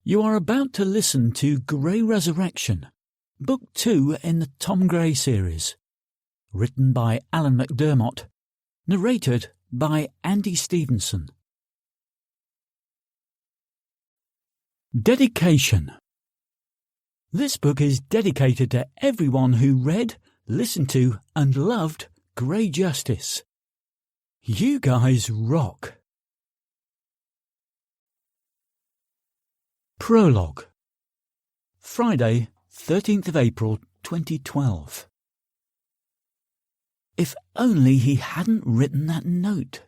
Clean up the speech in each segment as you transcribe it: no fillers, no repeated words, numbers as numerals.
You are about to listen to Grey Resurrection, Book 2 in the Tom Gray series, written by Alan McDermot, narrated by Andy Stevenson. Dedication. This book is dedicated to everyone who read, listened to, and loved Grey Justice. You guys rock. Prologue. Friday, 13th of April, 2012. If only he hadn't written that note.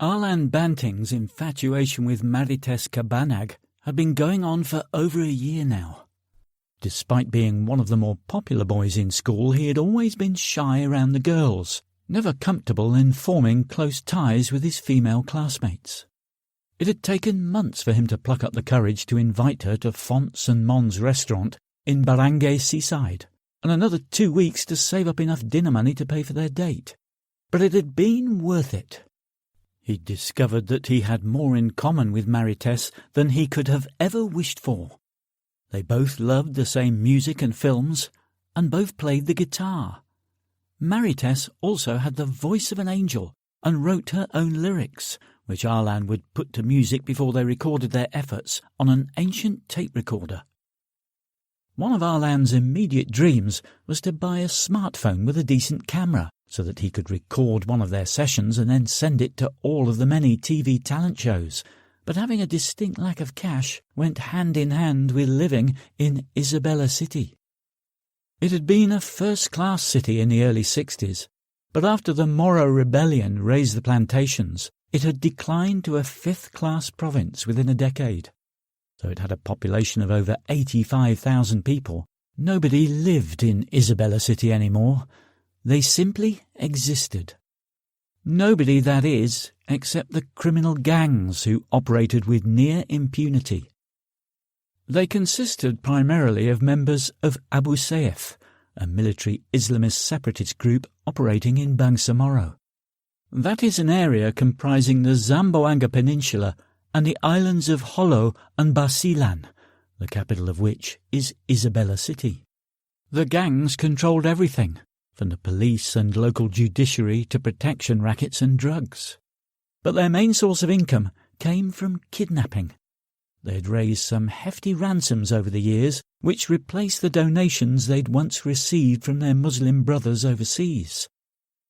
Arlan Banting's infatuation with Marites Cabanag had been going on for over a year now. Despite being one of the more popular boys in school, he had always been shy around the girls, never comfortable in forming close ties with his female classmates. It had taken months for him to pluck up the courage to invite her to Fonts and Mons restaurant in Barangay Seaside, and another 2 weeks to save up enough dinner money to pay for their date. But it had been worth it. He'd discovered that he had more in common with Marites than he could have ever wished for. They both loved the same music and films, and both played the guitar. Marites also had the voice of an angel and wrote her own lyrics, which Arlan would put to music before they recorded their efforts on an ancient tape recorder. One of Arlan's immediate dreams was to buy a smartphone with a decent camera, so that he could record one of their sessions and then send it to all of the many TV talent shows. But having a distinct lack of cash went hand in hand with living in Isabella City. It had been a first-class city in the early 60s, but after the Moro Rebellion razed the plantations, it had declined to a fifth-class province within a decade. Though it had a population of over 85,000 people, nobody lived in Isabella City anymore. They simply existed. Nobody, that is, except the criminal gangs who operated with near impunity. They consisted primarily of members of Abu Sayyaf, a military Islamist separatist group operating in Bangsamoro. That is an area comprising the Zamboanga Peninsula and the islands of Holo and Basilan, the capital of which is Isabella City. The gangs controlled everything, from the police and local judiciary to protection rackets and drugs. But their main source of income came from kidnapping. They had raised some hefty ransoms over the years, which replaced the donations they'd once received from their Muslim brothers overseas.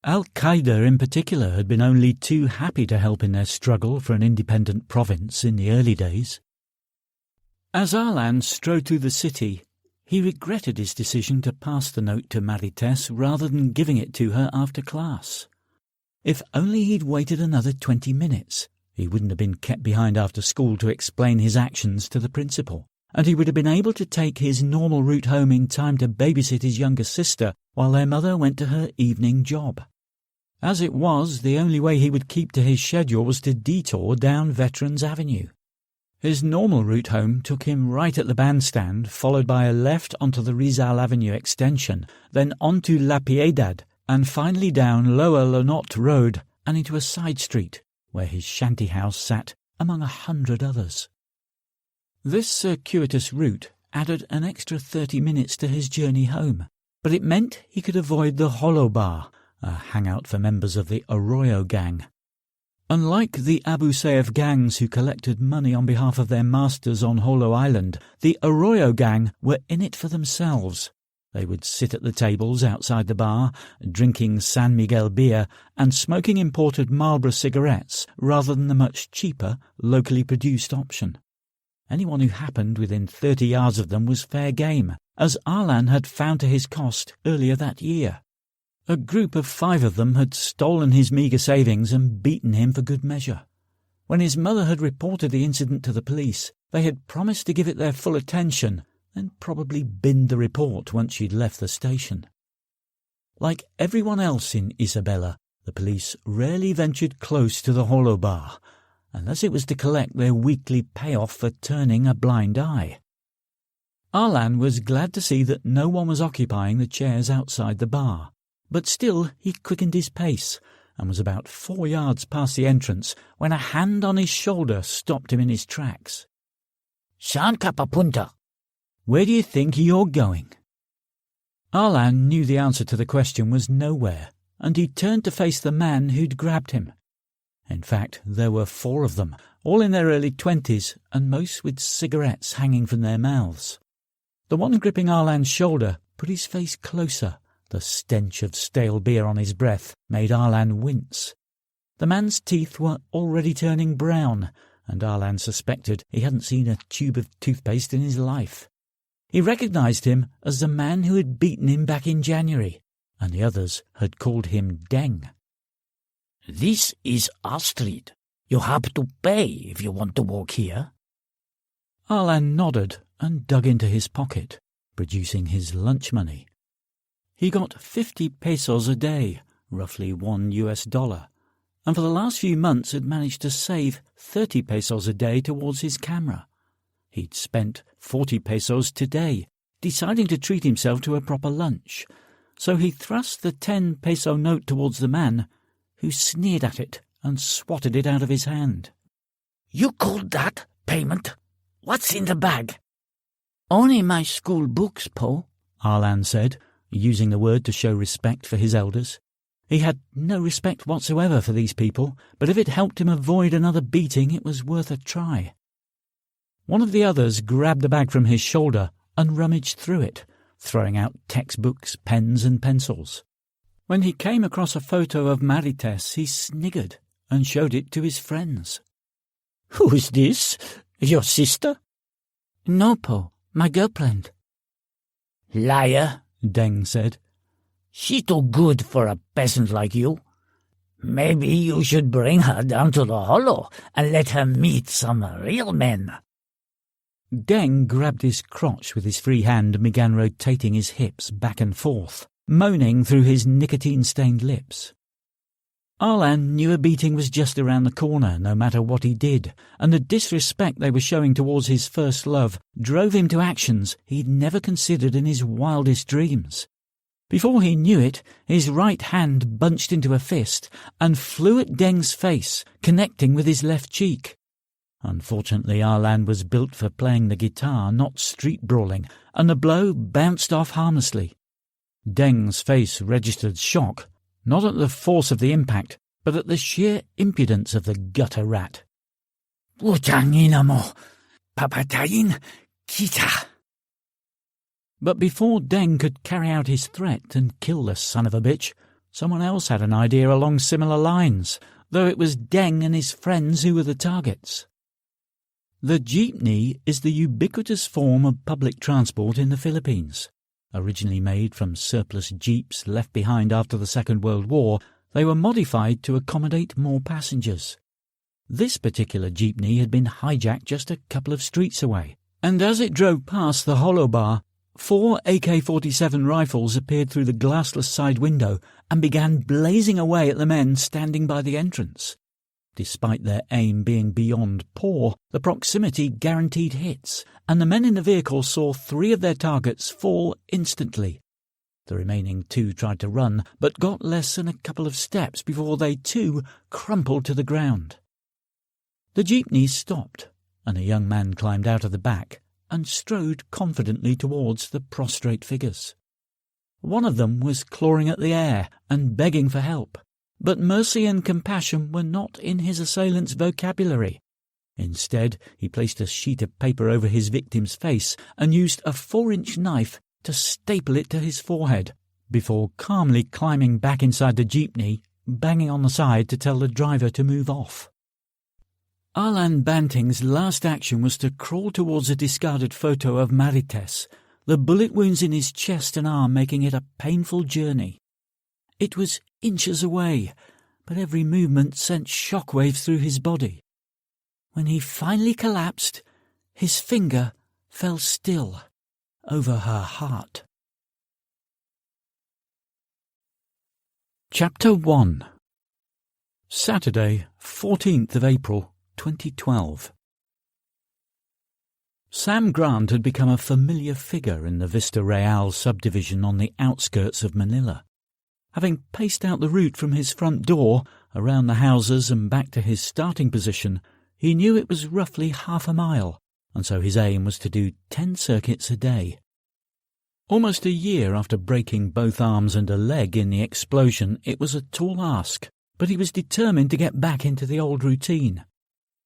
Al-Qaeda in particular had been only too happy to help in their struggle for an independent province in the early days. As Arlan strode through the city, he regretted his decision to pass the note to Marites rather than giving it to her after class. If only he'd waited another 20 minutes, he wouldn't have been kept behind after school to explain his actions to the principal, and he would have been able to take his normal route home in time to babysit his younger sister while their mother went to her evening job. As it was, the only way he would keep to his schedule was to detour down Veterans Avenue. His normal route home took him right at the bandstand, followed by a left onto the Rizal Avenue extension, then onto La Piedad, and finally down Lower Lonotte Road and into a side street, where his shanty house sat among 100 others. This circuitous route added an extra 30 minutes to his journey home, but it meant he could avoid the Holo Bar, a hangout for members of the Arroyo gang. Unlike the Abu Sayyaf gangs who collected money on behalf of their masters on Holo Island, the Arroyo gang were in it for themselves. They would sit at the tables outside the bar, drinking San Miguel beer and smoking imported Marlboro cigarettes rather than the much cheaper, locally produced option. Anyone who happened within 30 yards of them was fair game, as Arlan had found to his cost earlier that year. A group of 5 of them had stolen his meagre savings and beaten him for good measure. When his mother had reported the incident to the police, they had promised to give it their full attention and probably binned the report once she'd left the station. Like everyone else in Isabella, the police rarely ventured close to the Holo Bar, unless it was to collect their weekly payoff for turning a blind eye. Arlan was glad to see that no one was occupying the chairs outside the bar, but still he quickened his pace and was about 4 yards past the entrance when a hand on his shoulder stopped him in his tracks. Saan ka papunta? Where do you think you're going? Arlan knew the answer to the question was nowhere, and he turned to face the man who'd grabbed him. In fact, there were 4 of them, all in their early 20s, and most with cigarettes hanging from their mouths. The one gripping Arlan's shoulder put his face closer. The stench of stale beer on his breath made Arlan wince. The man's teeth were already turning brown, and Arlan suspected he hadn't seen a tube of toothpaste in his life. He recognised him as the man who had beaten him back in January, and the others had called him Deng. This is our street. You have to pay if you want to walk here. Arlan nodded and dug into his pocket, producing his lunch money. He got 50 pesos a day, roughly $1, and for the last few months had managed to save 30 pesos a day towards his camera. He'd spent 40 pesos today, deciding to treat himself to a proper lunch, so he thrust the 10 peso note towards the man, who sneered at it and swatted it out of his hand. You call that payment? What's in the bag? Only my school books, Po, Arlan said, using the word to show respect for his elders. He had no respect whatsoever for these people, but if it helped him avoid another beating, it was worth a try. One of the others grabbed the bag from his shoulder and rummaged through it, throwing out textbooks, pens and pencils. When he came across a photo of Marites, he sniggered and showed it to his friends. Who's this? Your sister? No, Po, my girlfriend. Liar, Deng said. She's too good for a peasant like you. Maybe you should bring her down to the hollow and let her meet some real men. Deng grabbed his crotch with his free hand and began rotating his hips back and forth, moaning through his nicotine-stained lips. Arlan knew a beating was just around the corner, no matter what he did, and the disrespect they were showing towards his first love drove him to actions he'd never considered in his wildest dreams. Before he knew it, his right hand bunched into a fist and flew at Deng's face, connecting with his left cheek. Unfortunately, Arlan was built for playing the guitar, not street brawling, and the blow bounced off harmlessly. Deng's face registered shock, not at the force of the impact, but at the sheer impudence of the gutter rat. Putangina mo, papatayin kita. But before Deng could carry out his threat and kill the son of a bitch, someone else had an idea along similar lines, though it was Deng and his friends who were the targets. The jeepney is the ubiquitous form of public transport in the Philippines. Originally made from surplus jeeps left behind after the Second World War, they were modified to accommodate more passengers. This particular jeepney had been hijacked just a couple of streets away, and as it drove past the hollow bar, 4 AK-47 rifles appeared through the glassless side window and began blazing away at the men standing by the entrance. Despite their aim being beyond poor, the proximity guaranteed hits, and the men in the vehicle saw 3 of their targets fall instantly. The remaining 2 tried to run, but got less than a couple of steps before they too crumpled to the ground. The jeepney stopped, and a young man climbed out of the back and strode confidently towards the prostrate figures. One of them was clawing at the air and begging for help, but mercy and compassion were not in his assailant's vocabulary. Instead, he placed a sheet of paper over his victim's face and used a 4-inch knife to staple it to his forehead, before calmly climbing back inside the jeepney, banging on the side to tell the driver to move off. Arlan Banting's last action was to crawl towards a discarded photo of Marites, the bullet wounds in his chest and arm making it a painful journey. It was inches away, but every movement sent shockwaves through his body. When he finally collapsed, his finger fell still over her heart. Chapter 1. Saturday, 14th of April, 2012. Sam Grant had become a familiar figure in the Vista Real subdivision on the outskirts of Manila. Having paced out the route from his front door, around the houses and back to his starting position, he knew it was roughly half a mile, and so his aim was to do 10 circuits a day. Almost a year after breaking both arms and a leg in the explosion, it was a tall ask, but he was determined to get back into the old routine.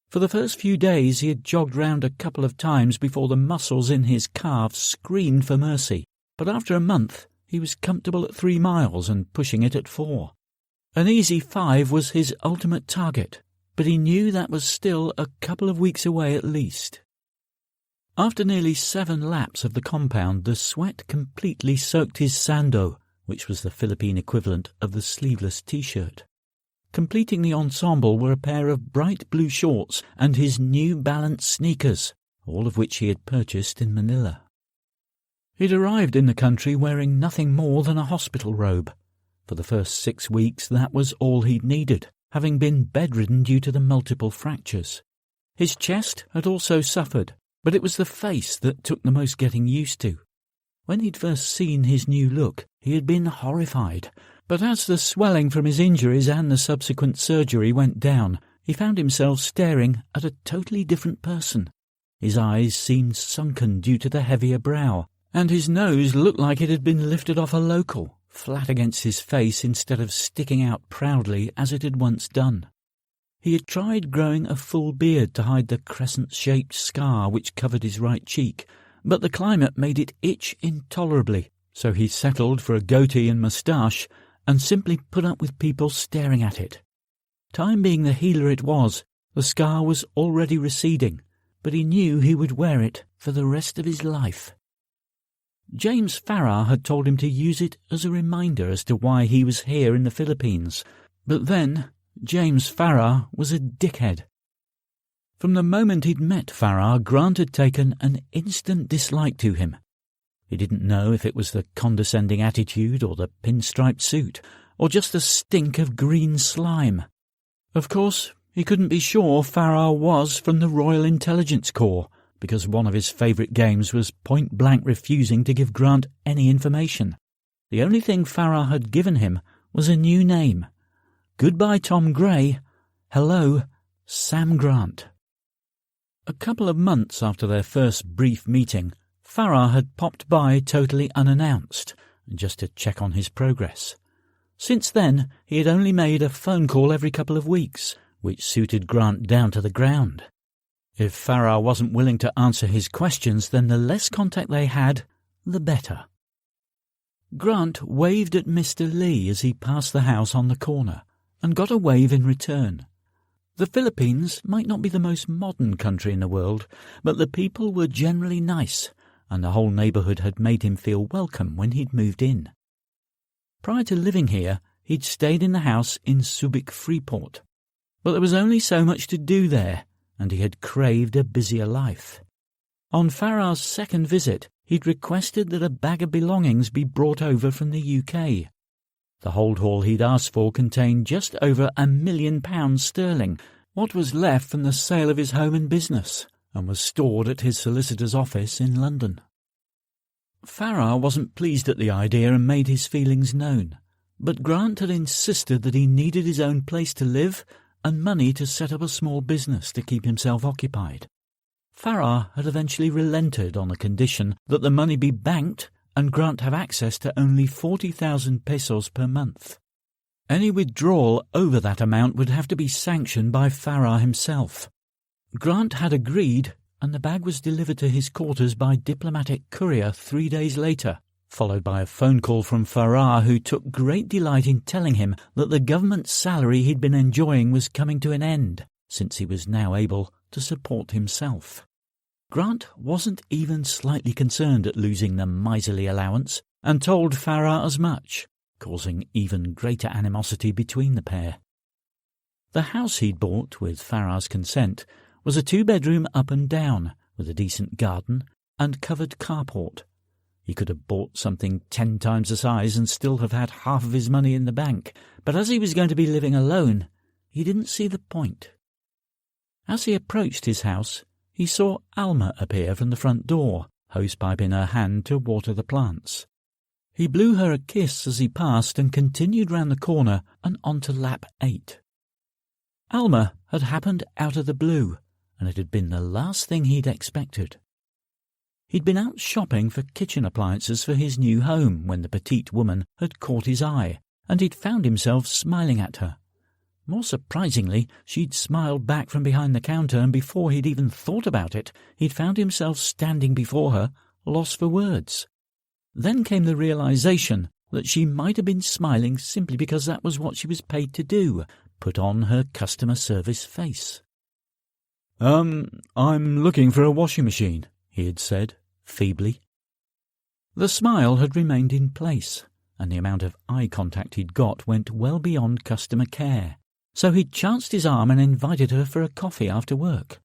For the first few days he had jogged round a couple of times before the muscles in his calves screamed for mercy, but after a month he was comfortable at 3 miles and pushing it at 4. An easy 5 was his ultimate target, but he knew that was still a couple of weeks away at least. After nearly 7 laps of the compound, the sweat completely soaked his sando, which was the Philippine equivalent of the sleeveless T-shirt. Completing the ensemble were a pair of bright blue shorts and his New Balance sneakers, all of which he had purchased in Manila. He'd arrived in the country wearing nothing more than a hospital robe. For the first 6 weeks that was all he'd needed, having been bedridden due to the multiple fractures. His chest had also suffered, but it was the face that took the most getting used to. When he'd first seen his new look, he had been horrified, but as the swelling from his injuries and the subsequent surgery went down, he found himself staring at a totally different person. His eyes seemed sunken due to the heavier brow, and his nose looked like it had been lifted off a local, flat against his face instead of sticking out proudly as it had once done. He had tried growing a full beard to hide the crescent-shaped scar which covered his right cheek, but the climate made it itch intolerably, so he settled for a goatee and moustache and simply put up with people staring at it. Time being the healer it was, the scar was already receding, but he knew he would wear it for the rest of his life. James Farrar had told him to use it as a reminder as to why he was here in the Philippines, but then James Farrar was a dickhead. From the moment he'd met Farrar, Grant had taken an instant dislike to him. He didn't know if it was the condescending attitude or the pinstriped suit, or just the stink of green slime. Of course, he couldn't be sure Farrar was from the Royal Intelligence Corps, because one of his favourite games was point-blank refusing to give Grant any information. The only thing Farrar had given him was a new name. Goodbye, Tom Gray. Hello, Sam Grant. A couple of months after their first brief meeting, Farrar had popped by totally unannounced, just to check on his progress. Since then, he had only made a phone call every couple of weeks, which suited Grant down to the ground. If Farrar wasn't willing to answer his questions, then the less contact they had, the better. Grant waved at Mr. Lee as he passed the house on the corner, and got a wave in return. The Philippines might not be the most modern country in the world, but the people were generally nice, and the whole neighbourhood had made him feel welcome when he'd moved in. Prior to living here, he'd stayed in the house in Subic Freeport, but there was only so much to do there, and he had craved a busier life. On Farrar's second visit, he'd requested that a bag of belongings be brought over from the UK. The hold haul he'd asked for contained just over £1 million sterling, what was left from the sale of his home and business, and was stored at his solicitor's office in London. Farrar wasn't pleased at the idea and made his feelings known, but Grant had insisted that he needed his own place to live and money to set up a small business to keep himself occupied. Farrar had eventually relented on the condition that the money be banked and Grant have access to only 40,000 pesos per month. Any withdrawal over that amount would have to be sanctioned by Farrar himself. Grant had agreed, and the bag was delivered to his quarters by diplomatic courier 3 days later, followed by a phone call from Farrar, who took great delight in telling him that the government salary he'd been enjoying was coming to an end, since he was now able to support himself. Grant wasn't even slightly concerned at losing the miserly allowance, and told Farrar as much, causing even greater animosity between the pair. The house he'd bought, with Farrar's consent, was a 2-bedroom up and down, with a decent garden and covered carport. He could have bought something 10 times the size and still have had half of his money in the bank, but as he was going to be living alone, he didn't see the point. As he approached his house, he saw Alma appear from the front door, hosepipe in her hand to water the plants. He blew her a kiss as he passed and continued round the corner and onto lap 8. Alma had happened out of the blue, and it had been the last thing he'd expected. He'd been out shopping for kitchen appliances for his new home when the petite woman had caught his eye, and he'd found himself smiling at her. More surprisingly, she'd smiled back from behind the counter, and before he'd even thought about it, he'd found himself standing before her, lost for words. Then came the realization that she might have been smiling simply because that was what she was paid to do, put on her customer service face. I'm looking for a washing machine," he had said, feebly. The smile had remained in place, and the amount of eye contact he'd got went well beyond customer care, so he'd chanced his arm and invited her for a coffee after work.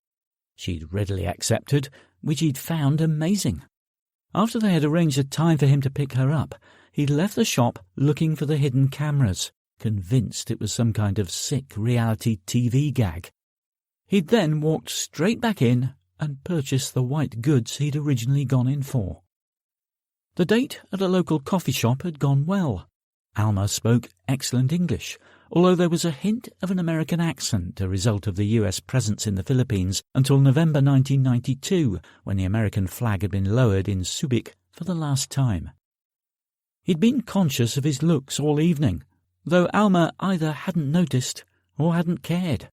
She'd readily accepted, which he'd found amazing. After they had arranged a time for him to pick her up, he'd left the shop looking for the hidden cameras, convinced it was some kind of sick reality TV gag. He'd then walked straight back in and purchased the white goods he'd originally gone in for. The date at a local coffee shop had gone well. Alma spoke excellent English, although there was a hint of an American accent, a result of the US presence in the Philippines until November 1992, when the American flag had been lowered in Subic for the last time. He'd been conscious of his looks all evening, though Alma either hadn't noticed or hadn't cared.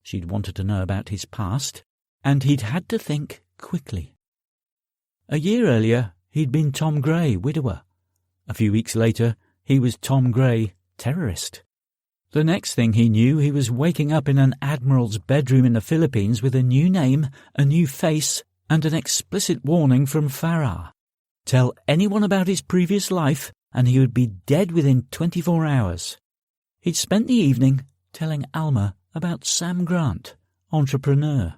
She'd wanted to know about his past, and he'd had to think quickly. A year earlier, he'd been Tom Gray, widower. A few weeks later, he was Tom Gray, terrorist. The next thing he knew, he was waking up in an admiral's bedroom in the Philippines with a new name, a new face, and an explicit warning from Farah. Tell anyone about his previous life, and he would be dead within 24 hours. He'd spent the evening telling Alma about Sam Grant, entrepreneur.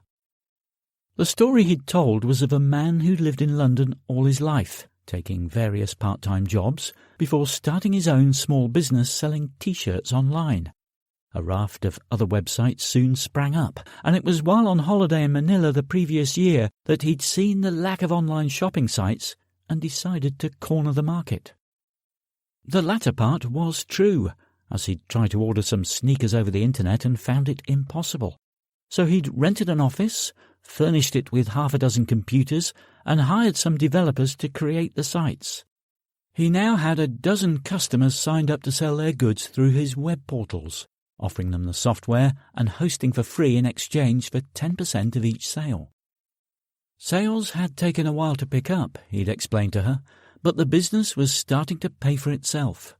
The story he'd told was of a man who'd lived in London all his life, taking various part-time jobs before starting his own small business selling T-shirts online. A raft of other websites soon sprang up, and it was while on holiday in Manila the previous year that he'd seen the lack of online shopping sites and decided to corner the market. The latter part was true, as he'd tried to order some sneakers over the internet and found it impossible. So he'd rented an office, furnished it with half a dozen computers, and hired some developers to create the sites. He now had a dozen customers signed up to sell their goods through his web portals, offering them the software and hosting for free in exchange for 10% of each sale. Sales had taken a while to pick up, he'd explained to her, but the business was starting to pay for itself.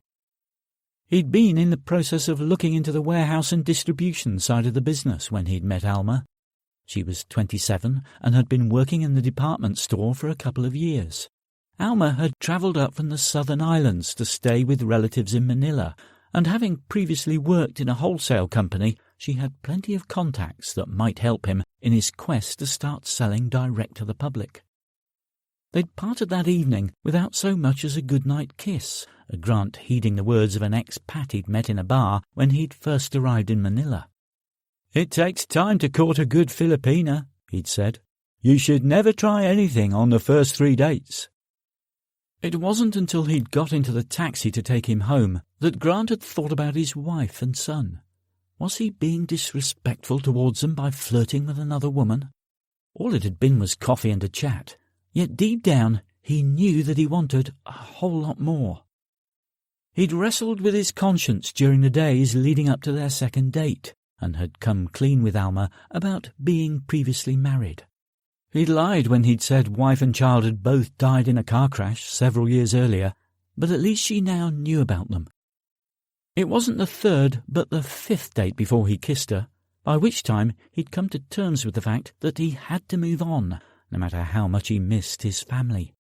He'd been in the process of looking into the warehouse and distribution side of the business when he'd met Alma. She was 27 and had been working in the department store for a couple of years. Alma had travelled up from the southern islands to stay with relatives in Manila, and having previously worked in a wholesale company, she had plenty of contacts that might help him in his quest to start selling direct to the public. They'd parted that evening without so much as a good-night kiss, Grant heeding the words of an expat he'd met in a bar when he'd first arrived in Manila. "It takes time to court a good Filipina," he'd said. "You should never try anything on the first 3 dates." It wasn't until he'd got into the taxi to take him home that Grant had thought about his wife and son. Was he being disrespectful towards them by flirting with another woman? All it had been was coffee and a chat, yet deep down he knew that he wanted a whole lot more. He'd wrestled with his conscience during the days leading up to their second date, and had come clean with Alma about being previously married. He'd lied when he'd said wife and child had both died in a car crash several years earlier, but at least she now knew about them. It wasn't the third but the 5th date before he kissed her, by which time he'd come to terms with the fact that he had to move on, no matter how much he missed his family.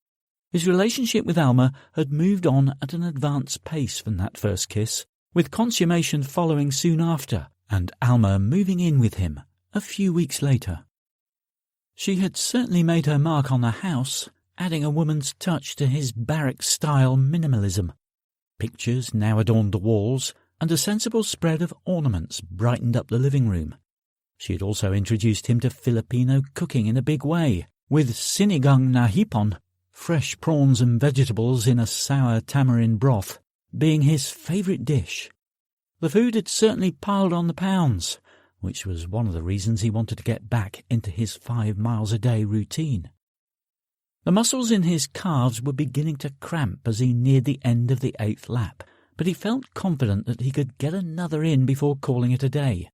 His relationship with Alma had moved on at an advanced pace from that first kiss, with consummation following soon after, and Alma moving in with him a few weeks later. She had certainly made her mark on the house, adding a woman's touch to his barrack-style minimalism. Pictures now adorned the walls, and a sensible spread of ornaments brightened up the living room. She had also introduced him to Filipino cooking in a big way, with sinigang na hipon, fresh prawns and vegetables in a sour tamarind broth, being his favourite dish. The food had certainly piled on the pounds, which was one of the reasons he wanted to get back into his 5 miles a day routine. The muscles in his calves were beginning to cramp as he neared the end of the 8th lap, but he felt confident that he could get another in before calling it a day.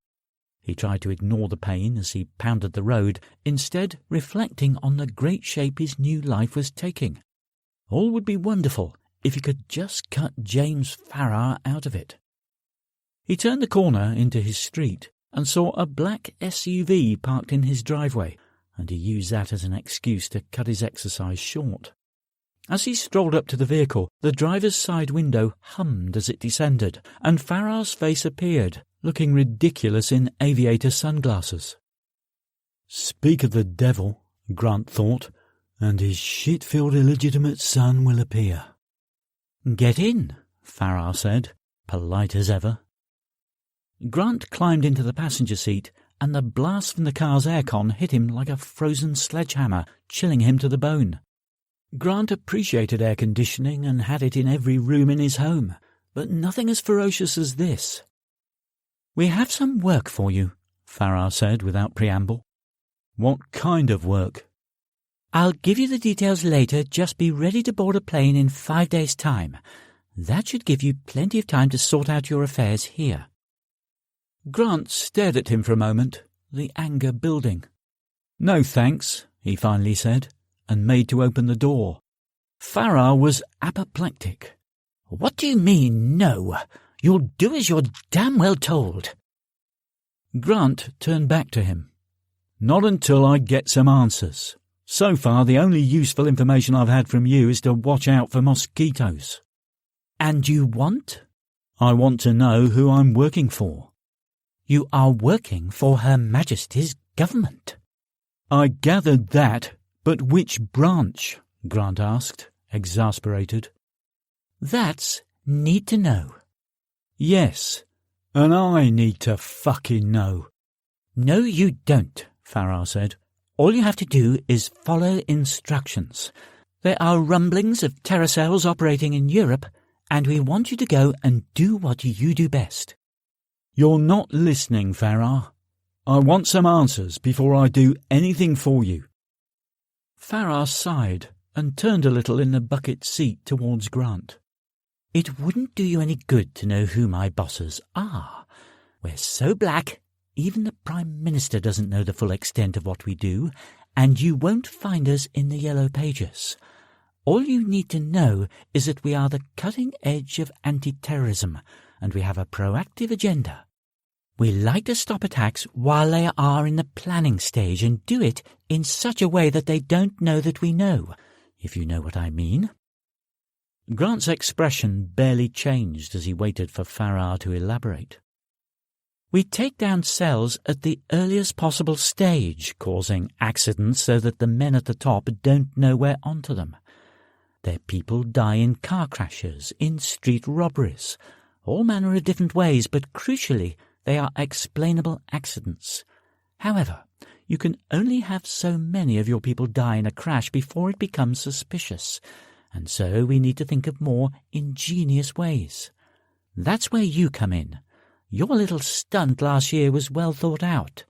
He tried to ignore the pain as he pounded the road, instead reflecting on the great shape his new life was taking. All would be wonderful if he could just cut James Farrar out of it. He turned the corner into his street and saw a black SUV parked in his driveway, and he used that as an excuse to cut his exercise short. As he strolled up to the vehicle, the driver's side window hummed as it descended, and Farrar's face appeared, looking ridiculous in aviator sunglasses. Speak of the devil, Grant thought, and his shit-filled illegitimate son will appear. Get in, Farrar said, polite as ever. Grant climbed into the passenger seat, and the blast from the car's aircon hit him like a frozen sledgehammer, chilling him to the bone. Grant appreciated air conditioning and had it in every room in his home, but nothing as ferocious as this. "We have some work for you," Farrar said without preamble. "What kind of work?" "I'll give you the details later. Just be ready to board a plane in 5 days' time. That should give you plenty of time to sort out your affairs here." Grant stared at him for a moment, the anger building. "No thanks," he finally said, and made to open the door. Farrar was apoplectic. "What do you mean, no? You'll do as you're damn well told." Grant turned back to him. "Not until I get some answers. So far, the only useful information I've had from you is to watch out for mosquitoes." "And you want?" "I want to know who I'm working for." "You are working for Her Majesty's government." "I gathered that, but which branch?" Grant asked, exasperated. "That's need to know." "Yes, and I need to fucking know." "No, you don't," Farrar said. "All you have to do is follow instructions. There are rumblings of terror cells operating in Europe, and we want you to go and do what you do best." "You're not listening, Farrar. I want some answers before I do anything for you." Farrar sighed and turned a little in the bucket seat towards Grant. "It wouldn't do you any good to know who my bosses are. We're so black, even the Prime Minister doesn't know the full extent of what we do, and you won't find us in the Yellow Pages. All you need to know is that we are the cutting edge of anti-terrorism, and we have a proactive agenda. We like to stop attacks while they are in the planning stage and do it in such a way that they don't know that we know, if you know what I mean." Grant's expression barely changed as he waited for Farrar to elaborate. "We take down cells at the earliest possible stage, causing accidents so that the men at the top don't know we're onto them. Their people die in car crashes, in street robberies, all manner of different ways, but crucially, they are explainable accidents. However, you can only have so many of your people die in a crash before it becomes suspicious, and so we need to think of more ingenious ways. That's where you come in. Your little stunt last year was well thought out,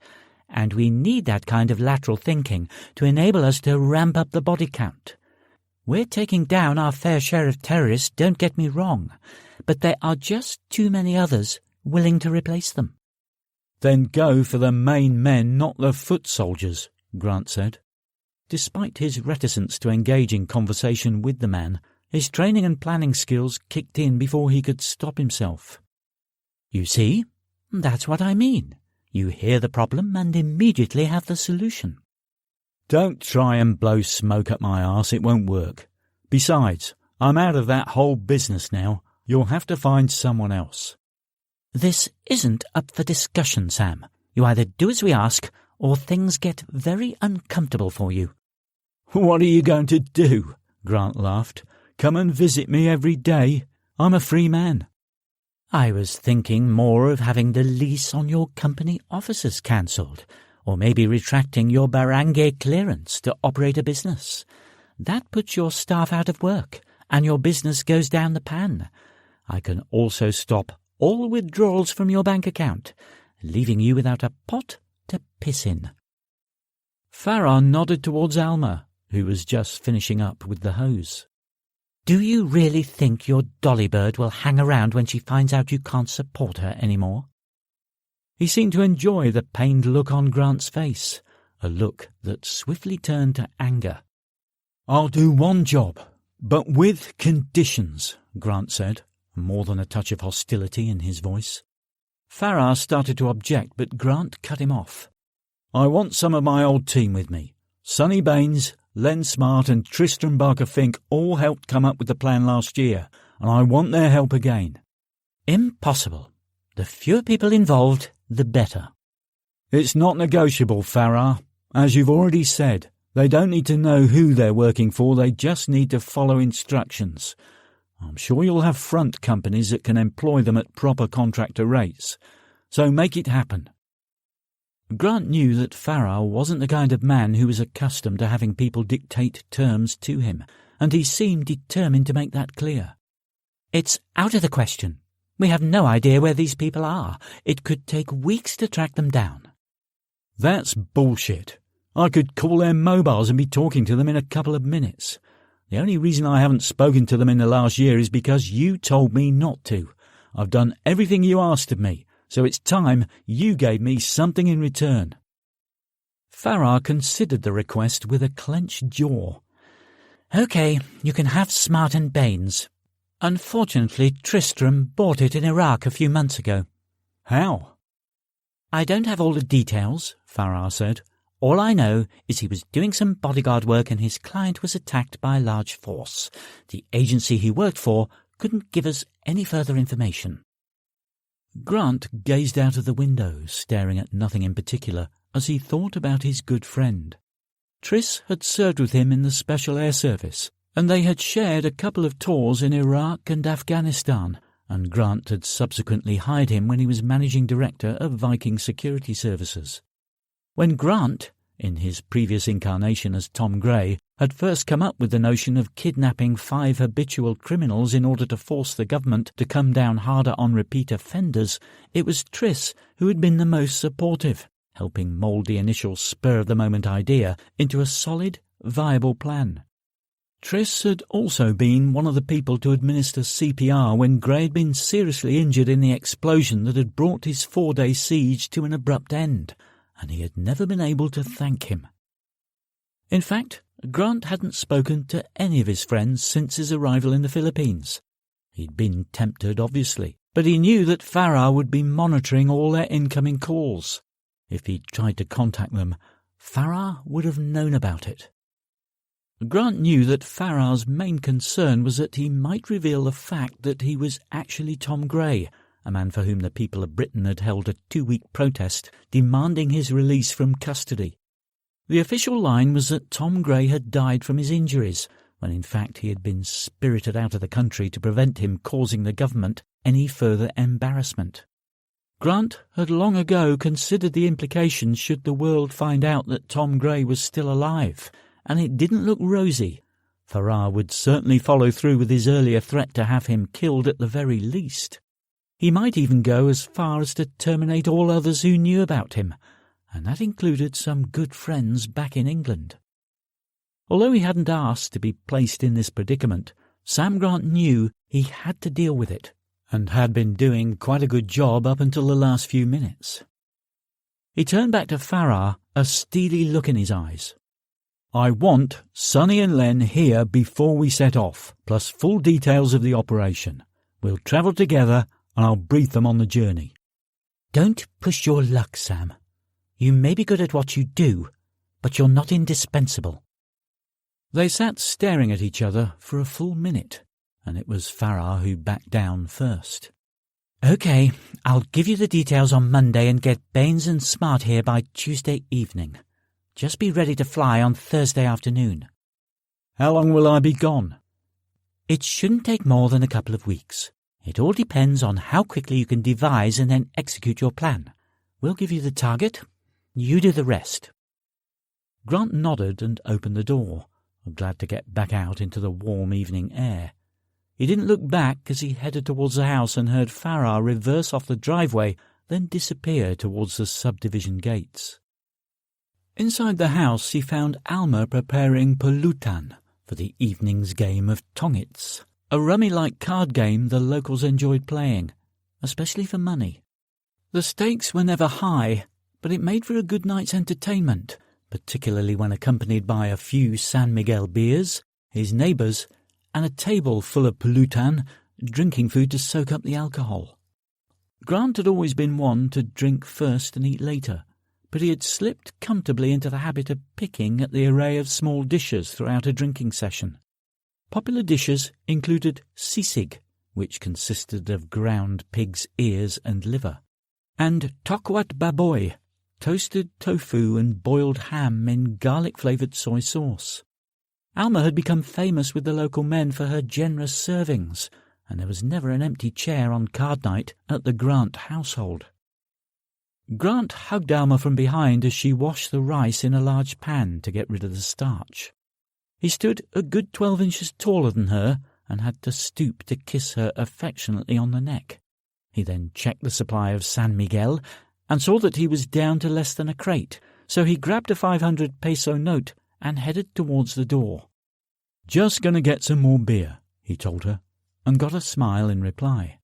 and we need that kind of lateral thinking to enable us to ramp up the body count. We're taking down our fair share of terrorists, don't get me wrong, but there are just too many others willing to replace them." "Then go for the main men, not the foot soldiers," Grant said. Despite his reticence to engage in conversation with the man, his training and planning skills kicked in before he could stop himself. "You see, that's what I mean. You hear the problem and immediately have the solution." "Don't try and blow smoke up my arse, it won't work. Besides, I'm out of that whole business now. You'll have to find someone else." "This isn't up for discussion, Sam. You either do as we ask, or things get very uncomfortable for you." "What are you going to do?" Grant laughed. "Come and visit me every day? I'm a free man." "I was thinking more of having the lease on your company offices cancelled, or maybe retracting your barangay clearance to operate a business. That puts your staff out of work, and your business goes down the pan. I can also stop all withdrawals from your bank account, leaving you without a pot to piss in. Farrar nodded towards Alma, who was just finishing up with the hose. Do you really think your dolly bird will hang around when she finds out you can't support her anymore? He seemed to enjoy the pained look on Grant's face, a look that swiftly turned to anger. "I'll do one job, but with conditions," Grant said, more than a touch of hostility in his voice. Farrar started to object, but Grant cut him off. "I want some of my old team with me. Sonny Baines, Len Smart and Tristram Barker-Fink all helped come up with the plan last year, and I want their help again." Impossible. The fewer people involved, the better. "It's not negotiable, Farrar. As you've already said, they don't need to know who they're working for, they just need to follow instructions. I'm sure you'll have front companies that can employ them at proper contractor rates, so make it happen." Grant knew that Farrar wasn't the kind of man who was accustomed to having people dictate terms to him, and he seemed determined to make that clear. "It's out of the question. We have no idea where these people are. It could take weeks to track them down." "That's bullshit. I could call their mobiles and be talking to them in a couple of minutes. The only reason I haven't spoken to them in the last year is because you told me not to. I've done everything you asked of me, so it's time you gave me something in return." Farrar considered the request with a clenched jaw. "OK, you can have Smart and Baines. Unfortunately, Tristram bought it in Iraq a few months ago." "How?" "I don't have all the details," Farrar said. "All I know is he was doing some bodyguard work and his client was attacked by a large force. The agency he worked for couldn't give us any further information." Grant gazed out of the window, staring at nothing in particular, as he thought about his good friend. Triss had served with him in the Special Air Service, and they had shared a couple of tours in Iraq and Afghanistan, and Grant had subsequently hired him when he was managing director of Viking Security Services. When Grant, in his previous incarnation as Tom Gray, had first come up with the notion of kidnapping 5 habitual criminals in order to force the government to come down harder on repeat offenders, it was Triss who had been the most supportive, helping mould the initial spur-of-the-moment idea into a solid, viable plan. Triss had also been one of the people to administer CPR when Gray had been seriously injured in the explosion that had brought his 4-day siege to an abrupt end, and he had never been able to thank him. In fact, Grant hadn't spoken to any of his friends since his arrival in the Philippines. He'd been tempted, obviously, but he knew that Farrar would be monitoring all their incoming calls. If he'd tried to contact them, Farrar would have known about it. Grant knew that Farrar's main concern was that he might reveal the fact that he was actually Tom Gray, a man for whom the people of Britain had held a 2-week protest demanding his release from custody. The official line was that Tom Gray had died from his injuries, when in fact he had been spirited out of the country to prevent him causing the government any further embarrassment. Grant had long ago considered the implications should the world find out that Tom Gray was still alive, and it didn't look rosy. Farrar would certainly follow through with his earlier threat to have him killed at the very least. He might even go as far as to terminate all others who knew about him, and that included some good friends back in England. Although he hadn't asked to be placed in this predicament, Sam Grant knew he had to deal with it, and had been doing quite a good job up until the last few minutes. He turned back to Farrar, a steely look in his eyes. "I want Sonny and Len here before we set off, plus full details of the operation. We'll travel together, and I'll brief them on the journey." "Don't push your luck, Sam. You may be good at what you do, but you're not indispensable." They sat staring at each other for a full minute, and it was Farrar who backed down first. "OK, I'll give you the details on Monday and get Baines and Smart here by Tuesday evening. Just be ready to fly on Thursday afternoon." "How long will I be gone?" "It shouldn't take more than a couple of weeks. It all depends on how quickly you can devise and then execute your plan. We'll give you the target. You do the rest." Grant nodded and opened the door, glad to get back out into the warm evening air. He didn't look back as he headed towards the house and heard Farrar reverse off the driveway, then disappear towards the subdivision gates. Inside the house he found Alma preparing pulutan for the evening's game of tongits, a rummy-like card game the locals enjoyed playing, especially for money. The stakes were never high, but it made for a good night's entertainment, particularly when accompanied by a few San Miguel beers, his neighbours, and a table full of pulutan, drinking food to soak up the alcohol. Grant had always been one to drink first and eat later, but he had slipped comfortably into the habit of picking at the array of small dishes throughout a drinking session. Popular dishes included sisig, which consisted of ground pig's ears and liver, and tokwat baboy, toasted tofu and boiled ham in garlic-flavoured soy sauce. Alma had become famous with the local men for her generous servings, and there was never an empty chair on card night at the Grant household. Grant hugged Alma from behind as she washed the rice in a large pan to get rid of the starch. He stood a good 12 inches taller than her and had to stoop to kiss her affectionately on the neck. He then checked the supply of San Miguel and saw that he was down to less than a crate, so he grabbed a 500 peso note and headed towards the door. "Just going to get some more beer," he told her, and got a smile in reply.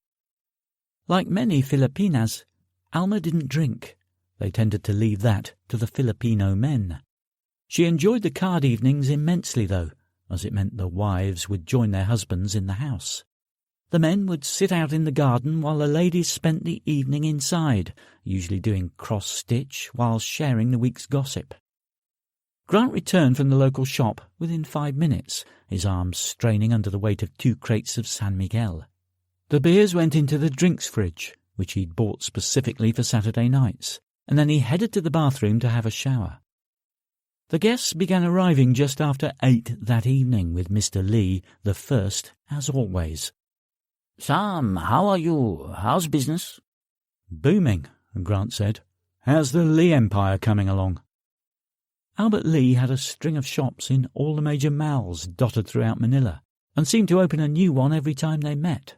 Like many Filipinas, Alma didn't drink. They tended to leave that to the Filipino men. She enjoyed the card evenings immensely, though, as it meant the wives would join their husbands in the house. The men would sit out in the garden while the ladies spent the evening inside, usually doing cross-stitch while sharing the week's gossip. Grant returned from the local shop within 5 minutes, his arms straining under the weight of 2 crates of San Miguel. The beers went into the drinks fridge, which he'd bought specifically for Saturday nights, and then he headed to the bathroom to have a shower. The guests began arriving just after 8 that evening, with Mr. Lee the first, as always. "Sam, how are you? How's business?" "Booming," Grant said. "How's the Lee Empire coming along?" Albert Lee had a string of shops in all the major malls dotted throughout Manila, and seemed to open a new one every time they met.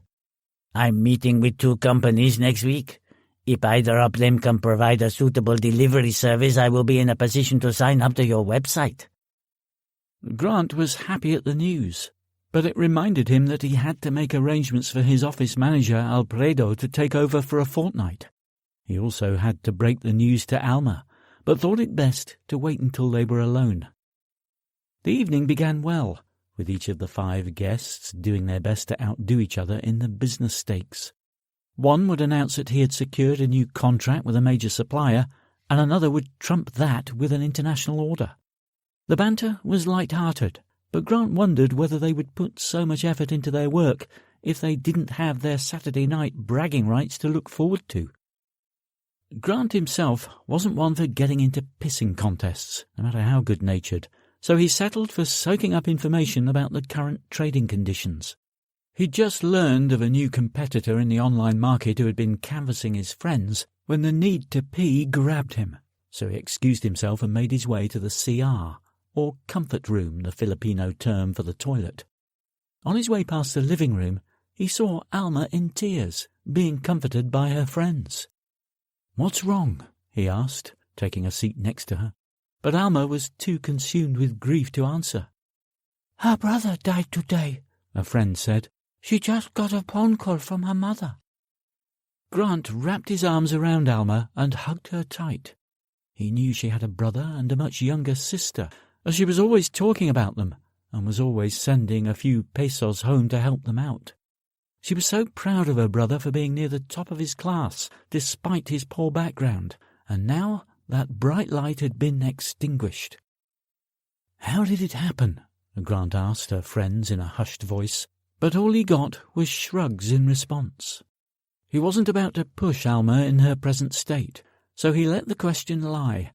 "I'm meeting with 2 companies next week. If either of them can provide a suitable delivery service, I will be in a position to sign up to your website." Grant was happy at the news, but it reminded him that he had to make arrangements for his office manager Alfredo to take over for a fortnight. He also had to break the news to Alma, but thought it best to wait until they were alone. The evening began well, with each of the 5 guests doing their best to outdo each other in the business stakes. One would announce that he had secured a new contract with a major supplier, and another would trump that with an international order. The banter was light-hearted, but Grant wondered whether they would put so much effort into their work if they didn't have their Saturday night bragging rights to look forward to. Grant himself wasn't one for getting into pissing contests, no matter how good-natured, so he settled for soaking up information about the current trading conditions. He'd just learned of a new competitor in the online market who had been canvassing his friends when the need to pee grabbed him, so he excused himself and made his way to the CR, or comfort room, the Filipino term for the toilet. On his way past the living room, he saw Alma in tears, being comforted by her friends. "What's wrong?" he asked, taking a seat next to her. But Alma was too consumed with grief to answer. "Her brother died today," a friend said. "She just got a phone call from her mother." Grant wrapped his arms around Alma and hugged her tight. He knew she had a brother and a much younger sister, as she was always talking about them, and was always sending a few pesos home to help them out. She was so proud of her brother for being near the top of his class, despite his poor background, and now that bright light had been extinguished. "How did it happen?" Grant asked her friends in a hushed voice, but all he got was shrugs in response. He wasn't about to push Alma in her present state, so he let the question lie.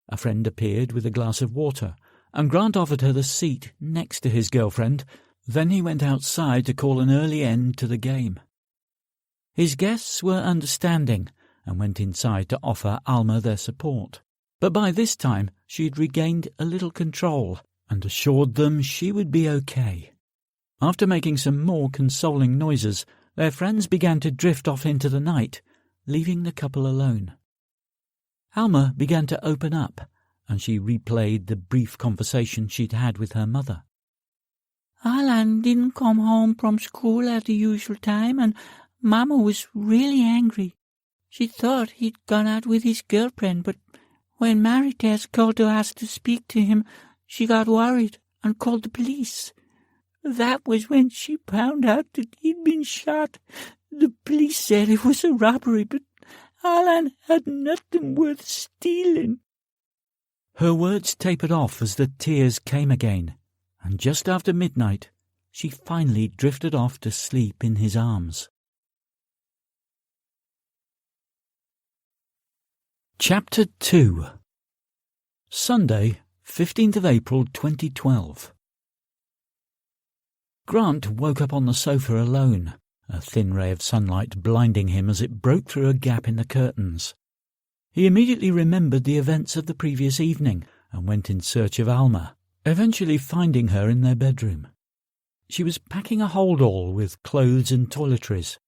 A friend appeared with a glass of water, and Grant offered her the seat next to his girlfriend. Then he went outside to call an early end to the game. His guests were understanding and went inside to offer Alma their support. But by this time she had regained a little control and assured them she would be okay. After making some more consoling noises, their friends began to drift off into the night, leaving the couple alone. Alma began to open up, and she replayed the brief conversation she'd had with her mother. Alan didn't come home from school at the usual time, and Mama was really angry. She thought he'd gone out with his girlfriend, but when Marites called to ask to speak to him, she got worried and called the police. That was when she found out that he'd been shot. The police said it was a robbery, but Alan had nothing worth stealing. Her words tapered off as the tears came again, and just after midnight she finally drifted off to sleep in his arms. Chapter 2. Sunday, 15th of April 2012. Grant woke up on the sofa alone, a thin ray of sunlight blinding him as it broke through a gap in the curtains. He immediately remembered the events of the previous evening and went in search of Alma, eventually finding her in their bedroom. She was packing a hold-all with clothes and toiletries.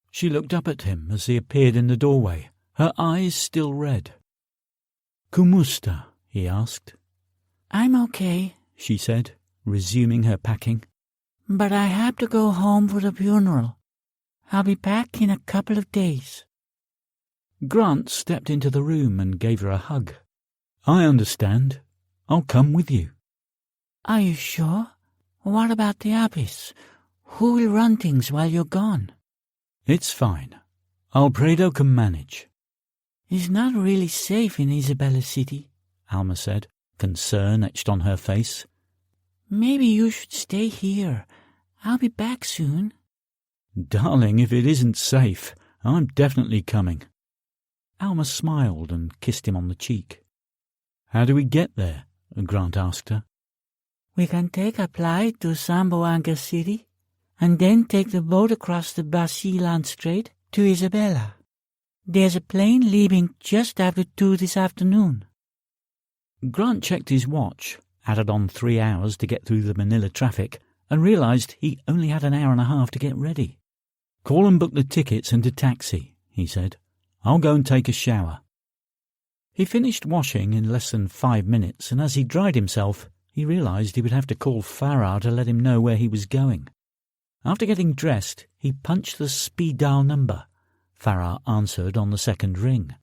She looked up at him as he appeared in the doorway, her eyes still red. "Kumusta?" he asked. I'm okay, she said, resuming her packing. but I have to go home for the funeral. I'll be back in a couple of days. Grant stepped into the room and gave her a hug. "I understand. I'll come with you." Are you sure? What about the abyss? Who will run things while you're gone? "It's fine. Alfredo can manage." It's not really safe in Isabella City, Alma said, concern etched on her face. Maybe you should stay here. I'll be back soon. "Darling, if it isn't safe, I'm definitely coming." Alma smiled and kissed him on the cheek. "How do we get there?" Grant asked her. We can take a flight to Zamboanga City, and then take the boat across the Basilan Strait to Isabella. There's a plane leaving just after 2 this afternoon. Grant checked his watch, added on 3 hours to get through the Manila traffic, and realised he only had an hour and a half to get ready. "Call and book the tickets and a taxi," he said. "I'll go and take a shower." He finished washing in less than 5 minutes, and as he dried himself, he realised he would have to call Farah to let him know where he was going. After getting dressed, he punched the speed dial number. Farah answered on the second ring.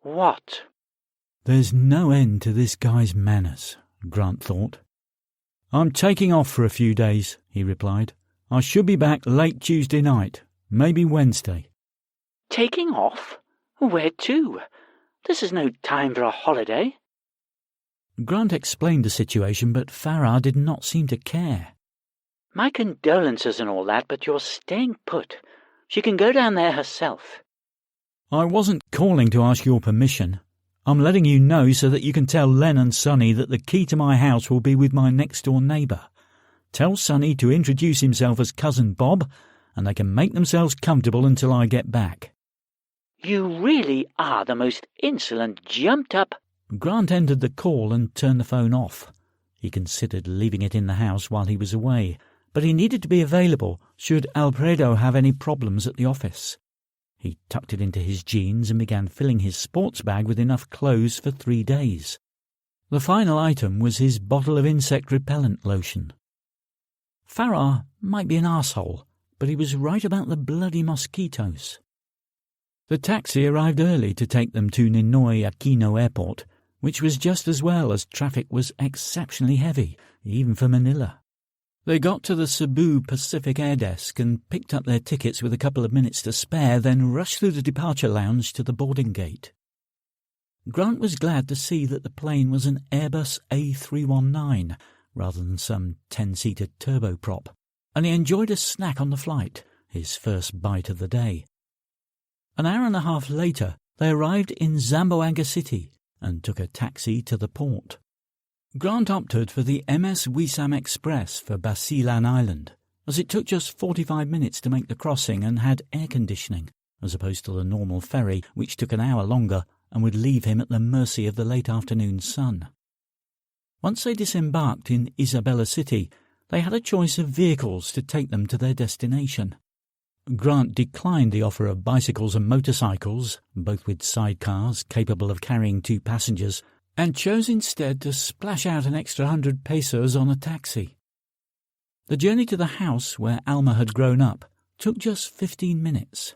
What? There's no end to this guy's manners, Grant thought. "I'm taking off for a few days," he replied. "I should be back late Tuesday night, maybe Wednesday." Taking off? Where to? This is no time for a holiday. Grant explained the situation, but Farah did not seem to care. My condolences and all that, but you're staying put. She can go down there herself. "I wasn't calling to ask your permission. I'm letting you know so that you can tell Len and Sonny that the key to my house will be with my next-door neighbour. Tell Sonny to introduce himself as Cousin Bob, and they can make themselves comfortable until I get back." You really are the most insolent, jumped-up... Grant ended the call and turned the phone off. He considered leaving it in the house while he was away, but he needed to be available should Alfredo have any problems at the office. He tucked it into his jeans and began filling his sports bag with enough clothes for 3 days. The final item was his bottle of insect repellent lotion. Farah might be an arsehole, but he was right about the bloody mosquitoes. The taxi arrived early to take them to Ninoy Aquino Airport, which was just as well as traffic was exceptionally heavy, even for Manila. They got to the Cebu Pacific Air Desk and picked up their tickets with a couple of minutes to spare, then rushed through the departure lounge to the boarding gate. Grant was glad to see that the plane was an Airbus A319 rather than some 10-seater turboprop, and he enjoyed a snack on the flight, his first bite of the day. An hour and a half later, they arrived in Zamboanga City and took a taxi to the port. Grant opted for the MS Wisam Express for Basilan Island, as it took just 45 minutes to make the crossing and had air conditioning, as opposed to the normal ferry, which took an hour longer and would leave him at the mercy of the late afternoon sun. Once they disembarked in Isabella City, they had a choice of vehicles to take them to their destination. Grant declined the offer of bicycles and motorcycles, both with sidecars capable of carrying 2 passengers, and chose instead to splash out an extra 100 pesos on a taxi. The journey to the house where Alma had grown up took just 15 minutes.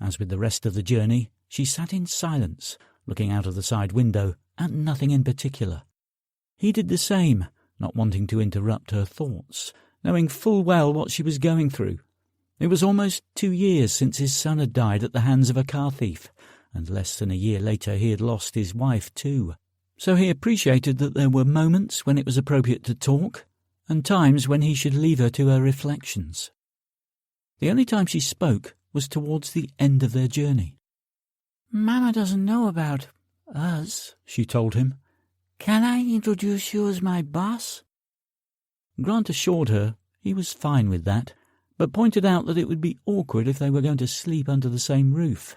As with the rest of the journey, she sat in silence, looking out of the side window at nothing in particular. He did the same, not wanting to interrupt her thoughts, knowing full well what she was going through. It was almost 2 years since his son had died at the hands of a car thief, and less than a year later he had lost his wife too. So he appreciated that there were moments when it was appropriate to talk, and times when he should leave her to her reflections. The only time she spoke was towards the end of their journey. "Mama doesn't know about us," she told him. "Can I introduce you as my boss?" Grant assured her he was fine with that, but pointed out that it would be awkward if they were going to sleep under the same roof.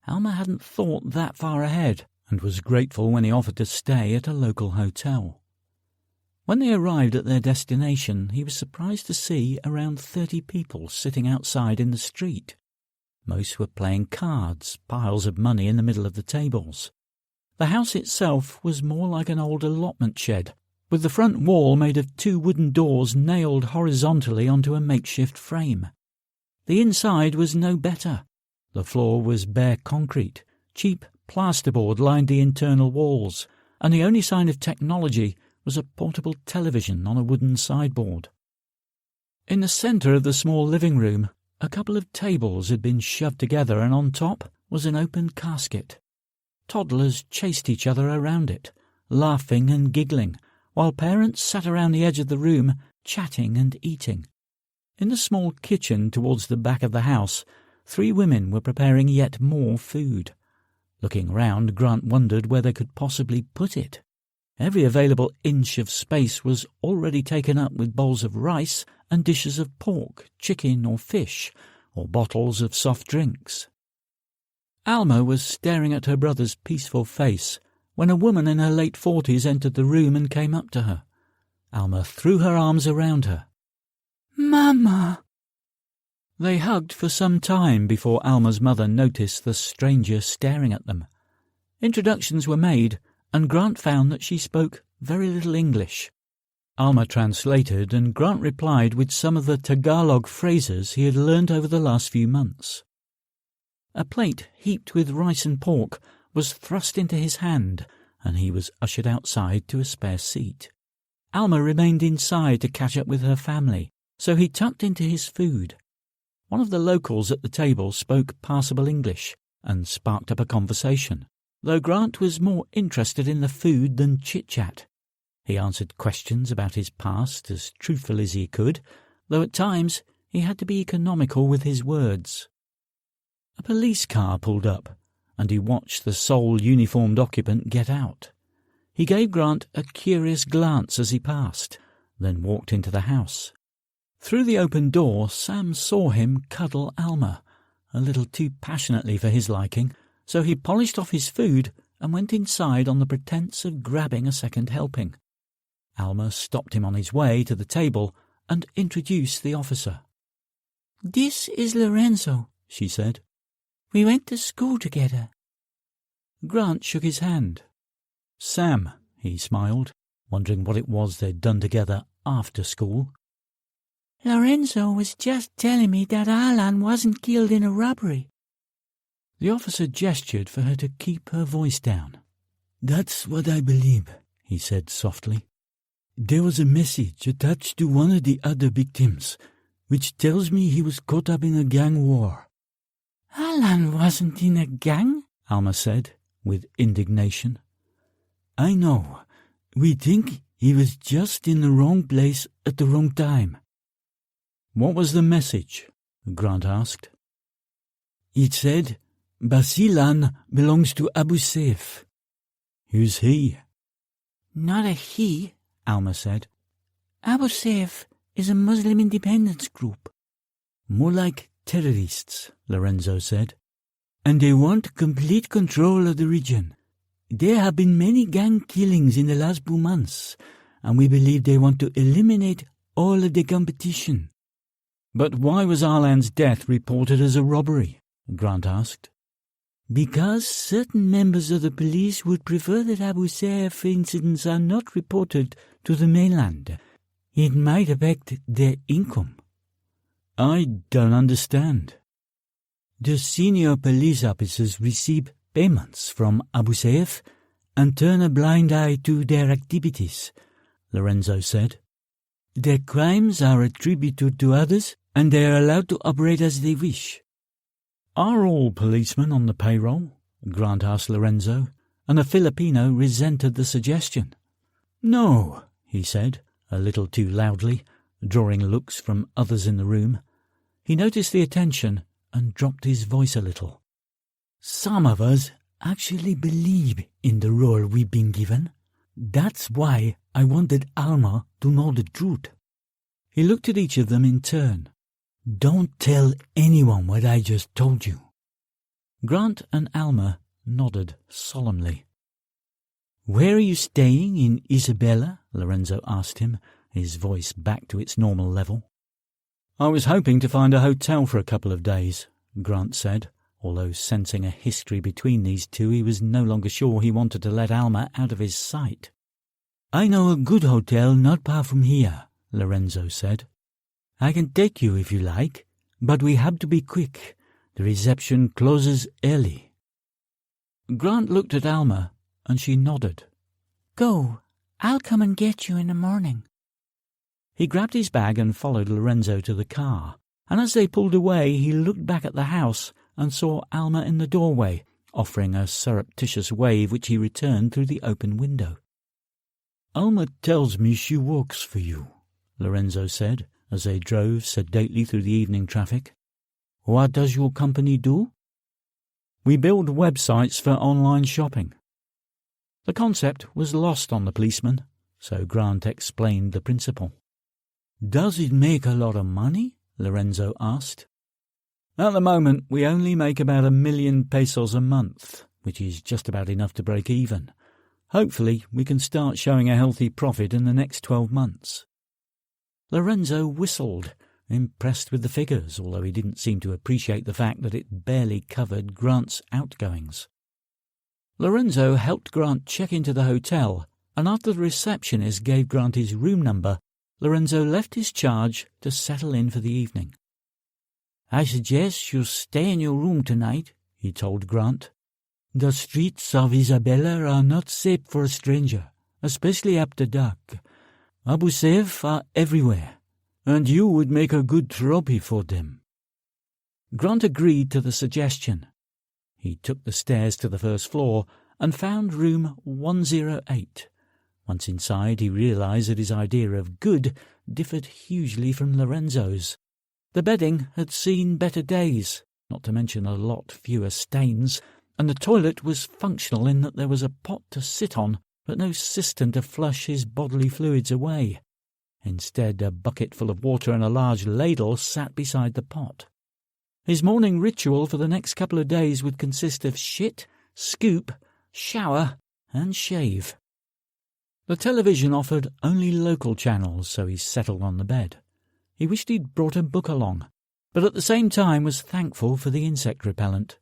Alma hadn't thought that far ahead, and was grateful when he offered to stay at a local hotel. When they arrived at their destination, he was surprised to see around 30 people sitting outside in the street. Most were playing cards, piles of money in the middle of the tables. The house itself was more like an old allotment shed, with the front wall made of 2 wooden doors nailed horizontally onto a makeshift frame. The inside was no better. The floor was bare concrete, cheap plasterboard lined the internal walls, and the only sign of technology was a portable television on a wooden sideboard. In the centre of the small living room, a couple of tables had been shoved together, and on top was an open casket. Toddlers chased each other around it, laughing and giggling, while parents sat around the edge of the room, chatting and eating. In the small kitchen towards the back of the house, 3 women were preparing yet more food. Looking round, Grant wondered where they could possibly put it. Every available inch of space was already taken up with bowls of rice and dishes of pork, chicken or fish, or bottles of soft drinks. Alma was staring at her brother's peaceful face when a woman in her late 40s entered the room and came up to her. Alma threw her arms around her. "Mama!" They hugged for some time before Alma's mother noticed the stranger staring at them. Introductions were made, and Grant found that she spoke very little English. Alma translated, and Grant replied with some of the Tagalog phrases he had learned over the last few months. A plate heaped with rice and pork was thrust into his hand, and he was ushered outside to a spare seat. Alma remained inside to catch up with her family, so he tucked into his food. One of the locals at the table spoke passable English and sparked up a conversation, though Grant was more interested in the food than chit-chat. He answered questions about his past as truthfully as he could, though at times he had to be economical with his words. A police car pulled up, and he watched the sole uniformed occupant get out. He gave Grant a curious glance as he passed, then walked into the house. Through the open door, Sam saw him cuddle Alma, a little too passionately for his liking, so he polished off his food and went inside on the pretence of grabbing a second helping. Alma stopped him on his way to the table and introduced the officer. "This is Lorenzo," she said. "We went to school together." Grant shook his hand. "Sam," he smiled, wondering what it was they'd done together after school. "Lorenzo was just telling me that Alan wasn't killed in a robbery." The officer gestured for her to keep her voice down. "That's what I believe," he said softly. "There was a message attached to one of the other victims, which tells me he was caught up in a gang war." "Alan wasn't in a gang," Alma said, with indignation. "I know. We think he was just in the wrong place at the wrong time." "What was the message?" Grant asked. "It said, Basilan belongs to Abu Saif." "Who's he?" "Not a he," Alma said. "Abu Saif is a Muslim independence group." "More like terrorists," Lorenzo said. "And they want complete control of the region. There have been many gang killings in the last 2 months, and we believe they want to eliminate all of the competition." But why was Arlan's death reported as a robbery? Grant asked. Because certain members of the police would prefer that Abu Saif incidents are not reported to the mainland. It might affect their income. I don't understand. The senior police officers receive payments from Abu Saif and turn a blind eye to their activities, Lorenzo said. Their crimes are attributed to others, and they are allowed to operate as they wish. Are all policemen on the payroll? Grant asked Lorenzo, and the Filipino resented the suggestion. No, he said, a little too loudly, drawing looks from others in the room. He noticed the attention and dropped his voice a little. Some of us actually believe in the role we've been given. That's why I wanted Alma to know the truth. He looked at each of them in turn. Don't tell anyone what I just told you. Grant and Alma nodded solemnly. Where are you staying in Isabella? Lorenzo asked him, his voice back to its normal level. I was hoping to find a hotel for a couple of days, Grant said, although sensing a history between these two he was no longer sure he wanted to let Alma out of his sight. I know a good hotel not far from here, Lorenzo said. I can take you if you like, but we have to be quick. The reception closes early. Grant looked at Alma, and she nodded. Go. I'll come and get you in the morning. He grabbed his bag and followed Lorenzo to the car, and as they pulled away he looked back at the house and saw Alma in the doorway, offering a surreptitious wave which he returned through the open window. Alma tells me she works for you, Lorenzo said, as they drove sedately through the evening traffic. What does your company do? We build websites for online shopping. The concept was lost on the policeman, so Grant explained the principle. Does it make a lot of money? Lorenzo asked. At the moment, we only make about 1 million pesos a month, which is just about enough to break even. Hopefully, we can start showing a healthy profit in the next 12 months. Lorenzo whistled, impressed with the figures, although he didn't seem to appreciate the fact that it barely covered Grant's outgoings. Lorenzo helped Grant check into the hotel, and after the receptionist gave Grant his room number, Lorenzo left his charge to settle in for the evening. I suggest you stay in your room tonight, he told Grant. The streets of Isabella are not safe for a stranger, especially after dark. Abu Saif are everywhere, and you would make a good trophy for them. Grant agreed to the suggestion. He took the stairs to the first floor and found room 108. Once inside, he realized that his idea of good differed hugely from Lorenzo's. The bedding had seen better days, not to mention a lot fewer stains, and the toilet was functional in that there was a pot to sit on, but no cistern to flush his bodily fluids away. Instead, a bucket full of water and a large ladle sat beside the pot. His morning ritual for the next couple of days would consist of shit, scoop, shower, and shave. The television offered only local channels, so he settled on the bed. He wished he'd brought a book along, but at the same time was thankful for the insect repellent.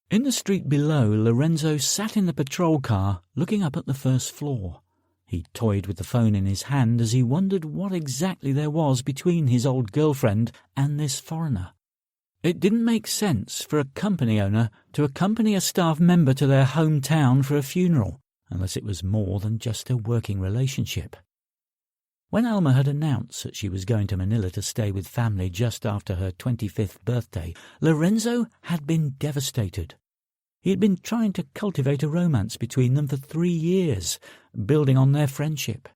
In the street below, Lorenzo sat in the patrol car, looking up at the first floor. He toyed with the phone in his hand as he wondered what exactly there was between his old girlfriend and this foreigner. It didn't make sense for a company owner to accompany a staff member to their hometown for a funeral, unless it was more than just a working relationship. When Alma had announced that she was going to Manila to stay with family just after her 25th birthday, Lorenzo had been devastated. He had been trying to cultivate a romance between them for 3 years, building on their friendship.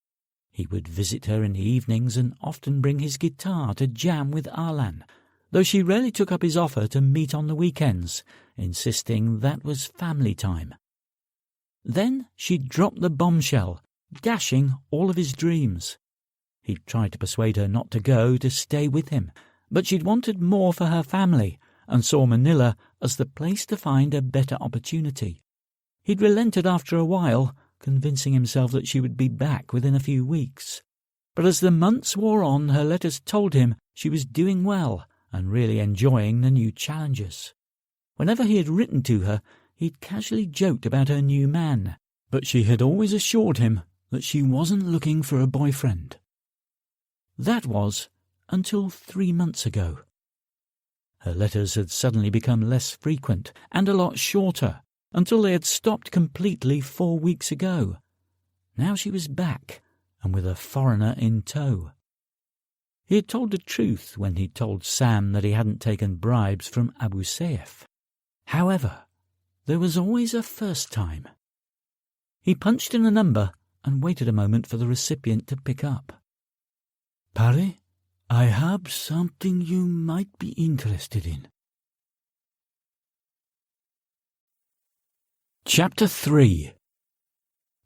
He would visit her in the evenings and often bring his guitar to jam with Arlan, though she rarely took up his offer to meet on the weekends, insisting that was family time. Then she dropped the bombshell, dashing all of his dreams. He tried to persuade her not to go, to stay with him, but she'd wanted more for her family and saw Manila as the place to find a better opportunity. He'd relented after a while, convincing himself that she would be back within a few weeks. But as the months wore on, her letters told him she was doing well and really enjoying the new challenges. Whenever he had written to her, he'd casually joked about her new man, but she had always assured him that she wasn't looking for a boyfriend. That was until 3 months ago. Her letters had suddenly become less frequent and a lot shorter, until they had stopped completely 4 weeks ago. Now she was back, and with a foreigner in tow. He had told the truth when he told Sam that he hadn't taken bribes from Abu Saif. However, there was always a first time. He punched in a number and waited a moment for the recipient to pick up. Pari, I have something you might be interested in. Chapter 3.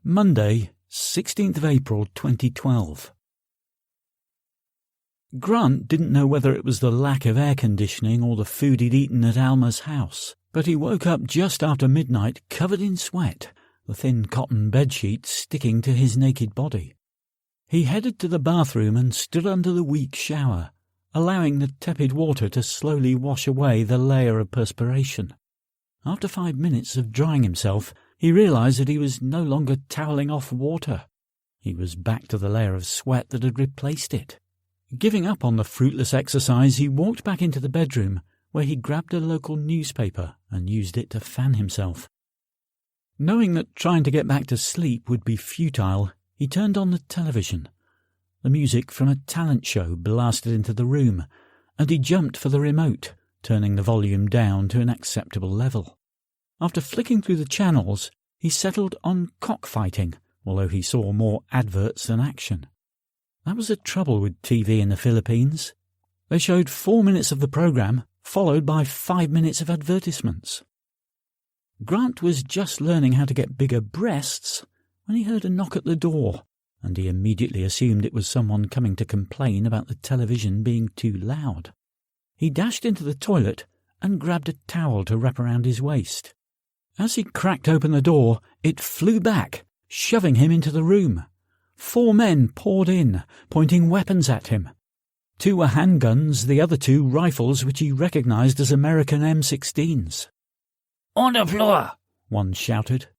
Monday, 16th of April 2012. Grant didn't know whether it was the lack of air conditioning or the food he'd eaten at Alma's house, but he woke up just after midnight covered in sweat, the thin cotton bedsheet sticking to his naked body. He headed to the bathroom and stood under the weak shower, allowing the tepid water to slowly wash away the layer of perspiration. After 5 minutes of drying himself, he realized that he was no longer toweling off water. He was back to the layer of sweat that had replaced it. Giving up on the fruitless exercise, he walked back into the bedroom, where he grabbed a local newspaper and used it to fan himself. Knowing that trying to get back to sleep would be futile, he turned on the television. The music from a talent show blasted into the room, and he jumped for the remote, turning the volume down to an acceptable level. After flicking through the channels, he settled on cockfighting, although he saw more adverts than action. That was the trouble with TV in the Philippines. They showed 4 minutes of the programme, followed by 5 minutes of advertisements. Grant was just learning how to get bigger breasts when he heard a knock at the door, and he immediately assumed it was someone coming to complain about the television being too loud. He dashed into the toilet and grabbed a towel to wrap around his waist. As he cracked open the door, it flew back, shoving him into the room. 4 men poured in, pointing weapons at him. 2 were handguns, the other 2 rifles which he recognized as American M16s. "On the floor!" one shouted.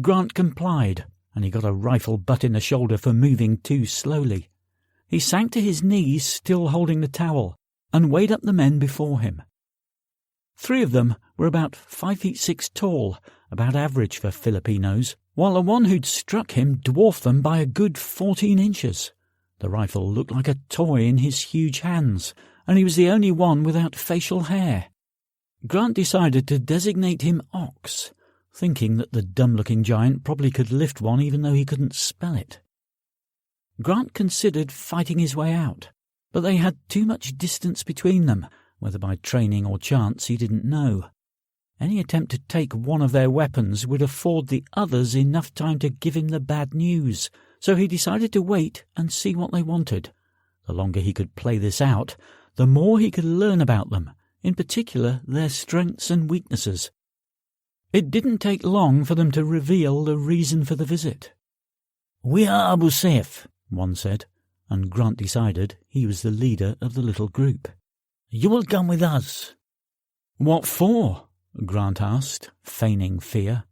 Grant complied, and he got a rifle butt in the shoulder for moving too slowly. He sank to his knees, still holding the towel, and weighed up the men before him. 3 of them were about 5'6" tall, about average for Filipinos, while the one who'd struck him dwarfed them by a good 14 inches. The rifle looked like a toy in his huge hands, and he was the only one without facial hair. Grant decided to designate him Ox, thinking that the dumb-looking giant probably could lift one even though he couldn't spell it. Grant considered fighting his way out, but they had too much distance between them, whether by training or chance he didn't know. Any attempt to take one of their weapons would afford the others enough time to give him the bad news, so he decided to wait and see what they wanted. The longer he could play this out, the more he could learn about them, in particular their strengths and weaknesses. It didn't take long for them to reveal the reason for the visit. "We are Abu Saif," one said, and Grant decided he was the leader of the little group. "You will come with us." "What for?" Grant asked, feigning fear.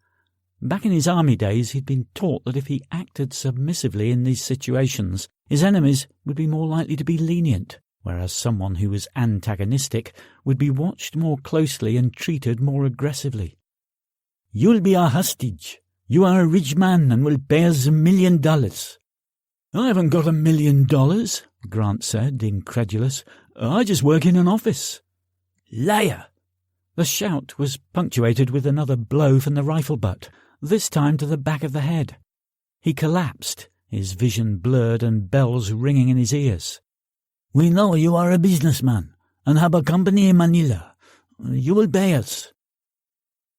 Back in his army days, he'd been taught that if he acted submissively in these situations, his enemies would be more likely to be lenient, whereas someone who was antagonistic would be watched more closely and treated more aggressively. "You'll be our hostage. You are a rich man and will pay us $1 million. "I haven't got $1 million, Grant said, incredulous. "I just work in an office." "Liar!" The shout was punctuated with another blow from the rifle butt, this time to the back of the head. He collapsed, his vision blurred and bells ringing in his ears. "We know you are a businessman and have a company in Manila. You will pay us."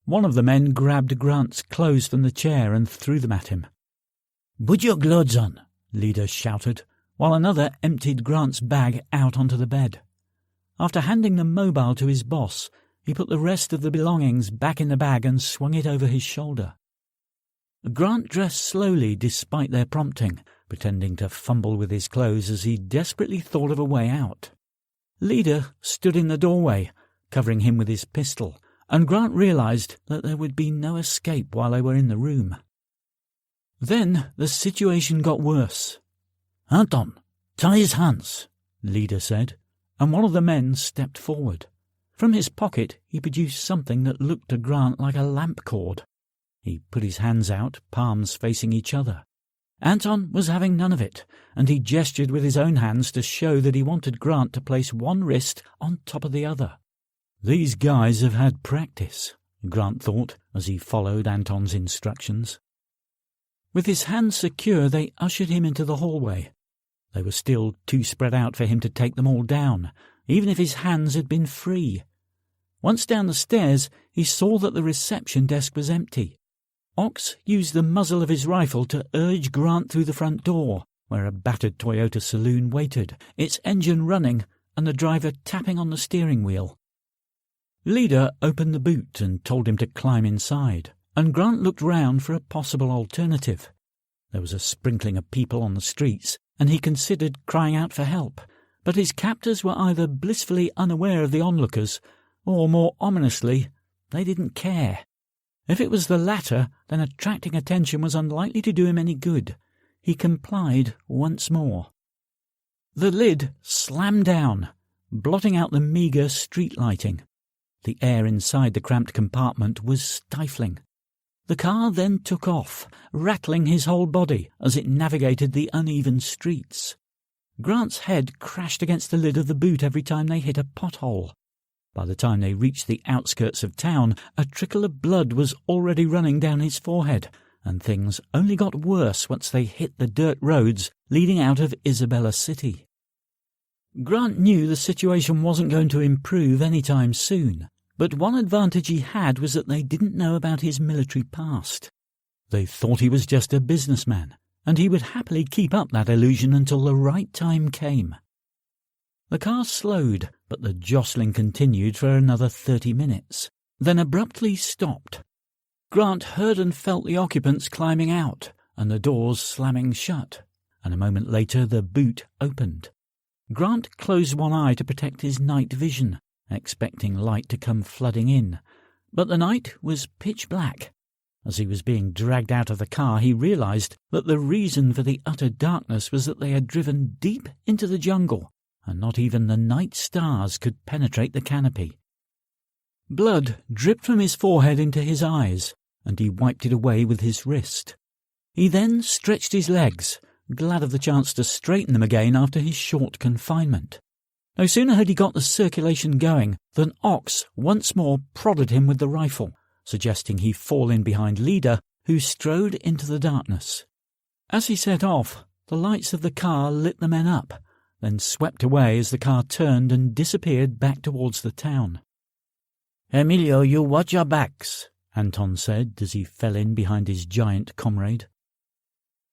One of the men grabbed Grant's clothes from the chair and threw them at him. "Put your clothes on," Leader shouted, while another emptied Grant's bag out onto the bed. After handing the mobile to his boss, he put the rest of the belongings back in the bag and swung it over his shoulder. Grant dressed slowly despite their prompting, pretending to fumble with his clothes as he desperately thought of a way out. Leader stood in the doorway, covering him with his pistol, and Grant realized that there would be no escape while they were in the room. Then the situation got worse. "Anton, tie his hands," Leader said, and one of the men stepped forward. From his pocket he produced something that looked to Grant like a lamp cord. He put his hands out, palms facing each other. Anton was having none of it, and he gestured with his own hands to show that he wanted Grant to place one wrist on top of the other. These guys have had practice, Grant thought as he followed Anton's instructions. With his hands secure, they ushered him into the hallway. They were still too spread out for him to take them all down, even if his hands had been free. Once down the stairs, he saw that the reception desk was empty. Ox used the muzzle of his rifle to urge Grant through the front door, where a battered Toyota saloon waited, its engine running and the driver tapping on the steering wheel. Leader opened the boot and told him to climb inside, and Grant looked round for a possible alternative. There was a sprinkling of people on the streets, and he considered crying out for help, but his captors were either blissfully unaware of the onlookers, or, more ominously, they didn't care. If it was the latter, then attracting attention was unlikely to do him any good. He complied once more. The lid slammed down, blotting out the meagre street lighting. The air inside the cramped compartment was stifling. The car then took off, rattling his whole body as it navigated the uneven streets. Grant's head crashed against the lid of the boot every time they hit a pothole. By the time they reached the outskirts of town, a trickle of blood was already running down his forehead, and things only got worse once they hit the dirt roads leading out of Isabella City. Grant knew the situation wasn't going to improve any time soon, but one advantage he had was that they didn't know about his military past. They thought he was just a businessman, and he would happily keep up that illusion until the right time came. The car slowed, but the jostling continued for another 30 minutes, then abruptly stopped. Grant heard and felt the occupants climbing out, and the doors slamming shut, and a moment later the boot opened. Grant closed one eye to protect his night vision, expecting light to come flooding in, but the night was pitch black. As he was being dragged out of the car, he realized that the reason for the utter darkness was that they had driven deep into the jungle, and not even the night stars could penetrate the canopy. Blood dripped from his forehead into his eyes, and he wiped it away with his wrist. He then stretched his legs, glad of the chance to straighten them again after his short confinement. No sooner had he got the circulation going than Ox once more prodded him with the rifle, suggesting he fall in behind Leader, who strode into the darkness. As he set off, the lights of the car lit the men up, then swept away as the car turned and disappeared back towards the town. "Emilio, you watch your backs," Anton said as he fell in behind his giant comrade.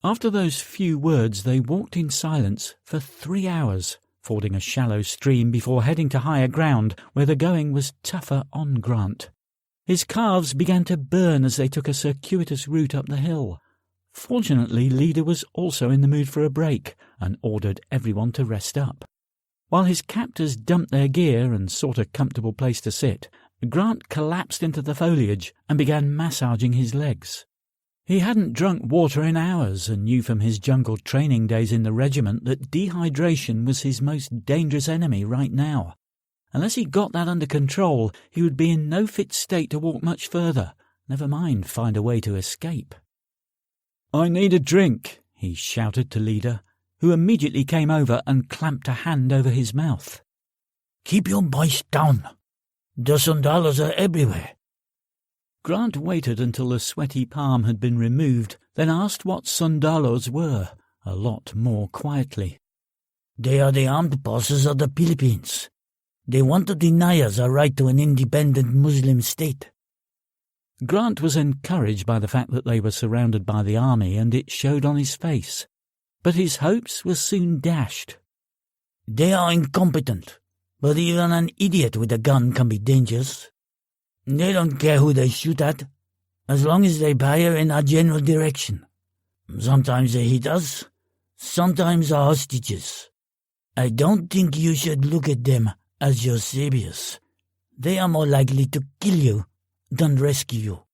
After those few words they walked in silence for 3 hours, fording a shallow stream before heading to higher ground where the going was tougher on Grant. His calves began to burn as they took a circuitous route up the hill. Fortunately, Leader was also in the mood for a break and ordered everyone to rest up. While his captors dumped their gear and sought a comfortable place to sit, Grant collapsed into the foliage and began massaging his legs. He hadn't drunk water in hours and knew from his jungle training days in the regiment that dehydration was his most dangerous enemy right now. Unless he got that under control, he would be in no fit state to walk much further, never mind find a way to escape. "I need a drink," he shouted to Leader, who immediately came over and clamped a hand over his mouth. "Keep your voice down. The sundalos are everywhere." Grant waited until the sweaty palm had been removed, then asked what sundalos were, a lot more quietly. "They are the armed forces of the Philippines. They want to deny us our right to an independent Muslim state." Grant was encouraged by the fact that they were surrounded by the army, and it showed on his face. But his hopes were soon dashed. "They are incompetent, but even an idiot with a gun can be dangerous. They don't care who they shoot at, as long as they fire in our general direction. Sometimes they hit us, sometimes hostages. I don't think you should look at them as your saviors. They are more likely to kill you than rescue you."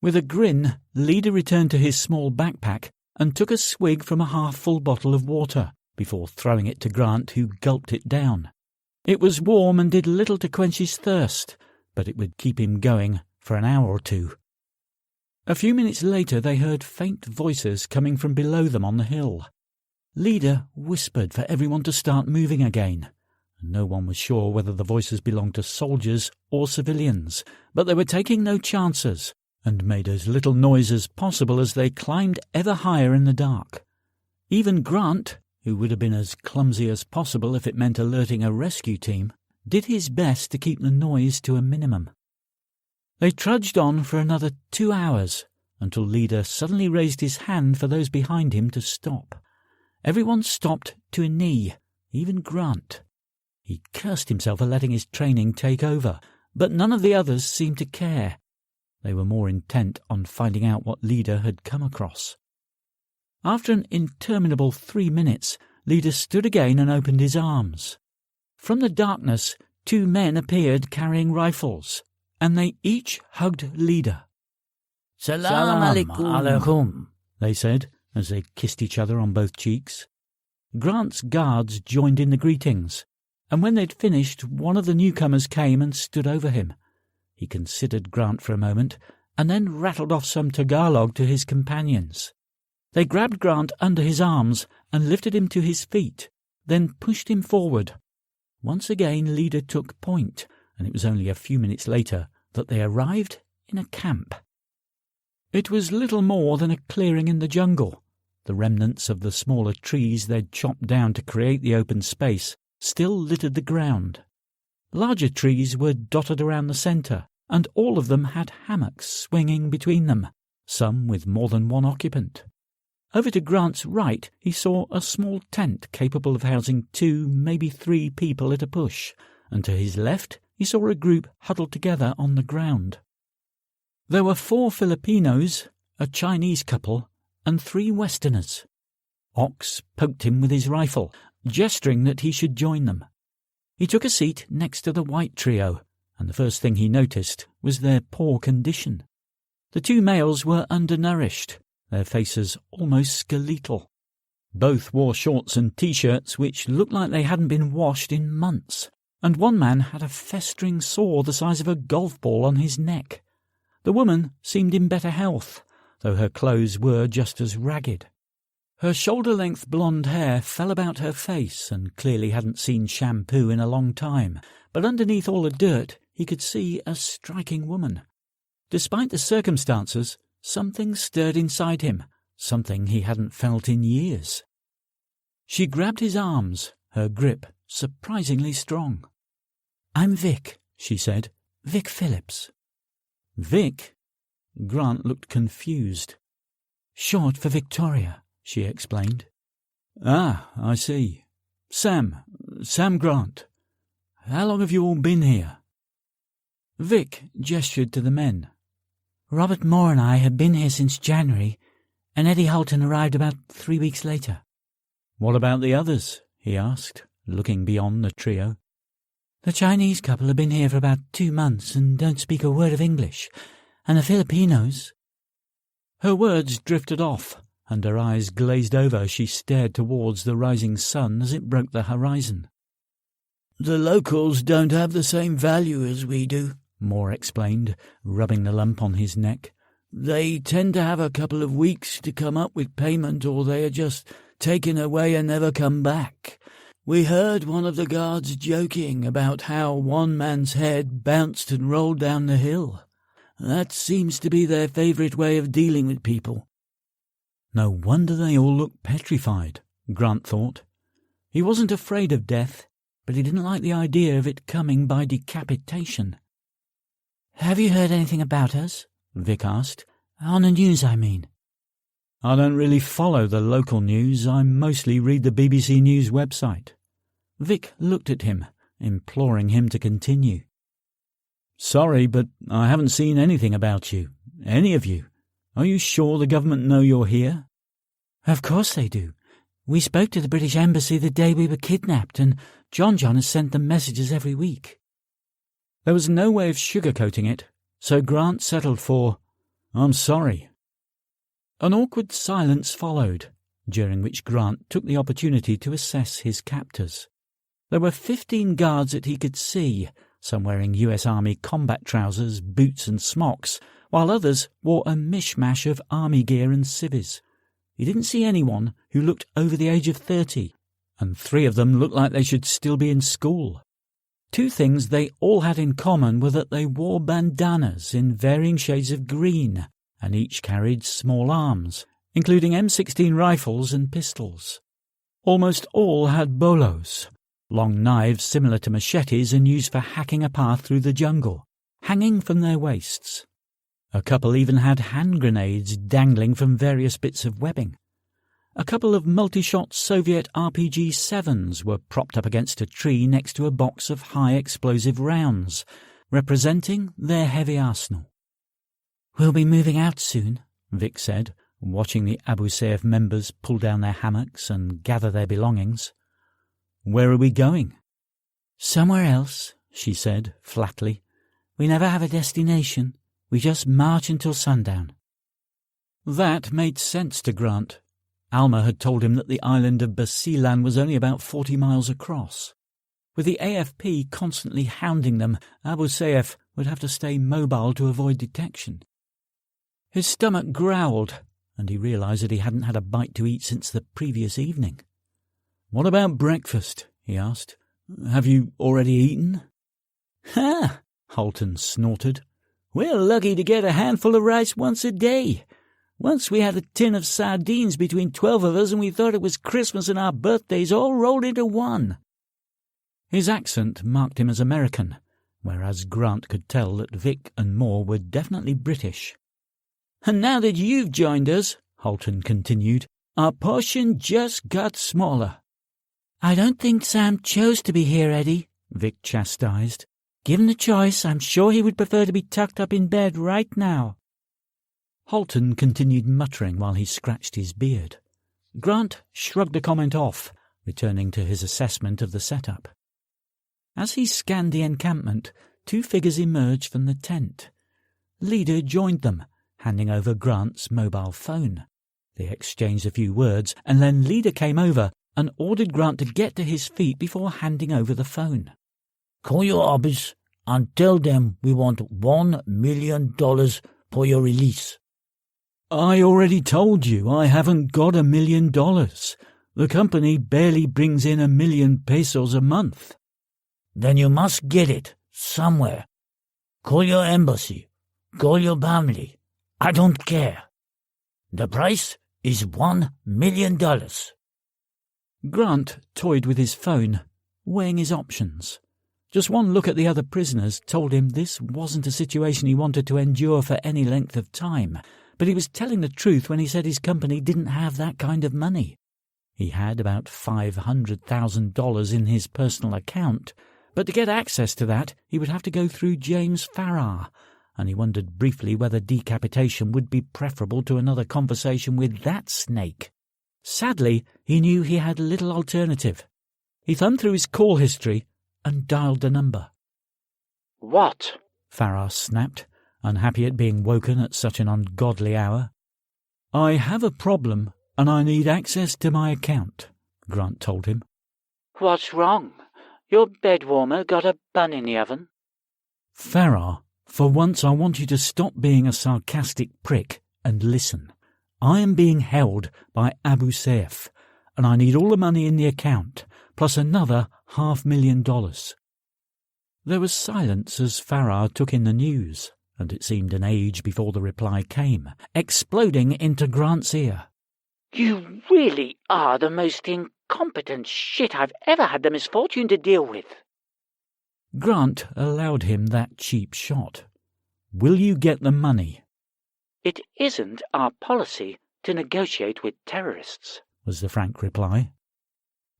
With a grin, Leader returned to his small backpack and took a swig from a half-full bottle of water before throwing it to Grant, who gulped it down. It was warm and did little to quench his thirst, but it would keep him going for an hour or two. A few minutes later they heard faint voices coming from below them on the hill. Leader whispered for everyone to start moving again. No one was sure whether the voices belonged to soldiers or civilians, but they were taking no chances and made as little noise as possible as they climbed ever higher in the dark. Even Grant, who would have been as clumsy as possible if it meant alerting a rescue team, did his best to keep the noise to a minimum. They trudged on for another 2 hours, until Leader suddenly raised his hand for those behind him to stop. Everyone stopped to a knee, even Grant. He cursed himself for letting his training take over, but none of the others seemed to care. They were more intent on finding out what Leader had come across. After an interminable 3 minutes, Leader stood again and opened his arms. From the darkness, 2 men appeared carrying rifles, and they each hugged Leader. Salam alaikum, they said, as they kissed each other on both cheeks. Grant's guards joined in the greetings, and when they'd finished, one of the newcomers came and stood over him. He considered Grant for a moment, and then rattled off some Tagalog to his companions. They grabbed Grant under his arms and lifted him to his feet, then pushed him forward. Once again Leader took point, and it was only a few minutes later that they arrived in a camp. It was little more than a clearing in the jungle. The remnants of the smaller trees they'd chopped down to create the open space still littered the ground. Larger trees were dotted around the centre, and all of them had hammocks swinging between them, some with more than one occupant. Over to Grant's right he saw a small tent capable of housing 2, maybe 3 people at a push, and to his left he saw a group huddled together on the ground. There were 4 Filipinos, a Chinese couple, and 3 Westerners. Ox poked him with his rifle, gesturing that he should join them. He took a seat next to the white trio, and the first thing he noticed was their poor condition. The 2 males were undernourished, their faces almost skeletal. Both wore shorts and T-shirts which looked like they hadn't been washed in months, and one man had a festering sore the size of a golf ball on his neck. The woman seemed in better health, though her clothes were just as ragged. Her shoulder-length blonde hair fell about her face and clearly hadn't seen shampoo in a long time, but underneath all the dirt he could see a striking woman. Despite the circumstances, something stirred inside him, something he hadn't felt in years. She grabbed his arms, her grip surprisingly strong. "I'm Vic," she said. "Vic Phillips." "Vic?" Grant looked confused. "Short for Victoria," she explained. "Ah, I see. Sam Grant. How long have you all been here?" Vic gestured to the men. "Robert Moore and I have been here since January, and Eddie Holton arrived about 3 weeks later." "What about the others?" he asked, looking beyond the trio. "The Chinese couple have been here for about 2 months and don't speak a word of English, and the Filipinos—" Her words drifted off, and her eyes glazed over as she stared towards the rising sun as it broke the horizon. "The locals don't have the same value as we do," Moore explained, rubbing the lump on his neck. "They tend to have a couple of weeks to come up with payment, or they are just taken away and never come back. We heard one of the guards joking about how one man's head bounced and rolled down the hill. That seems to be their favourite way of dealing with people." No wonder they all looked petrified, Grant thought. He wasn't afraid of death, but he didn't like the idea of it coming by decapitation. "Have you heard anything about us?" Vic asked. "On the news, I mean." "I don't really follow the local news. I mostly read the BBC News website." Vic looked at him, imploring him to continue. "Sorry, but I haven't seen anything about you. Any of you. Are you sure the government know you're here?" "Of course they do. We spoke to the British Embassy the day we were kidnapped, and John has sent them messages every week. There was no way of sugarcoating it, so Grant settled for, "I'm sorry." An awkward silence followed, during which Grant took the opportunity to assess his captors. There were 15 guards that he could see, some wearing US Army combat trousers, boots and smocks, while others wore a mishmash of army gear and civvies. He didn't see anyone who looked over the age of 30, and 3 of them looked like they should still be in school. 2 things they all had in common were that they wore bandanas in varying shades of green, and each carried small arms, including M16 rifles and pistols. Almost all had bolos, long knives similar to machetes and used for hacking a path through the jungle, hanging from their waists. A couple even had hand grenades dangling from various bits of webbing. A couple of multi-shot Soviet RPG-7s were propped up against a tree next to a box of high-explosive rounds, representing their heavy arsenal. "We'll be moving out soon," Vic said, watching the Abu Sayyaf members pull down their hammocks and gather their belongings. "Where are we going?" "Somewhere else," she said flatly. "We never have a destination. We just march until sundown." That made sense to Grant. Alma had told him that the island of Basilan was only about 40 miles across. With the AFP constantly hounding them, Abu Sayyaf would have to stay mobile to avoid detection. His stomach growled, and he realized that he hadn't had a bite to eat since the previous evening. "What about breakfast?" he asked. "Have you already eaten?" "Ha!" Holton snorted. "We're lucky to get a handful of rice once a day. Once we had a tin of sardines between 12 of us, and we thought it was Christmas and our birthdays all rolled into one." His accent marked him as American, whereas Grant could tell that Vic and Moore were definitely British. "And now that you've joined us," Holton continued, "our portion just got smaller." "I don't think Sam chose to be here, Eddie," Vic chastised. "Given the choice, I'm sure he would prefer to be tucked up in bed right now." Holton continued muttering while he scratched his beard. Grant shrugged the comment off, returning to his assessment of the setup. As he scanned the encampment, 2 figures emerged from the tent. Leader joined them, handing over Grant's mobile phone. They exchanged a few words, and then Leader came over and ordered Grant to get to his feet before handing over the phone. "Call your office and tell them we want $1 million for your release." "I already told you I haven't got $1 million. The company barely brings in 1 million pesos a month." "Then you must get it somewhere. Call your embassy. Call your family. I don't care. The price is $1 million. Grant toyed with his phone, weighing his options. Just one look at the other prisoners told him this wasn't a situation he wanted to endure for any length of time, but he was telling the truth when he said his company didn't have that kind of money. He had about $500,000 in his personal account, but to get access to that he would have to go through James Farrar, and he wondered briefly whether decapitation would be preferable to another conversation with that snake. Sadly, he knew he had little alternative. He thumbed through his call history and dialed the number. "What?" Farrar snapped, unhappy at being woken at such an ungodly hour. "I have a problem, and I need access to my account," Grant told him. "What's wrong? Your bed warmer got a bun in the oven?" "Farrar, for once I want you to stop being a sarcastic prick and listen. I am being held by Abu Sayyaf, and I need all the money in the account, plus another $500,000. There was silence as Farrar took in the news, and it seemed an age before the reply came, exploding into Grant's ear. "You really are the most incompetent shit I've ever had the misfortune to deal with." Grant allowed him that cheap shot. "Will you get the money?" "It isn't our policy to negotiate with terrorists," was the frank reply.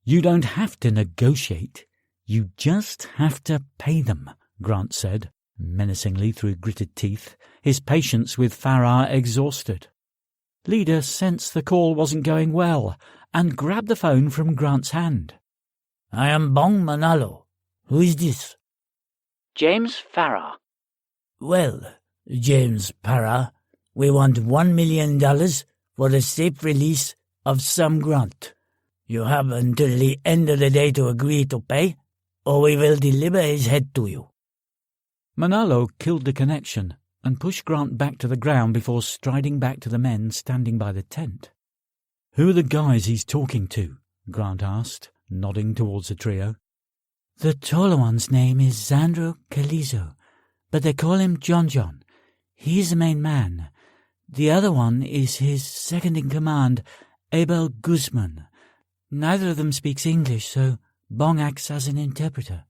"You don't have to negotiate. You just have to pay them," Grant said, menacingly through gritted teeth, his patience with Farrar exhausted. Leader sensed the call wasn't going well, and grabbed the phone from Grant's hand. I am Bong Manalo. Who is this? James Farrar. Well, James Farrar, we want $1 million for the safe release of Sam Grant. You have until the end of the day to agree to pay, or we will deliver his head to you. Manalo killed the connection and pushed Grant back to the ground before striding back to the men standing by the tent. "Who are the guys he's talking to?" Grant asked, nodding towards the trio. The taller one's name is Xandro Calizo, but they call him John. He's the main man. The other one is his second-in-command, Abel Guzman. Neither of them speaks English, so Bong acts as an interpreter.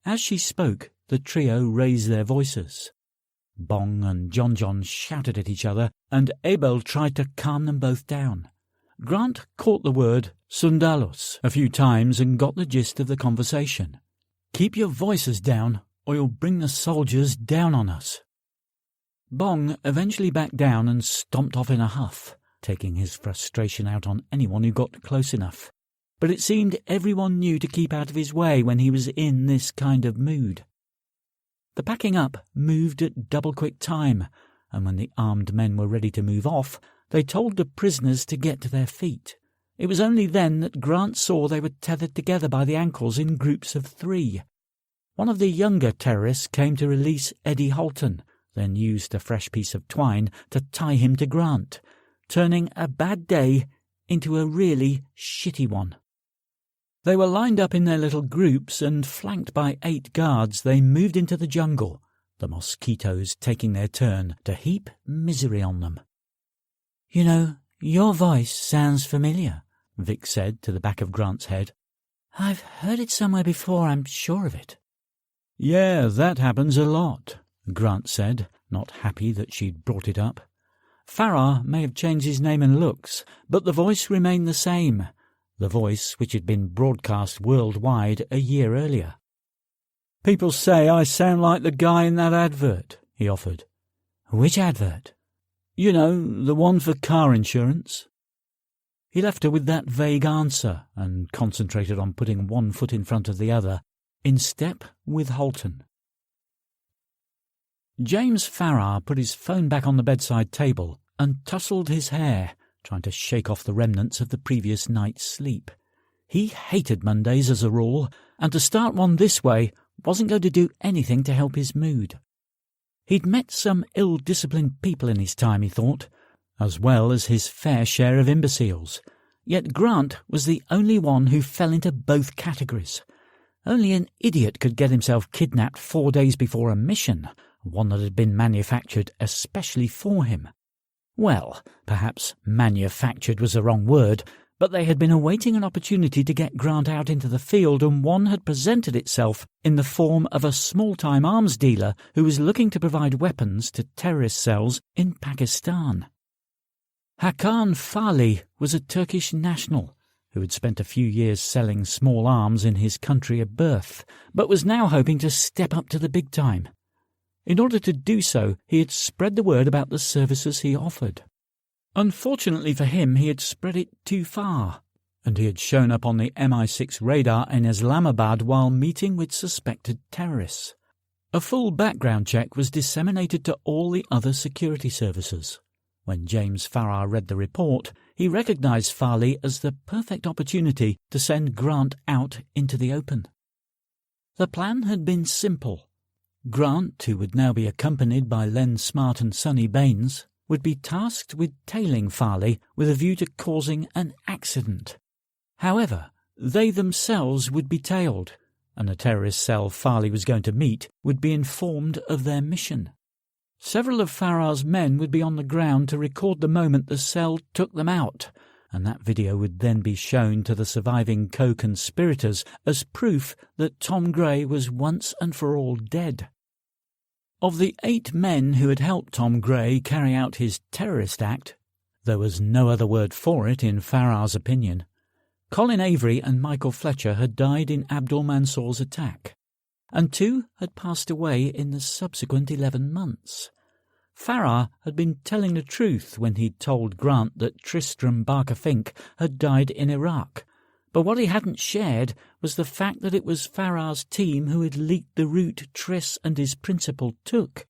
As she spoke, the trio raised their voices. Bong and John shouted at each other, and Abel tried to calm them both down. Grant caught the word Sundalos a few times and got the gist of the conversation. "Keep your voices down, or you'll bring the soldiers down on us." Bong eventually backed down and stomped off in a huff, taking his frustration out on anyone who got close enough. But it seemed everyone knew to keep out of his way when he was in this kind of mood. The packing up moved at double-quick time, and when the armed men were ready to move off, they told the prisoners to get to their feet. It was only then that Grant saw they were tethered together by the ankles in groups of 3. One of the younger terrorists came to release Eddie Holton, then used a fresh piece of twine to tie him to Grant, turning a bad day into a really shitty one. They were lined up in their little groups, and flanked by 8 guards, they moved into the jungle, the mosquitoes taking their turn to heap misery on them. You know, your voice sounds familiar, Vic said to the back of Grant's head. I've heard it somewhere before, I'm sure of it. "Yeah, that happens a lot," Grant said, not happy that she'd brought it up. Farrar may have changed his name and looks, but the voice remained the same, the voice which had been broadcast worldwide a year earlier. "People say I sound like the guy in that advert," he offered. "Which advert?" "You know, the one for car insurance." He left her with that vague answer and concentrated on putting one foot in front of the other, in step with Holton. James Farrar put his phone back on the bedside table and tousled his hair, trying to shake off the remnants of the previous night's sleep. He hated Mondays as a rule, and to start one this way wasn't going to do anything to help his mood. He'd met some ill-disciplined people in his time, he thought, as well as his fair share of imbeciles. Yet Grant was the only one who fell into both categories. Only an idiot could get himself kidnapped 4 days before a mission, one that had been manufactured especially for him. Well, perhaps manufactured was the wrong word, but they had been awaiting an opportunity to get Grant out into the field, and one had presented itself in the form of a small-time arms dealer who was looking to provide weapons to terrorist cells in Pakistan. Hakan Farley was a Turkish national who had spent a few years selling small arms in his country of birth, but was now hoping to step up to the big time. In order to do so, he had spread the word about the services he offered. Unfortunately for him, he had spread it too far, and he had shown up on the MI6 radar in Islamabad while meeting with suspected terrorists. A full background check was disseminated to all the other security services. When James Farrar read the report, he recognized Farley as the perfect opportunity to send Grant out into the open. The plan had been simple. Grant, who would now be accompanied by Len Smart and Sonny Baines, would be tasked with tailing Farley with a view to causing an accident. However, they themselves would be tailed, and the terrorist cell Farley was going to meet would be informed of their mission. Several of Farrar's men would be on the ground to record the moment the cell took them out, and that video would then be shown to the surviving co-conspirators as proof that Tom Gray was once and for all dead. Of the 8 men who had helped Tom Gray carry out his terrorist act, there was no other word for it in Farrar's opinion. Colin Avery and Michael Fletcher had died in Abdul Mansour's attack, and 2 had passed away in the subsequent 11 months. Farrar had been telling the truth when he'd told Grant that Tristram Barker Fink had died in Iraq, but what he hadn't shared was the fact that it was Farrar's team who had leaked the route Triss and his principal took.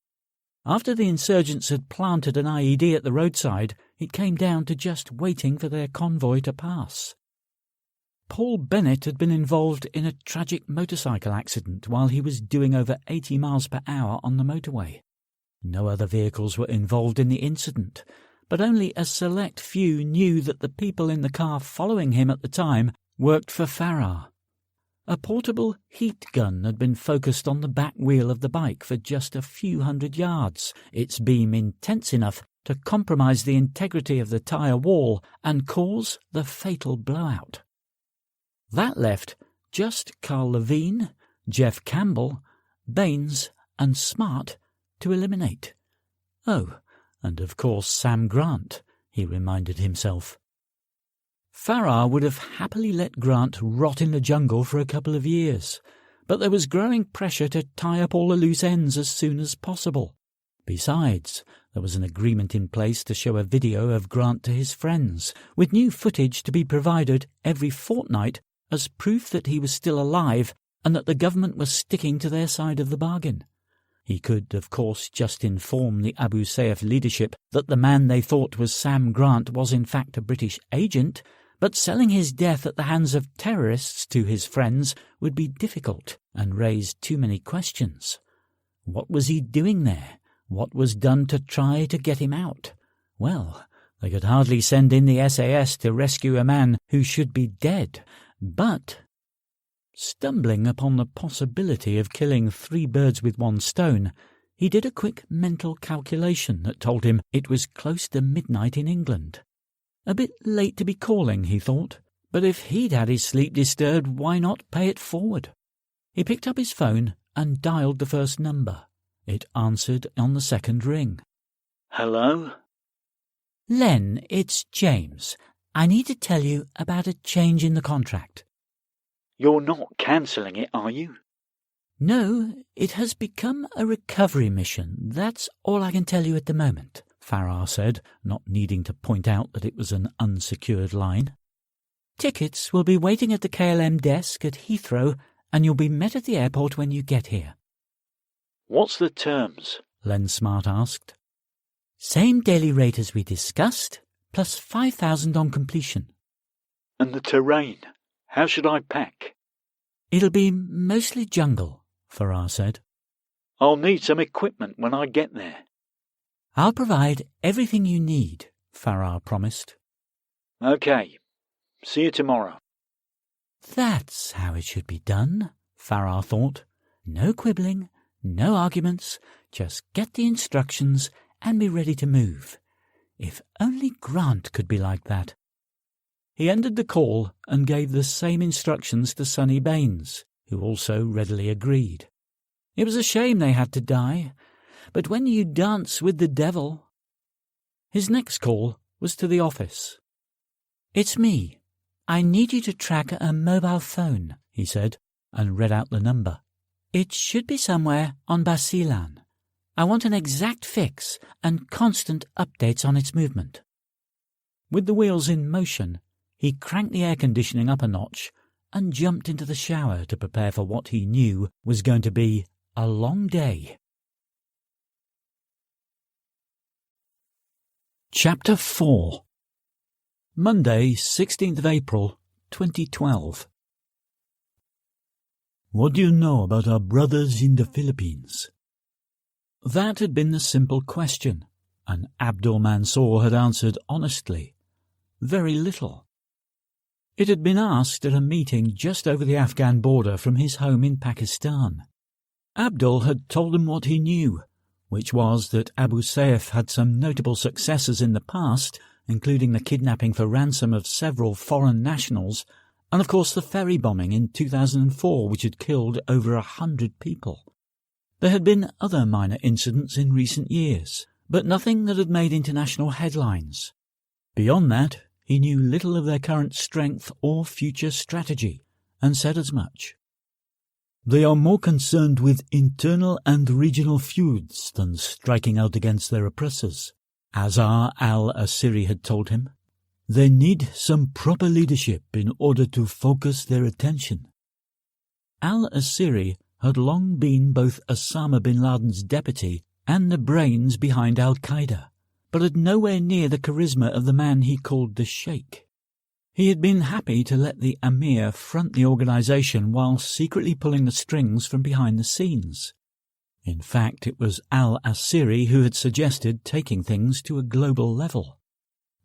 After the insurgents had planted an IED at the roadside, it came down to just waiting for their convoy to pass. Paul Bennett had been involved in a tragic motorcycle accident while he was doing over 80 miles per hour on the motorway. No other vehicles were involved in the incident, but only a select few knew that the people in the car following him at the time worked for Farrar. A portable heat gun had been focused on the back wheel of the bike for just a few 100 yards, its beam intense enough to compromise the integrity of the tyre wall and cause the fatal blowout. That left just Carl Levine, Jeff Campbell, Baines and Smart to eliminate. Oh, and of course Sam Grant, he reminded himself. Farrar would have happily let Grant rot in the jungle for a couple of years, but there was growing pressure to tie up all the loose ends as soon as possible. Besides, there was an agreement in place to show a video of Grant to his friends, with new footage to be provided every fortnight as proof that he was still alive and that the government was sticking to their side of the bargain. He could, of course, just inform the Abu Sayyaf leadership that the man they thought was Sam Grant was in fact a British agent, but selling his death at the hands of terrorists to his friends would be difficult and raise too many questions. What was he doing there? What was done to try to get him out? Well, they could hardly send in the SAS to rescue a man who should be dead, but stumbling upon the possibility of killing 3 birds with 1 stone, he did a quick mental calculation that told him it was close to midnight in England. A bit late to be calling, he thought, but if he'd had his sleep disturbed, why not pay it forward? He picked up his phone and dialed the first number. It answered on the second ring. Hello? Len, it's James. I need to tell you about a change in the contract. You're not cancelling it, are you? No, it has become a recovery mission. That's all I can tell you at the moment, Farrar said, not needing to point out that it was an unsecured line. Tickets will be waiting at the KLM desk at Heathrow, and you'll be met at the airport when you get here. What's the terms? Len Smart asked. Same daily rate as we discussed, plus 5,000 on completion. And the terrain? How should I pack? It'll be mostly jungle, Farrar said. I'll need some equipment when I get there. I'll provide everything you need, Farrar promised. OK. See you tomorrow. That's how it should be done, Farrar thought. No quibbling, no arguments, just get the instructions and be ready to move. If only Grant could be like that. He ended the call and gave the same instructions to Sonny Baines, who also readily agreed. It was a shame they had to die, but when you dance with the devil... His next call was to the office. It's me. I need you to track a mobile phone, he said, and read out the number. It should be somewhere on Basilan. I want an exact fix and constant updates on its movement. With the wheels in motion, he cranked the air conditioning up a notch and jumped into the shower to prepare for what he knew was going to be a long day. Chapter 4. Monday, 16th of April, 2012. What do you know about our brothers in the Philippines? That had been the simple question, and Abdul Mansour had answered honestly. Very little. It had been asked at a meeting just over the Afghan border from his home in Pakistan. Abdul had told him what he knew, which was that Abu Sayyaf had some notable successes in the past, including the kidnapping for ransom of several foreign nationals, and of course the ferry bombing in 2004 which had killed over 100 people. There had been other minor incidents in recent years, but nothing that had made international headlines. Beyond that, he knew little of their current strength or future strategy, and said as much. They are more concerned with internal and regional feuds than striking out against their oppressors, Azar al-Asiri had told him. They need some proper leadership in order to focus their attention. Al-Asiri had long been both Osama bin Laden's deputy and the brains behind Al-Qaeda, but had nowhere near the charisma of the man he called the Sheikh. He had been happy to let the Amir front the organization while secretly pulling the strings from behind the scenes. In fact, it was al-Asiri who had suggested taking things to a global level.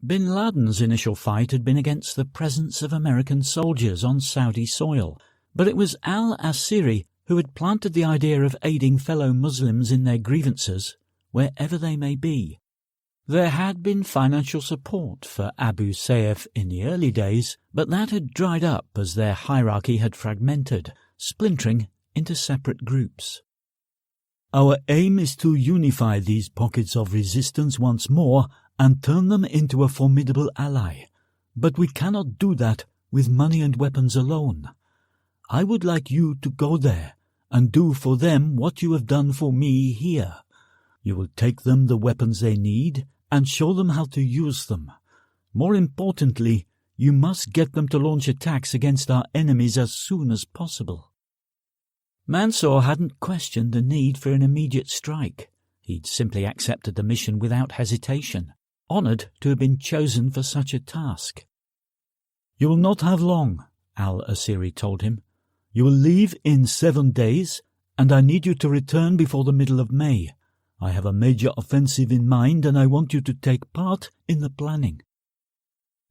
Bin Laden's initial fight had been against the presence of American soldiers on Saudi soil, but it was al-Asiri who had planted the idea of aiding fellow Muslims in their grievances, wherever they may be. There had been financial support for Abu Sayyaf in the early days, but that had dried up as their hierarchy had fragmented, splintering into separate groups. Our aim is to unify these pockets of resistance once more and turn them into a formidable ally, but we cannot do that with money and weapons alone. I would like you to go there and do for them what you have done for me here. You will take them the weapons they need and show them how to use them. More importantly, you must get them to launch attacks against our enemies as soon as possible. Mansour hadn't questioned the need for an immediate strike. He'd simply accepted the mission without hesitation, honoured to have been chosen for such a task. You will not have long, al-Asiri told him. You will leave in 7 days, and I need you to return before the middle of May. I have a major offensive in mind, and I want you to take part in the planning.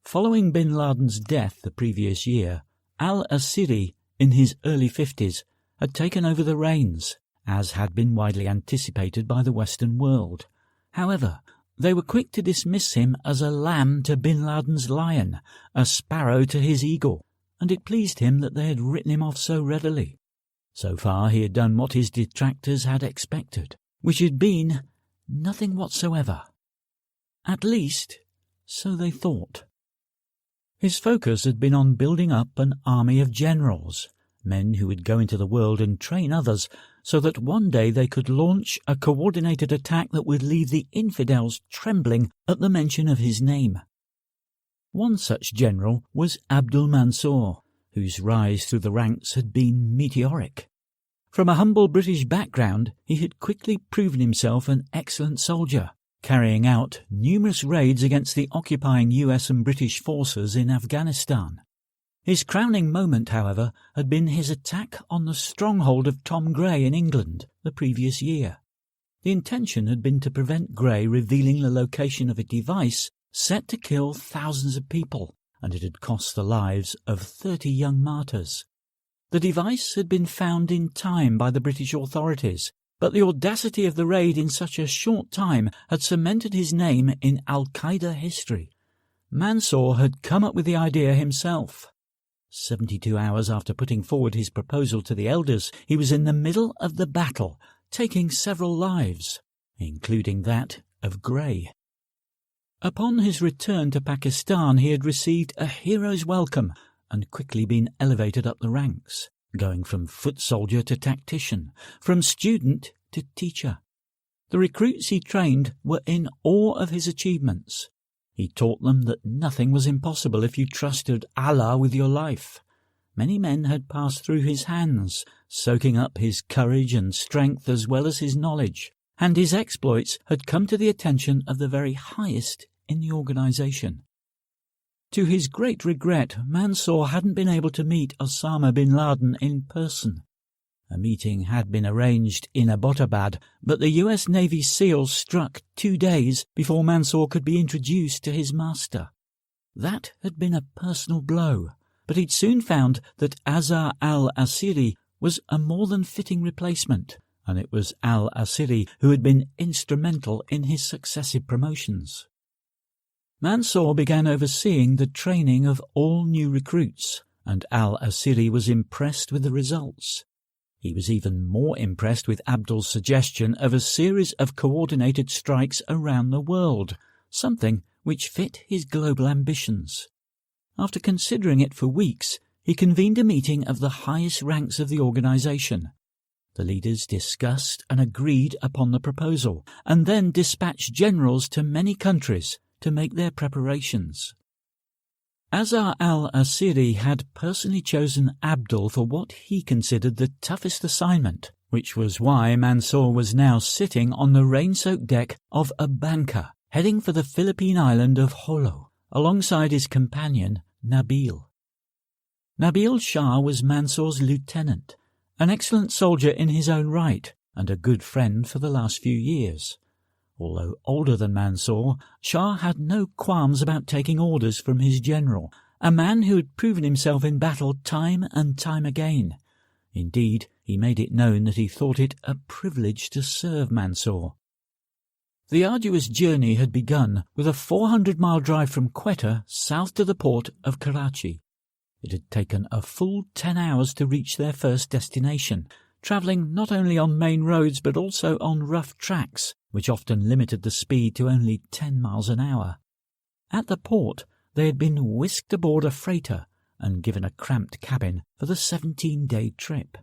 Following bin Laden's death the previous year, al-Asiri, in his early 50s, had taken over the reins, as had been widely anticipated by the Western world. However, they were quick to dismiss him as a lamb to bin Laden's lion, a sparrow to his eagle, and it pleased him that they had written him off so readily. So far he had done what his detractors had expected, which had been nothing whatsoever. At least, so they thought. His focus had been on building up an army of generals, men who would go into the world and train others so that one day they could launch a coordinated attack that would leave the infidels trembling at the mention of his name. One such general was Abdul Mansur, whose rise through the ranks had been meteoric. From a humble British background, he had quickly proven himself an excellent soldier, carrying out numerous raids against the occupying US and British forces in Afghanistan. His crowning moment, however, had been his attack on the stronghold of Tom Gray in England the previous year. The intention had been to prevent Gray revealing the location of a device set to kill thousands of people, and it had cost the lives of 30 young martyrs. The device had been found in time by the British authorities, but the audacity of the raid in such a short time had cemented his name in Al-Qaeda history. Mansour had come up with the idea himself. 72 hours after putting forward his proposal to the elders, he was in the middle of the battle, taking several lives, including that of Gray. Upon his return to Pakistan, he had received a hero's welcome and quickly been elevated up the ranks, going from foot soldier to tactician, from student to teacher. The recruits he trained were in awe of his achievements. He taught them that nothing was impossible if you trusted Allah with your life. Many men had passed through his hands, soaking up his courage and strength as well as his knowledge, and his exploits had come to the attention of the very highest in the organization. To his great regret, Mansour hadn't been able to meet Osama bin Laden in person. A meeting had been arranged in Abbottabad, but the US Navy SEALs struck 2 days before Mansour could be introduced to his master. That had been a personal blow, but he'd soon found that Azar al-Asiri was a more than fitting replacement, and it was al-Asiri who had been instrumental in his successive promotions. Mansour began overseeing the training of all new recruits, and al-Asiri was impressed with the results. He was even more impressed with Abdul's suggestion of a series of coordinated strikes around the world, something which fit his global ambitions. After considering it for weeks, he convened a meeting of the highest ranks of the organization. The leaders discussed and agreed upon the proposal, and then dispatched generals to many countries to make their preparations. Azar al-Asiri had personally chosen Abdul for what he considered the toughest assignment, which was why Mansour was now sitting on the rain-soaked deck of a banker, heading for the Philippine island of Jolo, alongside his companion Nabil. Nabil Shah was Mansour's lieutenant, an excellent soldier in his own right, and a good friend for the last few years. Although older than Mansour, Shah had no qualms about taking orders from his general, a man who had proven himself in battle time and time again. Indeed, he made it known that he thought it a privilege to serve Mansour. The arduous journey had begun with a 400-mile drive from Quetta south to the port of Karachi. It had taken a full 10 hours to reach their first destination, travelling not only on main roads but also on rough tracks, which often limited the speed to only 10 miles an hour. At the port, they had been whisked aboard a freighter and given a cramped cabin for the 17-day trip.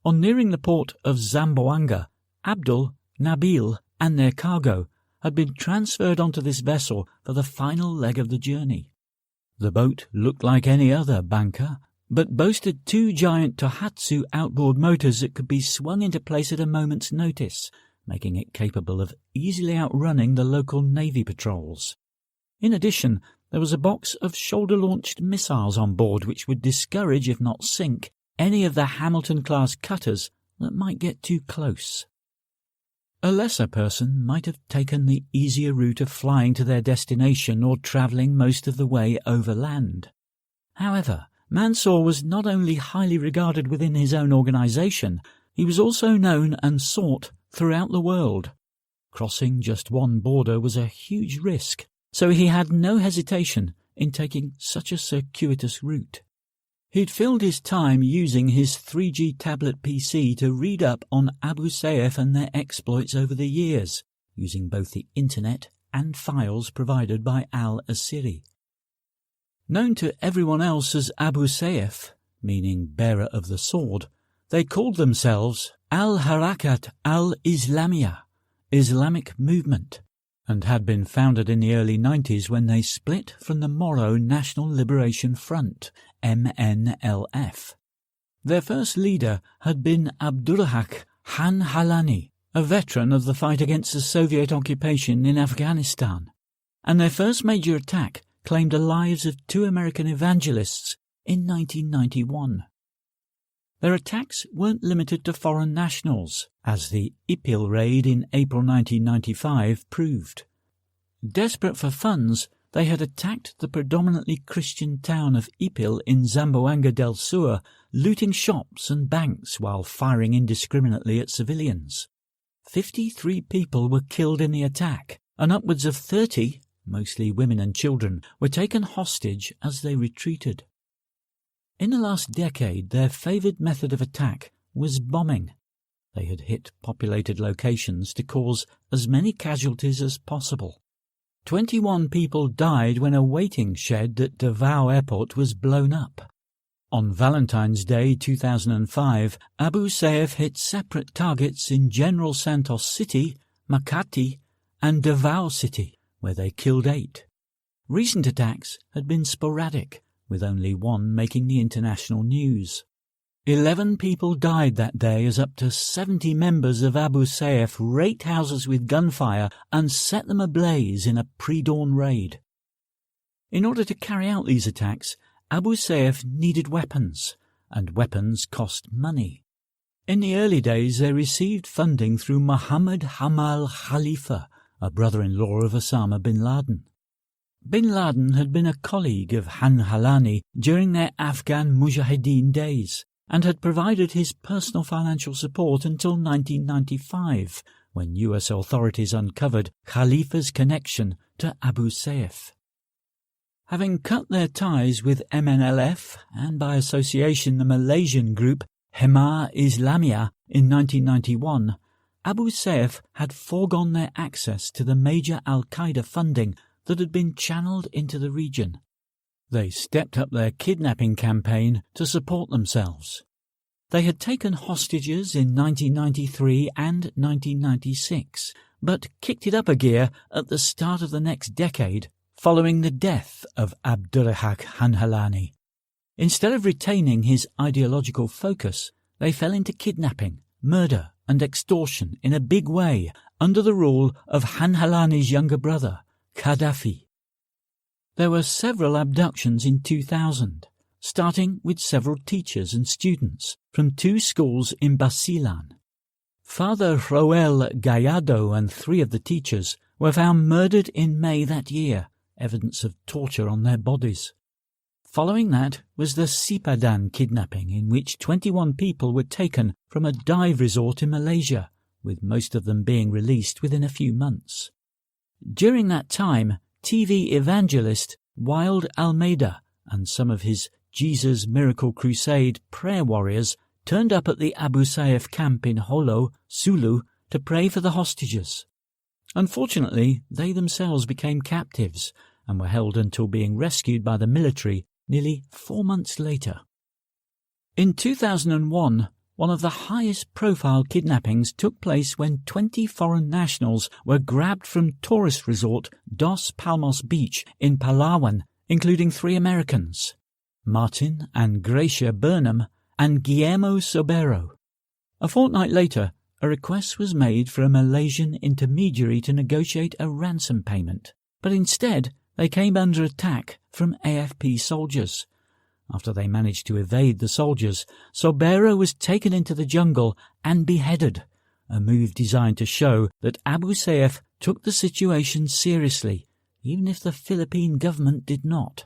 On nearing the port of Zamboanga, Abdul, Nabil, and their cargo had been transferred onto this vessel for the final leg of the journey. The boat looked like any other banker, but boasted 2 giant Tohatsu outboard motors that could be swung into place at a moment's notice, making it capable of easily outrunning the local Navy patrols. In addition, there was a box of shoulder-launched missiles on board which would discourage, if not sink, any of the Hamilton-class cutters that might get too close. A lesser person might have taken the easier route of flying to their destination or travelling most of the way overland. However, Mansour was not only highly regarded within his own organisation, he was also known and sought throughout the world. Crossing just one border was a huge risk, so he had no hesitation in taking such a circuitous route. He'd filled his time using his 3G tablet PC to read up on Abu Sayyaf and their exploits over the years, using both the internet and files provided by al-Asiri. Known to everyone else as Abu Sayyaf, meaning bearer of the sword, they called themselves Al-Harakat al-Islamiyah, Islamic Movement, and had been founded in the early 90s when they split from the Moro National Liberation Front, MNLF. Their first leader had been Abdurrahak Han Halani, a veteran of the fight against the Soviet occupation in Afghanistan, and their first major attack claimed the lives of 2 American evangelists in 1991. Their attacks weren't limited to foreign nationals, as the Ipil raid in April 1995 proved. Desperate for funds, they had attacked the predominantly Christian town of Ipil in Zamboanga del Sur, looting shops and banks while firing indiscriminately at civilians. 53 people were killed in the attack, and upwards of 30, mostly women and children, were taken hostage as they retreated. In the last decade, their favoured method of attack was bombing. They had hit populated locations to cause as many casualties as possible. 21 people died when a waiting shed at Davao Airport was blown up. On Valentine's Day 2005, Abu Sayyaf hit separate targets in General Santos City, Makati, and Davao City, where they killed 8. Recent attacks had been sporadic, with only one making the international news. 11 people died that day as up to 70 members of Abu Sayyaf raked houses with gunfire and set them ablaze in a pre-dawn raid. In order to carry out these attacks, Abu Sayyaf needed weapons, and weapons cost money. In the early days they received funding through Muhammad Hamal Khalifa, a brother-in-law of Osama bin Laden. Bin Laden had been a colleague of Han Halani during their Afghan Mujahideen days, and had provided his personal financial support until 1995, when US authorities uncovered Khalifa's connection to Abu Sayyaf. Having cut their ties with MNLF, and by association the Malaysian group Hema Islamiyah in 1991, Abu Sayyaf had foregone their access to the major al-Qaeda funding that had been channeled into the region. They stepped up their kidnapping campaign to support themselves. They had taken hostages in 1993 and 1996, but kicked it up a gear at the start of the next decade, following the death of Abdurrahak Hanhalani. Instead of retaining his ideological focus, they fell into kidnapping, murder and extortion in a big way under the rule of Hanhalani's younger brother, Gaddafi. There were several abductions in 2000, starting with several teachers and students from 2 schools in Basilan. Father Roel Gallardo and 3 of the teachers were found murdered in May that year, evidence of torture on their bodies. Following that was the Sipadan kidnapping, in which 21 people were taken from a dive resort in Malaysia, with most of them being released within a few months. During that time, TV evangelist Wild Almeida and some of his Jesus Miracle Crusade prayer warriors turned up at the Abu Sayyaf camp in Holo, Sulu, to pray for the hostages. Unfortunately, they themselves became captives and were held until being rescued by the military nearly 4 months later. In 2001, one of the highest-profile kidnappings took place when 20 foreign nationals were grabbed from tourist resort Dos Palmos Beach in Palawan, including 3 Americans, Martin and Gracia Burnham and Guillermo Sobero. A fortnight later, a request was made for a Malaysian intermediary to negotiate a ransom payment, but instead they came under attack from AFP soldiers. After they managed to evade the soldiers, Sobero was taken into the jungle and beheaded, a move designed to show that Abu Sayyaf took the situation seriously, even if the Philippine government did not.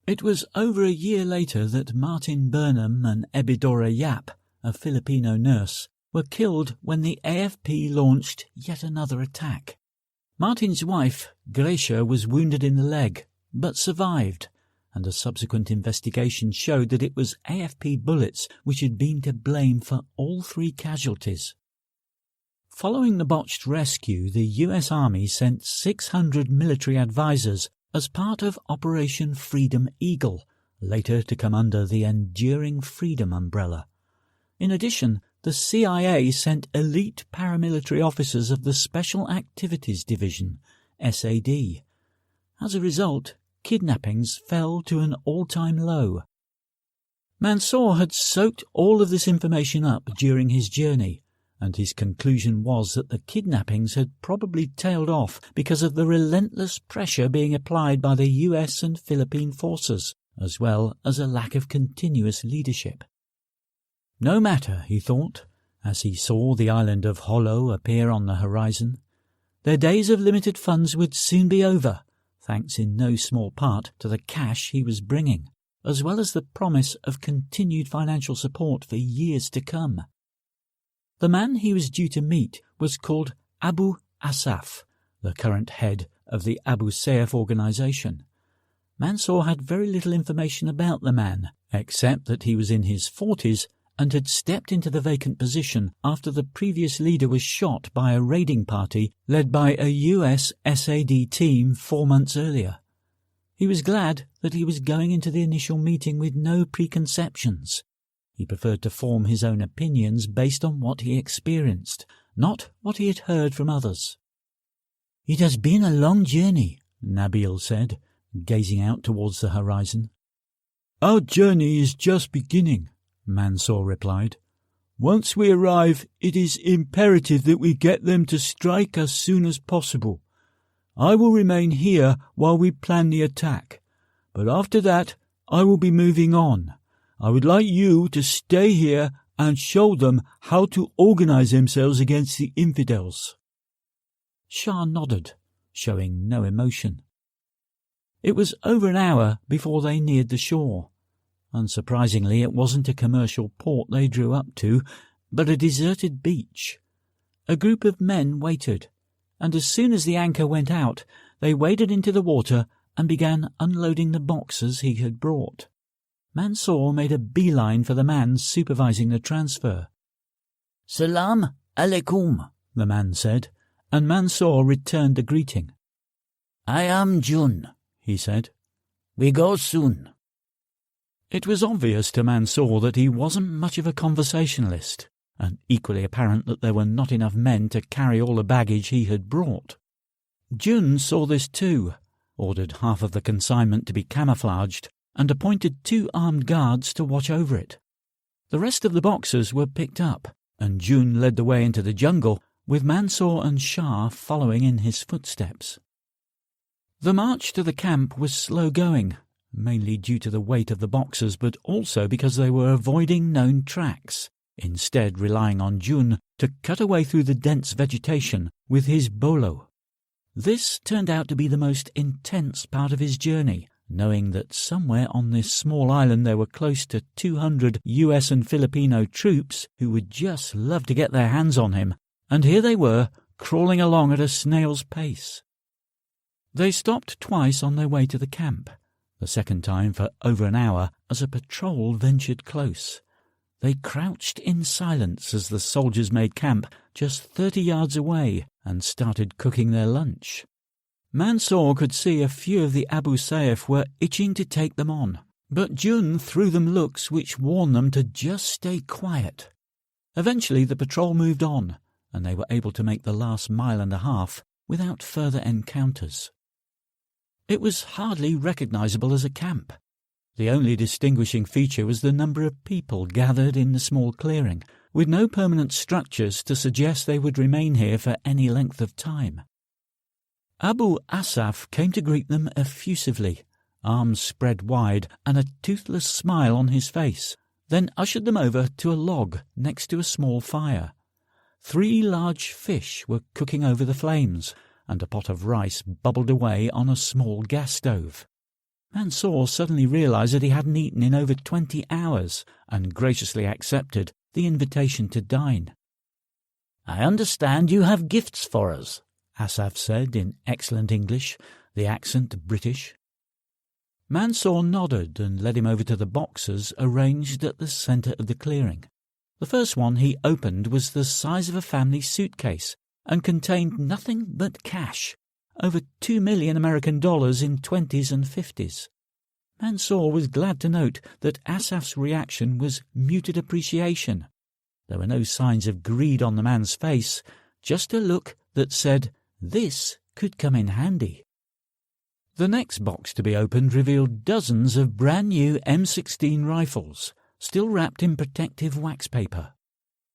It was over a year later that Martin Burnham and Ebidora Yap, a Filipino nurse, were killed when the AFP launched yet another attack. Martin's wife, Gracia, was wounded in the leg, but survived, and a subsequent investigation showed that it was AFP bullets which had been to blame for all 3 casualties. Following the botched rescue, the US Army sent 600 military advisors as part of Operation Freedom Eagle, later to come under the Enduring Freedom umbrella. In addition, the CIA sent elite paramilitary officers of the Special Activities Division, SAD. As a result, kidnappings fell to an all-time low. Mansour had soaked all of this information up during his journey, and his conclusion was that the kidnappings had probably tailed off because of the relentless pressure being applied by the US and Philippine forces, as well as a lack of continuous leadership. No matter, he thought, as he saw the island of Holo appear on the horizon. Their days of limited funds would soon be over, thanks in no small part to the cash he was bringing, as well as the promise of continued financial support for years to come. The man he was due to meet was called Abu Asaf, the current head of the Abu Sayyaf organization. Mansour had very little information about the man, except that he was in his 40s and had stepped into the vacant position after the previous leader was shot by a raiding party led by a US SAD team 4 months earlier. He was glad that he was going into the initial meeting with no preconceptions. He preferred to form his own opinions based on what he experienced, not what he had heard from others. "It has been a long journey," Nabil said, gazing out towards the horizon. "Our journey is just beginning," Mansour replied. "Once we arrive, it is imperative that we get them to strike as soon as possible. I will remain here while we plan the attack, but after that I will be moving on. I would like you to stay here and show them how to organize themselves against the infidels." Shah nodded, showing no emotion. It was over an hour before they neared the shore. Unsurprisingly, it wasn't a commercial port they drew up to, but a deserted beach. A group of men waited, and as soon as the anchor went out, they waded into the water and began unloading the boxes he had brought. Mansour made a beeline for the man supervising the transfer. "Salam alaikum," the man said, and Mansour returned the greeting. "I am Jun," he said. We go soon." It was obvious to Mansour that he wasn't much of a conversationalist, and equally apparent that there were not enough men to carry all the baggage he had brought. June saw this too, ordered half of the consignment to be camouflaged, and appointed 2 armed guards to watch over it. The rest of the boxes were picked up, and June led the way into the jungle, with Mansour and Shah following in his footsteps. The march to the camp was slow going, mainly due to the weight of the boxes, but also because they were avoiding known tracks, instead relying on June to cut a way through the dense vegetation with his bolo. This turned out to be the most intense part of his journey, knowing that somewhere on this small island there were close to 200 US and Filipino troops who would just love to get their hands on him, and here they were, crawling along at a snail's pace. They stopped twice on their way to the camp, the second time for over an hour as a patrol ventured close. They crouched in silence as the soldiers made camp just 30 yards away and started cooking their lunch. Mansour could see a few of the Abu Sayyaf were itching to take them on, but June threw them looks which warned them to just stay quiet. Eventually the patrol moved on, and they were able to make the last mile and a half without further encounters. It was hardly recognizable as a camp. The only distinguishing feature was the number of people gathered in the small clearing, with no permanent structures to suggest they would remain here for any length of time. Abu Asaf came to greet them effusively, arms spread wide and a toothless smile on his face, then ushered them over to a log next to a small fire. 3 large fish were cooking over the flames, and a pot of rice bubbled away on a small gas stove. Mansour suddenly realized that he hadn't eaten in over 20 hours, and graciously accepted the invitation to dine. "I understand you have gifts for us," Asaf said in excellent English, the accent British. Mansour nodded and led him over to the boxes arranged at the centre of the clearing. The first one he opened was the size of a family suitcase and contained nothing but cash, over $2 million American dollars in 20s and 50s. Mansour was glad to note that Asaf's reaction was muted appreciation. There were no signs of greed on the man's face, just a look that said, "This could come in handy." The next box to be opened revealed dozens of brand-new M16 rifles, still wrapped in protective wax paper.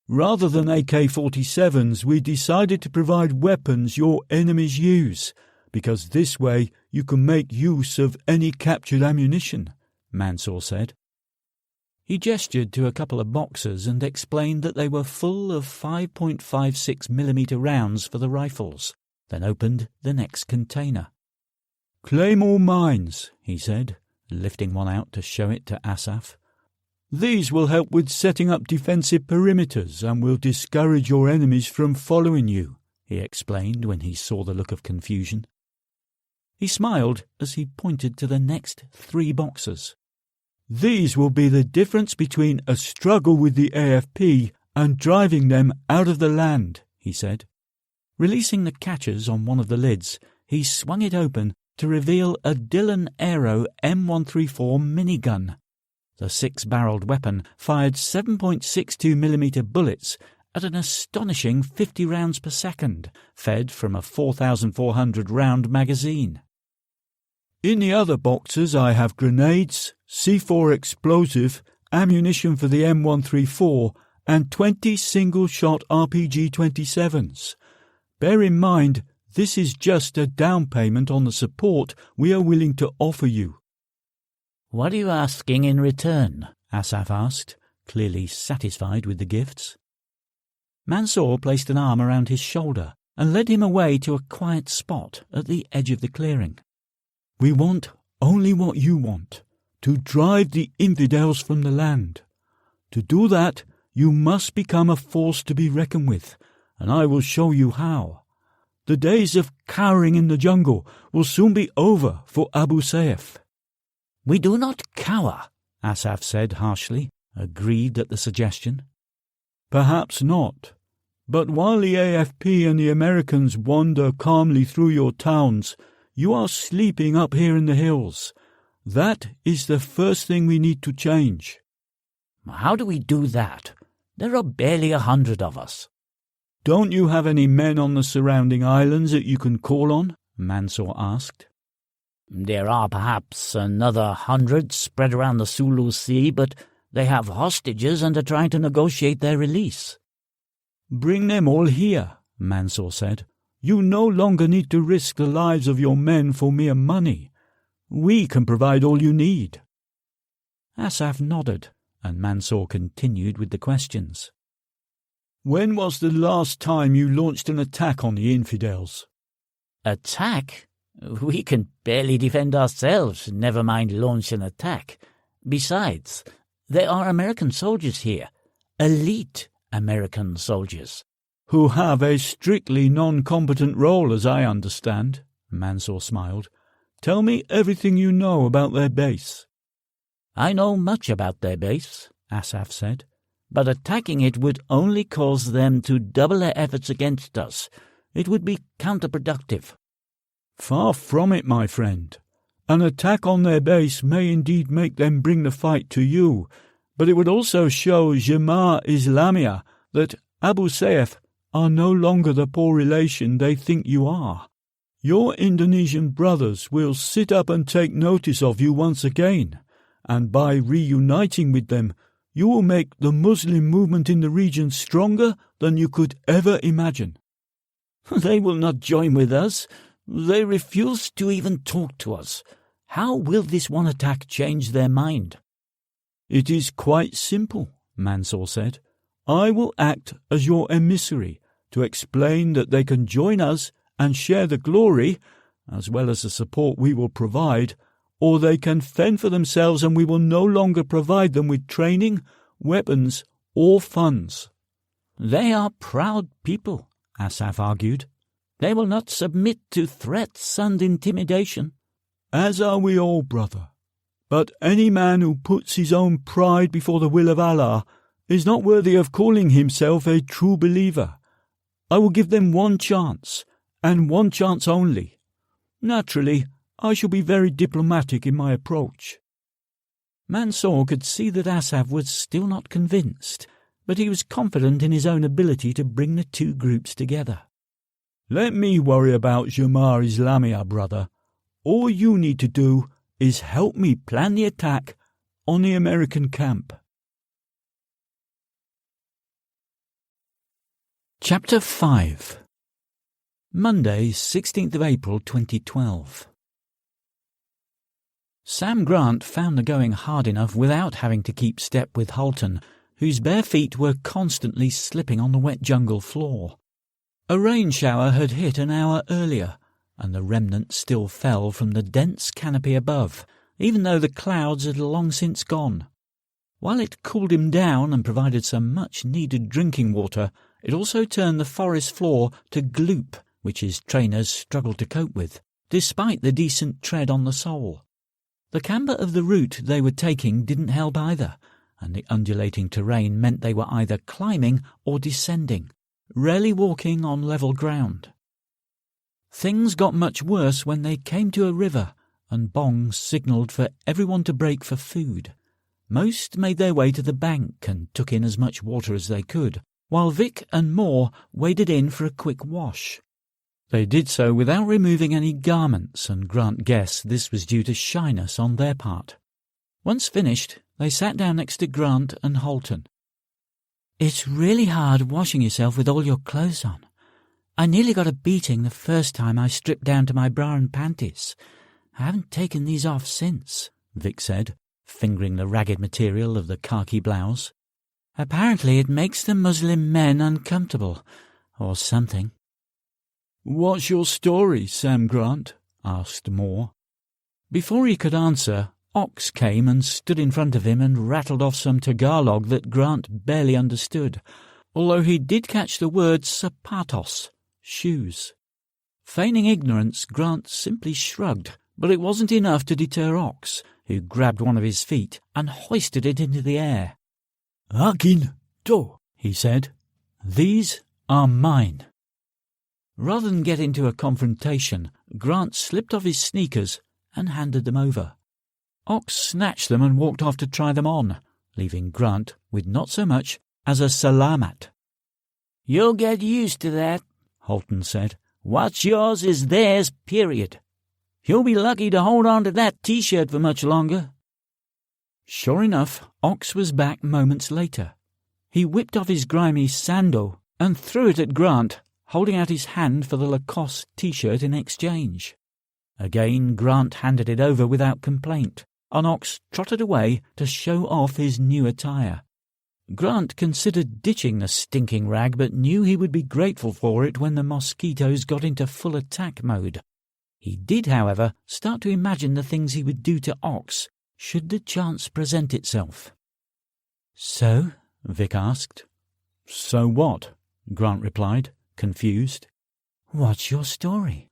"Rather than AK-47s, we decided to provide weapons your enemies use, because this way you can make use of any captured ammunition," Mansour said. He gestured to a couple of boxes and explained that they were full of 5.56mm rounds for the rifles, then opened the next container. "Claymore mines," he said, lifting one out to show it to Asaf. "These will help with setting up defensive perimeters and will discourage your enemies from following you," he explained when he saw the look of confusion. He smiled as he pointed to the next 3 boxes. "These will be the difference between a struggle with the AFP and driving them out of the land," he said. Releasing the catches on one of the lids, he swung it open to reveal a Dillon Aero M134 minigun. The 6-barreled weapon fired 7.62mm bullets at an astonishing 50 rounds per second, fed from a 4,400-round magazine. "In the other boxes I have grenades, C4 explosive, ammunition for the M134, and 20 single-shot RPG-27s. Bear in mind, this is just a down payment on the support we are willing to offer you." "What are you asking in return?" Asaf asked, clearly satisfied with the gifts. Mansour placed an arm around his shoulder and led him away to a quiet spot at the edge of the clearing. "We want only what you want, to drive the infidels from the land. To do that, you must become a force to be reckoned with, and I will show you how. The days of cowering in the jungle will soon be over for Abu Sayyaf." "We do not cower," Asaf said harshly, aggrieved at the suggestion. "Perhaps not. But while the AFP and the Americans wander calmly through your towns, you are sleeping up here in the hills. That is the first thing we need to change. How do we do that? There are barely 100 of us. Don't you have any men on the surrounding islands that you can call on? Mansour asked. There are perhaps another 100 spread around the Sulu Sea, but they have hostages and are trying to negotiate their release. Bring them all here, Mansour said. You no longer need to risk the lives of your men for mere money. We can provide all you need. Asaf nodded, and Mansour continued with the questions. When was the last time you launched an attack on the infidels? Attack? We can barely defend ourselves, never mind launch an attack. Besides, there are American soldiers here, elite American soldiers. Who have a strictly non-combatant role, as I understand, Mansour smiled. Tell me everything you know about their base. I know much about their base, Asaf said, but attacking it would only cause them to double their efforts against us. It would be counterproductive. Far from it, my friend. An attack on their base may indeed make them bring the fight to you, but it would also show Jemaah Islamiyah that Abu Sayyaf are no longer the poor relation they think you are. Your Indonesian brothers will sit up and take notice of you once again, and by reuniting with them, you will make the Muslim movement in the region stronger than you could ever imagine. They will not join with us. They refuse to even talk to us. How will this one attack change their mind? It is quite simple, Mansour said. I will act as your emissary to explain that they can join us and share the glory, as well as the support we will provide, or they can fend for themselves and we will no longer provide them with training, weapons, or funds. They are proud people, Asaf argued. They will not submit to threats and intimidation. As are we all, brother. But any man who puts his own pride before the will of Allah is not worthy of calling himself a true believer. I will give them one chance, and one chance only. Naturally, I shall be very diplomatic in my approach. Mansour could see that Asaf was still not convinced, but he was confident in his own ability to bring the two groups together. Let me worry about Jemaah Islamiyah, brother. All you need to do is help me plan the attack on the American camp. Chapter 5. Monday, 16th of April 2012. Sam Grant found the going hard enough without having to keep step with Holton, whose bare feet were constantly slipping on the wet jungle floor. A rain shower had hit an hour earlier, and the remnant still fell from the dense canopy above, even though the clouds had long since gone. While it cooled him down and provided some much-needed drinking water, it also turned the forest floor to gloop, which his trainers struggled to cope with, despite the decent tread on the sole. The camber of the route they were taking didn't help either, and the undulating terrain meant they were either climbing or descending, rarely walking on level ground. Things got much worse when they came to a river, and Bong signalled for everyone to break for food. Most made their way to the bank and took in as much water as they could, while Vic and Moore waded in for a quick wash. They did so without removing any garments, and Grant guessed this was due to shyness on their part. Once finished, they sat down next to Grant and Holton. "It's really hard washing yourself with all your clothes on. I nearly got a beating the first time I stripped down to my bra and panties. I haven't taken these off since," Vic said, fingering the ragged material of the khaki blouse. "Apparently it makes the Muslim men uncomfortable, or something." "What's your story, Sam Grant?" asked Moore. Before he could answer, Ox came and stood in front of him and rattled off some Tagalog that Grant barely understood, although he did catch the word sapatos, shoes. Feigning ignorance, Grant simply shrugged, but it wasn't enough to deter Ox, who grabbed one of his feet and hoisted it into the air. "Akin to," he said. "These are mine." Rather than get into a confrontation, Grant slipped off his sneakers and handed them over. Ox snatched them and walked off to try them on, leaving Grant with not so much as a salamat. "You'll get used to that," Holton said. "What's yours is theirs, period. You'll be lucky to hold on to that T-shirt for much longer." Sure enough, Ox was back moments later. He whipped off his grimy sandal and threw it at Grant, holding out his hand for the Lacoste T-shirt in exchange. Again Grant handed it over without complaint, and Ox trotted away to show off his new attire. Grant considered ditching the stinking rag, but knew he would be grateful for it when the mosquitoes got into full attack mode. He did, however, start to imagine the things he would do to Ox should the chance present itself. "So?" Vic asked. "So what?" Grant replied, confused. "What's your story?"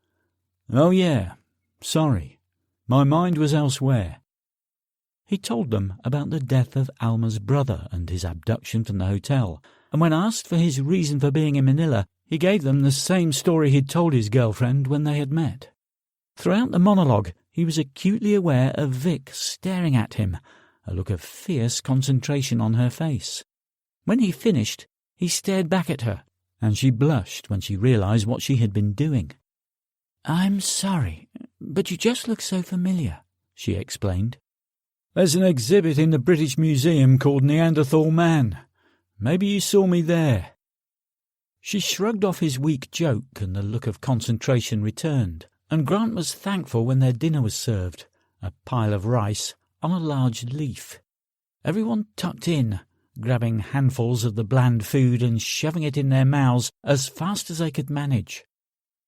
"Oh yeah, sorry. My mind was elsewhere." He told them about the death of Alma's brother and his abduction from the hotel, and when asked for his reason for being in Manila, he gave them the same story he'd told his girlfriend when they had met. Throughout the monologue, he was acutely aware of Vic staring at him, a look of fierce concentration on her face. When he finished, he stared back at her, and she blushed when she realized what she had been doing. "I'm sorry, but you just look so familiar," she explained. "There's an exhibit in the British Museum called Neanderthal Man. Maybe you saw me there." She shrugged off his weak joke, and the look of concentration returned, and Grant was thankful when their dinner was served, a pile of rice on a large leaf. Everyone tucked in, grabbing handfuls of the bland food and shoving it in their mouths as fast as they could manage.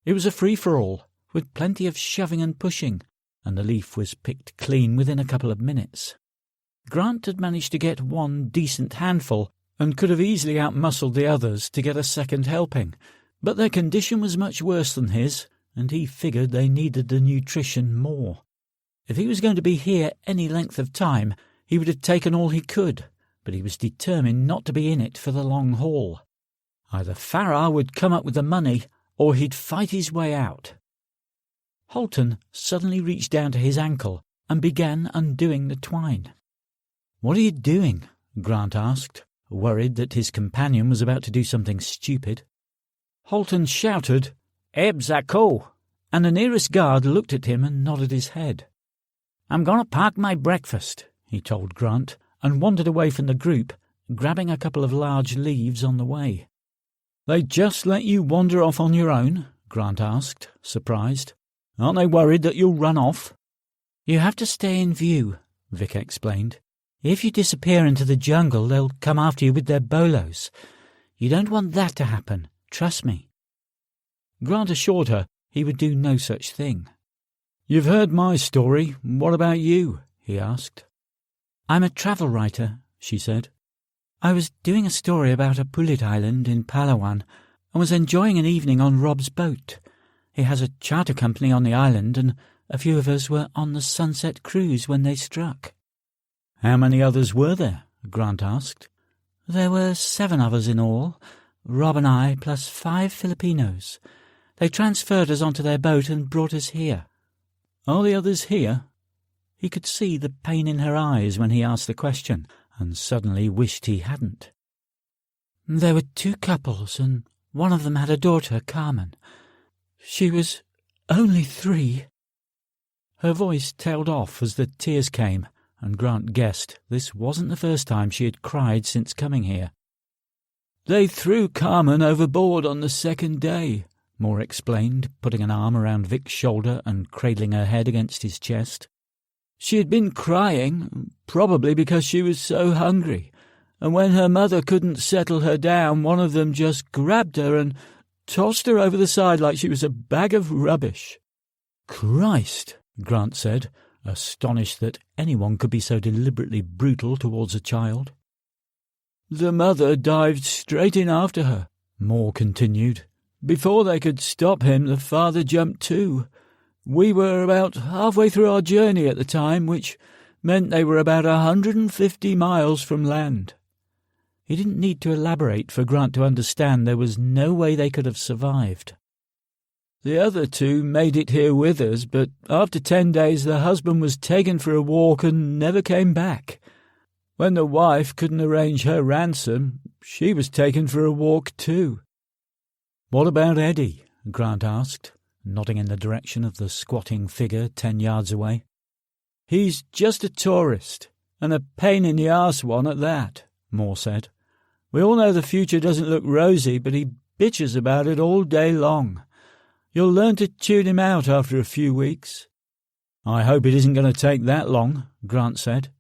It was a free-for-all, with plenty of shoving and pushing, and the leaf was picked clean within a couple of minutes. Grant had managed to get one decent handful and could have easily outmuscled the others to get a second helping, but their condition was much worse than his, and he figured they needed the nutrition more. If he was going to be here any length of time, he would have taken all he could, but he was determined not to be in it for the long haul. Either Farrar would come up with the money, or he'd fight his way out. Holton suddenly reached down to his ankle and began undoing the twine. "What are you doing?" Grant asked, worried that his companion was about to do something stupid. Holton shouted, "Ebzako!" and the nearest guard looked at him and nodded his head. "I'm going to pack my breakfast," he told Grant, and wandered away from the group, grabbing a couple of large leaves on the way. "They just let you wander off on your own?" Grant asked, surprised. "Aren't they worried that you'll run off?" "You have to stay in view," Vic explained. "If you disappear into the jungle, they'll come after you with their bolos. You don't want that to happen, trust me." Grant assured her he would do no such thing. "You've heard my story. What about you?" he asked. "I'm a travel writer," she said. "I was doing a story about a Pulit island in Palawan and was enjoying an evening on Rob's boat. He has a charter company on the island, and a few of us were on the sunset cruise when they struck." "How many others were there?" Grant asked. "There were 7 of us in all, Rob and I, plus 5 Filipinos. They transferred us onto their boat and brought us here." "Are the others here?" He could see the pain in her eyes when he asked the question, and suddenly wished he hadn't. "There were 2 couples, and one of them had a daughter, Carmen. She was only 3. Her voice tailed off as the tears came, and Grant guessed this wasn't the first time she had cried since coming here. "They threw Carmen overboard on the second day," Moore explained, putting an arm around Vic's shoulder and cradling her head against his chest. "She had been crying, probably because she was so hungry, and when her mother couldn't settle her down, one of them just grabbed her and tossed her over the side like she was a bag of rubbish." "Christ," Grant said, astonished that anyone could be so deliberately brutal towards a child. "The mother dived straight in after her," Moore continued. "Before they could stop him, the father jumped too. We were about halfway through our journey at the time, which meant they were about 150 miles from land." He didn't need to elaborate for Grant to understand there was no way they could have survived. The other two made it here with us, but after 10 days the husband was taken for a walk and never came back. When the wife couldn't arrange her ransom, she was taken for a walk too." "What about Eddie?" Grant asked, nodding in the direction of the squatting figure 10 yards away. "He's just a tourist, and a pain in the arse one at that," Moore said. "We all know the future doesn't look rosy, but he bitches about it all day long. You'll learn to tune him out after a few weeks." "I hope it isn't going to take that long," Grant said.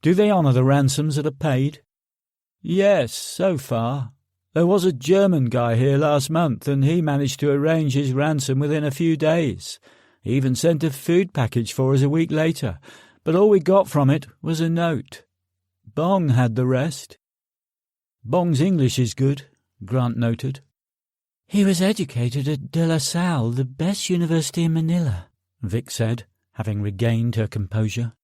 "Do they honour the ransoms that are paid?" "Yes, so far. There was a German guy here last month, and he managed to arrange his ransom within a few days. He even sent a food package for us a week later, but all we got from it was a note. Bong had the rest." "Bong's English is good," Grant noted. "He was educated at De La Salle, the best university in Manila," Vic said, having regained her composure.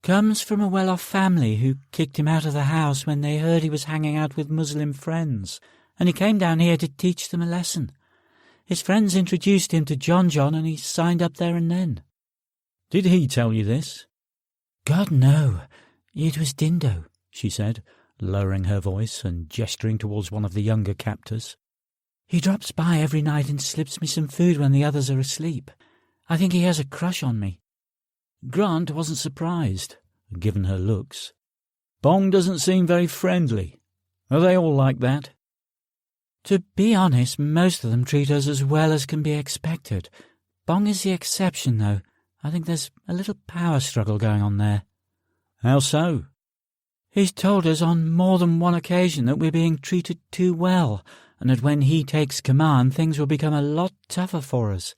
"Comes from a well-off family who kicked him out of the house when they heard he was hanging out with Muslim friends, and he came down here to teach them a lesson. His friends introduced him to John, and he signed up there and then." "Did he tell you this?" "God, no. It was Dindo," she said, lowering her voice and gesturing towards one of the younger captors. "He drops by every night and slips me some food when the others are asleep. I think he has a crush on me." Grant wasn't surprised, given her looks. "Bong doesn't seem very friendly. Are they all like that?" "To be honest, most of them treat us as well as can be expected. Bong is the exception, though. I think there's a little power struggle going on there." "How so?" "He's told us on more than one occasion that we're being treated too well, and that when he takes command things will become a lot tougher for us.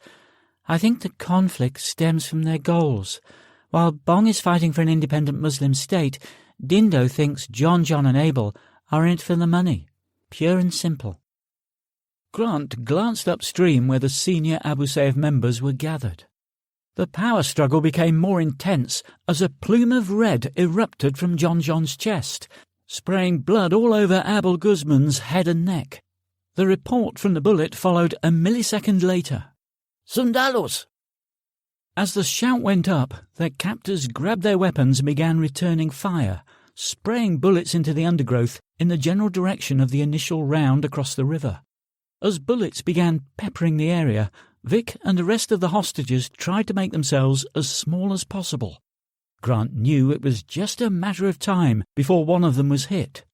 I think the conflict stems from their goals. While Bong is fighting for an independent Muslim state, Dindo thinks John and Abel are in it for the money. Pure and simple." Grant glanced upstream where the senior Abu Sayyaf members were gathered. The power struggle became more intense as a plume of red erupted from John's chest, spraying blood all over Abul Guzman's head and neck. The report from the bullet followed a millisecond later. "Sundalos!" As the shout went up, their captors grabbed their weapons and began returning fire, spraying bullets into the undergrowth in the general direction of the initial round across the river. As bullets began peppering the area, Vic and the rest of the hostages tried to make themselves as small as possible. Grant knew it was just a matter of time before one of them was hit.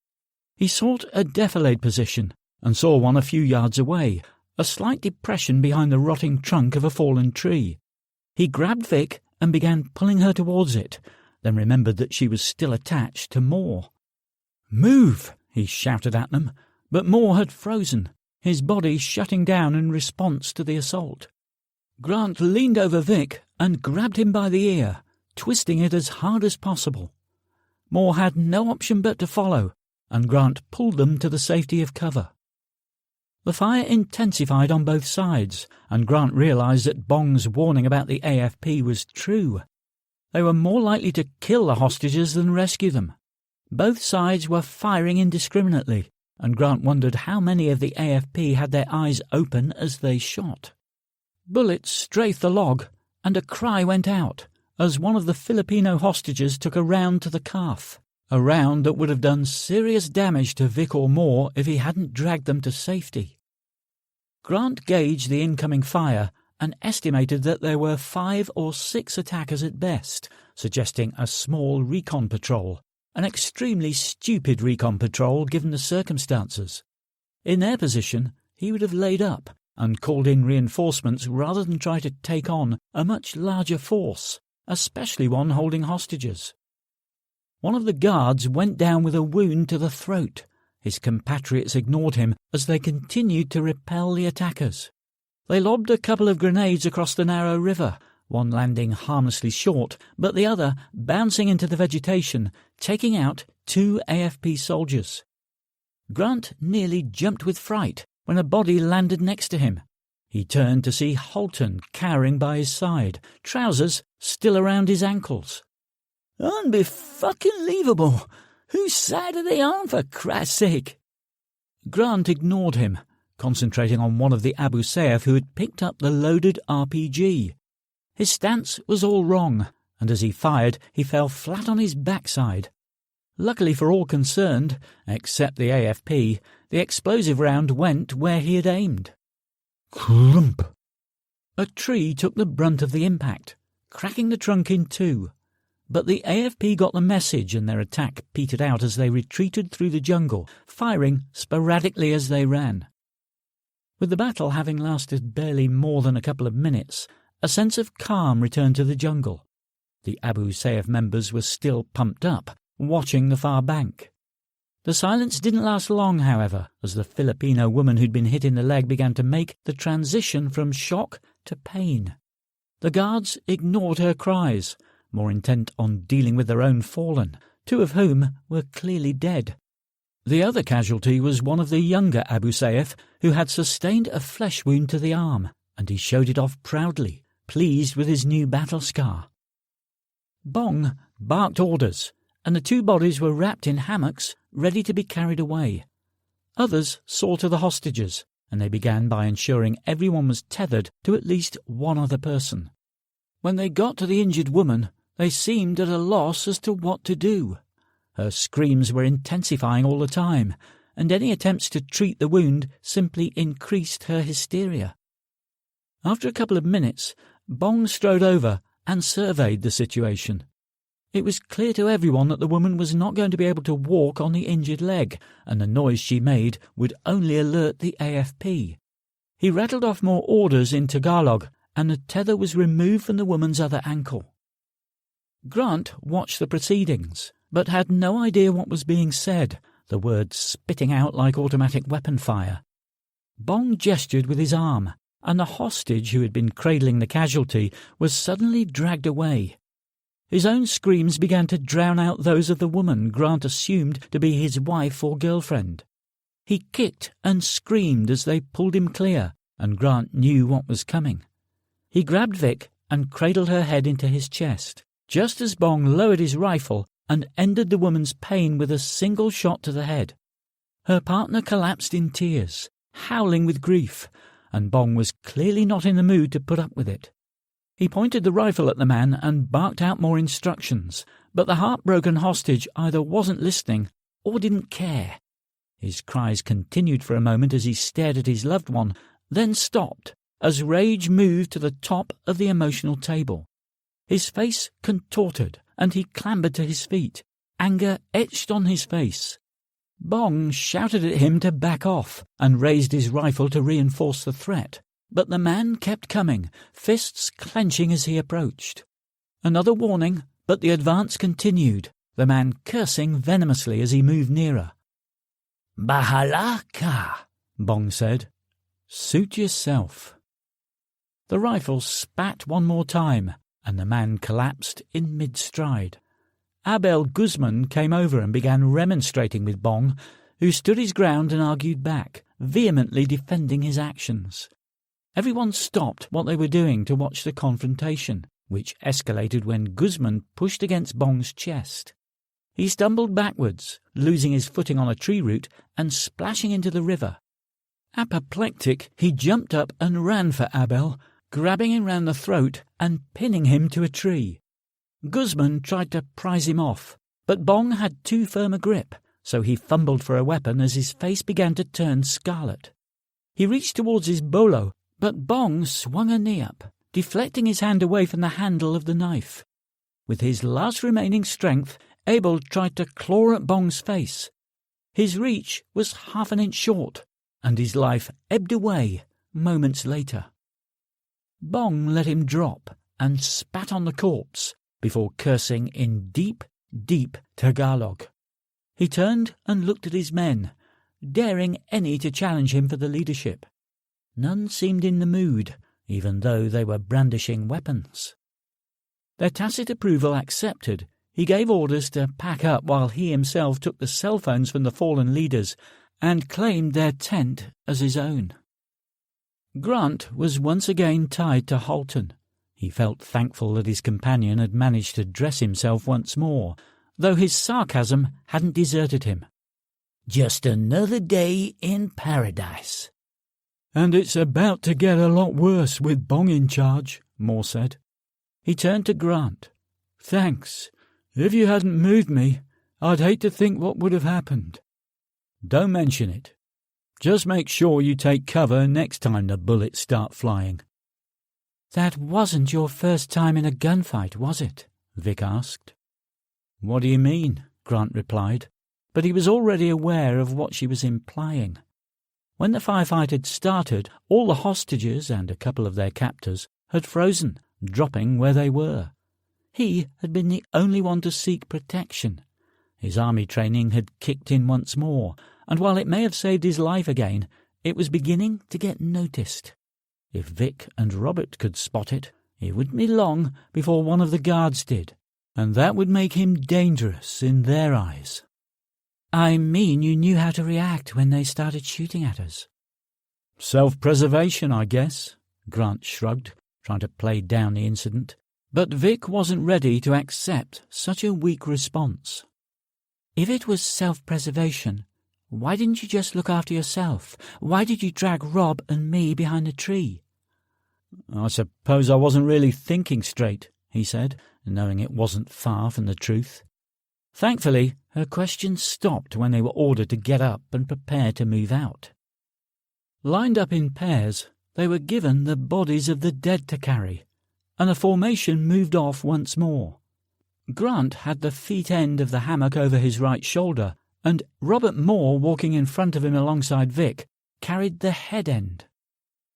He sought a defilade position and saw one a few yards away, a slight depression behind the rotting trunk of a fallen tree. He grabbed Vic and began pulling her towards it, then remembered that she was still attached to Moore. "Move!" he shouted at them, but Moore had frozen, his body shutting down in response to the assault. Grant leaned over Vic and grabbed him by the ear, twisting it as hard as possible. Moore had no option but to follow, and Grant pulled them to the safety of cover. The fire intensified on both sides, and Grant realised that Bong's warning about the AFP was true. They were more likely to kill the hostages than rescue them. Both sides were firing indiscriminately, and Grant wondered how many of the AFP had their eyes open as they shot. Bullets strafed the log, and a cry went out as one of the Filipino hostages took a round to the calf, a round that would have done serious damage to Vic or Moore if he hadn't dragged them to safety. Grant gauged the incoming fire and estimated that there were 5 or 6 attackers at best, suggesting a small recon patrol, an extremely stupid recon patrol given the circumstances. In their position, he would have laid up and called in reinforcements rather than try to take on a much larger force, especially one holding hostages. One of the guards went down with a wound to the throat. His compatriots ignored him as they continued to repel the attackers. They lobbed a couple of grenades across the narrow river, one landing harmlessly short, but the other bouncing into the vegetation, taking out 2 AFP soldiers. Grant nearly jumped with fright when a body landed next to him. He turned to see Holton cowering by his side, trousers still around his ankles. "Unbe-fucking-leavable! Whose side are they on, for Christ's sake?" Grant ignored him, concentrating on one of the Abu Sayyaf who had picked up the loaded RPG. His stance was all wrong, and as he fired, he fell flat on his backside. Luckily for all concerned, except the AFP, the explosive round went where he had aimed. Clump! A tree took the brunt of the impact, cracking the trunk in two. But the AFP got the message and their attack petered out as they retreated through the jungle, firing sporadically as they ran. With the battle having lasted barely more than a couple of minutes, a sense of calm returned to the jungle. The Abu Sayyaf members were still pumped up, watching the far bank. The silence didn't last long, however, as the Filipino woman who'd been hit in the leg began to make the transition from shock to pain. The guards ignored her cries, more intent on dealing with their own fallen, two of whom were clearly dead. The other casualty was one of the younger Abu Sayyaf, who had sustained a flesh wound to the arm, and he showed it off proudly, pleased with his new battle scar. Bong barked orders, and the two bodies were wrapped in hammocks, ready to be carried away. Others saw to the hostages, and they began by ensuring everyone was tethered to at least one other person. When they got to the injured woman, they seemed at a loss as to what to do. Her screams were intensifying all the time, and any attempts to treat the wound simply increased her hysteria. After a couple of minutes, Bong strode over and surveyed the situation. It was clear to everyone that the woman was not going to be able to walk on the injured leg, and the noise she made would only alert the AFP. He rattled off more orders in Tagalog, and the tether was removed from the woman's other ankle. Grant watched the proceedings, but had no idea what was being said, the words spitting out like automatic weapon fire. Bong gestured with his arm, and the hostage who had been cradling the casualty was suddenly dragged away. His own screams began to drown out those of the woman Grant assumed to be his wife or girlfriend. He kicked and screamed as they pulled him clear, and Grant knew what was coming. He grabbed Vic and cradled her head into his chest, just as Bong lowered his rifle and ended the woman's pain with a single shot to the head. Her partner collapsed in tears, howling with grief, and Bong was clearly not in the mood to put up with it. He pointed the rifle at the man and barked out more instructions, but the heartbroken hostage either wasn't listening or didn't care. His cries continued for a moment as he stared at his loved one, then stopped as rage moved to the top of the emotional table. His face contorted, and he clambered to his feet, anger etched on his face. Bong shouted at him to back off and raised his rifle to reinforce the threat. But the man kept coming, fists clenching as he approached. Another warning, but the advance continued, the man cursing venomously as he moved nearer. "Bahala ka," Bong said. "Suit yourself." The rifle spat one more time, and the man collapsed in mid-stride. Abel Guzman came over and began remonstrating with Bong, who stood his ground and argued back, vehemently defending his actions. Everyone stopped what they were doing to watch the confrontation, which escalated when Guzman pushed against Bong's chest. He stumbled backwards, losing his footing on a tree root and splashing into the river. Apoplectic, he jumped up and ran for Abel, grabbing him round the throat and pinning him to a tree. Guzman tried to prise him off, but Bong had too firm a grip, so he fumbled for a weapon as his face began to turn scarlet. He reached towards his bolo, but Bong swung a knee up, deflecting his hand away from the handle of the knife. With his last remaining strength, Abel tried to claw at Bong's face. His reach was half an inch short, and his life ebbed away moments later. Bong let him drop and spat on the corpse before cursing in deep, deep Tagalog. He turned and looked at his men, daring any to challenge him for the leadership. None seemed in the mood, even though they were brandishing weapons. Their tacit approval accepted, he gave orders to pack up while he himself took the cell phones from the fallen leaders and claimed their tent as his own. Grant was once again tied to Halton. He felt thankful that his companion had managed to dress himself once more, though his sarcasm hadn't deserted him. "Just another day in paradise." "And it's about to get a lot worse with Bong in charge," Moore said. He turned to Grant. "Thanks. If you hadn't moved me, I'd hate to think what would have happened." "Don't mention it. Just make sure you take cover next time the bullets start flying." "That wasn't your first time in a gunfight, was it?" Vic asked. "What do you mean?" Grant replied, but he was already aware of what she was implying. When the firefight had started, all the hostages and a couple of their captors had frozen, dropping where they were. He had been the only one to seek protection. His army training had kicked in once more, and while it may have saved his life again, it was beginning to get noticed. If Vic and Robert could spot it, it wouldn't be long before one of the guards did, and that would make him dangerous in their eyes. "I mean you knew how to react when they started shooting at us." "Self-preservation, I guess," Grant shrugged, trying to play down the incident. But Vic wasn't ready to accept such a weak response. "If it was self-preservation, why didn't you just look after yourself? Why did you drag Rob and me behind the tree?" "I suppose I wasn't really thinking straight," he said, knowing it wasn't far from the truth. Thankfully, her questions stopped when they were ordered to get up and prepare to move out. Lined up in pairs, they were given the bodies of the dead to carry, and the formation moved off once more. Grant had the feet end of the hammock over his right shoulder, and Robert Moore, walking in front of him alongside Vic, carried the head end.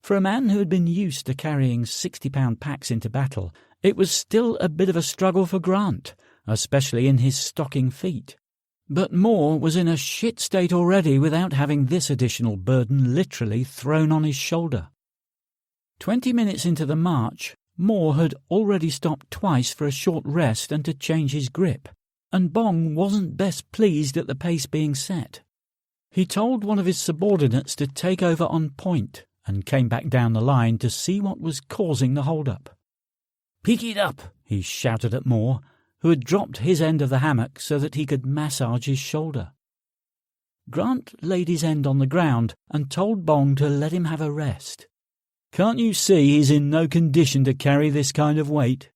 For a man who had been used to carrying 60-pound packs into battle, it was still a bit of a struggle for Grant, especially in his stocking feet. But Moore was in a shit state already without having this additional burden literally thrown on his shoulder. 20 minutes into the march, Moore had already stopped twice for a short rest and to change his grip, and Bong wasn't best pleased at the pace being set. He told one of his subordinates to take over on point and came back down the line to see what was causing the hold-up. "Pick it up," he shouted at Moore, who had dropped his end of the hammock so that he could massage his shoulder. Grant laid his end on the ground and told Bong to let him have a rest. "Can't you see he's in no condition to carry this kind of weight?"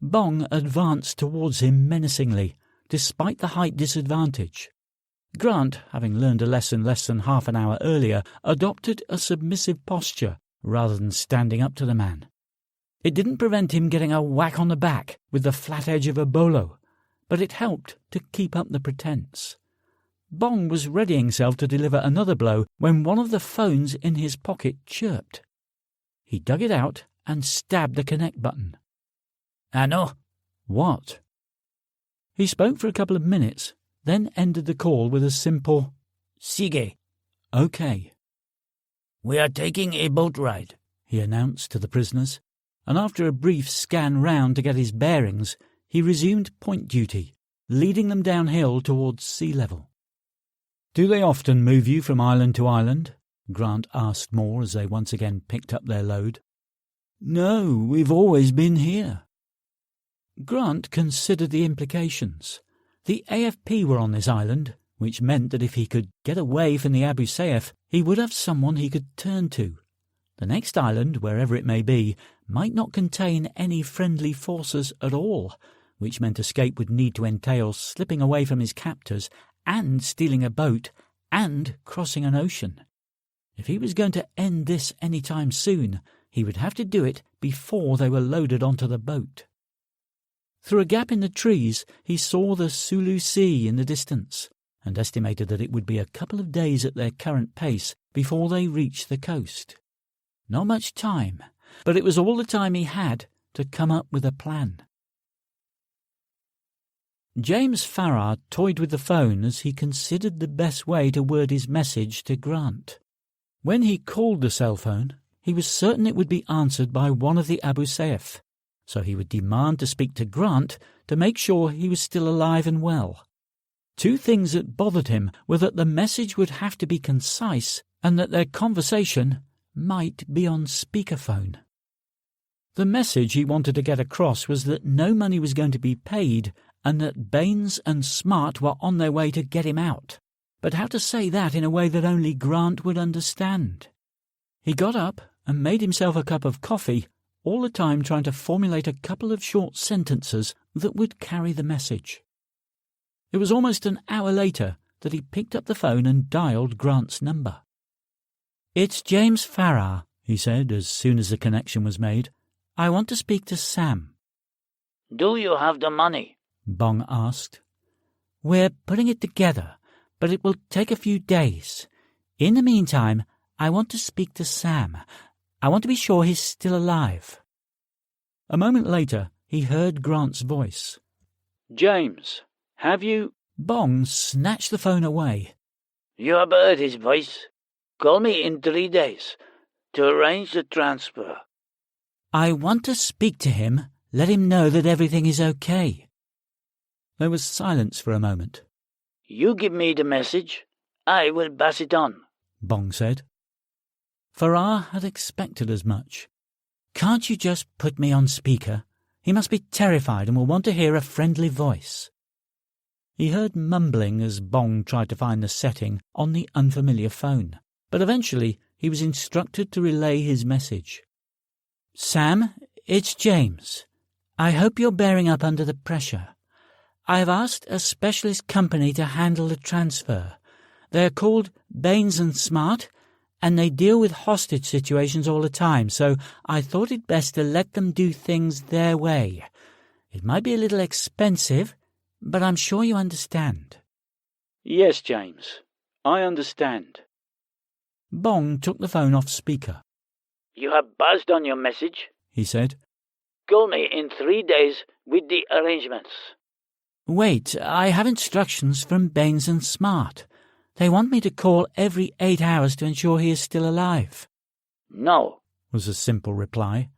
Bong advanced towards him menacingly, despite the height disadvantage. Grant, having learned a lesson less than half an hour earlier, adopted a submissive posture rather than standing up to the man. It didn't prevent him getting a whack on the back with the flat edge of a bolo, but it helped to keep up the pretense. Bong was readying himself to deliver another blow when one of the phones in his pocket chirped. He dug it out and stabbed the connect button. "Ano?" "What?" He spoke for a couple of minutes, then ended the call with a simple, "Sige." "Okay." "We are taking a boat ride," he announced to the prisoners, and after a brief scan round to get his bearings, he resumed point duty, leading them downhill towards sea level. "Do they often move you from island to island?" Grant asked Moore as they once again picked up their load. "No, we've always been here." Grant considered the implications. The AFP were on this island, which meant that if he could get away from the Abu Sayyaf, he would have someone he could turn to. The next island, wherever it may be, might not contain any friendly forces at all, which meant escape would need to entail slipping away from his captors and stealing a boat and crossing an ocean. If he was going to end this any time soon, he would have to do it before they were loaded onto the boat. Through a gap in the trees, he saw the Sulu Sea in the distance, and estimated that it would be a couple of days at their current pace before they reached the coast. Not much time, but it was all the time he had to come up with a plan. James Farrar toyed with the phone as he considered the best way to word his message to Grant. When he called the cell phone, he was certain it would be answered by one of the Abu Sayyaf, so he would demand to speak to Grant to make sure he was still alive and well. Two things that bothered him were that the message would have to be concise and that their conversation might be on speakerphone. The message he wanted to get across was that no money was going to be paid and that Baines and Smart were on their way to get him out. But how to say that in a way that only Grant would understand? He got up and made himself a cup of coffee, all the time trying to formulate a couple of short sentences that would carry the message. It was almost an hour later that he picked up the phone and dialed Grant's number. "It's James Farrar," he said as soon as the connection was made. "I want to speak to Sam." "Do you have the money?" Bong asked. "We're putting it together, but it will take a few days. In the meantime, I want to speak to Sam. I want to be sure he's still alive." A moment later, he heard Grant's voice. "James, have you—" Bong snatched the phone away. "You have heard his voice. Call me in 3 days to arrange the transfer." "I want to speak to him. Let him know that everything is okay." There was silence for a moment. "You give me the message. I will pass it on," Bong said. Farrar had expected as much. "Can't you just put me on speaker? He must be terrified and will want to hear a friendly voice." He heard mumbling as Bong tried to find the setting on the unfamiliar phone, but eventually he was instructed to relay his message. "Sam, it's James. I hope you're bearing up under the pressure. I have asked a specialist company to handle the transfer. They are called Baines & Smart, and they deal with hostage situations all the time, so I thought it best to let them do things their way. It might be a little expensive, but I'm sure you understand." "Yes, James, I understand." Bong took the phone off speaker. "You have passed on your message," he said. "Call me in 3 days with the arrangements." "Wait, I have instructions from Baines & Smart. They want me to call every 8 hours to ensure he is still alive." "No," was the simple reply.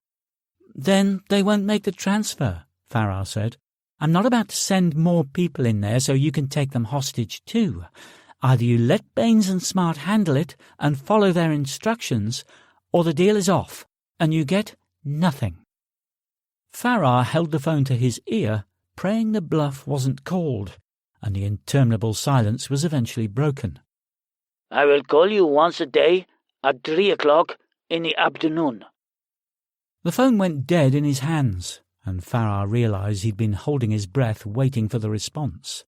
"Then they won't make the transfer," Farrar said. "I'm not about to send more people in there so you can take them hostage too. Either you let Baines & Smart handle it and follow their instructions, or the deal is off and you get nothing." Farrar held the phone to his ear, praying the bluff wasn't called, and the interminable silence was eventually broken. "I will call you once a day at 3 o'clock in the afternoon." The phone went dead in his hands, and Farrar realized he'd been holding his breath waiting for the response.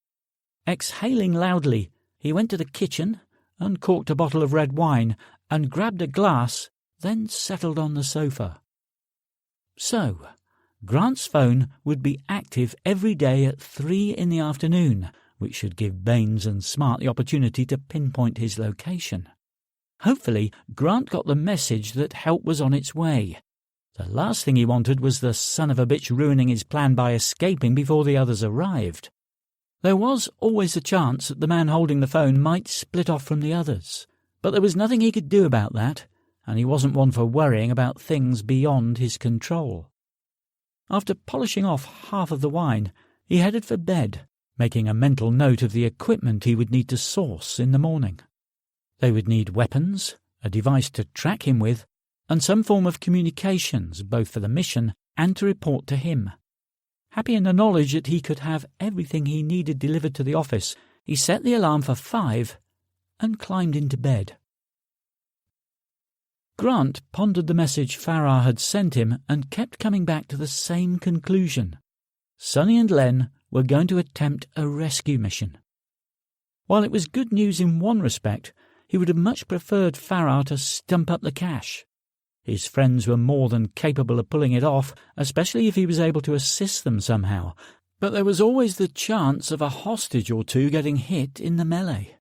Exhaling loudly, he went to the kitchen, uncorked a bottle of red wine, and grabbed a glass, then settled on the sofa. So, Grant's phone would be active every day at 3 in the afternoon, which should give Baines & Smart the opportunity to pinpoint his location. Hopefully, Grant got the message that help was on its way. The last thing he wanted was the son of a bitch ruining his plan by escaping before the others arrived. There was always a chance that the man holding the phone might split off from the others, but there was nothing he could do about that, and he wasn't one for worrying about things beyond his control. After polishing off half of the wine, he headed for bed, making a mental note of the equipment he would need to source in the morning. They would need weapons, a device to track him with, and some form of communications, both for the mission and to report to him. Happy in the knowledge that he could have everything he needed delivered to the office, he set the alarm for 5 and climbed into bed. Grant pondered the message Farrar had sent him and kept coming back to the same conclusion. Sonny and Len were going to attempt a rescue mission. While it was good news in one respect, he would have much preferred Farrar to stump up the cash. His friends were more than capable of pulling it off, especially if he was able to assist them somehow, but there was always the chance of a hostage or two getting hit in the melee.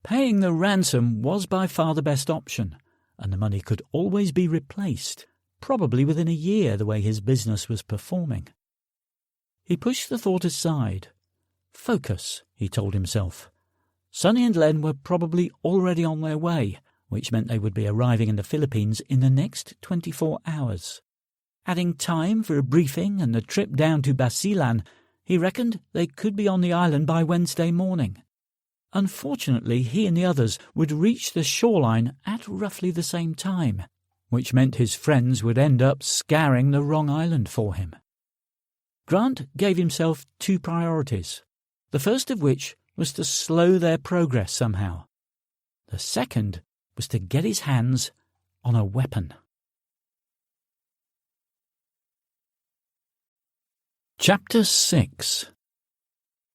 Paying the ransom was by far the best option, and the money could always be replaced, probably within a year the way his business was performing. He pushed the thought aside. Focus, he told himself. Sonny and Len were probably already on their way, which meant they would be arriving in the Philippines in the next 24 hours. Adding time for a briefing and the trip down to Basilan, he reckoned they could be on the island by Wednesday morning. Unfortunately, he and the others would reach the shoreline at roughly the same time, which meant his friends would end up scouring the wrong island for him. Grant gave himself 2 priorities, the first of which was to slow their progress somehow. The second was to get his hands on a weapon. Chapter 6.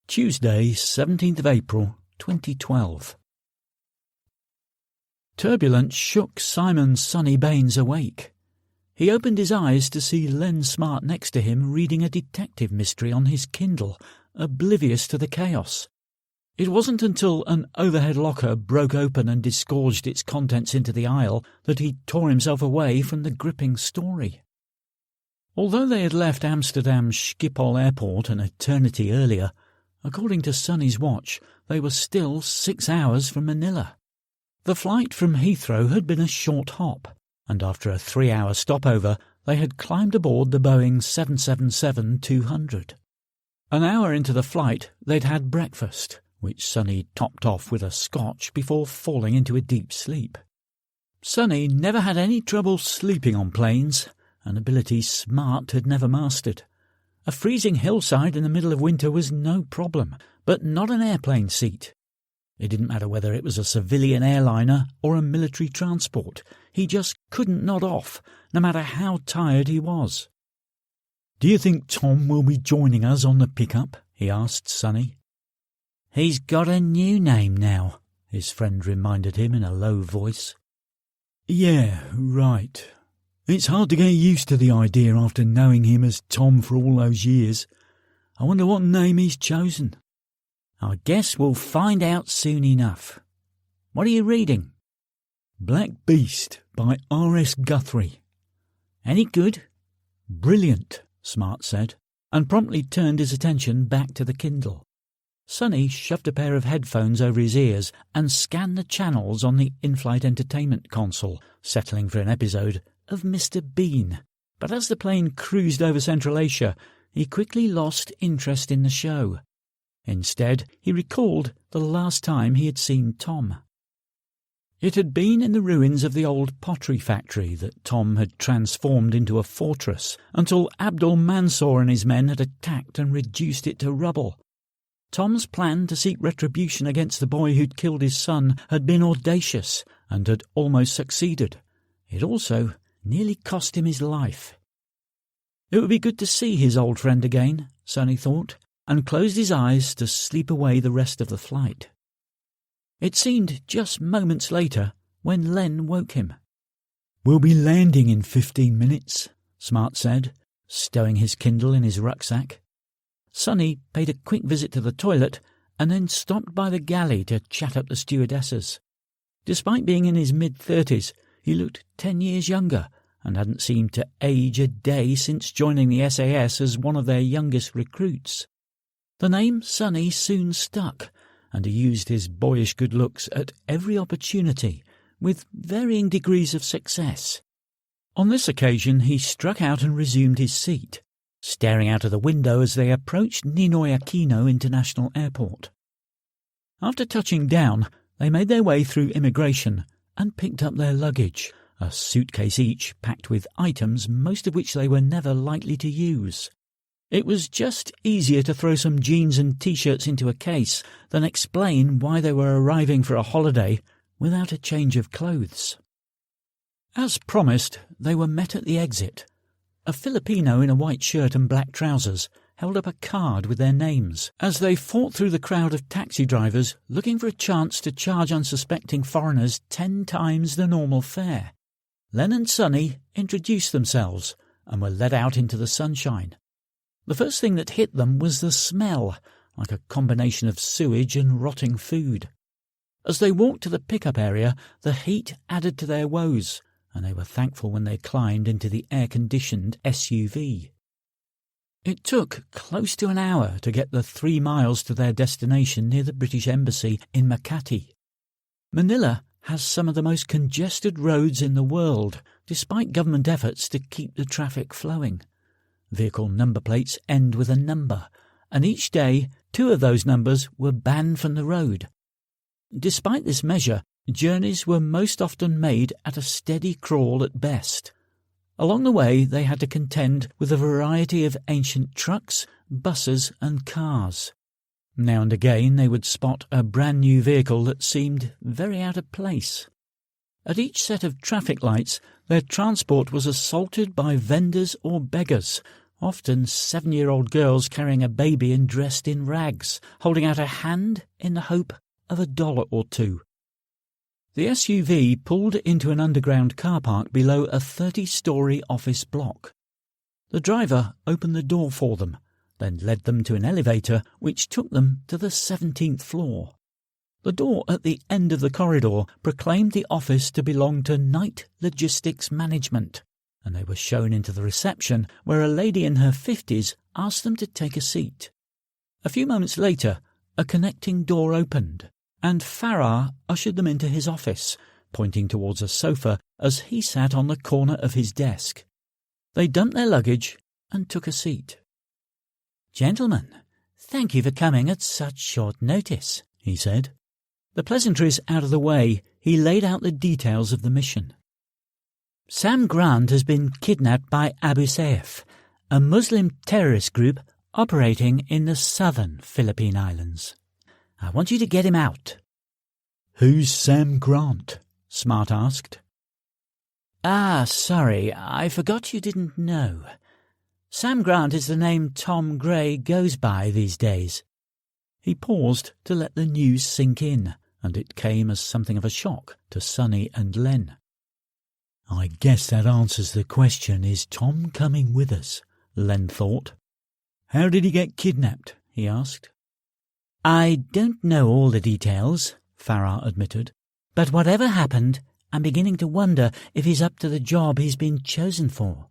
Tuesday, 17th of April, 2012. Turbulence shook Simon Sonny Baines awake. He opened his eyes to see Len Smart next to him reading a detective mystery on his Kindle, oblivious to the chaos. It wasn't until an overhead locker broke open and disgorged its contents into the aisle that he tore himself away from the gripping story. Although they had left Amsterdam Schiphol Airport an eternity earlier, according to Sonny's watch, they were still 6 hours from Manila. The flight from Heathrow had been a short hop, and after a 3-hour stopover they had climbed aboard the Boeing 777-200. An hour into the flight they'd had breakfast, which Sonny topped off with a scotch before falling into a deep sleep. Sonny never had any trouble sleeping on planes, an ability Smart had never mastered. A freezing hillside in the middle of winter was no problem, but not an airplane seat. It didn't matter whether it was a civilian airliner or a military transport. He just couldn't nod off, no matter how tired he was. "Do you think Tom will be joining us on the pickup?" he asked Sonny. "He's got a new name now," his friend reminded him in a low voice. "Yeah, right. It's hard to get used to the idea after knowing him as Tom for all those years. I wonder what name he's chosen." "I guess we'll find out soon enough. What are you reading?" "Black Beast" by R.S. Guthrie. "Any good?" "Brilliant," Smart said, and promptly turned his attention back to the Kindle. Sonny shoved a pair of headphones over his ears and scanned the channels on the in-flight entertainment console, settling for an episode of Mr. Bean. But as the plane cruised over Central Asia, he quickly lost interest in the show. Instead, he recalled the last time he had seen Tom. It had been in the ruins of the old pottery factory that Tom had transformed into a fortress until Abdul Mansour and his men had attacked and reduced it to rubble. Tom's plan to seek retribution against the boy who'd killed his son had been audacious and had almost succeeded. It also nearly cost him his life. It would be good to see his old friend again, Sonny thought, and closed his eyes to sleep away the rest of the flight. It seemed just moments later when Len woke him. "We'll be landing in 15 minutes, Smart said, stowing his Kindle in his rucksack. Sonny paid a quick visit to the toilet and then stopped by the galley to chat up the stewardesses. Despite being in his mid-30s, he looked 10 years younger and hadn't seemed to age a day since joining the SAS as one of their youngest recruits. The name Sonny soon stuck, and he used his boyish good looks at every opportunity, with varying degrees of success. On this occasion he struck out and resumed his seat, staring out of the window as they approached Ninoy Aquino International Airport. After touching down, they made their way through immigration and picked up their luggage, a suitcase each packed with items most of which they were never likely to use. It was just easier to throw some jeans and T-shirts into a case than explain why they were arriving for a holiday without a change of clothes. As promised, they were met at the exit. A Filipino in a white shirt and black trousers held up a card with their names as they fought through the crowd of taxi drivers looking for a chance to charge unsuspecting foreigners 10 times the normal fare. Len and Sonny introduced themselves and were led out into the sunshine. The first thing that hit them was the smell, like a combination of sewage and rotting food. As they walked to the pickup area, the heat added to their woes, and they were thankful when they climbed into the air-conditioned SUV. It took close to an hour to get the 3 miles to their destination near the British Embassy in Makati. Manila has some of the most congested roads in the world, despite government efforts to keep the traffic flowing. Vehicle number plates end with a number, and each day 2 of those numbers were banned from the road. Despite this measure, journeys were most often made at a steady crawl at best. Along the way they had to contend with a variety of ancient trucks, buses and cars. Now and again they would spot a brand new vehicle that seemed very out of place. At each set of traffic lights, their transport was assaulted by vendors or beggars, often 7-year-old girls carrying a baby and dressed in rags, holding out a hand in the hope of $1 or $2. The SUV pulled into an underground car park below a 30-story office block. The driver opened the door for them, then led them to an elevator which took them to the 17th floor. The door at the end of the corridor proclaimed the office to belong to Knight Logistics Management, and they were shown into the reception where a lady in her 50s asked them to take a seat. A few moments later, a connecting door opened, and Farrar ushered them into his office, pointing towards a sofa as he sat on the corner of his desk. They dumped their luggage and took a seat. "Gentlemen, thank you for coming at such short notice," he said. The pleasantries out of the way, he laid out the details of the mission. "Sam Grant has been kidnapped by Abu Sayyaf, a Muslim terrorist group operating in the southern Philippine Islands. I want you to get him out." "Who's Sam Grant?" Smart asked. Sorry, I forgot you didn't know. Sam Grant is the name Tom Gray goes by these days." He paused to let the news sink in, and it came as something of a shock to Sonny and Len. "I guess that answers the question, is Tom coming with us?" Len thought. "How did he get kidnapped?" he asked. "I don't know all the details," Farrar admitted, "but whatever happened, I'm beginning to wonder if he's up to the job he's been chosen for."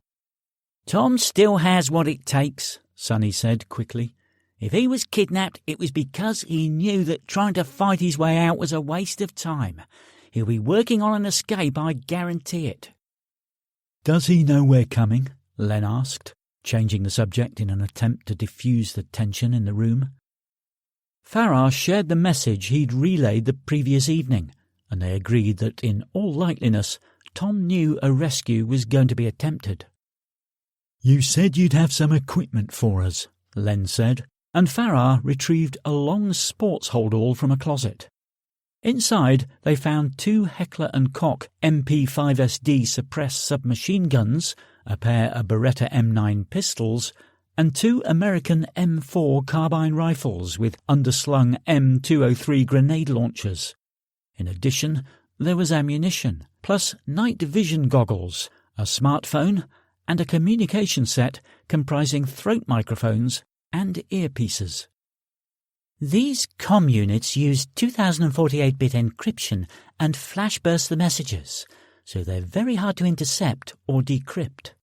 "Tom still has what it takes," Sonny said quickly. "If he was kidnapped, it was because he knew that trying to fight his way out was a waste of time. He'll be working on an escape, I guarantee it." "Does he know we're coming?" Len asked, changing the subject in an attempt to diffuse the tension in the room. Farrar shared the message he'd relayed the previous evening, and they agreed that in all likeliness Tom knew a rescue was going to be attempted. "You said you'd have some equipment for us," Len said, and Farrar retrieved a long sports holdall from a closet. Inside they found 2 Heckler & Koch MP5SD suppressed submachine guns, a pair of Beretta M9 pistols, and 2 American M4 carbine rifles with underslung M203 grenade launchers. In addition, there was ammunition, plus night vision goggles, a smartphone, and a communication set comprising throat microphones and earpieces. "These comm units use 2048-bit encryption and flash burst the messages, so they're very hard to intercept or decrypt."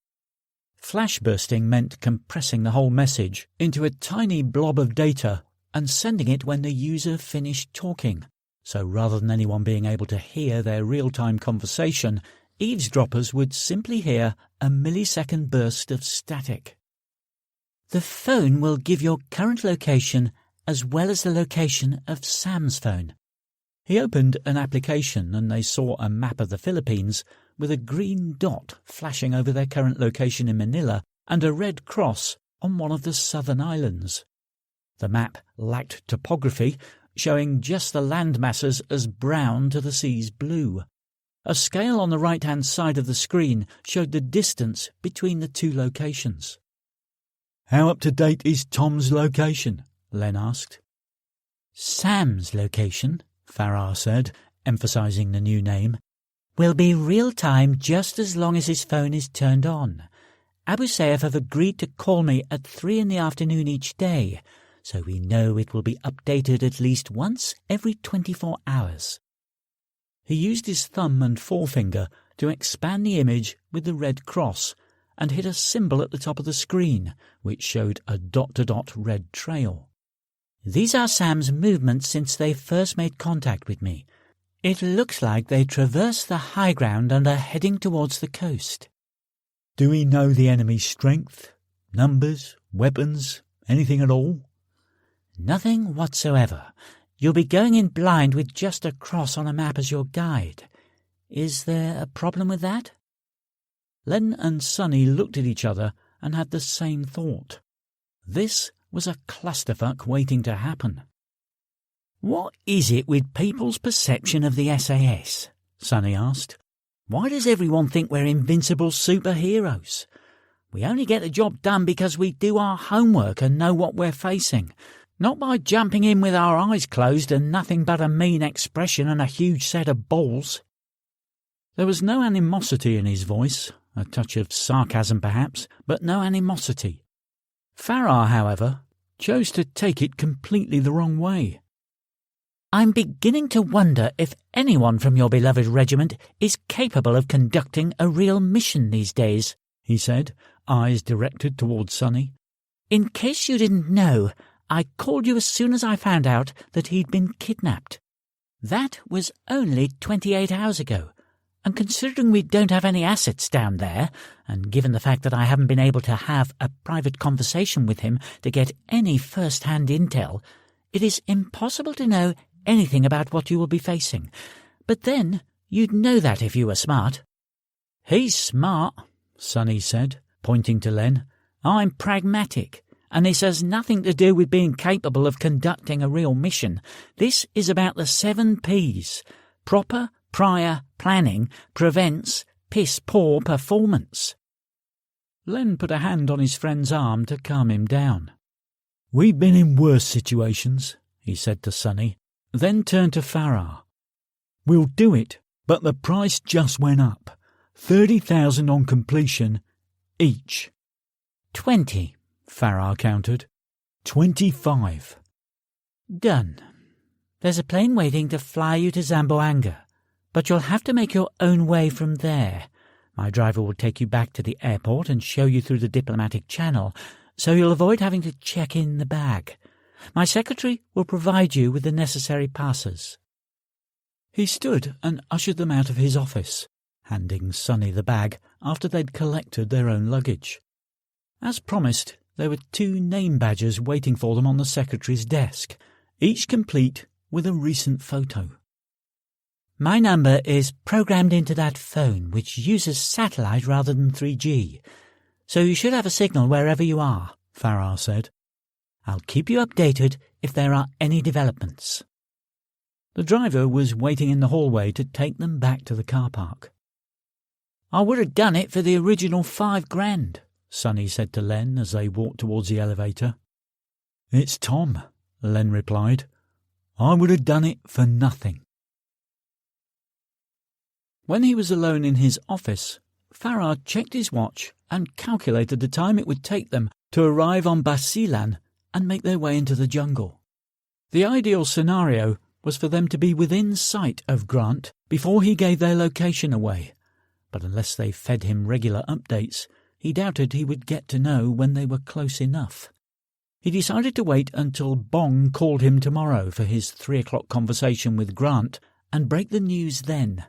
Flash bursting meant compressing the whole message into a tiny blob of data and sending it when the user finished talking. So rather than anyone being able to hear their real-time conversation, eavesdroppers would simply hear a millisecond burst of static. "The phone will give your current location as well as the location of Sam's phone." He opened an application and they saw a map of the Philippines with a green dot flashing over their current location in Manila and a red cross on one of the southern islands. The map lacked topography, showing just the land masses as brown to the sea's blue. A scale on the right-hand side of the screen showed the distance between the 2 locations. "How up-to-date is Tom's location?" Len asked. "Sam's location," Farrar said, emphasizing the new name, "will be real-time just as long as his phone is turned on. Abu Sayyaf have agreed to call me at 3 in the afternoon each day, so we know it will be updated at least once every 24 hours. He used his thumb and forefinger to expand the image with the red cross and hit a symbol at the top of the screen, which showed a dot-to-dot red trail. "These are Sam's movements since they first made contact with me. It looks like they traversed the high ground and are heading towards the coast." "Do we know the enemy's strength, numbers, weapons, anything at all?" "Nothing whatsoever. You'll be going in blind with just a cross on a map as your guide. Is there a problem with that?" Len and Sonny looked at each other and had the same thought. This was a clusterfuck waiting to happen. "What is it with people's perception of the SAS?" Sonny asked. Why does everyone think we're invincible superheroes? We only get the job done because we do our homework and know what we're facing, not by jumping in with our eyes closed and nothing but a mean expression and a huge set of balls." There was no animosity in his voice, a touch of sarcasm perhaps, but no animosity. Farrar, however, chose to take it completely the wrong way. "I'm beginning to wonder if anyone from your beloved regiment is capable of conducting a real mission these days," he said, eyes directed towards Sonny. "In case you didn't know, I called you as soon as I found out that he'd been kidnapped. That was only 28 hours ago, and considering we don't have any assets down there, and given the fact that I haven't been able to have a private conversation with him to get any first-hand intel, it is impossible to know anything about what you will be facing. But then, you'd know that if you were smart." "He's smart," Sonny said, pointing to Len. "I'm pragmatic, and this has nothing to do with being capable of conducting a real mission. This is about the 7 Ps. Proper, prior, planning prevents piss-poor performance." Len put a hand on his friend's arm to calm him down. "We've been in worse situations," he said to Sonny, then turned to Farrar. "We'll do it, but the price just went up. 30,000 on completion, each." 20, Farrar countered. 25. "Done. There's a plane waiting to fly you to Zamboanga, but you'll have to make your own way from there. My driver will take you back to the airport and show you through the diplomatic channel, so you'll avoid having to check in the bag. My secretary will provide you with the necessary passes." He stood and ushered them out of his office, handing Sonny the bag after they'd collected their own luggage. As promised, there were 2 name badges waiting for them on the secretary's desk, each complete with a recent photo. "My number is programmed into that phone, which uses satellite rather than 3G, so you should have a signal wherever you are," Farrar said. "I'll keep you updated if there are any developments." The driver was waiting in the hallway to take them back to the car park. "I would have done it for the original $5,000, Sonny said to Len as they walked towards the elevator. "It's Tom," Len replied. "I would have done it for nothing." When he was alone in his office, Farrar checked his watch and calculated the time it would take them to arrive on Basilan and make their way into the jungle. The ideal scenario was for them to be within sight of Grant before he gave their location away, but unless they fed him regular updates, he doubted he would get to know when they were close enough. He decided to wait until Bong called him tomorrow for his 3 o'clock conversation with Grant and break the news then.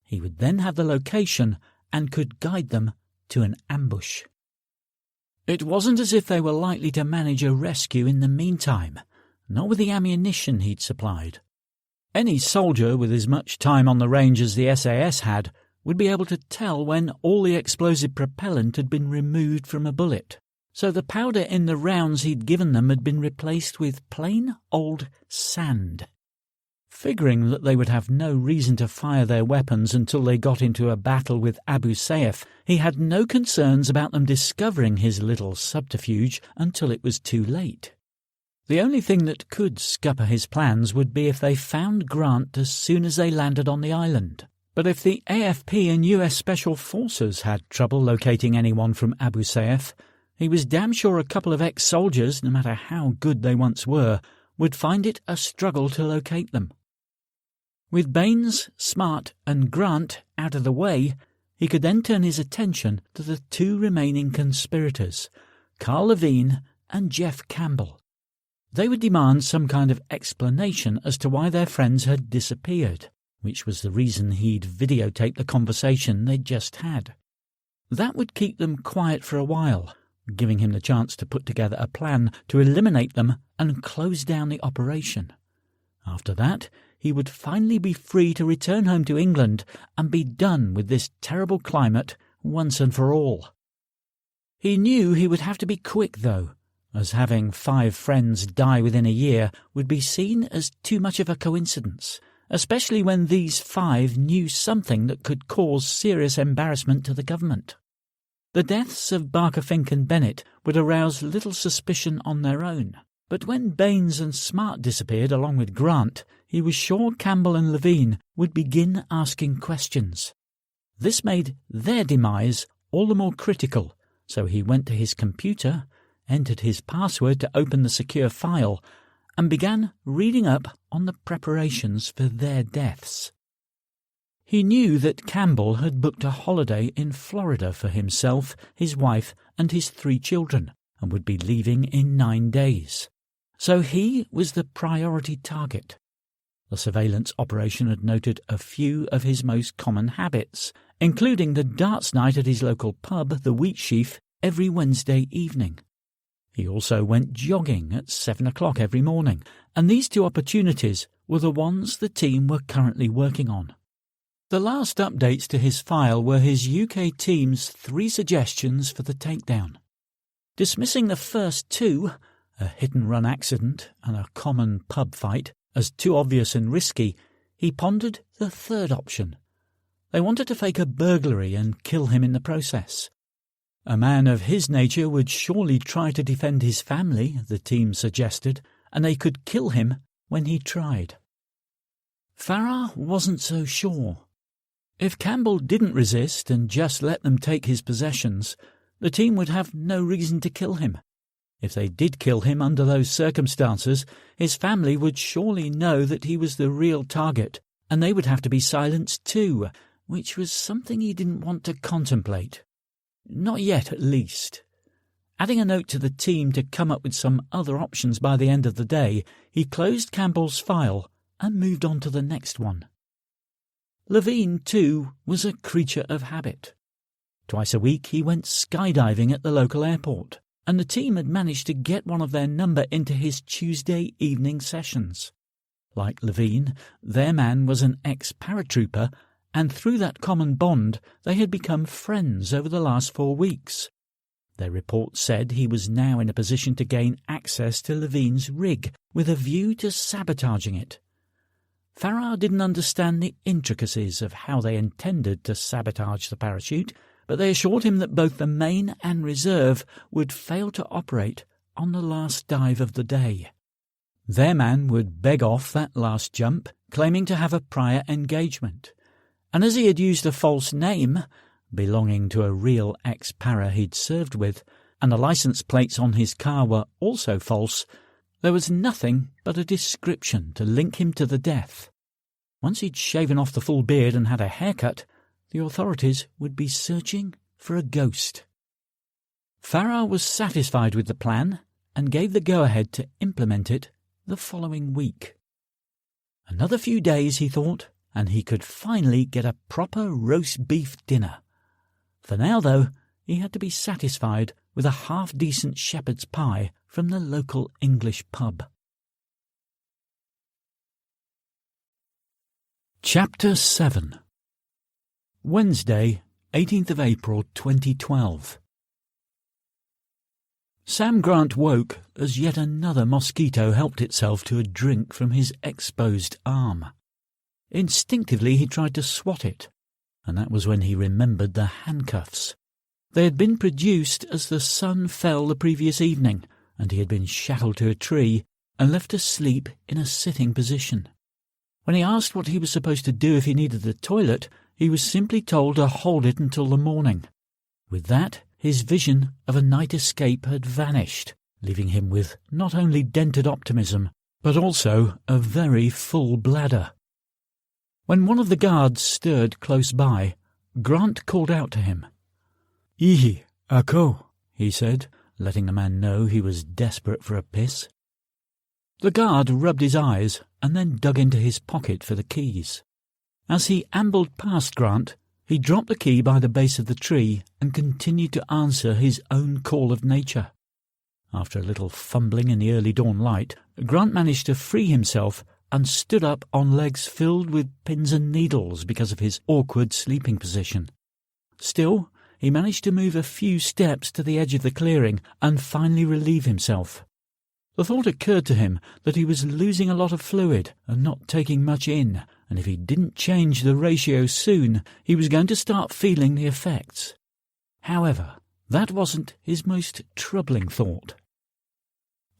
He would then have the location and could guide them to an ambush. It wasn't as if they were likely to manage a rescue in the meantime, not with the ammunition he'd supplied. Any soldier with as much time on the range as the SAS had would be able to tell when all the explosive propellant had been removed from a bullet, so the powder in the rounds he'd given them had been replaced with plain old sand. Figuring that they would have no reason to fire their weapons until they got into a battle with Abu Sayyaf, he had no concerns about them discovering his little subterfuge until it was too late. The only thing that could scupper his plans would be if they found Grant as soon as they landed on the island. But if the AFP and US Special Forces had trouble locating anyone from Abu Sayyaf, he was damn sure a couple of ex-soldiers, no matter how good they once were, would find it a struggle to locate them. With Baines, Smart and Grant out of the way, he could then turn his attention to the 2 remaining conspirators, Carl Levine and Jeff Campbell. They would demand some kind of explanation as to why their friends had disappeared, which was the reason he'd videotaped the conversation they'd just had. That would keep them quiet for a while, giving him the chance to put together a plan to eliminate them and close down the operation. After that, he would finally be free to return home to England and be done with this terrible climate once and for all. He knew he would have to be quick, though, as having 5 friends die within a year would be seen as too much of a coincidence, especially when these 5 knew something that could cause serious embarrassment to the government. The deaths of Barker, Fink and Bennett would arouse little suspicion on their own, but when Baines and Smart disappeared along with Grant, he was sure Campbell and Levine would begin asking questions. This made their demise all the more critical, so he went to his computer, entered his password to open the secure file, and began reading up on the preparations for their deaths. He knew that Campbell had booked a holiday in Florida for himself, his wife, and his 3 children, and would be leaving in 9 days. So he was the priority target. The surveillance operation had noted a few of his most common habits, including the darts night at his local pub, the Wheatsheaf, every Wednesday evening. He also went jogging at 7 o'clock every morning, and these 2 opportunities were the ones the team were currently working on. The last updates to his file were his UK team's 3 suggestions for the takedown. Dismissing the first 2, a hit-and-run accident and a common pub fight, as too obvious and risky, he pondered the 3rd option. They wanted to fake a burglary and kill him in the process. A man of his nature would surely try to defend his family, the team suggested, and they could kill him when he tried. Farrar wasn't so sure. If Campbell didn't resist and just let them take his possessions, the team would have no reason to kill him. If they did kill him under those circumstances, his family would surely know that he was the real target, and they would have to be silenced too, which was something he didn't want to contemplate. Not yet, at least. Adding a note to the team to come up with some other options by the end of the day, he closed Campbell's file and moved on to the next one. Levine, too, was a creature of habit. Twice a week he went skydiving at the local airport, and the team had managed to get one of their number into his Tuesday evening sessions. Like Levine, their man was an ex-paratrooper, and through that common bond they had become friends over the last 4 weeks. Their report said he was now in a position to gain access to Levine's rig, with a view to sabotaging it. Farrar didn't understand the intricacies of how they intended to sabotage the parachute, but they assured him that both the main and reserve would fail to operate on the last dive of the day. Their man would beg off that last jump, claiming to have a prior engagement. And as he had used a false name, belonging to a real ex-para he'd served with, and the licence plates on his car were also false, there was nothing but a description to link him to the death. Once he'd shaven off the full beard and had a haircut, the authorities would be searching for a ghost. Farrar was satisfied with the plan and gave the go-ahead to implement it the following week. Another few days, he thought, and he could finally get a proper roast beef dinner. For now, though, he had to be satisfied with a half-decent shepherd's pie from the local English pub. Chapter 7. Wednesday, 18th of April 2012. Sam Grant woke as yet another mosquito helped itself to a drink from his exposed arm. Instinctively he tried to swat it, and that was when he remembered the handcuffs. They had been produced as the sun fell the previous evening, and he had been shackled to a tree and left to sleep in a sitting position. When he asked what he was supposed to do if he needed the toilet, he was simply told to hold it until the morning. With that, his vision of a night escape had vanished, leaving him with not only dented optimism, but also a very full bladder. When one of the guards stirred close by, Grant called out to him. "Ihi, ako," he said, letting the man know he was desperate for a piss. The guard rubbed his eyes and then dug into his pocket for the keys. As he ambled past Grant, he dropped the key by the base of the tree and continued to answer his own call of nature. After a little fumbling in the early dawn light, Grant managed to free himself and stood up on legs filled with pins and needles because of his awkward sleeping position. Still, he managed to move a few steps to the edge of the clearing and finally relieve himself. The thought occurred to him that he was losing a lot of fluid and not taking much in, and if he didn't change the ratio soon, he was going to start feeling the effects. However, that wasn't his most troubling thought.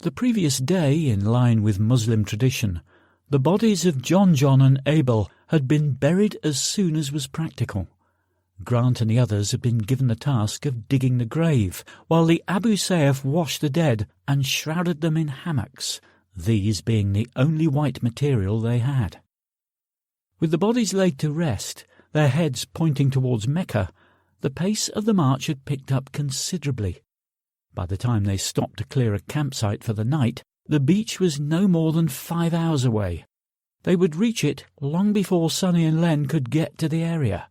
The previous day, in line with Muslim tradition, the bodies of John and Abel had been buried as soon as was practical. Grant and the others had been given the task of digging the grave, while the Abu Sayyaf washed the dead and shrouded them in hammocks, these being the only white material they had. With the bodies laid to rest, their heads pointing towards Mecca, the pace of the march had picked up considerably. By the time they stopped to clear a campsite for the night, the beach was no more than 5 hours away. They would reach it long before Sonny and Len could get to the area.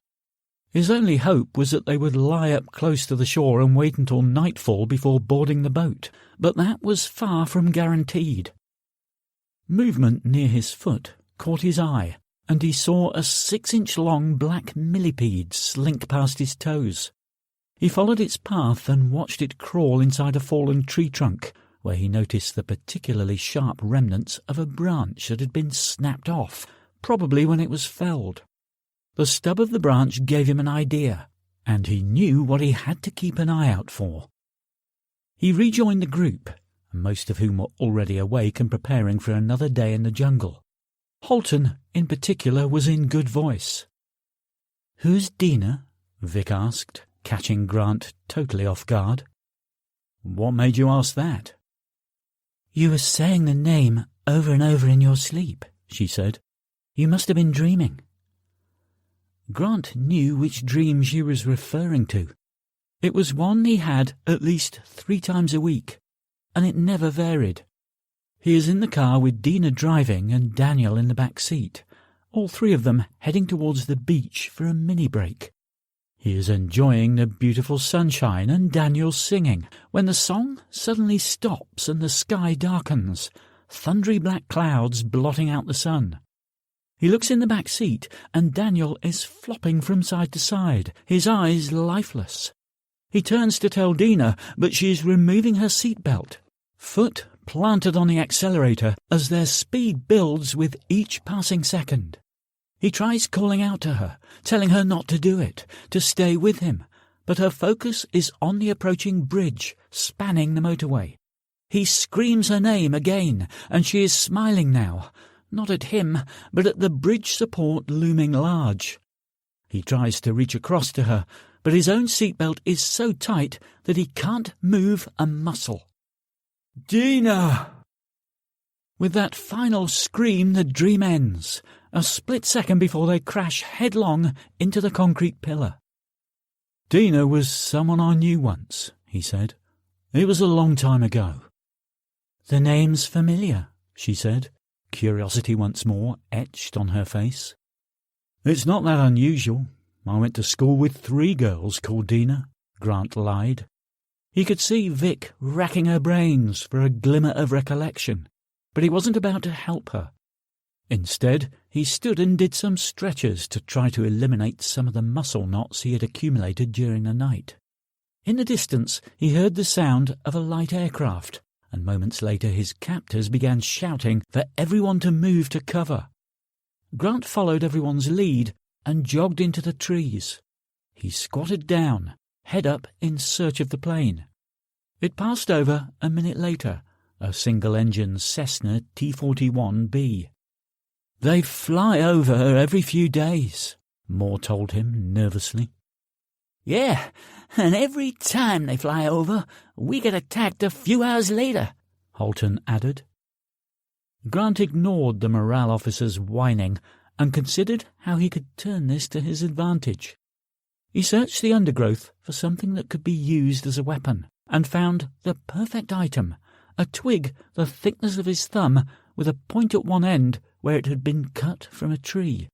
His only hope was that they would lie up close to the shore and wait until nightfall before boarding the boat, but that was far from guaranteed. Movement near his foot caught his eye, and he saw a 6-inch-long black millipede slink past his toes. He followed its path and watched it crawl inside a fallen tree trunk, where he noticed the particularly sharp remnants of a branch that had been snapped off, probably when it was felled. The stub of the branch gave him an idea, and he knew what he had to keep an eye out for. He rejoined the group, most of whom were already awake and preparing for another day in the jungle. Holton, in particular, was in good voice. "Who's Dina?" Vic asked, catching Grant totally off guard. "What made you ask that?" "You were saying the name over and over in your sleep," she said. "You must have been dreaming." Grant knew which dream she was referring to. It was one he had at least 3 times a week, and it never varied. He is in the car with Dina driving and Daniel in the back seat, all 3 of them heading towards the beach for a mini-break. He is enjoying the beautiful sunshine and Daniel singing, when the song suddenly stops and the sky darkens, thundery black clouds blotting out the sun. He looks in the back seat, and Daniel is flopping from side to side, his eyes lifeless. He turns to tell Dina, but she is removing her seatbelt, foot planted on the accelerator as their speed builds with each passing second. He tries calling out to her, telling her not to do it, to stay with him, but her focus is on the approaching bridge spanning the motorway. He screams her name again, and she is smiling now, not at him, but at the bridge support looming large. He tries to reach across to her, but his own seatbelt is so tight that he can't move a muscle. "Dina!" With that final scream, the dream ends, a split second before they crash headlong into the concrete pillar. "Dina was someone I knew once," he said. "It was a long time ago." "The name's familiar," she said, curiosity once more etched on her face. "It's not that unusual. I went to school with 3 girls called Dina," Grant lied. He could see Vic racking her brains for a glimmer of recollection, but he wasn't about to help her. Instead, he stood and did some stretches to try to eliminate some of the muscle knots he had accumulated during the night. In the distance, he heard the sound of a light aircraft, and moments later his captors began shouting for everyone to move to cover. Grant followed everyone's lead and jogged into the trees. He squatted down, head up in search of the plane. It passed over a minute later, a single-engine Cessna T-41B. "They fly over every few days," Moore told him nervously. "Yeah, and every time they fly over, we get attacked a few hours later," Holton added. Grant ignored the morale officer's whining and considered how he could turn this to his advantage. He searched the undergrowth for something that could be used as a weapon, and found the perfect item, a twig the thickness of his thumb with a point at one end where it had been cut from a tree.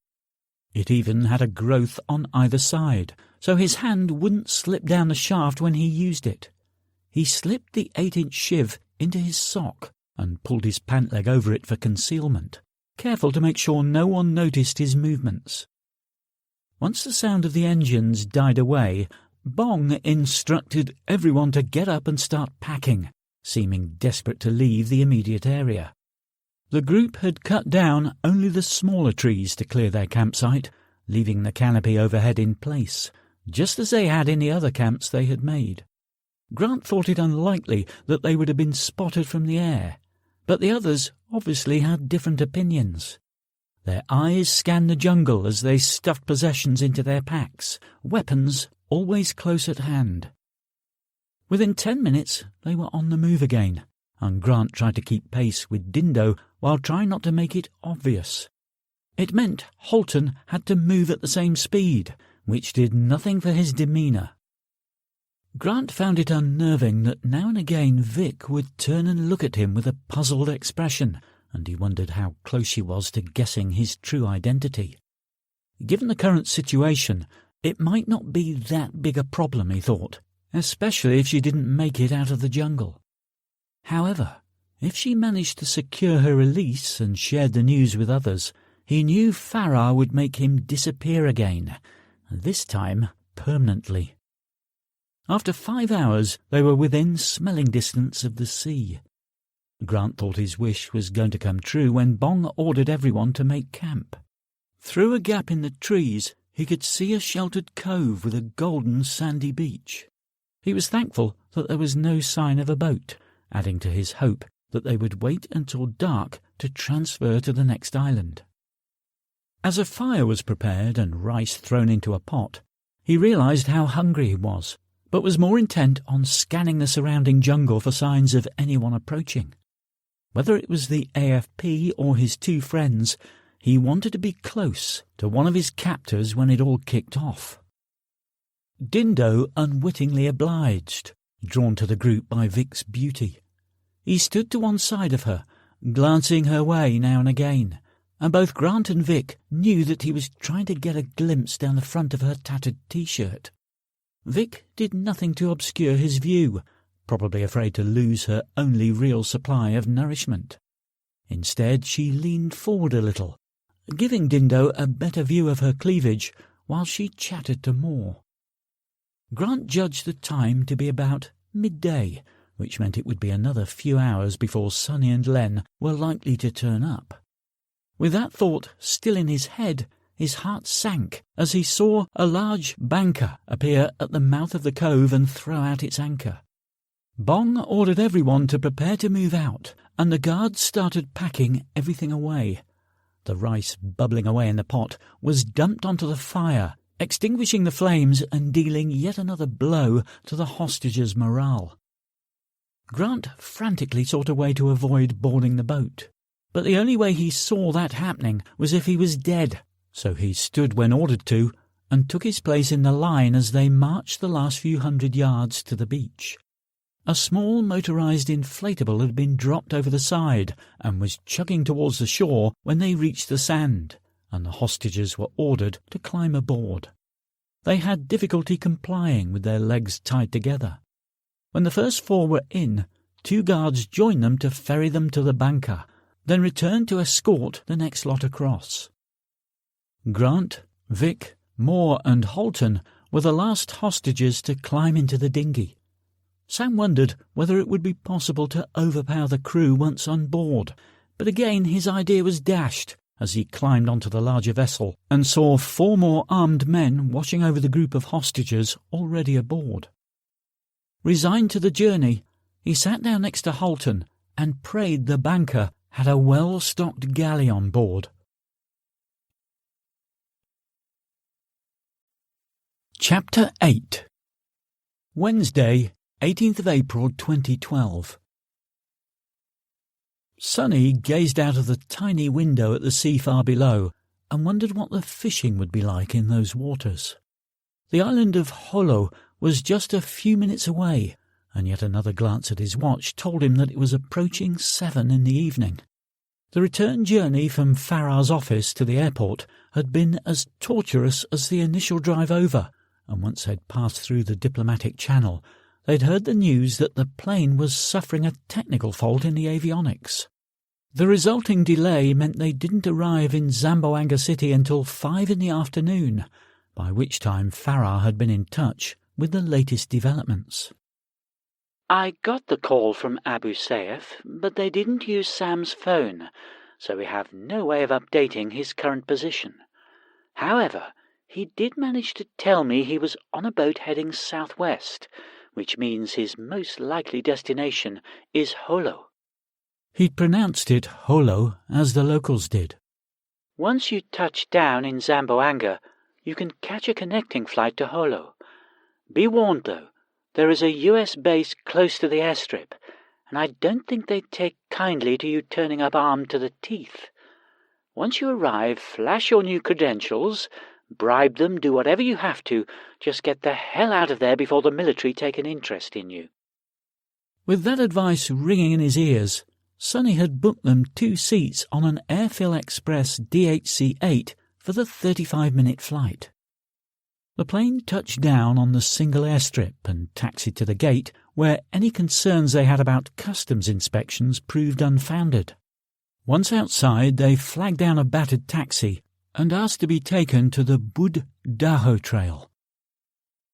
It even had a growth on either side, so his hand wouldn't slip down the shaft when he used it. He slipped the 8-inch shiv into his sock and pulled his pant leg over it for concealment, careful to make sure no one noticed his movements. Once the sound of the engines died away, Bong instructed everyone to get up and start packing, seeming desperate to leave the immediate area. The group had cut down only the smaller trees to clear their campsite, leaving the canopy overhead in place, just as they had in the other camps they had made. Grant thought it unlikely that they would have been spotted from the air, but the others obviously had different opinions. Their eyes scanned the jungle as they stuffed possessions into their packs, weapons always close at hand. Within 10 minutes they were on the move again, and Grant tried to keep pace with Dindo while trying not to make it obvious. It meant Holton had to move at the same speed, which did nothing for his demeanour. Grant found it unnerving that now and again Vic would turn and look at him with a puzzled expression, and he wondered how close she was to guessing his true identity. Given the current situation, it might not be that big a problem, he thought, especially if she didn't make it out of the jungle. However, if she managed to secure her release and shared the news with others, he knew Farah would make him disappear again, this time permanently. After 5 hours, they were within smelling distance of the sea. Grant thought his wish was going to come true when Bong ordered everyone to make camp. Through a gap in the trees, he could see a sheltered cove with a golden sandy beach. He was thankful that there was no sign of a boat, adding to his hope that they would wait until dark to transfer to the next island. As a fire was prepared and rice thrown into a pot, he realized how hungry he was, but was more intent on scanning the surrounding jungle for signs of anyone approaching. Whether it was the AFP or his two friends, he wanted to be close to one of his captors when it all kicked off. Dindo unwittingly obliged, drawn to the group by Vic's beauty. He stood to one side of her, glancing her way now and again, and both Grant and Vic knew that he was trying to get a glimpse down the front of her tattered T-shirt. Vic did nothing to obscure his view, probably afraid to lose her only real supply of nourishment. Instead, she leaned forward a little, giving Dindo a better view of her cleavage while she chatted to more. Grant judged the time to be about midday, which meant it would be another few hours before Sonny and Len were likely to turn up. With that thought still in his head, his heart sank as he saw a large banker appear at the mouth of the cove and throw out its anchor. Bong ordered everyone to prepare to move out, and the guards started packing everything away. The rice bubbling away in the pot was dumped onto the fire, extinguishing the flames and dealing yet another blow to the hostages' morale. Grant frantically sought a way to avoid boarding the boat, but the only way he saw that happening was if he was dead, so he stood when ordered to and took his place in the line as they marched the last few 100 yards to the beach. A small motorized inflatable had been dropped over the side and was chugging towards the shore when they reached the sand, and the hostages were ordered to climb aboard. They had difficulty complying with their legs tied together. When the first 4 were in, 2 guards joined them to ferry them to the banker, then returned to escort the next lot across. Grant, Vic, Moore and Holton were the last hostages to climb into the dinghy. Sam wondered whether it would be possible to overpower the crew once on board, but again his idea was dashed as he climbed onto the larger vessel and saw 4 more armed men watching over the group of hostages already aboard. Resigned to the journey, he sat down next to Holton and prayed the banker had a well-stocked galley on board. Chapter 8. Wednesday, 18th of April 2012. Sonny gazed out of the tiny window at the sea far below and wondered what the fishing would be like in those waters. The island of Holo was just a few minutes away, and yet another glance at his watch told him that it was approaching 7 in the evening. The return journey from Farah's office to the airport had been as torturous as the initial drive over, and once they'd passed through the diplomatic channel, they'd heard the news that the plane was suffering a technical fault in the avionics. The resulting delay meant they didn't arrive in Zamboanga City until 5 in the afternoon, by which time Farah had been in touch with the latest developments. I got the call from Abu Saif, but they didn't use Sam's phone. so we have no way of updating his current position. However, he did manage to tell me he was on a boat heading southwest, which means his most likely destination is Holo. He'd pronounced it Holo, as the locals did. Once you touch down in Zamboanga, you can catch a connecting flight to Holo. Be warned, though, there is a US base close to the airstrip, and I don't think they'd take kindly to you turning up armed to the teeth. Once you arrive, flash your new credentials, bribe them, do whatever you have to, just get the hell out of there before the military take an interest in you. With that advice ringing in his ears, Sonny had booked them 2 seats on an Airfill Express DHC-8 for the 35-minute flight. The plane touched down on the single airstrip and taxied to the gate, where any concerns they had about customs inspections proved unfounded. Once outside, they flagged down a battered taxi and asked to be taken to the Bud Daho Trail.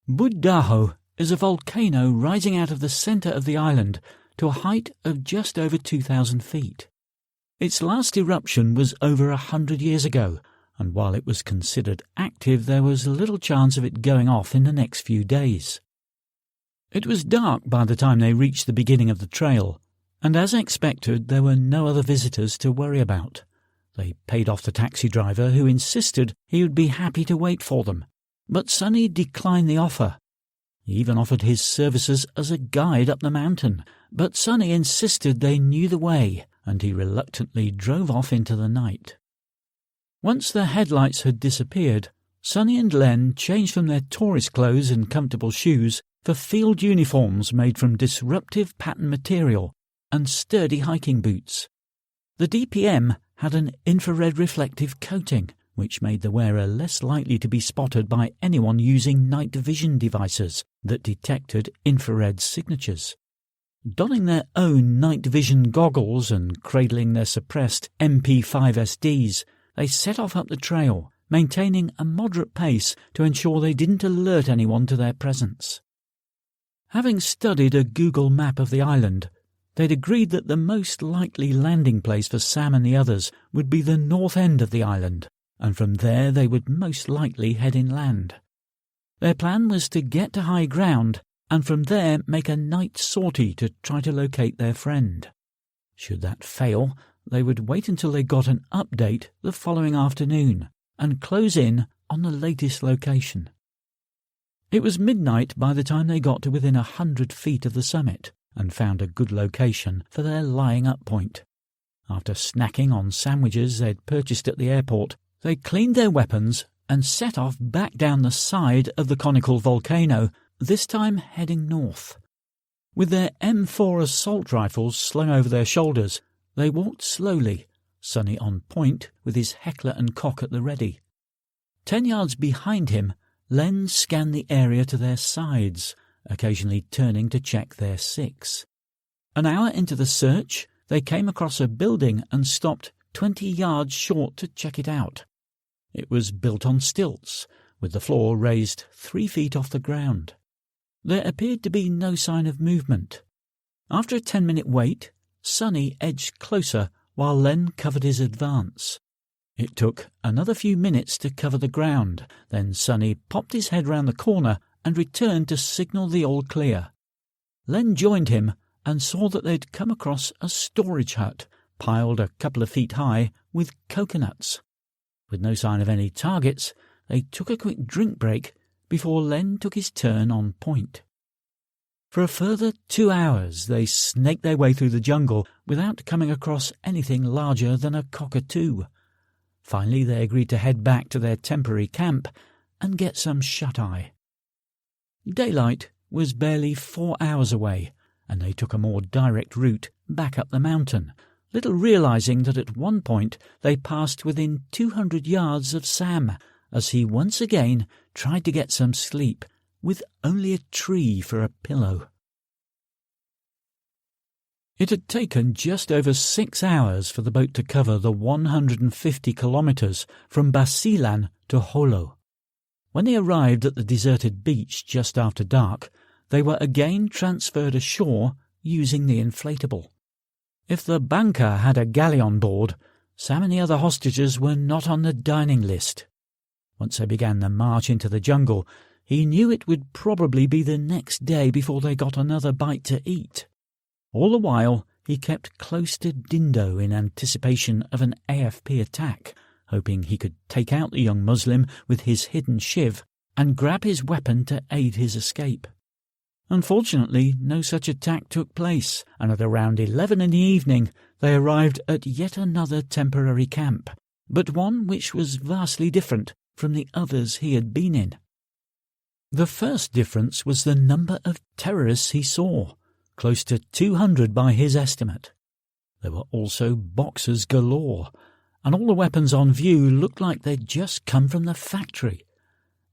Bud Daho is a volcano rising out of the centre of the island to a height of just over 2,000 feet. Its last eruption was over 100 years ago, and while it was considered active, there was little chance of it going off in the next few days. It was dark by the time they reached the beginning of the trail, and as expected, there were no other visitors to worry about. They paid off the taxi driver, who insisted he would be happy to wait for them, but Sonny declined the offer. He even offered his services as a guide up the mountain, but Sonny insisted they knew the way, and he reluctantly drove off into the night. Once the headlights had disappeared, Sonny and Len changed from their tourist clothes and comfortable shoes for field uniforms made from disruptive pattern material and sturdy hiking boots. The DPM had an infrared reflective coating, which made the wearer less likely to be spotted by anyone using night vision devices that detected infrared signatures. Donning their own night vision goggles and cradling their suppressed MP5SDs, they set off up the trail, maintaining a moderate pace to ensure they didn't alert anyone to their presence. Having studied a Google map of the island, they'd agreed that the most likely landing place for Sam and the others would be the north end of the island, and from there they would most likely head inland. Their plan was to get to high ground and from there make a night sortie to try to locate their friend. Should that fail, they would wait until they got an update the following afternoon and close in on the latest location. It was midnight by the time they got to within 100 feet of the summit and found a good location for their lying-up point. After snacking on sandwiches they'd purchased at the airport, they cleaned their weapons and set off back down the side of the conical volcano, this time heading north. With their M4 assault rifles slung over their shoulders, they walked slowly, Sonny on point with his heckler and cock at the ready. 10 yards behind him, Len scanned the area to their sides, occasionally turning to check their 6. An hour into the search, they came across a building and stopped 20 yards short to check it out. It was built on stilts, with the floor raised 3 feet off the ground. There appeared to be no sign of movement. After a 10-minute wait, Sonny edged closer while Len covered his advance. It took another few minutes to cover the ground, then Sonny popped his head round the corner and returned to signal the all clear. Len joined him and saw that they'd come across a storage hut, piled a couple of feet high, with coconuts. With no sign of any targets, they took a quick drink break before Len took his turn on point. For a further 2 hours they snaked their way through the jungle without coming across anything larger than a cockatoo. Finally they agreed to head back to their temporary camp and get some shut-eye. Daylight was barely 4 hours away, and they took a more direct route back up the mountain, little realizing that at one point they passed within 200 yards of Sam, as he once again tried to get some sleep, with only a tree for a pillow. It had taken just over 6 hours for the boat to cover the 150 kilometres from Basilan to Holo. When they arrived at the deserted beach just after dark, they were again transferred ashore using the inflatable. If the banca had a galley on board, Sam and the other hostages were not on the dining list. Once they began the march into the jungle, he knew it would probably be the next day before they got another bite to eat. All the while, he kept close to Dindo in anticipation of an AFP attack, hoping he could take out the young Muslim with his hidden shiv and grab his weapon to aid his escape. Unfortunately, no such attack took place, and at around 11 in the evening they arrived at yet another temporary camp, but one which was vastly different from the others he had been in. The first difference was the number of terrorists he saw, close to 200 by his estimate. There were also boxers galore, and all the weapons on view looked like they'd just come from the factory.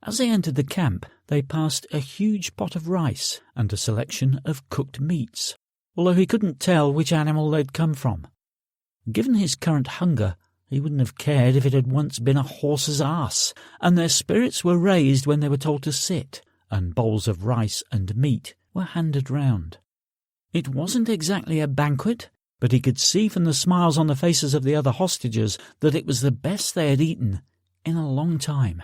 As they entered the camp, they passed a huge pot of rice and a selection of cooked meats, although he couldn't tell which animal they'd come from. Given his current hunger, he wouldn't have cared if it had once been a horse's arse, and their spirits were raised when they were told to sit, and bowls of rice and meat were handed round. It wasn't exactly a banquet, but he could see from the smiles on the faces of the other hostages that it was the best they had eaten in a long time.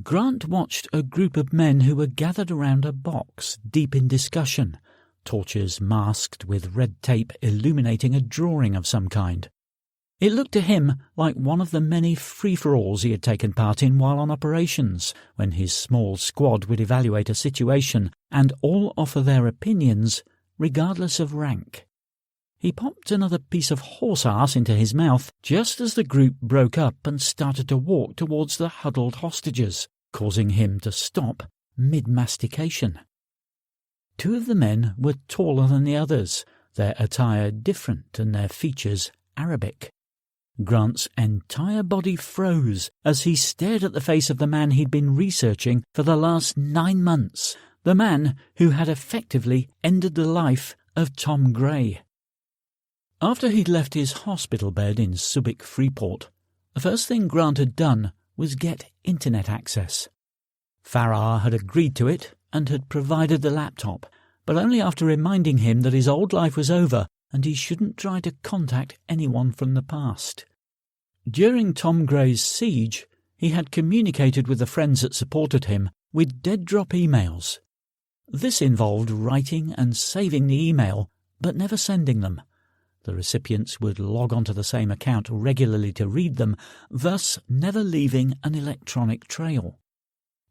Grant watched a group of men who were gathered around a box, deep in discussion, torches masked with red tape illuminating a drawing of some kind. It looked to him like one of the many free-for-alls he had taken part in while on operations, when his small squad would evaluate a situation and all offer their opinions, regardless of rank. He popped another piece of horse-arse into his mouth just as the group broke up and started to walk towards the huddled hostages, causing him to stop mid-mastication. Two of the men were taller than the others, their attire different and their features Arabic. Grant's entire body froze as he stared at the face of the man he'd been researching for the last 9 months, the man who had effectively ended the life of Tom Gray. After he'd left his hospital bed in Subic Freeport, the first thing Grant had done was get internet access. Farrar had agreed to it and had provided the laptop, but only after reminding him that his old life was over and he shouldn't try to contact anyone from the past. During Tom Gray's siege, he had communicated with the friends that supported him with dead-drop emails. This involved writing and saving the email, but never sending them. The recipients would log onto the same account regularly to read them, thus never leaving an electronic trail.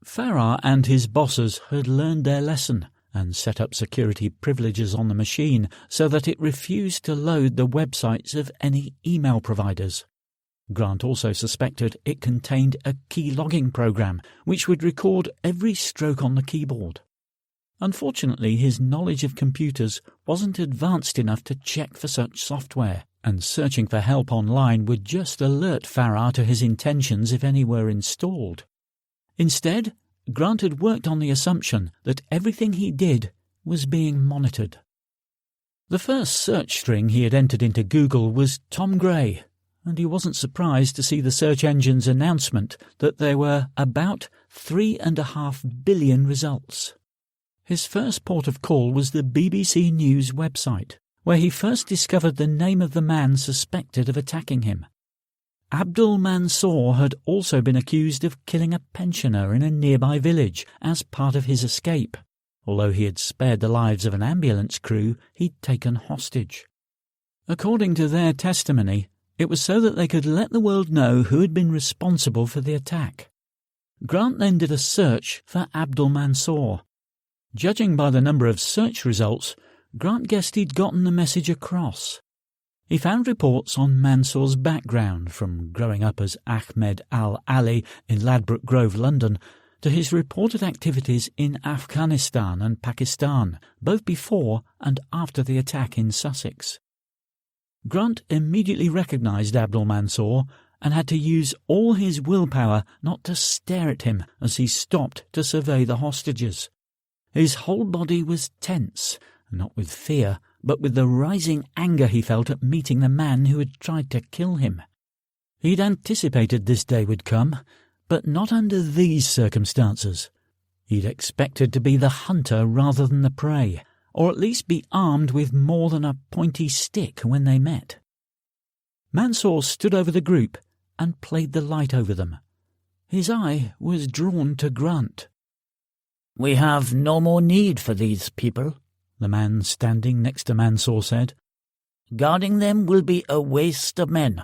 Farrar and his bosses had learned their lesson and set up security privileges on the machine so that it refused to load the websites of any email providers. Grant also suspected it contained a key logging program which would record every stroke on the keyboard. Unfortunately, his knowledge of computers wasn't advanced enough to check for such software, and searching for help online would just alert Farrar to his intentions if any were installed. Instead, Grant had worked on the assumption that everything he did was being monitored. The first search string he had entered into Google was Tom Gray, and he wasn't surprised to see the search engine's announcement that there were about 3.5 billion results. His first port of call was the BBC News website, where he first discovered the name of the man suspected of attacking him. Abdul Mansour had also been accused of killing a pensioner in a nearby village as part of his escape, although he had spared the lives of an ambulance crew he'd taken hostage. According to their testimony, it was so that they could let the world know who had been responsible for the attack. Grant then did a search for Abdul Mansour. Judging by the number of search results, Grant guessed he'd gotten the message across. He found reports on Mansour's background, from growing up as Ahmed Al-Ali in Ladbroke Grove, London, to his reported activities in Afghanistan and Pakistan, both before and after the attack in Sussex. Grant immediately recognised Abdul Mansour and had to use all his willpower not to stare at him as he stopped to survey the hostages. His whole body was tense, not with fear, but with the rising anger he felt at meeting the man who had tried to kill him. He'd anticipated this day would come, but not under these circumstances. He'd expected to be the hunter rather than the prey, or at least be armed with more than a pointy stick when they met. Mansour stood over the group and played the light over them. His eye was drawn to Grant. "We have no more need for these people," the man standing next to Mansour said. "Guarding them will be a waste of men,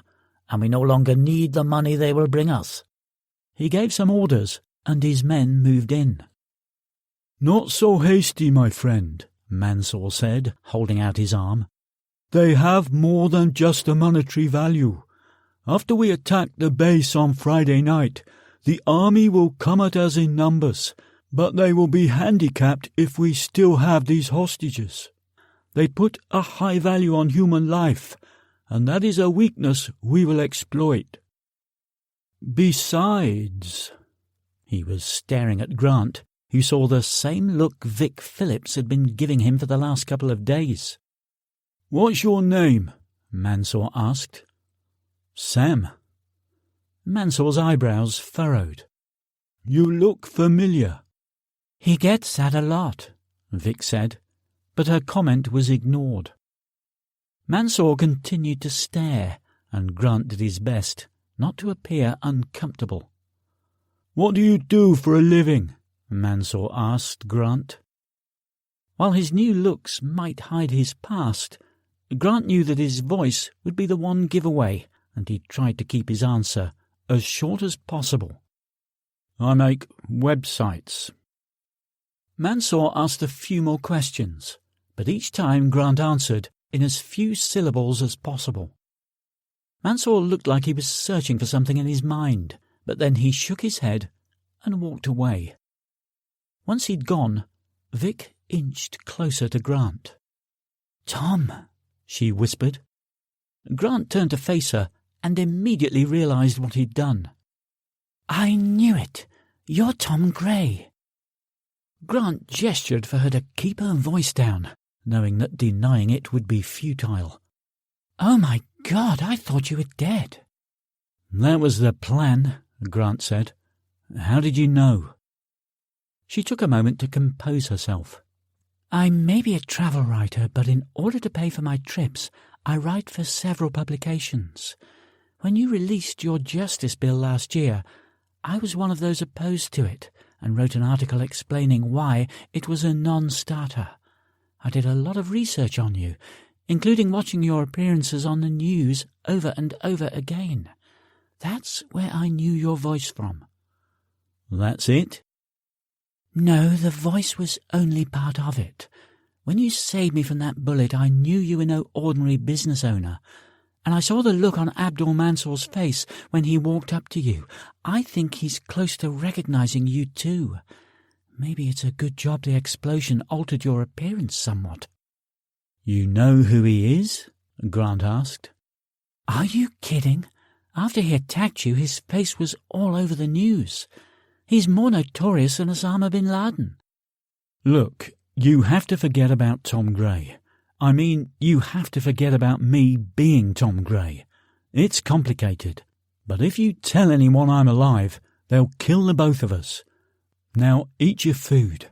and we no longer need the money they will bring us." He gave some orders, and his men moved in. "Not so hasty, my friend," Mansour said, holding out his arm. "They have more than just a monetary value. After we attack the base on Friday night, the army will come at us in numbers, but they will be handicapped if we still have these hostages. They put a high value on human life, and that is a weakness we will exploit. Besides—" He was staring at Grant, who saw the same look Vic Phillips had been giving him for the last couple of days. "What's your name?" Mansour asked. "Sam." Mansour's eyebrows furrowed. "You look familiar." "He gets that a lot," Vic said, but her comment was ignored. Mansour continued to stare, and Grant did his best not to appear uncomfortable. "What do you do for a living?" Mansour asked Grant. While his new looks might hide his past, Grant knew that his voice would be the one giveaway, and he tried to keep his answer as short as possible. "I make websites." Mansour asked a few more questions, but each time Grant answered in as few syllables as possible. Mansour looked like he was searching for something in his mind, but then he shook his head and walked away. Once he'd gone, Vic inched closer to Grant. "Tom," she whispered. Grant turned to face her and immediately realized what he'd done. "I knew it. You're Tom Gray." Grant gestured for her to keep her voice down, knowing that denying it would be futile. "Oh my God, I thought you were dead." "That was the plan," Grant said. "How did you know?" She took a moment to compose herself. "I may be a travel writer, but in order to pay for my trips, I write for several publications. When you released your justice bill last year, I was one of those opposed to it and wrote an article explaining why it was a non-starter. I did a lot of research on you, including watching your appearances on the news over and over again. That's where I knew your voice from." "That's it?" "No, the voice was only part of it. When you saved me from that bullet, I knew you were no ordinary business owner, and I saw the look on Abdul Mansour's face when he walked up to you. I think he's close to recognizing you too. Maybe it's a good job the explosion altered your appearance somewhat." "You know who he is?" Grant asked. "Are you kidding? After he attacked you, his face was all over the news. He's more notorious than Osama bin Laden." "Look, you have to forget about Tom Gray. I mean, you have to forget about me being Tom Gray. It's complicated, but if you tell anyone I'm alive, they'll kill the both of us. Now eat your food."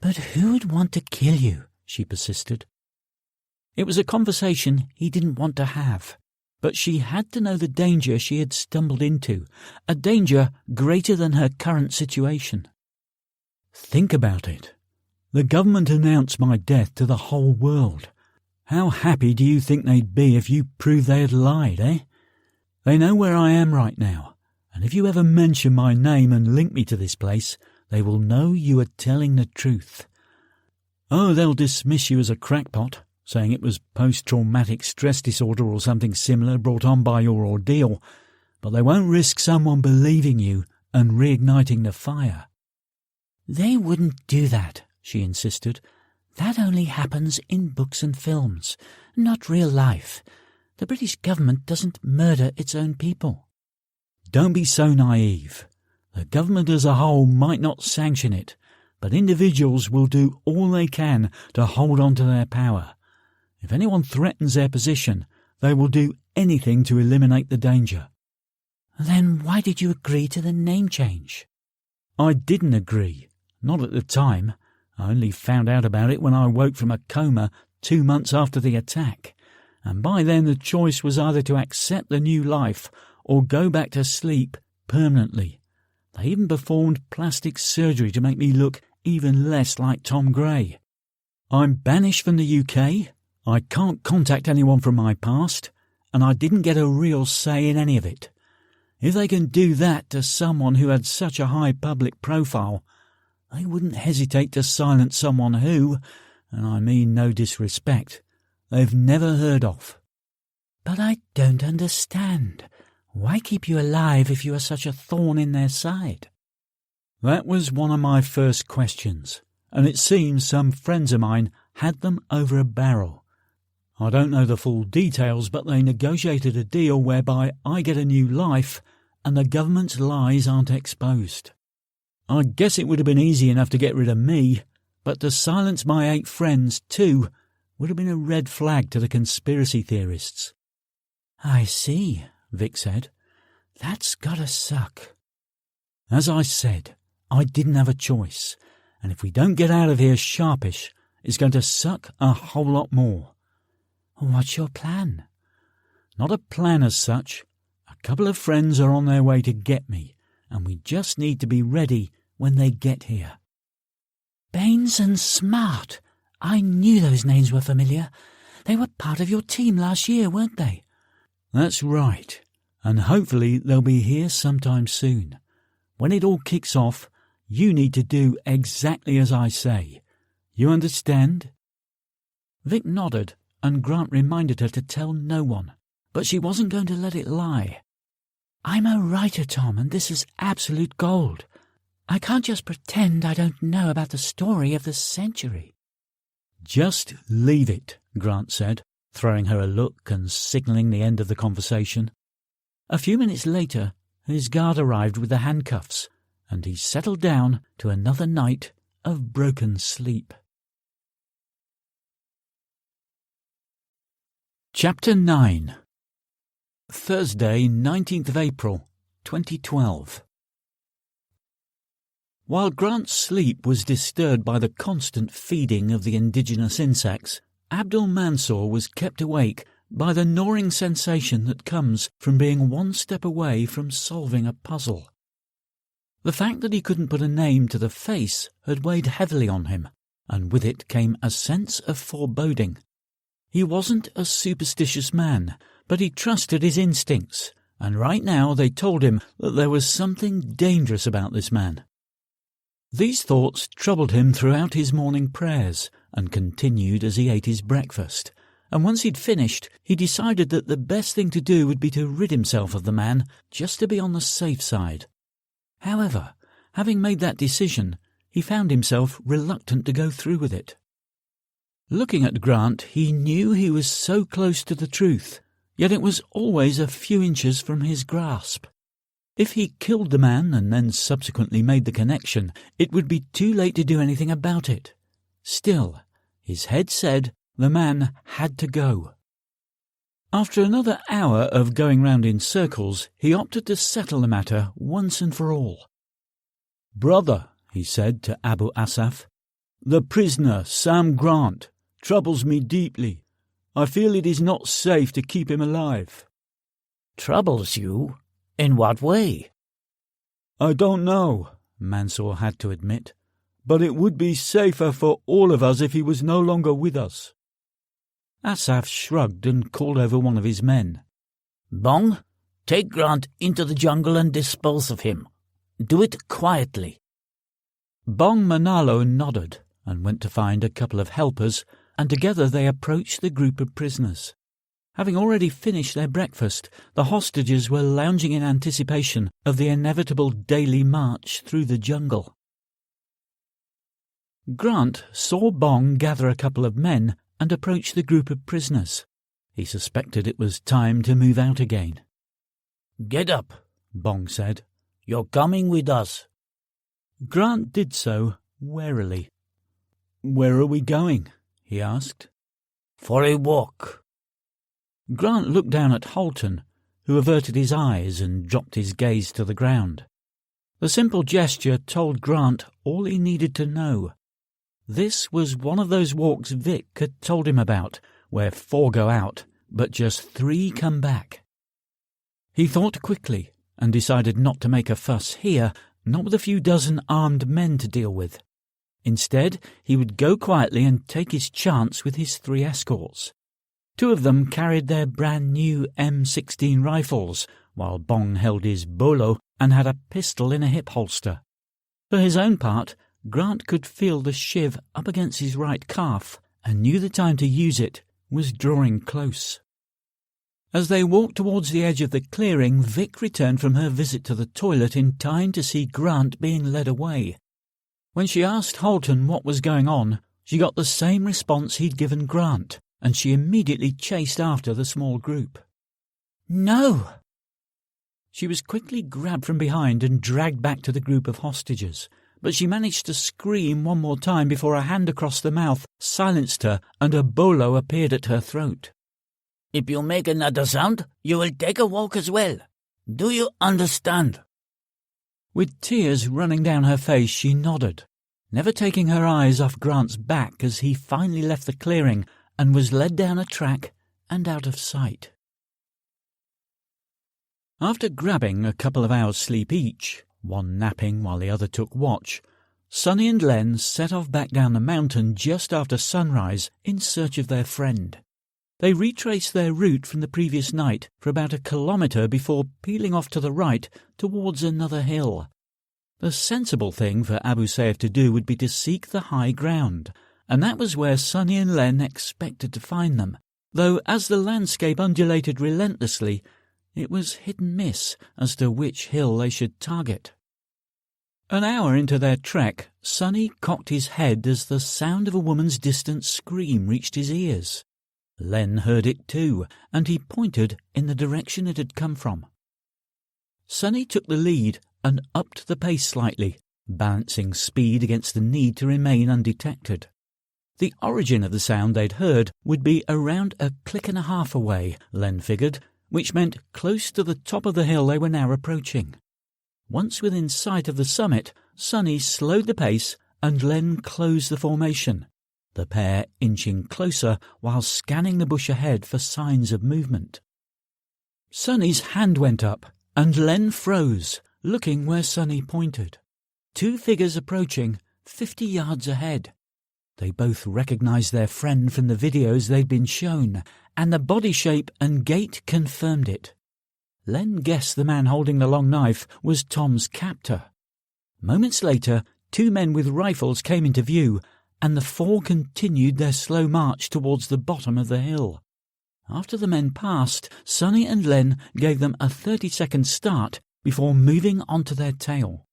"But who would want to kill you?" she persisted. It was a conversation he didn't want to have, but she had to know the danger she had stumbled into, a danger greater than her current situation. "Think about it. The government announced my death to the whole world. How happy do you think they'd be if you proved they had lied, eh? They know where I am right now, and if you ever mention my name and link me to this place, they will know you are telling the truth. Oh, they'll dismiss you as a crackpot, saying it was post-traumatic stress disorder or something similar brought on by your ordeal, but they won't risk someone believing you and reigniting the fire." "They wouldn't do that," she insisted. "That only happens in books and films, not real life. The British government doesn't murder its own people." "Don't be so naive. The government as a whole might not sanction it, but individuals will do all they can to hold on to their power. If anyone threatens their position, they will do anything to eliminate the danger." "Then why did you agree to the name change?" "I didn't agree. Not at the time. I only found out about it when I woke from a coma 2 months after the attack, and by then the choice was either to accept the new life or go back to sleep permanently. They even performed plastic surgery to make me look even less like Tom Gray. I'm banished from the UK, I can't contact anyone from my past, and I didn't get a real say in any of it. If they can do that to someone who had such a high public profile, they wouldn't hesitate to silence someone who, and I mean no disrespect, they've never heard of. But I don't understand. Why keep you alive if you are such a thorn in their side? That was one of my first questions, and it seems some friends of mine had them over a barrel. I don't know the full details, but they negotiated a deal whereby I get a new life and the government's lies aren't exposed. I guess it would have been easy enough to get rid of me, but to silence my 8 friends too would have been a red flag to the conspiracy theorists. I see, Vic said. That's gotta suck. As I said, I didn't have a choice, and if we don't get out of here sharpish, it's going to suck a whole lot more. What's your plan? Not a plan as such. A couple of friends are on their way to get me, and we just need to be ready when they get here. Baines and Smart. I knew those names were familiar. They were part of your team last year, weren't they? That's right, and hopefully they'll be here sometime soon. When it all kicks off, you need to do exactly as I say. You understand? Vic nodded, and Grant reminded her to tell no one, but she wasn't going to let it lie. I'm a writer, Tom, and this is absolute gold. I can't just pretend I don't know about the story of the century. Just leave it, Grant said, throwing her a look and signalling the end of the conversation. A few minutes later, his guard arrived with the handcuffs, and he settled down to another night of broken sleep. Chapter 9. Thursday, 19th of April, 2012. While Grant's sleep was disturbed by the constant feeding of the indigenous insects, Abdul Mansour was kept awake by the gnawing sensation that comes from being one step away from solving a puzzle. The fact that he couldn't put a name to the face had weighed heavily on him, and with it came a sense of foreboding. He wasn't a superstitious man, but he trusted his instincts, and right now they told him that there was something dangerous about this man. These thoughts troubled him throughout his morning prayers and continued as he ate his breakfast, and once he'd finished, he decided that the best thing to do would be to rid himself of the man, just to be on the safe side. However, having made that decision, he found himself reluctant to go through with it. Looking at Grant, he knew he was so close to the truth, yet it was always a few inches from his grasp. If he killed the man and then subsequently made the connection, it would be too late to do anything about it. Still, his head said the man had to go. After another hour of going round in circles, he opted to settle the matter once and for all. "Brother," he said to Abu Asaf, "the prisoner, Sam Grant, troubles me deeply. I feel it is not safe to keep him alive." "Troubles you? In what way?" "I don't know," Mansour had to admit, "but it would be safer for all of us if he was no longer with us." Asaf shrugged and called over one of his men. "Bong, take Grant into the jungle and dispose of him. Do it quietly." Bong Manalo nodded and went to find a couple of helpers, and together they approached the group of prisoners. Having already finished their breakfast, the hostages were lounging in anticipation of the inevitable daily march through the jungle. Grant saw Bong gather a couple of men and approach the group of prisoners. He suspected it was time to move out again. "Get up," Bong said. "You're coming with us." Grant did so warily. "Where are we going?" he asked. "For a walk." Grant looked down at Holton, who averted his eyes and dropped his gaze to the ground. The simple gesture told Grant all he needed to know. This was one of those walks Vic had told him about, where four go out but just 3 come back. He thought quickly and decided not to make a fuss here, not with a few dozen armed men to deal with. Instead, he would go quietly and take his chance with his 3 escorts. 2 of them carried their brand-new M16 rifles, while Bong held his bolo and had a pistol in a hip holster. For his own part, Grant could feel the shiv up against his right calf and knew the time to use it was drawing close. As they walked towards the edge of the clearing, Vic returned from her visit to the toilet in time to see Grant being led away. When she asked Holton what was going on, she got the same response he'd given Grant, and she immediately chased after the small group. No! She was quickly grabbed from behind and dragged back to the group of hostages, but she managed to scream one more time before a hand across the mouth silenced her and a bolo appeared at her throat. If you make another sound, you will take a walk as well. Do you understand? With tears running down her face, she nodded, never taking her eyes off Grant's back as he finally left the clearing and was led down a track and out of sight. After grabbing a couple of hours' sleep each, one napping while the other took watch, Sonny and Len set off back down the mountain just after sunrise in search of their friend. They retraced their route from the previous night for about 1 kilometre before peeling off to the right towards another hill. The sensible thing for Abu Sayyaf to do would be to seek the high ground, and that was where Sonny and Len expected to find them, though as the landscape undulated relentlessly, it was hit and miss as to which hill they should target. An hour into their trek, Sonny cocked his head as the sound of a woman's distant scream reached his ears. Len heard it too, and he pointed in the direction it had come from. Sonny took the lead and upped the pace slightly, balancing speed against the need to remain undetected. The origin of the sound they'd heard would be around 1.5 clicks away, Len figured, which meant close to the top of the hill they were now approaching. Once within sight of the summit, Sonny slowed the pace and Len closed the formation, the pair inching closer while scanning the bush ahead for signs of movement. Sonny's hand went up, and Len froze, looking where Sonny pointed. 2 figures approaching, 50 yards ahead. They both recognized their friend from the videos they'd been shown, and the body shape and gait confirmed it. Len guessed the man holding the long knife was Tom's captor. Moments later, 2 men with rifles came into view, and the 4 continued their slow march towards the bottom of the hill. After the men passed, Sonny and Len gave them a 30-second start before moving onto their tail.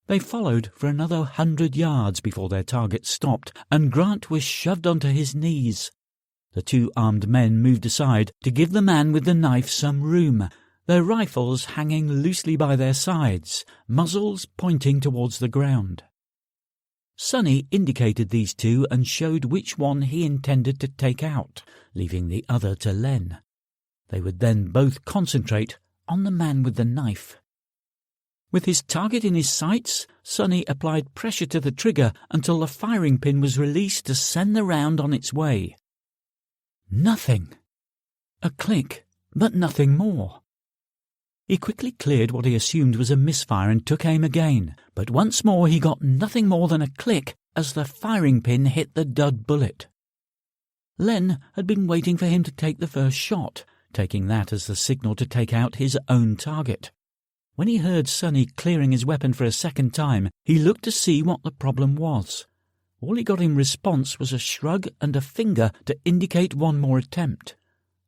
They followed for another 100 yards before their target stopped, and Grant was shoved onto his knees. The 2 armed men moved aside to give the man with the knife some room, their rifles hanging loosely by their sides, muzzles pointing towards the ground. Sonny indicated these 2 and showed which one he intended to take out, leaving the other to Len. They would then both concentrate on the man with the knife. With his target in his sights, Sonny applied pressure to the trigger until the firing pin was released to send the round on its way. Nothing. A click, but nothing more. He quickly cleared what he assumed was a misfire and took aim again, but once more he got nothing more than a click as the firing pin hit the dud bullet. Len had been waiting for him to take the first shot, taking that as the signal to take out his own target. When he heard Sonny clearing his weapon for a second time, he looked to see what the problem was. All he got in response was a shrug and a finger to indicate one more attempt.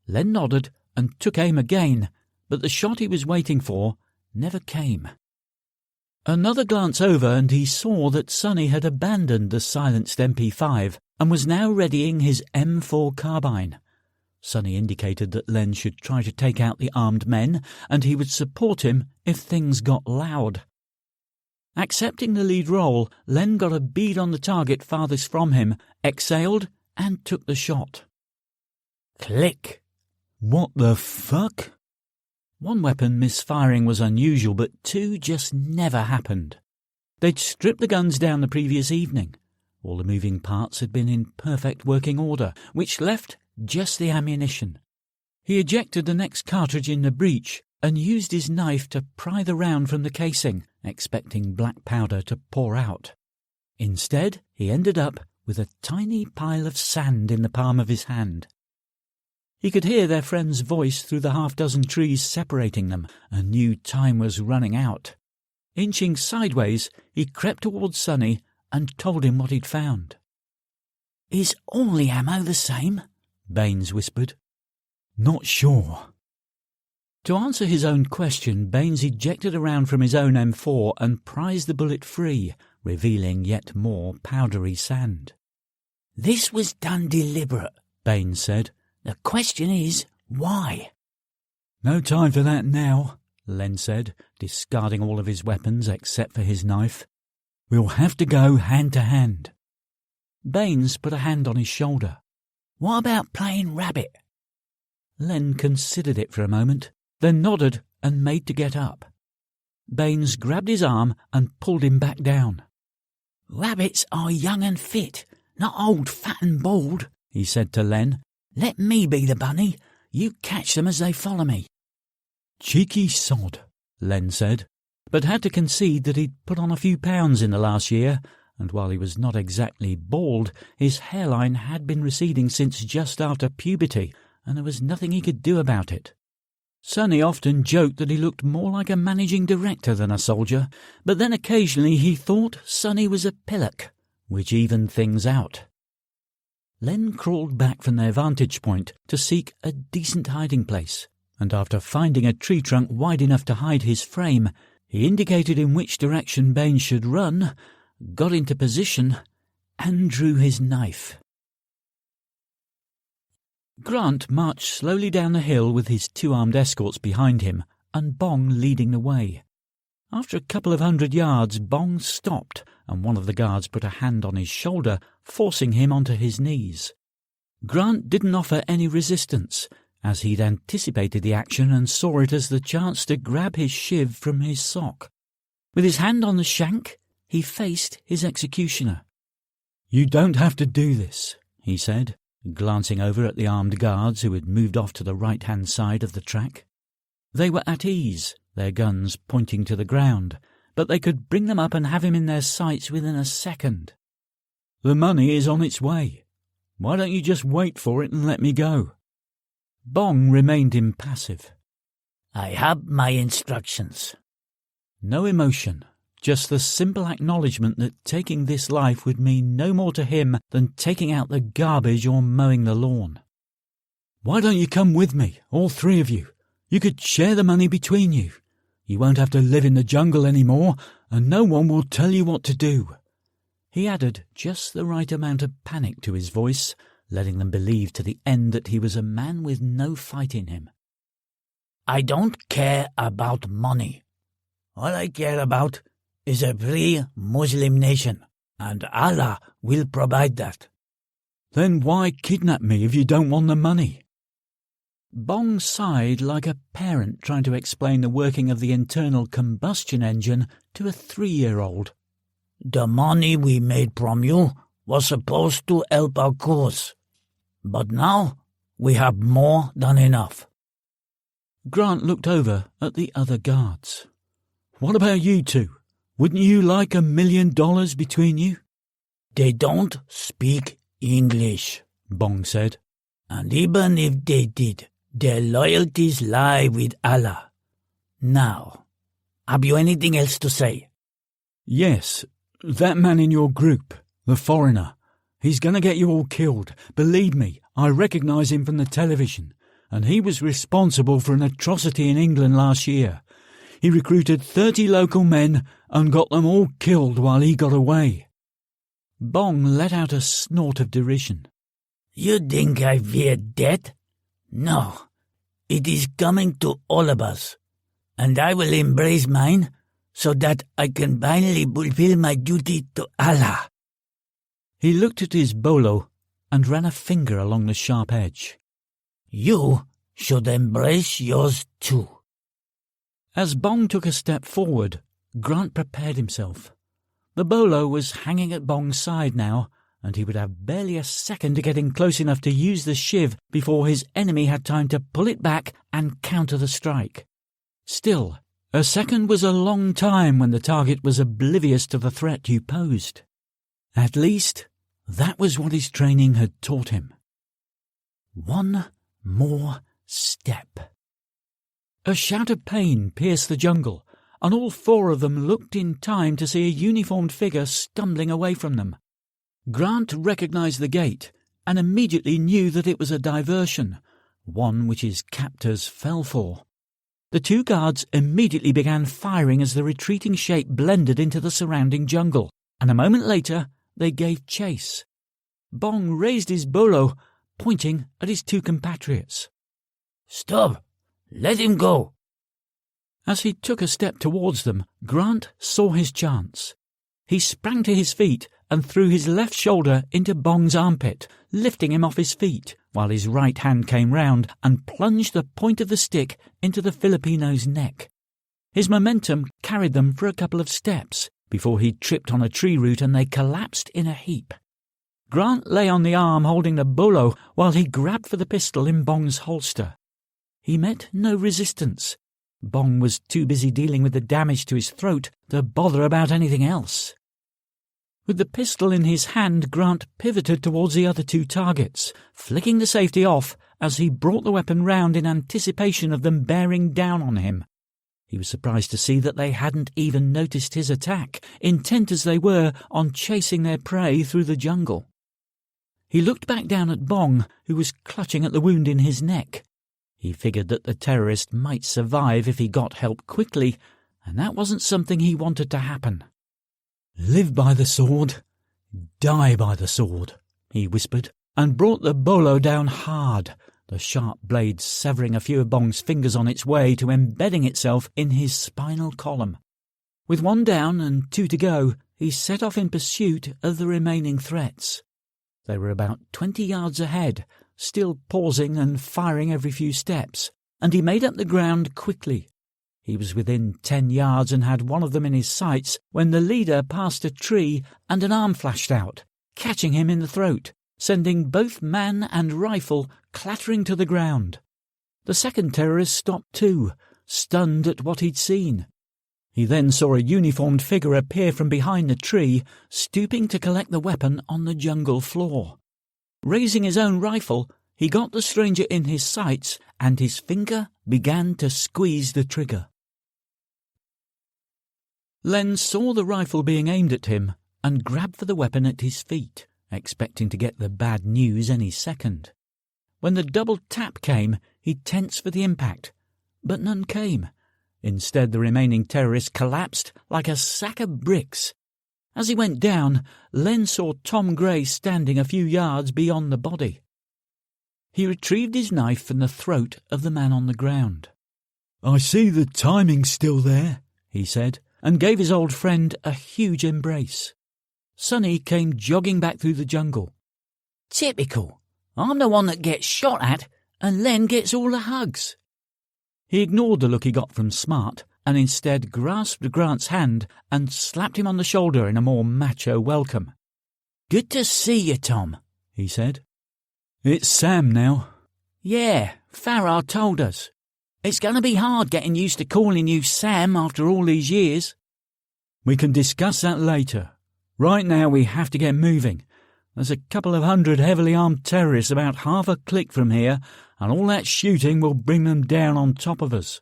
Len nodded and took aim again, but the shot he was waiting for never came. Another glance over and he saw that Sonny had abandoned the silenced MP5 and was now readying his M4 carbine. Sonny indicated that Len should try to take out the armed men and he would support him if things got loud. Accepting the lead role, Len got a bead on the target farthest from him, exhaled and took the shot. Click. What the fuck? One weapon misfiring was unusual, but 2 just never happened. They'd stripped the guns down the previous evening. All the moving parts had been in perfect working order, which left just the ammunition. He ejected the next cartridge in the breech and used his knife to pry the round from the casing, expecting black powder to pour out. Instead, he ended up with a tiny pile of sand in the palm of his hand. He could hear their friend's voice through the half-dozen trees separating them, and knew time was running out. Inching sideways, he crept towards Sonny and told him what he'd found. "Is all the ammo the same?" Baines whispered. Not sure. To answer his own question, Baines ejected a round from his own M4 and prized the bullet free, revealing yet more powdery sand. "This was done deliberate," Baines said. "The question is, why?" No time for that now, Len said, discarding all of his weapons except for his knife. We'll have to go hand to hand. Baines put a hand on his shoulder. "What about playing rabbit?" Len considered it for a moment, then nodded and made to get up. Baines grabbed his arm and pulled him back down. "Rabbits are young and fit, not old, fat and bald," he said to Len. "Let me be the bunny. You catch them as they follow me." Cheeky sod, Len said, but had to concede that he'd put on a few pounds in the last year, and while he was not exactly bald, his hairline had been receding since just after puberty, and there was nothing he could do about it. Sonny often joked that he looked more like a managing director than a soldier, but then occasionally he thought Sonny was a pillock, which evened things out. Len crawled back from their vantage point to seek a decent hiding place, and after finding a tree trunk wide enough to hide his frame, he indicated in which direction Baines should run, got into position, and drew his knife. Grant marched slowly down the hill with his 2 armed escorts behind him, and Bong leading the way. After a couple of 100 yards, Bong stopped, and one of the guards put a hand on his shoulder, forcing him onto his knees. Grant didn't offer any resistance, as he'd anticipated the action and saw it as the chance to grab his shiv from his sock. With his hand on the shank, he faced his executioner. "You don't have to do this," he said, glancing over at the armed guards who had moved off to the right-hand side of the track. They were at ease, their guns pointing to the ground, but they could bring them up and have him in their sights within a second. "The money is on its way. Why don't you just wait for it and let me go?" Bong remained impassive. "I have my instructions." No emotion, just the simple acknowledgement that taking this life would mean no more to him than taking out the garbage or mowing the lawn. "Why don't you come with me, all 3 of you? You could share the money between you. You won't have to live in the jungle anymore, and no one will tell you what to do." He added just the right amount of panic to his voice, letting them believe to the end that he was a man with no fight in him. "I don't care about money. All I care about is a free Muslim nation, and Allah will provide that." "Then why kidnap me if you don't want the money?" Bong sighed like a parent trying to explain the working of the internal combustion engine to a 3-year-old. "The money we made from you was supposed to help our cause, but now we have more than enough." Grant looked over at the other guards. "What about you 2? Wouldn't you like $1 million between you?" "They don't speak English," Bong said, "and even if they did, their loyalties lie with Allah. Now, have you anything else to say?" "Yes, that man in your group, the foreigner, he's going to get you all killed. Believe me, I recognise him from the television, and he was responsible for an atrocity in England last year. He recruited 30 local men and got them all killed while he got away." Bong let out a snort of derision. "You think I fear death? No, it is coming to all of us, and I will embrace mine so that I can finally fulfill my duty to Allah." He looked at his bolo and ran a finger along the sharp edge. "You should embrace yours too." As Bong took a step forward, Grant prepared himself. The bolo was hanging at Bong's side now, and he would have barely a second to get in close enough to use the shiv before his enemy had time to pull it back and counter the strike. Still, a second was a long time when the target was oblivious to the threat you posed. At least, that was what his training had taught him. One more step. A shout of pain pierced the jungle, and all four of them looked in time to see a uniformed figure stumbling away from them. Grant recognized the gait and immediately knew that it was a diversion, one which his captors fell for. The two guards immediately began firing as the retreating shape blended into the surrounding jungle, and a moment later they gave chase. Bong raised his bolo, pointing at his two compatriots. "Stop! Let him go!" As he took a step towards them, Grant saw his chance. He sprang to his feet and threw his left shoulder into Bong's armpit, lifting him off his feet, while his right hand came round and plunged the point of the stick into the Filipino's neck. His momentum carried them for a couple of steps before he tripped on a tree root and they collapsed in a heap. Grant lay on the arm holding the bolo while he grabbed for the pistol in Bong's holster. He met no resistance. Bong was too busy dealing with the damage to his throat to bother about anything else. With the pistol in his hand, Grant pivoted towards the other two targets, flicking the safety off as he brought the weapon round in anticipation of them bearing down on him. He was surprised to see that they hadn't even noticed his attack, intent as they were on chasing their prey through the jungle. He looked back down at Bong, who was clutching at the wound in his neck. He figured that the terrorist might survive if he got help quickly, and that wasn't something he wanted to happen. "Live by the sword, die by the sword," he whispered, and brought the bolo down hard, the sharp blade severing a few of Bong's fingers on its way to embedding itself in his spinal column. With one down and two to go, he set off in pursuit of the remaining threats. They were about 20 yards ahead, still pausing and firing every few steps, and he made up the ground quickly. He was within 10 yards and had one of them in his sights when the leader passed a tree and an arm flashed out, catching him in the throat, sending both man and rifle clattering to the ground. The second terrorist stopped too, stunned at what he'd seen. He then saw a uniformed figure appear from behind the tree, stooping to collect the weapon on the jungle floor. Raising his own rifle, he got the stranger in his sights and his finger began to squeeze the trigger. Len saw the rifle being aimed at him and grabbed for the weapon at his feet, expecting to get the bad news any second. When the double tap came, he tensed for the impact, but none came. Instead, the remaining terrorist collapsed like a sack of bricks. As he went down, Len saw Tom Gray standing a few yards beyond the body. He retrieved his knife from the throat of the man on the ground. "I see the timing's still there," he said, and gave his old friend a huge embrace. Sonny came jogging back through the jungle. "Typical. I'm the one that gets shot at, and Len gets all the hugs." He ignored the look he got from Smart, and instead grasped Grant's hand and slapped him on the shoulder in a more macho welcome. "Good to see you, Tom," he said. "It's Sam now." "Yeah, Farrar told us. It's going to be hard getting used to calling you Sam after all these years." "We can discuss that later. Right now we have to get moving. There's a couple of hundred heavily armed terrorists about half a click from here, and all that shooting will bring them down on top of us."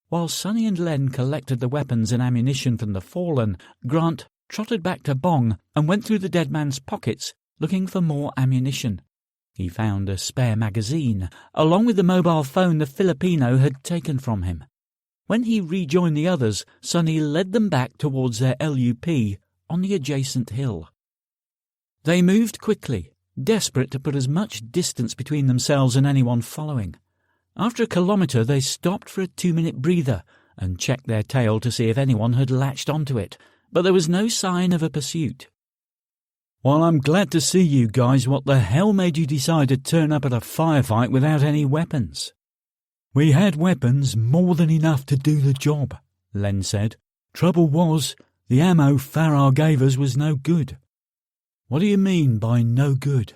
While Sonny and Len collected the weapons and ammunition from the fallen, Grant trotted back to Bong and went through the dead man's pockets looking for more ammunition. He found a spare magazine, along with the mobile phone the Filipino had taken from him. When he rejoined the others, Sonny led them back towards their LUP on the adjacent hill. They moved quickly, desperate to put as much distance between themselves and anyone following. After a kilometre, they stopped for a 2-minute breather and checked their tail to see if anyone had latched onto it, but there was no sign of a pursuit. "Well, I'm glad to see you guys. What the hell made you decide to turn up at a firefight without any weapons?" "We had weapons, more than enough to do the job," Len said. "Trouble was, the ammo Farrar gave us was no good." What do you mean by no good?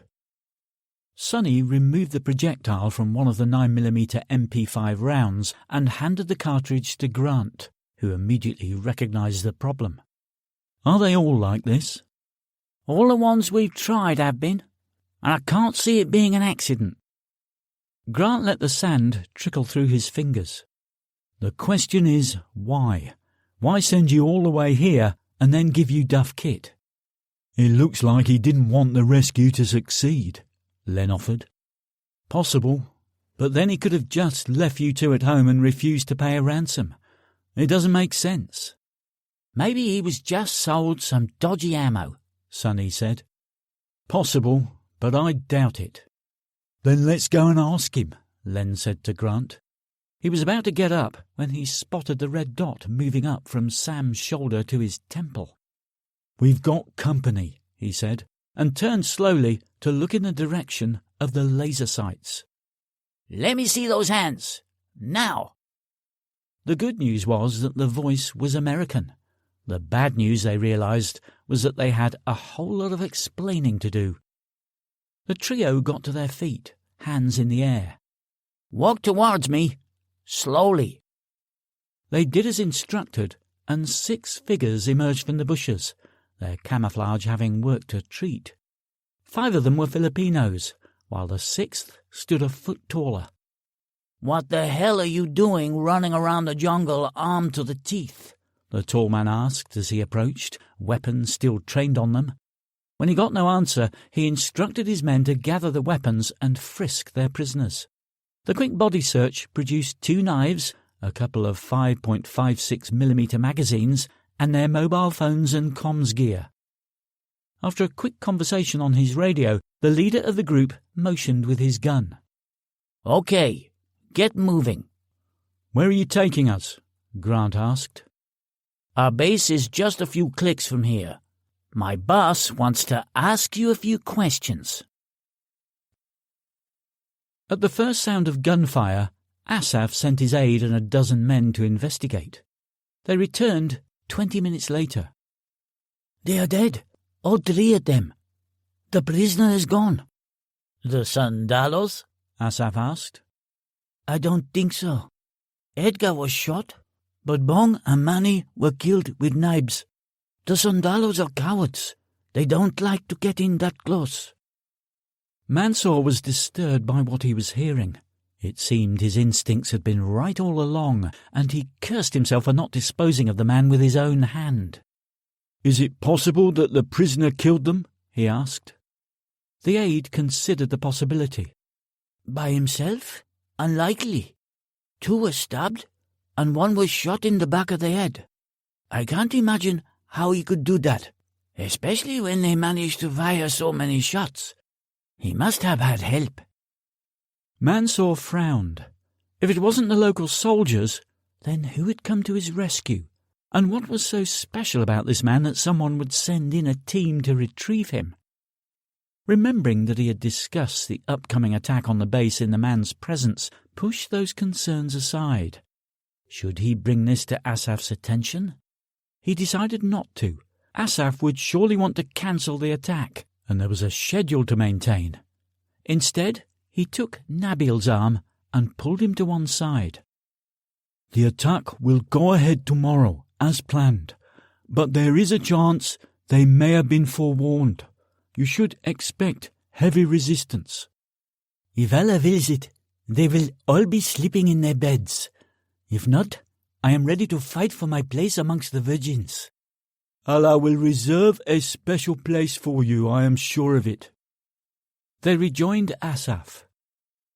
Sonny removed the projectile from one of the 9mm MP5 rounds and handed the cartridge to Grant, who immediately recognised the problem. Are they all like this? All the ones we've tried have been, and I can't see it being an accident. Grant let the sand trickle through his fingers. The question is, why? Why send you all the way here and then give you duff kit? It looks like he didn't want the rescue to succeed, Len offered. Possible, but then he could have just left you two at home and refused to pay a ransom. It doesn't make sense. Maybe he was just sold some dodgy ammo, Sonny said. Possible, but I doubt it. Then let's go and ask him, Len said to Grant. He was about to get up when he spotted the red dot moving up from Sam's shoulder to his temple. We've got company, he said, and turned slowly to look in the direction of the laser sights. Let me see those hands. Now. The good news was that the voice was American. The bad news, they realised, was that they had a whole lot of explaining to do. The trio got to their feet, hands in the air. Walk towards me. Slowly. They did as instructed, and 6 figures emerged from the bushes, their camouflage having worked a treat. 5 of them were Filipinos, while the 6th stood a foot taller. What the hell are you doing running around the jungle armed to the teeth? The tall man asked as he approached, weapons still trained on them. When he got no answer, he instructed his men to gather the weapons and frisk their prisoners. The quick body search produced 2 knives, a couple of 5.56mm magazines, and their mobile phones and comms gear. After a quick conversation on his radio, the leader of the group motioned with his gun. Okay, get moving. Where are you taking us? Grant asked. Our base is just a few clicks from here. My boss wants to ask you a few questions. At the first sound of gunfire, Asaph sent his aide and a dozen men to investigate. They returned 20 minutes later. They are dead, all 3 of them. The prisoner is gone. The Sandalos? Asaph asked. I don't think so. Edgar was shot, but Bong and Manny were killed with knives. The Sandalos are cowards. They don't like to get in that close. Mansour was disturbed by what he was hearing. It seemed his instincts had been right all along, and he cursed himself for not disposing of the man with his own hand. Is it possible that the prisoner killed them? He asked. The aide considered the possibility. By himself? Unlikely. 2 were stabbed, and 1 was shot in the back of the head. I can't imagine how he could do that, especially when they managed to fire so many shots. He must have had help. Mansour frowned. If it wasn't the local soldiers, then who had come to his rescue? And what was so special about this man that someone would send in a team to retrieve him? Remembering that he had discussed the upcoming attack on the base in the man's presence pushed those concerns aside. Should he bring this to Asaph's attention? He decided not to. Asaph would surely want to cancel the attack, and there was a schedule to maintain. Instead, he took Nabil's arm and pulled him to one side. The attack will go ahead tomorrow, as planned, but there is a chance they may have been forewarned. You should expect heavy resistance. If Allah wills it, they will all be sleeping in their beds. If not, I am ready to fight for my place amongst the virgins. Allah will reserve a special place for you, I am sure of it. They rejoined Asaph.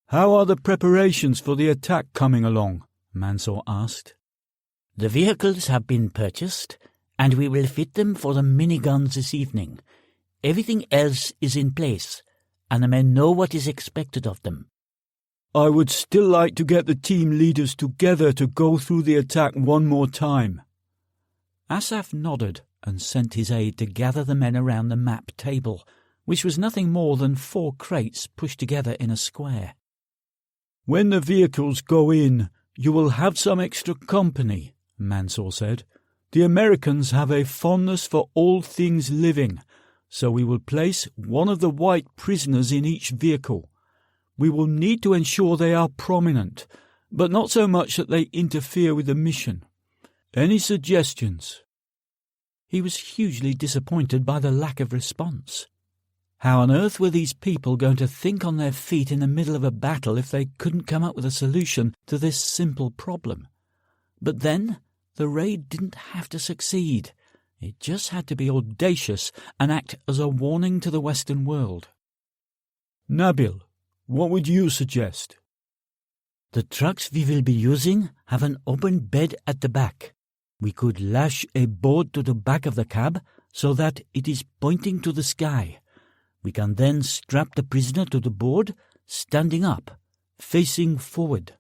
How are the preparations for the attack coming along? Mansour asked. The vehicles have been purchased, and we will fit them for the miniguns this evening. Everything else is in place, and the men know what is expected of them. I would still like to get the team leaders together to go through the attack one more time. Asaph nodded and sent his aide to gather the men around the map table, which was nothing more than 4 crates pushed together in a square. When the vehicles go in, you will have some extra company, Mansour said. The Americans have a fondness for all things living. so we will place one of the white prisoners in each vehicle. We will need to ensure they are prominent, but not so much that they interfere with the mission. Any suggestions?" He was hugely disappointed by the lack of response. How on earth were these people going to think on their feet in the middle of a battle if they couldn't come up with a solution to this simple problem? But then, the raid didn't have to succeed. It just had to be audacious and act as a warning to the Western world. "Nabil, what would you suggest?" The trucks we will be using have an open bed at the back. We could lash a board to the back of the cab so that it is pointing to the sky. We can then strap the prisoner to the board, standing up, facing forward.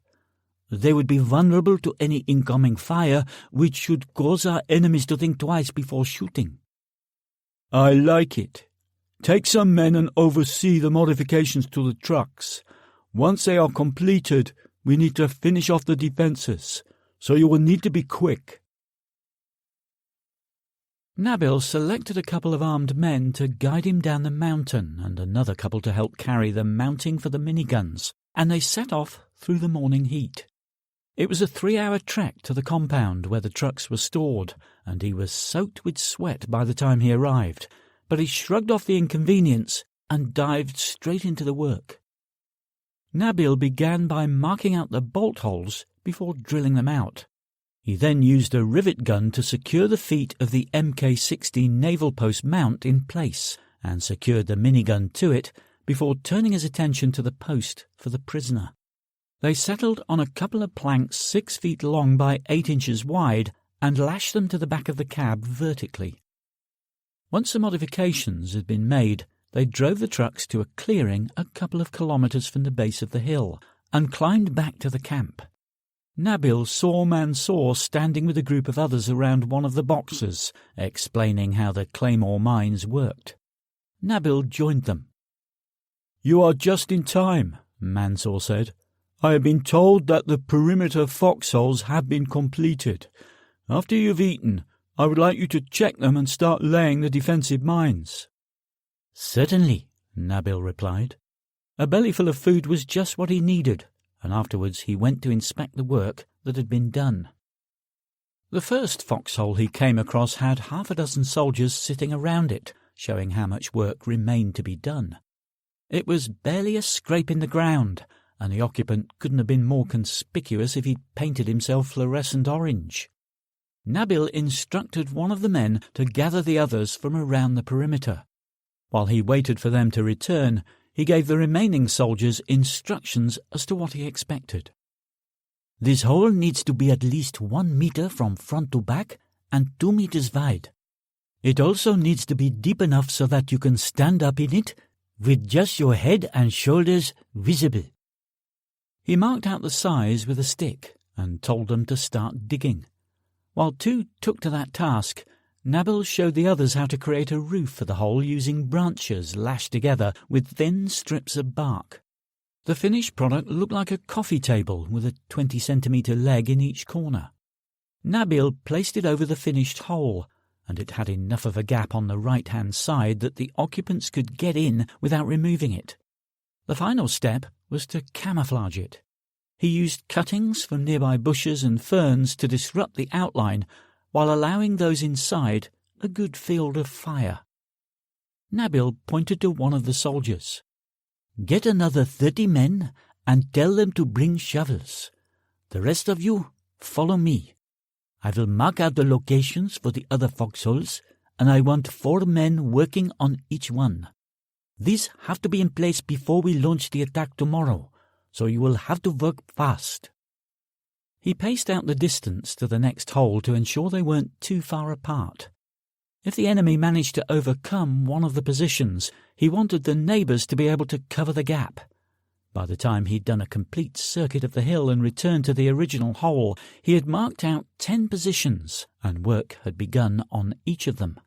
They would be vulnerable to any incoming fire, which should cause our enemies to think twice before shooting. "I like it. Take some men and oversee the modifications to the trucks. Once they are completed, we need to finish off the defences, so you will need to be quick." Nabil selected a couple of armed men to guide him down the mountain and another couple to help carry the mounting for the miniguns, and they set off through the morning heat. It was a 3-hour trek to the compound where the trucks were stored, and he was soaked with sweat by the time he arrived, but he shrugged off the inconvenience and dived straight into the work. Nabil began by marking out the bolt holes before drilling them out. He then used a rivet gun to secure the feet of the Mk-16 naval post mount in place and secured the minigun to it before turning his attention to the post for the prisoner. They settled on a couple of planks 6 feet long by 8 inches wide and lashed them to the back of the cab vertically. Once the modifications had been made, they drove the trucks to a clearing a couple of kilometres from the base of the hill and climbed back to the camp. Nabil saw Mansour standing with a group of others around one of the boxes, explaining how the Claymore mines worked. Nabil joined them. "You are just in time," Mansour said. "I have been told that the perimeter foxholes have been completed. After you've eaten, I would like you to check them and start laying the defensive mines." "Certainly," Nabil replied. A bellyful of food was just what he needed, and afterwards he went to inspect the work that had been done. The first foxhole he came across had 6 soldiers sitting around it, showing how much work remained to be done. It was barely a scrape in the ground, and the occupant couldn't have been more conspicuous if he'd painted himself fluorescent orange. Nabil instructed one of the men to gather the others from around the perimeter. While he waited for them to return, he gave the remaining soldiers instructions as to what he expected. This hole needs to be at least 1 meter from front to back and 2 meters wide. It also needs to be deep enough so that you can stand up in it with just your head and shoulders visible. He marked out the size with a stick and told them to start digging. While 2 took to that task, Nabil showed the others how to create a roof for the hole using branches lashed together with thin strips of bark. The finished product looked like a coffee table with a 20-centimetre leg in each corner. Nabil placed it over the finished hole, and it had enough of a gap on the right-hand side that the occupants could get in without removing it. The final step was to camouflage it. He used cuttings from nearby bushes and ferns to disrupt the outline, while allowing those inside a good field of fire. Nabil pointed to one of the soldiers. "Get another 30 men and tell them to bring shovels. The rest of you, follow me. I will mark out the locations for the other foxholes, and I want 4 men working on each one. These have to be in place before we launch the attack tomorrow, so you will have to work fast." He paced out the distance to the next hole to ensure they weren't too far apart. If the enemy managed to overcome one of the positions, he wanted the neighbours to be able to cover the gap. By the time he'd done a complete circuit of the hill and returned to the original hole, he had marked out 10 positions, and work had begun on each of them.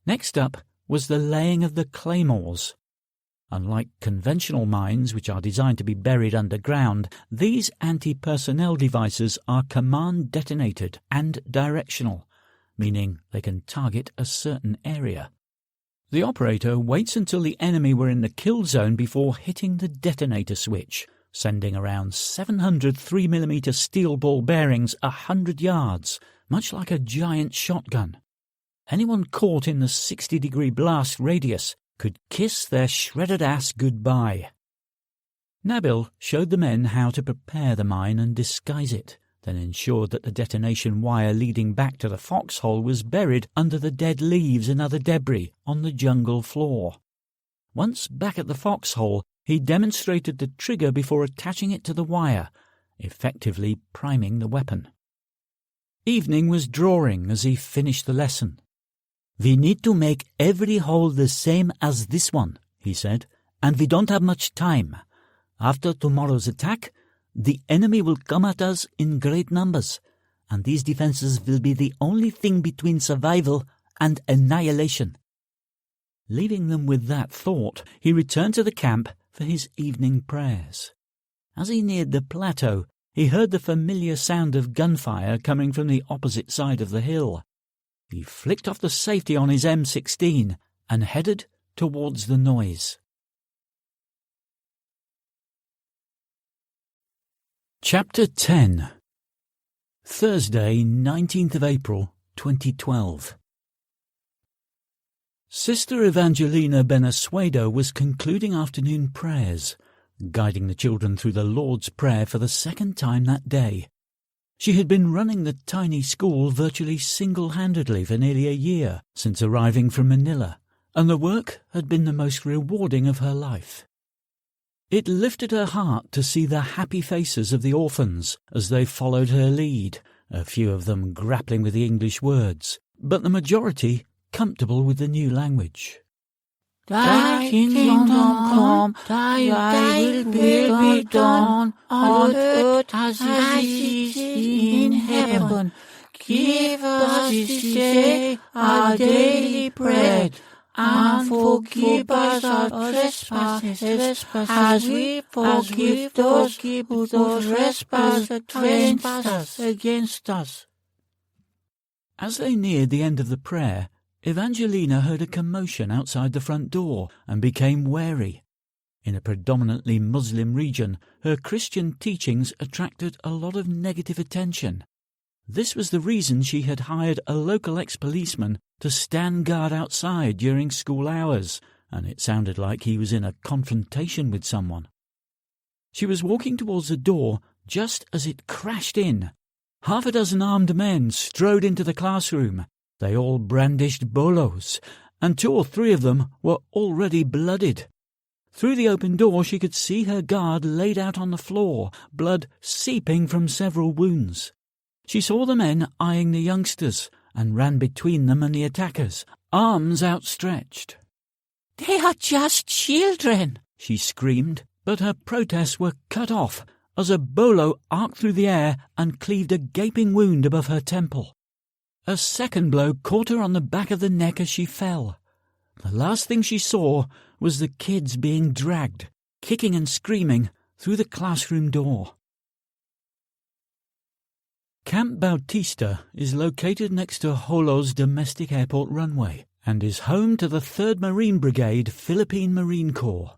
Next up was the laying of the claymores. Unlike conventional mines, which are designed to be buried underground, these anti-personnel devices are command-detonated and directional, meaning they can target a certain area. The operator waits until the enemy were in the kill zone before hitting the detonator switch, sending around 700 3mm steel ball bearings 100 yards, much like a giant shotgun. Anyone caught in the 60-degree blast radius could kiss their shredded ass goodbye. Nabil showed the men how to prepare the mine and disguise it, then ensured that the detonation wire leading back to the foxhole was buried under the dead leaves and other debris on the jungle floor. Once back at the foxhole, he demonstrated the trigger before attaching it to the wire, effectively priming the weapon. Evening was drawing as he finished the lesson. "We need to make every hole the same as this one," he said, "and we don't have much time. After tomorrow's attack, the enemy will come at us in great numbers, and these defenses will be the only thing between survival and annihilation." Leaving them with that thought, he returned to the camp for his evening prayers. As he neared the plateau, he heard the familiar sound of gunfire coming from the opposite side of the hill. He flicked off the safety on his M16 and headed towards the noise. Chapter 10. Thursday, 19th of April, 2012. Sister Evangelina Benasuedo was concluding afternoon prayers, guiding the children through the Lord's Prayer for the second time that day. She had been running the tiny school virtually single-handedly for nearly a year since arriving from Manila, and the work had been the most rewarding of her life. It lifted her heart to see the happy faces of the orphans as they followed her lead, a few of them grappling with the English words, but the majority comfortable with the new language. Thy kingdom come, thy will be done, on earth as it is in heaven. Give us this day our daily bread, and forgive us our trespasses, as we forgive those who trespass against us. As they neared the end of the prayer, Evangelina heard a commotion outside the front door and became wary. In a predominantly Muslim region, her Christian teachings attracted a lot of negative attention. This was the reason she had hired a local ex-policeman to stand guard outside during school hours, and it sounded like he was in a confrontation with someone. She was walking towards the door just as it crashed in. Half a dozen armed men strode into the classroom. They all brandished bolos, and 2 or 3 of them were already blooded. Through the open door she could see her guard laid out on the floor, blood seeping from several wounds. She saw the men eyeing the youngsters, and ran between them and the attackers, arms outstretched. "They are just children," she screamed, but her protests were cut off as a bolo arced through the air and cleaved a gaping wound above her temple. A second blow caught her on the back of the neck as she fell. The last thing she saw was the kids being dragged, kicking and screaming, through the classroom door. Camp Bautista is located next to Jolo's domestic airport runway and is home to the 3rd Marine Brigade, Philippine Marine Corps.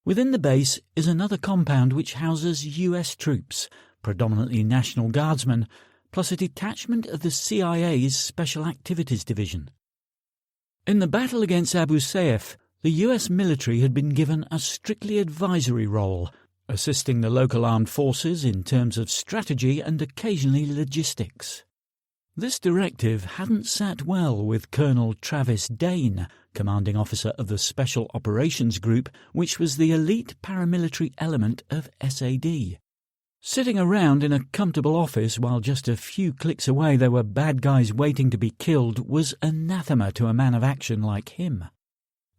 Within the base is another compound which houses U.S. troops, predominantly National Guardsmen, plus a detachment of the CIA's Special Activities Division. In the battle against Abu Sayyaf, the U.S. military had been given a strictly advisory role, assisting the local armed forces in terms of strategy and occasionally logistics. This directive hadn't sat well with Colonel Travis Dane, commanding officer of the Special Operations Group, which was the elite paramilitary element of SAD. Sitting around in a comfortable office while just a few clicks away there were bad guys waiting to be killed was anathema to a man of action like him.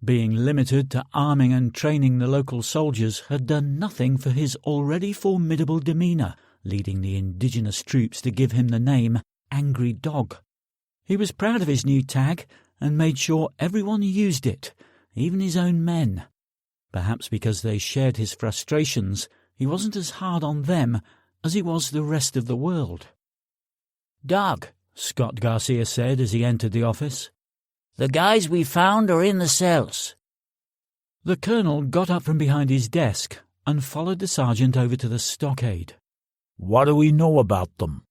Being limited to arming and training the local soldiers had done nothing for his already formidable demeanour, leading the indigenous troops to give him the name Angry Dog. He was proud of his new tag and made sure everyone used it, even his own men. Perhaps because they shared his frustrations, he wasn't as hard on them as he was the rest of the world. "Dog," Scott Garcia said as he entered the office. The guys we found are in the cells. The colonel got up from behind his desk and followed the sergeant over to the stockade. What do we know about them?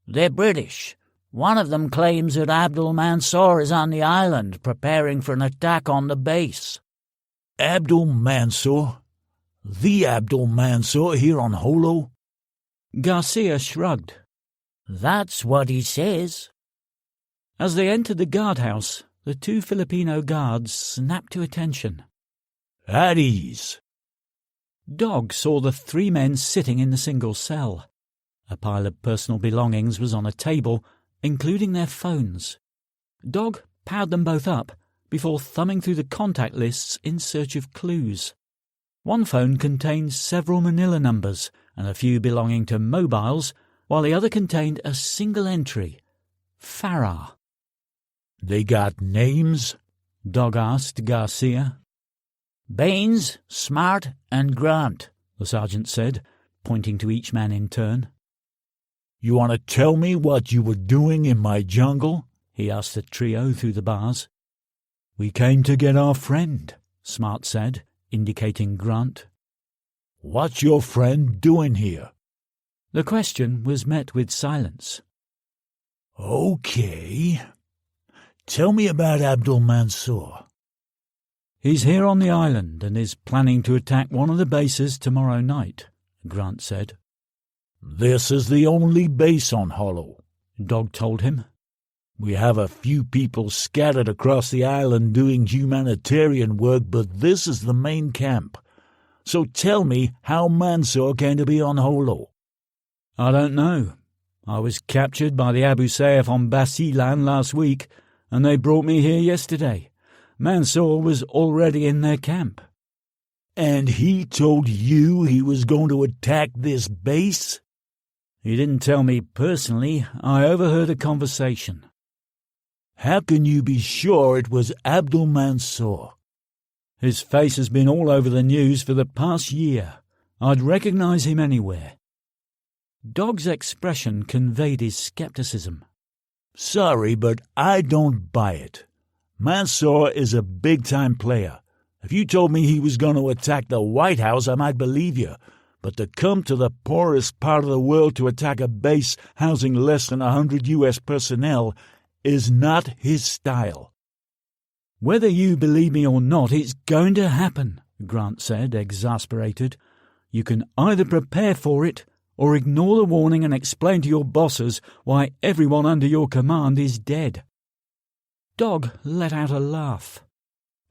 They're British. One of them claims that Abdul Mansour is on the island preparing for an attack on the base. Abdul Mansour? The Abdul Mansour here on Holo? Garcia shrugged. That's what he says. As they entered the guardhouse, the two Filipino guards snapped to attention. At ease. Dog saw the three men sitting in the single cell. A pile of personal belongings was on a table, including their phones. Dog powered them both up before thumbing through the contact lists in search of clues. One phone contained several Manila numbers and a few belonging to mobiles, while the other contained a single entry, Farah. They got names? Dog asked Garcia. Baines, Smart, and Grant, the sergeant said, pointing to each man in turn. You want to tell me what you were doing in my jungle? He asked the trio through the bars. We came to get our friend, Smart said, indicating Grant. What's your friend doing here? The question was met with silence. Okay. Tell me about Abdul Mansour. He's here on the island and is planning to attack one of the bases tomorrow night, Grant said. This is the only base on Holo, Dog told him. We have a few people scattered across the island doing humanitarian work, but this is the main camp. So tell me how Mansour came to be on Holo. I don't know. I was captured by the Abu Sayyaf on Basilan last week, and they brought me here yesterday. Mansour was already in their camp. And he told you he was going to attack this base? He didn't tell me personally. I overheard a conversation. How can you be sure it was Abdul Mansour? His face has been all over the news for the past year. I'd recognize him anywhere. Dog's expression conveyed his skepticism. Sorry, but I don't buy it. Mansour is a big-time player. If you told me he was going to attack the White House, I might believe you. But to come to the poorest part of the world to attack a base housing less than 100 U.S. personnel is not his style. Whether you believe me or not, it's going to happen, Grant said, exasperated. You can either prepare for it or ignore the warning and explain to your bosses why everyone under your command is dead. Dog let out a laugh.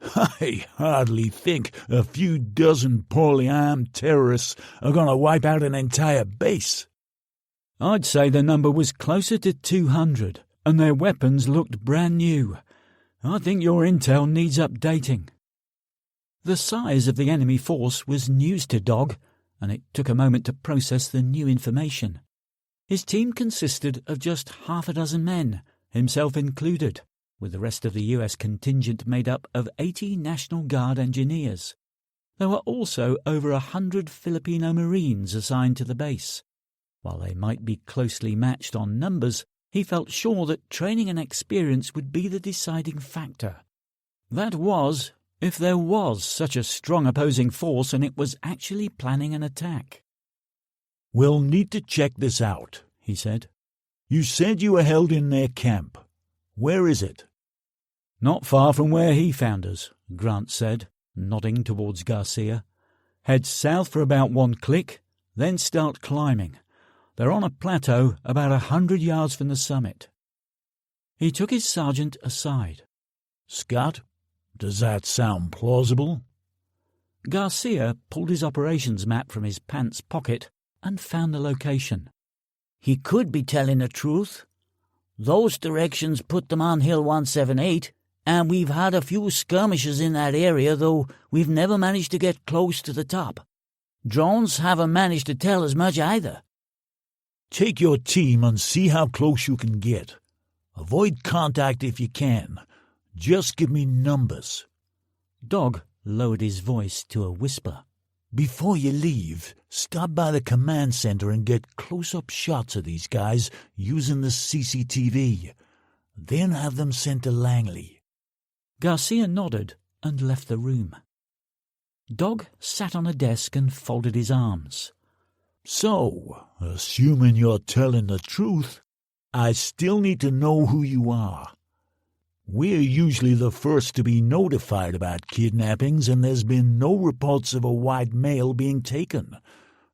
I hardly think a few dozen poorly armed terrorists are going to wipe out an entire base. I'd say the number was closer to 200, and their weapons looked brand new. I think your intel needs updating. The size of the enemy force was news to Dog, and it took a moment to process the new information. His team consisted of just half a dozen men, himself included, with the rest of the U.S. contingent made up of 80 National Guard engineers. There were also over 100 Filipino Marines assigned to the base. While they might be closely matched on numbers, he felt sure that training and experience would be the deciding factor. That was, if there was such a strong opposing force and it was actually planning an attack. We'll need to check this out, he said. You said you were held in their camp. Where is it? Not far from where he found us, Grant said, nodding towards Garcia. Head south for about 1 click, then start climbing. They're on a plateau about 100 yards from the summit. He took his sergeant aside. Scott, does that sound plausible? Garcia pulled his operations map from his pants pocket and found the location. He could be telling the truth. Those directions put them on Hill 178, and we've had a few skirmishes in that area, though we've never managed to get close to the top. Drones haven't managed to tell as much either. Take your team and see how close you can get. Avoid contact if you can. Just give me numbers. Dog lowered his voice to a whisper. Before you leave, stop by the command center and get close-up shots of these guys using the CCTV. Then have them sent to Langley. Garcia nodded and left the room. Dog sat on a desk and folded his arms. So, assuming you're telling the truth, I still need to know who you are. We're usually the first to be notified about kidnappings, and there's been no reports of a white male being taken.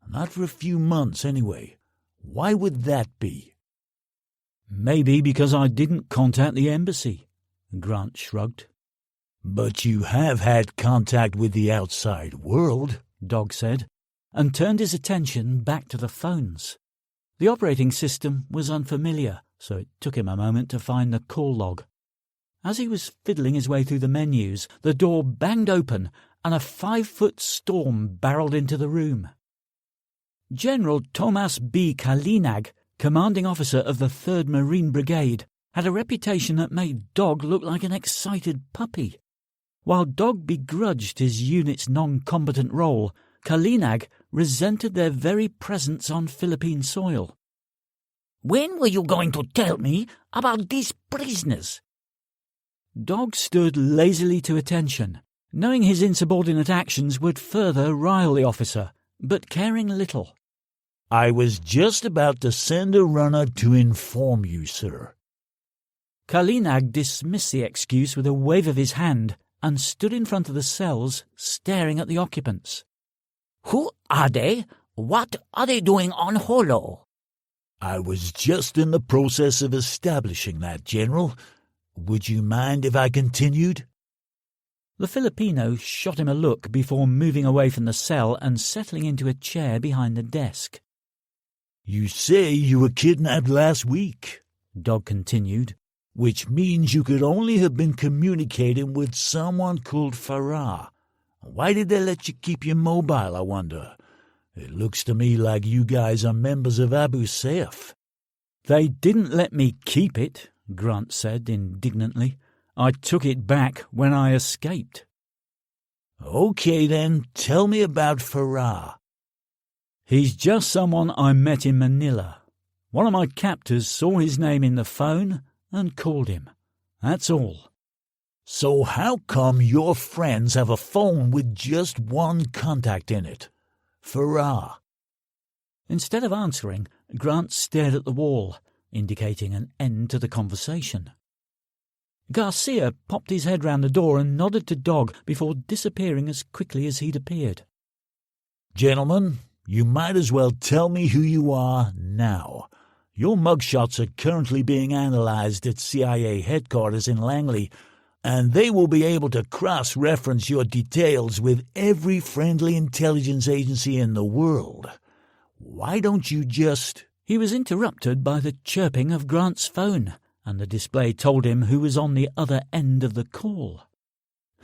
Not for a few months, anyway. Why would that be? Maybe because I didn't contact the embassy, Grant shrugged. But you have had contact with the outside world, Dog said, and turned his attention back to the phones. The operating system was unfamiliar, so it took him a moment to find the call log. As he was fiddling his way through the menus, the door banged open and a 5-foot storm barreled into the room. General Thomas B. Kalinag, commanding officer of the 3rd Marine Brigade, had a reputation that made Dog look like an excited puppy. While Dog begrudged his unit's non-combatant role, Kalinag resented their very presence on Philippine soil. "When were you going to tell me about these prisoners?" Dog stood lazily to attention, knowing his insubordinate actions would further rile the officer, but caring little. I was just about to send a runner to inform you, sir. Kalinag dismissed the excuse with a wave of his hand and stood in front of the cells, staring at the occupants. "Who are they? What are they doing on Holo?" I was just in the process of establishing that, General. Would you mind if I continued? The Filipino shot him a look before moving away from the cell and settling into a chair behind the desk. You say you were kidnapped last week, Dog continued, which means you could only have been communicating with someone called Farah. Why did they let you keep you mobile, I wonder? It looks to me like you guys are members of Abu Sayyaf. They didn't let me keep it, Grant said indignantly. I took it back when I escaped. Okay then, tell me about Farah. He's just someone I met in Manila. One of my captors saw his name in the phone and called him. That's all. So how come your friends have a phone with just one contact in it? Farah. Instead of answering, Grant stared at the wall, indicating an end to the conversation. Garcia popped his head round the door and nodded to Dog before disappearing as quickly as he'd appeared. Gentlemen, you might as well tell me who you are now. Your mugshots are currently being analyzed at CIA headquarters in Langley, and they will be able to cross-reference your details with every friendly intelligence agency in the world. Why don't you just... He was interrupted by the chirping of Grant's phone, and the display told him who was on the other end of the call.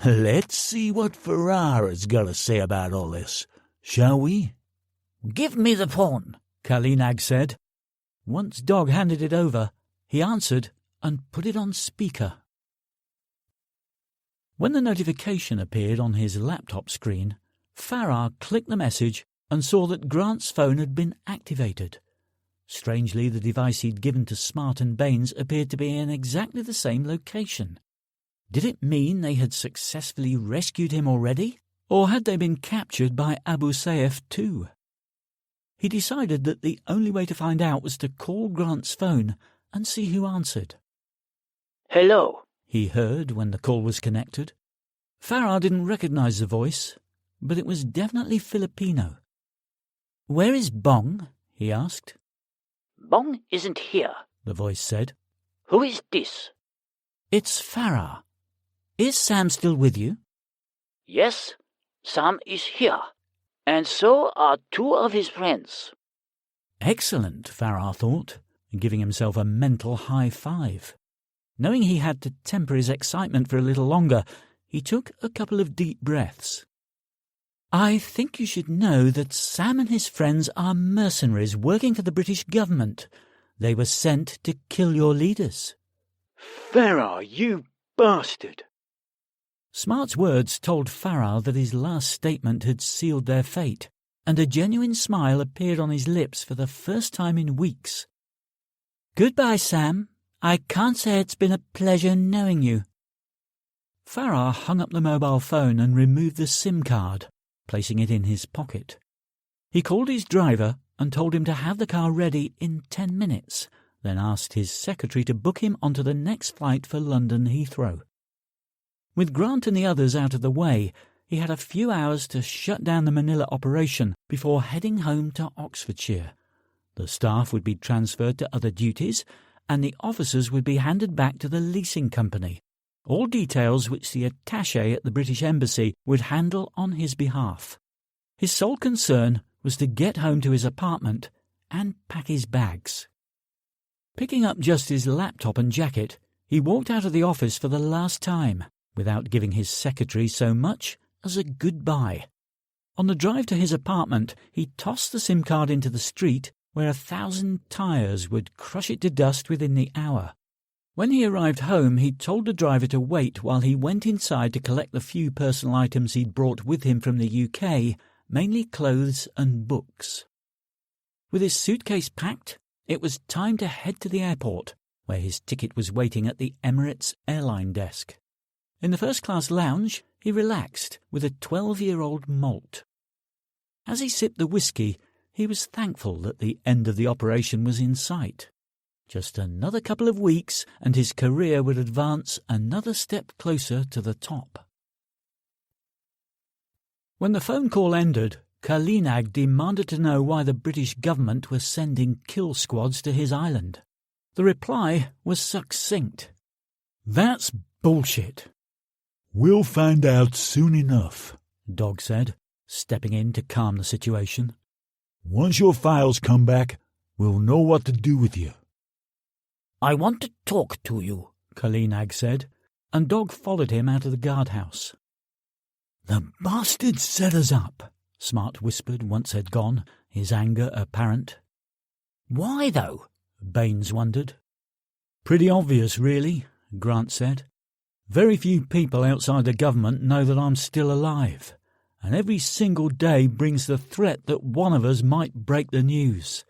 Let's see what Farah has got to say about all this, shall we? "Give me the phone," Kalinag said. Once Dog handed it over, he answered and put it on speaker. When the notification appeared on his laptop screen, Farah clicked the message and saw that Grant's phone had been activated. Strangely, the device he'd given to Smart and Baines appeared to be in exactly the same location. Did it mean they had successfully rescued him already, or had they been captured by Abu Sayyaf too? He decided that the only way to find out was to call Grant's phone and see who answered. "Hello," he heard when the call was connected. Farah didn't recognize the voice, but it was definitely Filipino. "Where is Bong?" he asked. "Bong isn't here," the voice said. "Who is this?" "It's Farah. Is Sam still with you?" "Yes, Sam is here, and so are 2 of his friends." Excellent, Farah thought, giving himself a mental high five. Knowing he had to temper his excitement for a little longer, he took a couple of deep breaths. "I think you should know that Sam and his friends are mercenaries working for the British government. They were sent to kill your leaders." Farah, you bastard! Smart's words told Farah that his last statement had sealed their fate, and a genuine smile appeared on his lips for the first time in weeks. "Goodbye, Sam. I can't say it's been a pleasure knowing you." Farrar hung up the mobile phone and removed the SIM card, placing it in his pocket. He called his driver and told him to have the car ready in 10 minutes, then asked his secretary to book him onto the next flight for London Heathrow. With Grant and the others out of the way, he had a few hours to shut down the Manila operation before heading home to Oxfordshire. The staff would be transferred to other duties, and the officers would be handed back to the leasing company, all details which the attaché at the British Embassy would handle on his behalf. His sole concern was to get home to his apartment and pack his bags. Picking up just his laptop and jacket, he walked out of the office for the last time, without giving his secretary so much as a goodbye. On the drive to his apartment, he tossed the SIM card into the street, where 1,000 tyres would crush it to dust within the hour. When he arrived home, he told the driver to wait while he went inside to collect the few personal items he'd brought with him from the UK, mainly clothes and books. With his suitcase packed, it was time to head to the airport, where his ticket was waiting at the Emirates airline desk. In the first-class lounge, he relaxed with a 12-year-old malt. As he sipped the whiskey, he was thankful that the end of the operation was in sight. Just another couple of weeks, and his career would advance another step closer to the top. When the phone call ended, Kalinag demanded to know why the British government was sending kill squads to his island. The reply was succinct. "That's bullshit." "We'll find out soon enough," Dog said, stepping in to calm the situation. "Once your files come back, we'll know what to do with you." "I want to talk to you," Kalinag said, and Dog followed him out of the guardhouse. "The bastards set us up," Smart whispered once they'd gone, his anger apparent. "Why, though?" Baines wondered. "Pretty obvious, really," Grant said. "Very few people outside the government know that I'm still alive, and every single day brings the threat that one of us might break the news.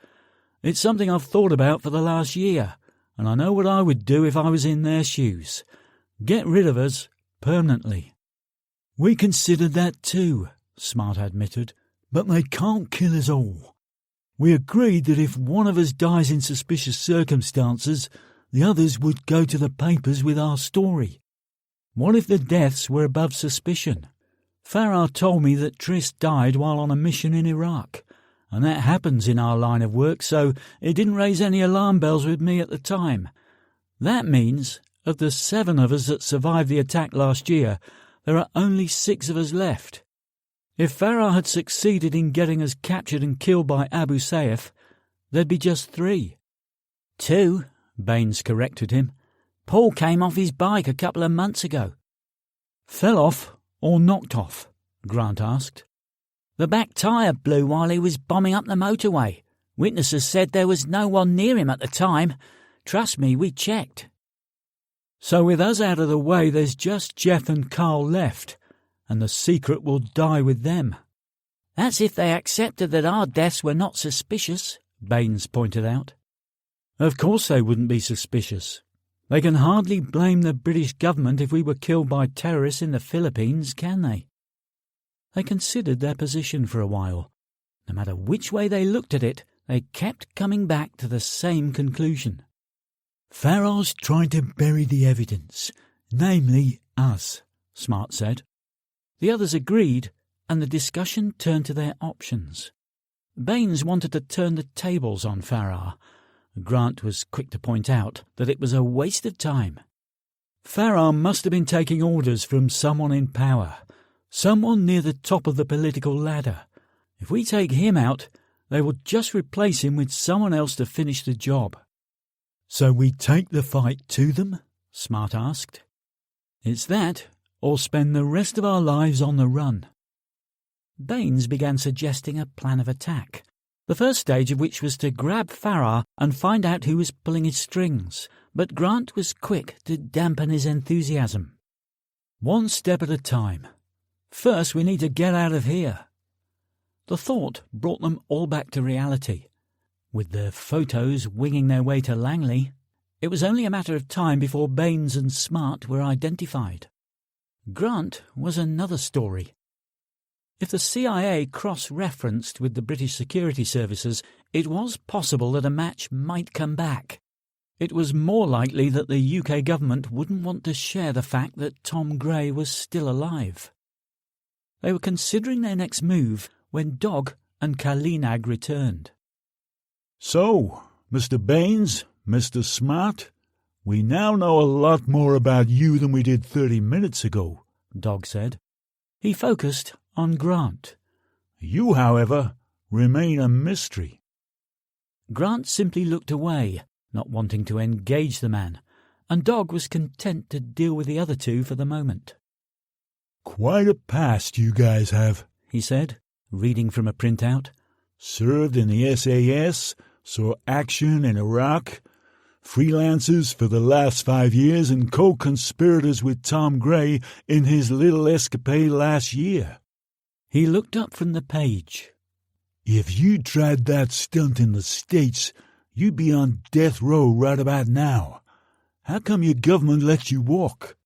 It's something I've thought about for the last year, and I know what I would do if I was in their shoes. Get rid of us permanently." "We considered that too," Smart admitted, "but they can't kill us all. We agreed that if one of us dies in suspicious circumstances, the others would go to the papers with our story." "What if the deaths were above suspicion? Farrar told me that Triss died while on a mission in Iraq, and that happens in our line of work, so it didn't raise any alarm bells with me at the time. That means, of the 7 of us that survived the attack last year, there are only 6 of us left. If Farrar had succeeded in getting us captured and killed by Abu Sayyaf, there'd be just 3. 2, Baines corrected him. Paul came off his bike a couple of months ago. "Fell off or knocked off?" Grant asked. "The back tyre blew while he was bombing up the motorway. Witnesses said there was no one near him at the time. Trust me, we checked." "So with us out of the way, there's just Jeff and Carl left, and the secret will die with them." "That's if they accepted that our deaths were not suspicious," Baines pointed out. "Of course they wouldn't be suspicious. They can hardly blame the British government if we were killed by terrorists in the Philippines, can they?" They considered their position for a while. No matter which way they looked at it, they kept coming back to the same conclusion. "Farrar's trying to bury the evidence, namely us," Smart said. The others agreed, and the discussion turned to their options. Baines wanted to turn the tables on Farrar. Grant was quick to point out that it was a waste of time. Farrar must have been taking orders from someone in power, someone near the top of the political ladder. If we take him out, they will just replace him with someone else to finish the job. "So we take the fight to them?" Smart asked. "It's that, or spend the rest of our lives on the run." Baines began suggesting a plan of attack, the first stage of which was to grab Farrar and find out who was pulling his strings, but Grant was quick to dampen his enthusiasm. "One step at a time. First we need to get out of here." The thought brought them all back to reality. With their photos winging their way to Langley, it was only a matter of time before Baines and Smart were identified. Grant was another story. If the CIA cross-referenced with the British security services, it was possible that a match might come back. It was more likely that the UK government wouldn't want to share the fact that Tom Gray was still alive. They were considering their next move when Dog and Kalinag returned. So, Mr. Baines, Mr. Smart, we now know a lot more about you than we did 30 minutes ago, Dog said. He focused on Grant. You, however, remain a mystery. Grant simply looked away, not wanting to engage the man, and Dog was content to deal with the other two for the moment. Quite a past you guys have, he said, reading from a printout. Served in the SAS, saw action in Iraq, freelancers for the last 5 years and co-conspirators with Tom Gray in his little escapade last year. He looked up from the page. If you tried that stunt in the States, you'd be on death row right about now. How come your government lets you walk?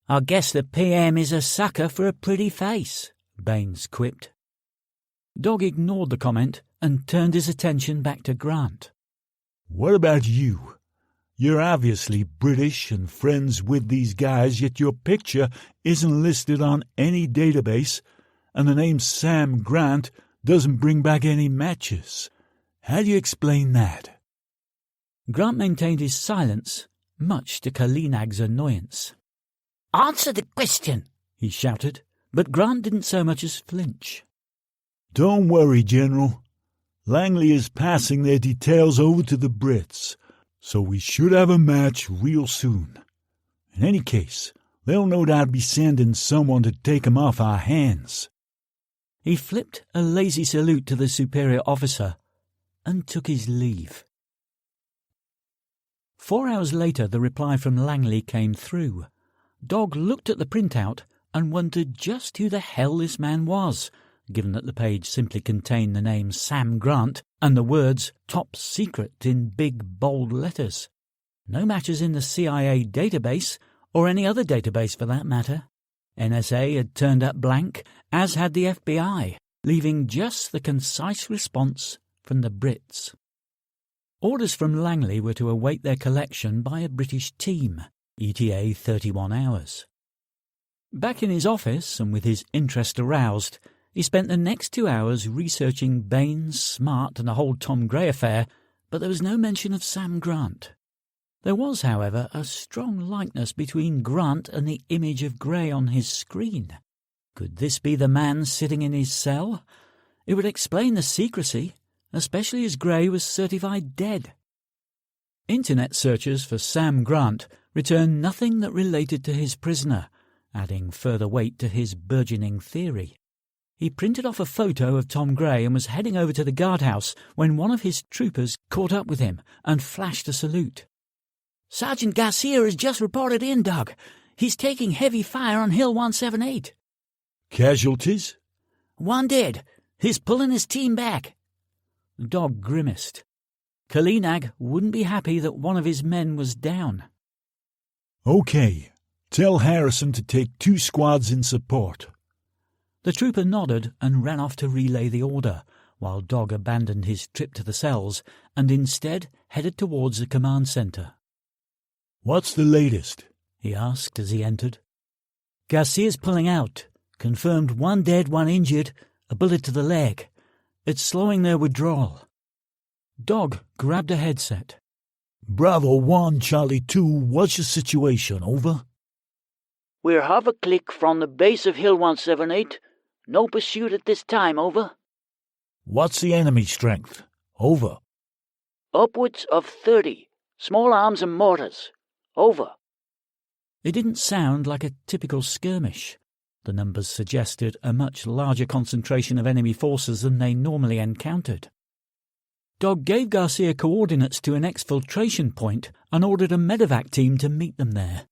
I guess the PM is a sucker for a pretty face, Baines quipped. Dog ignored the comment and turned his attention back to Grant. What about you? You're obviously British and friends with these guys, yet your picture isn't listed on any database, and the name Sam Grant doesn't bring back any matches. How do you explain that? Grant maintained his silence, much to Kalinag's annoyance. Answer the question, he shouted, but Grant didn't so much as flinch. Don't worry, General. Langley is passing their details over to the Brits, so we should have a match real soon. In any case, they'll no doubt be sending someone to take 'em off our hands. He flipped a lazy salute to the superior officer and took his leave. 4 hours later, the reply from Langley came through. Dog looked at the printout and wondered just who the hell this man was, given that the page simply contained the name Sam Grant and the words Top Secret in big, bold letters. No matches in the CIA database, or any other database for that matter. NSA had turned up blank, as had the FBI, leaving just the concise response from the Brits. Orders from Langley were to await their collection by a British team, ETA 31 hours. Back in his office, and with his interest aroused, he spent the next 2 hours researching Baines, Smart, and the whole Tom Gray affair, but there was no mention of Sam Grant. There was, however, a strong likeness between Grant and the image of Gray on his screen. Could this be the man sitting in his cell? It would explain the secrecy, especially as Gray was certified dead. Internet searches for Sam Grant returned nothing that related to his prisoner, adding further weight to his burgeoning theory. He printed off a photo of Tom Gray and was heading over to the guardhouse when one of his troopers caught up with him and flashed a salute. Sergeant Garcia has just reported in, Doug. He's taking heavy fire on Hill 178. Casualties? One dead. He's pulling his team back. Dog grimaced. Kalinag wouldn't be happy that one of his men was down. Okay. Tell Harrison to take 2 squads in support. The trooper nodded and ran off to relay the order, while Dog abandoned his trip to the cells and instead headed towards the command centre. What's the latest? He asked as he entered. Garcia's pulling out. Confirmed 1 dead, 1 injured, a bullet to the leg. It's slowing their withdrawal. Dog grabbed a headset. Bravo 1, Charlie 2, what's your situation, over? We're half a click from the base of Hill 178. No pursuit at this time, over. What's the enemy strength, over? Upwards of 30. Small arms and mortars. Over. It didn't sound like a typical skirmish. The numbers suggested a much larger concentration of enemy forces than they normally encountered. Dog gave Garcia coordinates to an exfiltration point and ordered a medevac team to meet them there.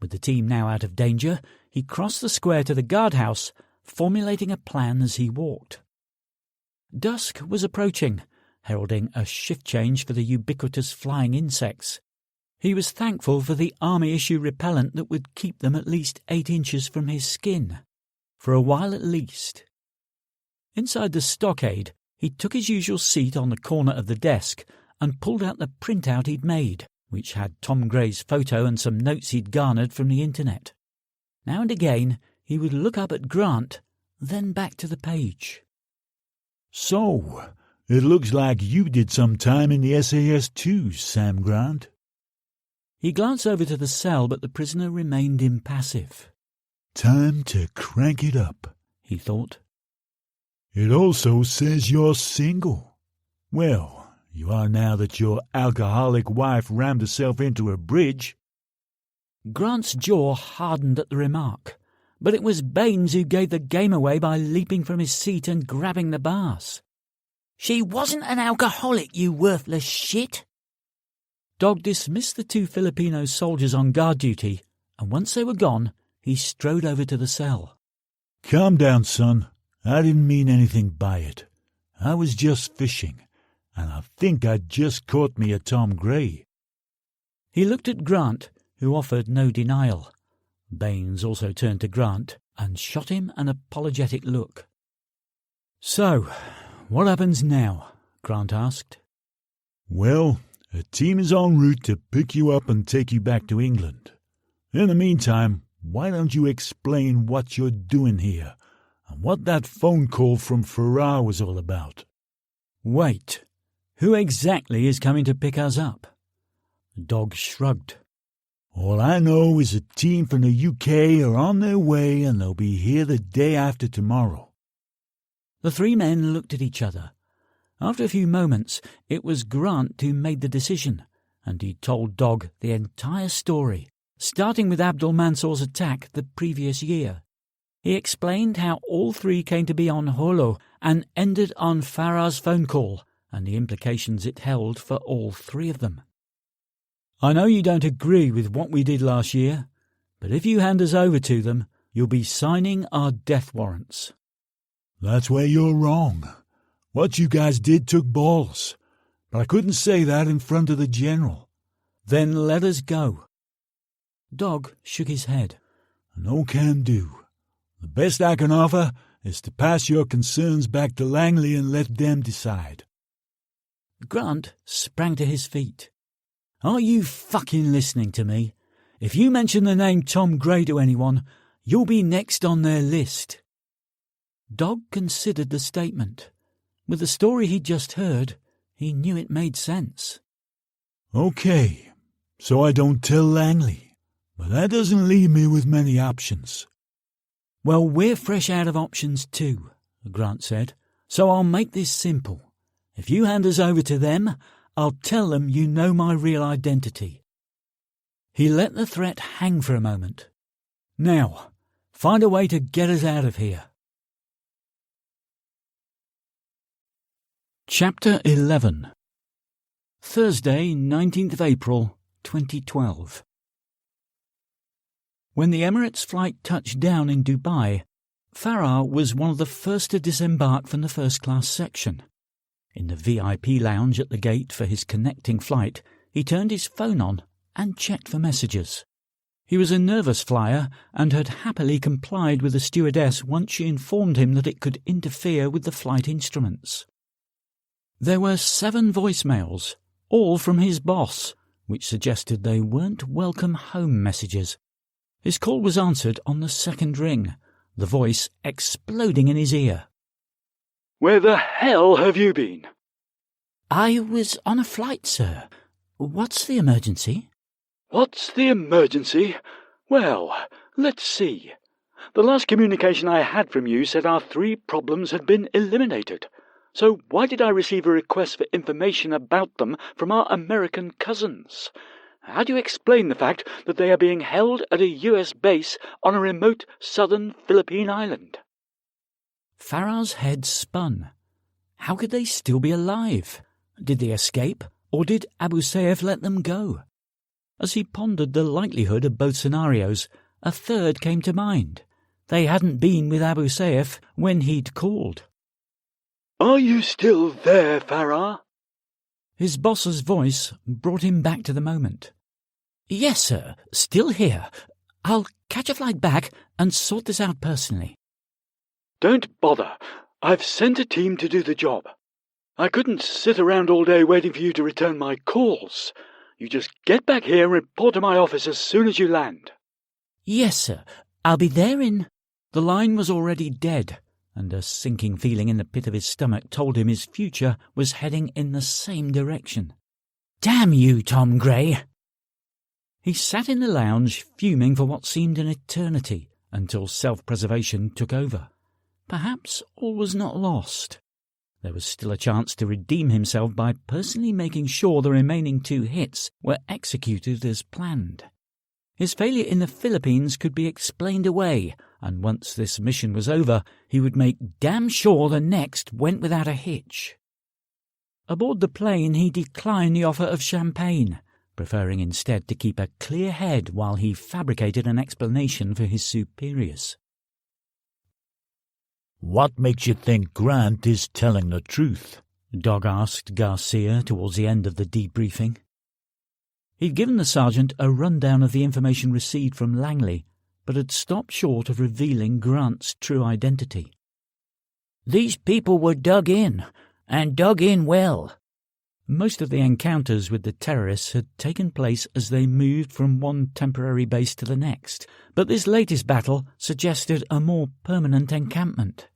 With the team now out of danger, he crossed the square to the guardhouse, formulating a plan as he walked. Dusk was approaching, heralding a shift change for the ubiquitous flying insects. He was thankful for the army-issue repellent that would keep them at least 8 inches from his skin, for a while at least. Inside the stockade, he took his usual seat on the corner of the desk and pulled out the printout he'd made, which had Tom Gray's photo and some notes he'd garnered from the internet. Now and again, he would look up at Grant, then back to the page. So, it looks like you did some time in the SAS too, Sam Grant. He glanced over to the cell, but the prisoner remained impassive. Time to crank it up, he thought. It also says you're single. Well, you are now that your alcoholic wife rammed herself into a bridge. Grant's jaw hardened at the remark, but it was Baines who gave the game away by leaping from his seat and grabbing the bars. She wasn't an alcoholic, you worthless shit. Dog dismissed the 2 Filipino soldiers on guard duty, and once they were gone, he strode over to the cell. Calm down, son. I didn't mean anything by it. I was just fishing, and I think I just caught me a Tom Gray. He looked at Grant, who offered no denial. Baines also turned to Grant and shot him an apologetic look. "So, what happens now?" Grant asked. Well, a team is en route to pick you up and take you back to England. In the meantime, why don't you explain what you're doing here and what that phone call from Farrar was all about? Wait, who exactly is coming to pick us up? Dog shrugged. All I know is a team from the UK are on their way and they'll be here the day after tomorrow. The 3 men looked at each other. After a few moments, it was Grant who made the decision, and he told Dog the entire story, starting with Abdul Mansour's attack the previous year. He explained how all 3 came to be on Holo and ended on Farrar's phone call, and the implications it held for all 3 of them. "I know you don't agree with what we did last year, but if you hand us over to them, you'll be signing our death warrants." That's where you're wrong. What you guys did took balls, but I couldn't say that in front of the General. "Then let us go." Dog shook his head. No can do. The best I can offer is to pass your concerns back to Langley and let them decide. Grant sprang to his feet. "Are you fucking listening to me? If you mention the name Tom Gray to anyone, you'll be next on their list." Dog considered the statement. With the story he'd just heard, he knew it made sense. Okay, so I don't tell Langley, but that doesn't leave me with many options. "Well, we're fresh out of options too," Grant said, "so I'll make this simple. If you hand us over to them, I'll tell them you know my real identity." He let the threat hang for a moment. "Now, find a way to get us out of here." Chapter 11. Thursday, 19th of April, 2012. When the Emirates flight touched down in Dubai, Farrar was one of the first to disembark from the first-class section. In the VIP lounge at the gate for his connecting flight, he turned his phone on and checked for messages. He was a nervous flyer and had happily complied with the stewardess once she informed him that it could interfere with the flight instruments. There were 7 voicemails, all from his boss, which suggested they weren't welcome home messages. His call was answered on the 2nd ring, the voice exploding in his ear. "Where the hell have you been?" "I was on a flight, sir. What's the emergency?" "What's the emergency? Well, let's see. The last communication I had from you said our 3 problems had been eliminated. So why did I receive a request for information about them from our American cousins? How do you explain the fact that they are being held at a US base on a remote southern Philippine island?" Farrar's head spun. How could they still be alive? Did they escape, or did Abu Sayyaf let them go? As he pondered the likelihood of both scenarios, a third came to mind. They hadn't been with Abu Sayyaf when he'd called. "Are you still there, Farrar?" His boss's voice brought him back to the moment. Yes, sir, still here. I'll catch a flight back and sort this out personally. Don't bother. I've sent a team to do the job. I couldn't sit around all day waiting for you to return my calls. You just get back here and report to my office as soon as you land. Yes, sir. I'll be there in... The line was already dead, and a sinking feeling in the pit of his stomach told him his future was heading in the same direction. Damn you, Tom Gray! He sat in the lounge, fuming for what seemed an eternity, until self-preservation took over. Perhaps all was not lost. There was still a chance to redeem himself by personally making sure the remaining 2 hits were executed as planned. His failure in the Philippines could be explained away, and once this mission was over, he would make damn sure the next went without a hitch. Aboard the plane, he declined the offer of champagne, preferring instead to keep a clear head while he fabricated an explanation for his superiors. "What makes you think Grant is telling the truth?" Dog asked Garcia towards the end of the debriefing. He'd given the sergeant a rundown of the information received from Langley, but had stopped short of revealing Grant's true identity. "These people were dug in, and dug in well." Most of the encounters with the terrorists had taken place as they moved from one temporary base to the next, but this latest battle suggested a more permanent encampment.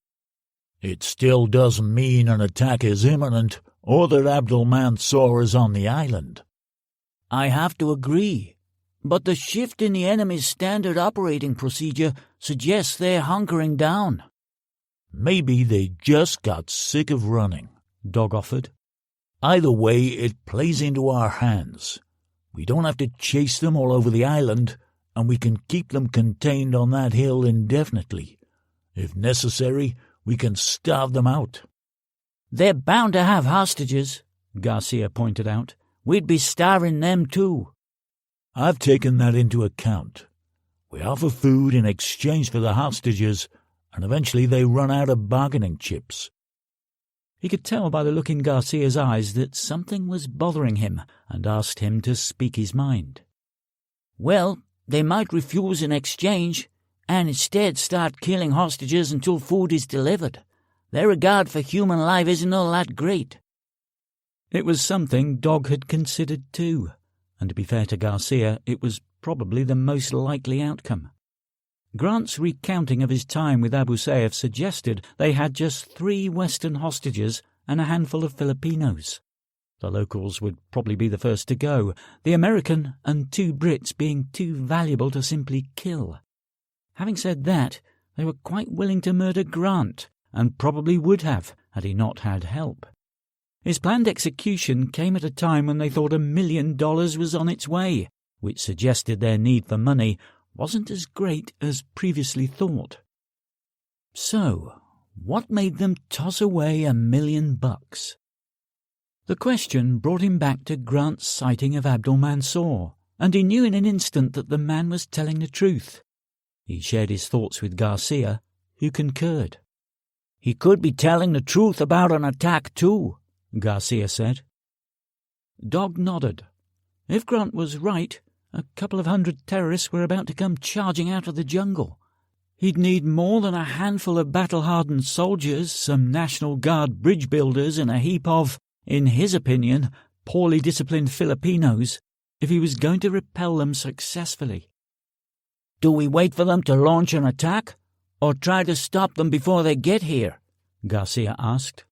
"It still doesn't mean an attack is imminent or that Abdul Mansour is on the island." "I have to agree, but the shift in the enemy's standard operating procedure suggests they're hunkering down." "Maybe they just got sick of running," Dog offered. "Either way, it plays into our hands. We don't have to chase them all over the island, and we can keep them contained on that hill indefinitely. If necessary, we can starve them out." "They're bound to have hostages," Garcia pointed out. "We'd be starving them too." "I've taken that into account. We offer food in exchange for the hostages, and eventually they run out of bargaining chips." He could tell by the look in Garcia's eyes that something was bothering him, and asked him to speak his mind. "Well, they might refuse an exchange, and instead start killing hostages until food is delivered. Their regard for human life isn't all that great." It was something Dog had considered too, and to be fair to Garcia, it was probably the most likely outcome. Grant's recounting of his time with Abu Sayyaf suggested they had just 3 Western hostages and a handful of Filipinos. The locals would probably be the first to go, the American and 2 Brits being too valuable to simply kill. Having said that, they were quite willing to murder Grant, and probably would have had he not had help. His planned execution came at a time when they thought $1 million was on its way, which suggested their need for money wasn't as great as previously thought. So, what made them toss away $1 million? The question brought him back to Grant's sighting of Abdul Mansour, and he knew in an instant that the man was telling the truth. He shared his thoughts with Garcia, who concurred. "He could be telling the truth about an attack too," Garcia said. Dog nodded. If Grant was right, a couple of 100 terrorists were about to come charging out of the jungle. He'd need more than a handful of battle-hardened soldiers, some National Guard bridge builders, and a heap of, in his opinion, poorly disciplined Filipinos if he was going to repel them successfully. "Do we wait for them to launch an attack, or try to stop them before they get here?" Garcia asked.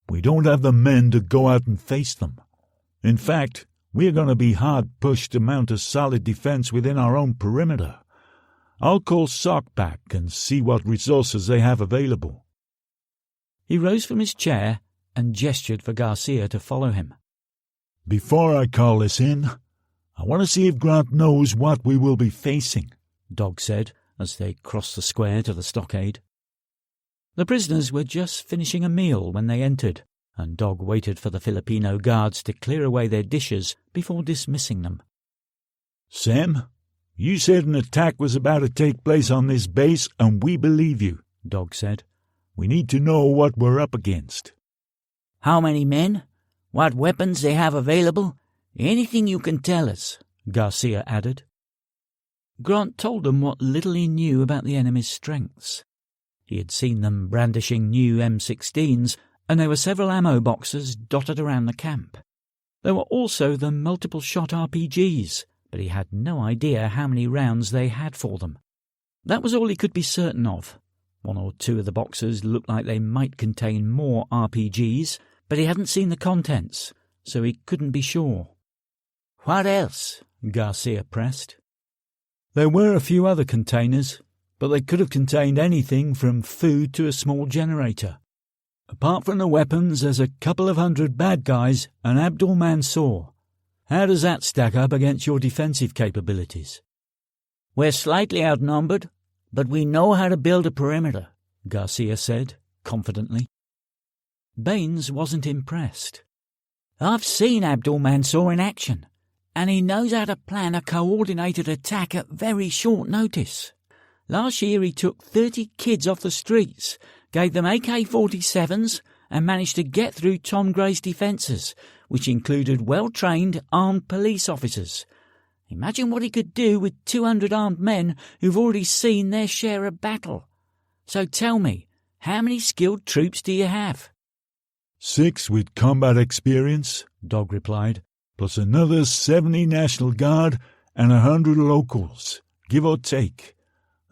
"We don't have the men to go out and face them. In fact, we're going to be hard-pushed to mount a solid defense within our own perimeter. I'll call SOC back and see what resources they have available." He rose from his chair and gestured for Garcia to follow him. "Before I call this in, I want to see if Grant knows what we will be facing," Dog said as they crossed the square to the stockade. The prisoners were just finishing a meal when they entered, and Dog waited for the Filipino guards to clear away their dishes before dismissing them. "Sam, you said an attack was about to take place on this base, and we believe you," Dog said. "We need to know what we're up against." "How many men? What weapons they have available? Anything you can tell us," Garcia added. Grant told them what little he knew about the enemy's strengths. He had seen them brandishing new M16s, and there were several ammo boxes dotted around the camp. There were also the multiple-shot RPGs, but he had no idea how many rounds they had for them. That was all he could be certain of. One or two of the boxes looked like they might contain more RPGs, but he hadn't seen the contents, so he couldn't be sure. What else? Garcia pressed. There were a few other containers, but they could have contained anything from food to a small generator. Apart from the weapons, there's a couple of hundred bad guys and Abdul Mansour. How does that stack up against your defensive capabilities? We're slightly outnumbered, but we know how to build a perimeter, Garcia said, confidently. Baines wasn't impressed. I've seen Abdul Mansour in action, and he knows how to plan a coordinated attack at very short notice. Last year he took 30 kids off the streets, gave them AK-47s, and managed to get through Tom Gray's defences, which included well-trained armed police officers. Imagine what he could do with 200 armed men who've already seen their share of battle. So tell me, how many skilled troops do you have? 6 with combat experience, Dog replied, plus another 70 National Guard and 100 locals, give or take.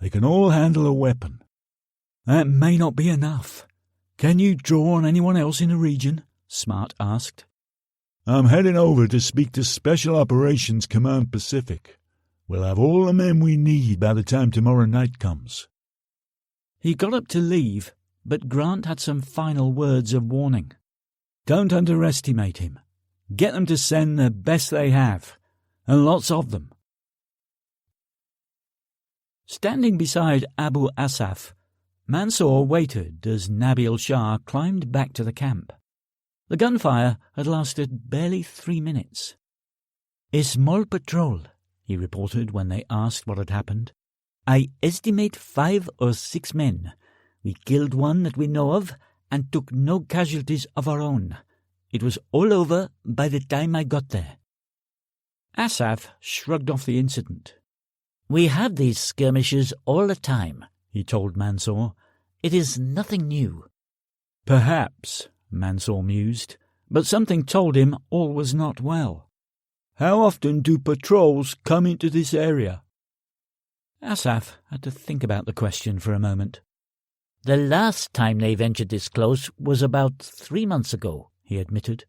They can all handle a weapon. That may not be enough. Can you draw on anyone else in the region? Smart asked. I'm heading over to speak to Special Operations Command Pacific. We'll have all the men we need by the time tomorrow night comes. He got up to leave, but Grant had some final words of warning. Don't underestimate him. Get them to send the best they have, and lots of them. Standing beside Abu Asaf, Mansour waited as Nabil Shah climbed back to the camp. The gunfire had lasted barely 3 minutes. "A small patrol," he reported when they asked what had happened. "I estimate 5 or 6 men. We killed one that we know of and took no casualties of our own. It was all over by the time I got there." Asaf shrugged off the incident. "We have these skirmishes all the time," he told Mansour. "It is nothing new." Perhaps, Mansour mused, but something told him all was not well. How often do patrols come into this area? Asaf had to think about the question for a moment. "The last time they ventured this close was about 3 months ago," he admitted.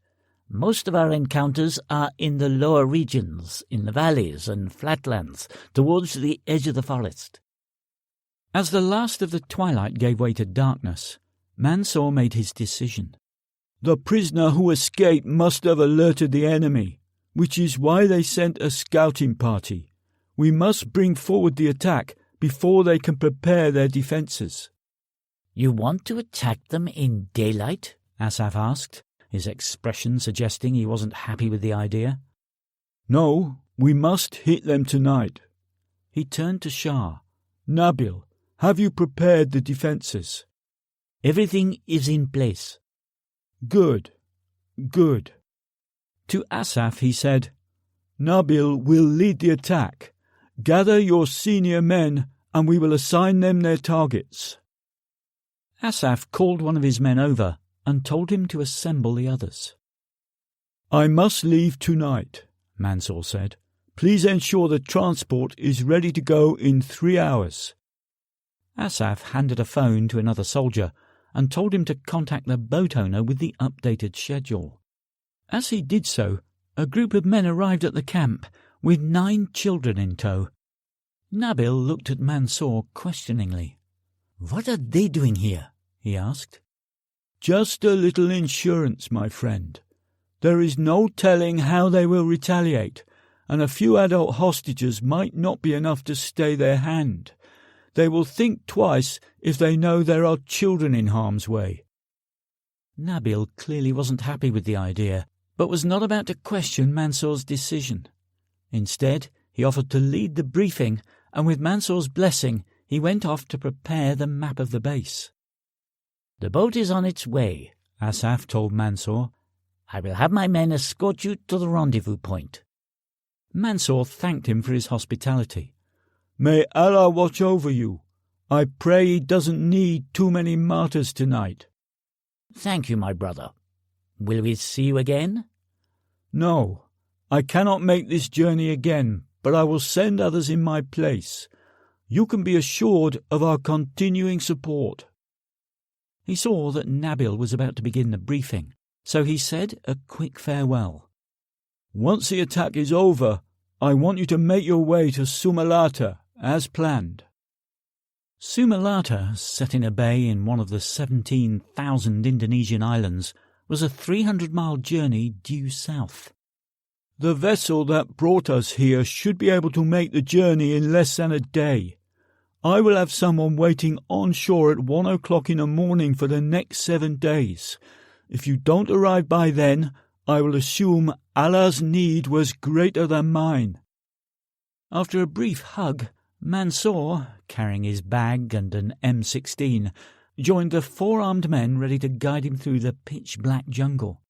"Most of our encounters are in the lower regions, in the valleys and flatlands, towards the edge of the forest." As the last of the twilight gave way to darkness, Mansour made his decision. The prisoner who escaped must have alerted the enemy, which is why they sent a scouting party. We must bring forward the attack before they can prepare their defences. "You want to attack them in daylight?" Asaf asked, his expression suggesting he wasn't happy with the idea. No, we must hit them tonight. He turned to Shah. Nabil, have you prepared the defences? "Everything is in place." Good, good. To Asaf he said, Nabil will lead the attack. Gather your senior men and we will assign them their targets. Asaf called one of his men over and told him to assemble the others. I must leave tonight, Mansour said. Please ensure the transport is ready to go in 3 hours. Asaf handed a phone to another soldier and told him to contact the boat owner with the updated schedule. As he did so, a group of men arrived at the camp with 9 children in tow. Nabil looked at Mansour questioningly. "What are they doing here?" he asked. Just a little insurance, my friend. There is no telling how they will retaliate, and a few adult hostages might not be enough to stay their hand. They will think twice if they know there are children in harm's way. Nabil clearly wasn't happy with the idea, but was not about to question Mansour's decision. Instead, he offered to lead the briefing, and with Mansour's blessing, he went off to prepare the map of the base. "The boat is on its way," Asaf told Mansour. "I will have my men escort you to the rendezvous point." Mansour thanked him for his hospitality. "May Allah watch over you. I pray he doesn't need too many martyrs tonight." "Thank you, my brother. Will we see you again?" "No, I cannot make this journey again, but I will send others in my place. You can be assured of our continuing support." He saw that Nabil was about to begin the briefing, so he said a quick farewell. "Once the attack is over, I want you to make your way to Sumalata, as planned." Sumalata, set in a bay in one of the 17,000 Indonesian islands, was a 300-mile journey due south. "The vessel that brought us here should be able to make the journey in less than a day. I will have someone waiting on shore at 1 o'clock in the morning for the next 7 days. If you don't arrive by then, I will assume Allah's need was greater than mine." After a brief hug, Mansour, carrying his bag and an M16, joined the 4 armed men ready to guide him through the pitch-black jungle.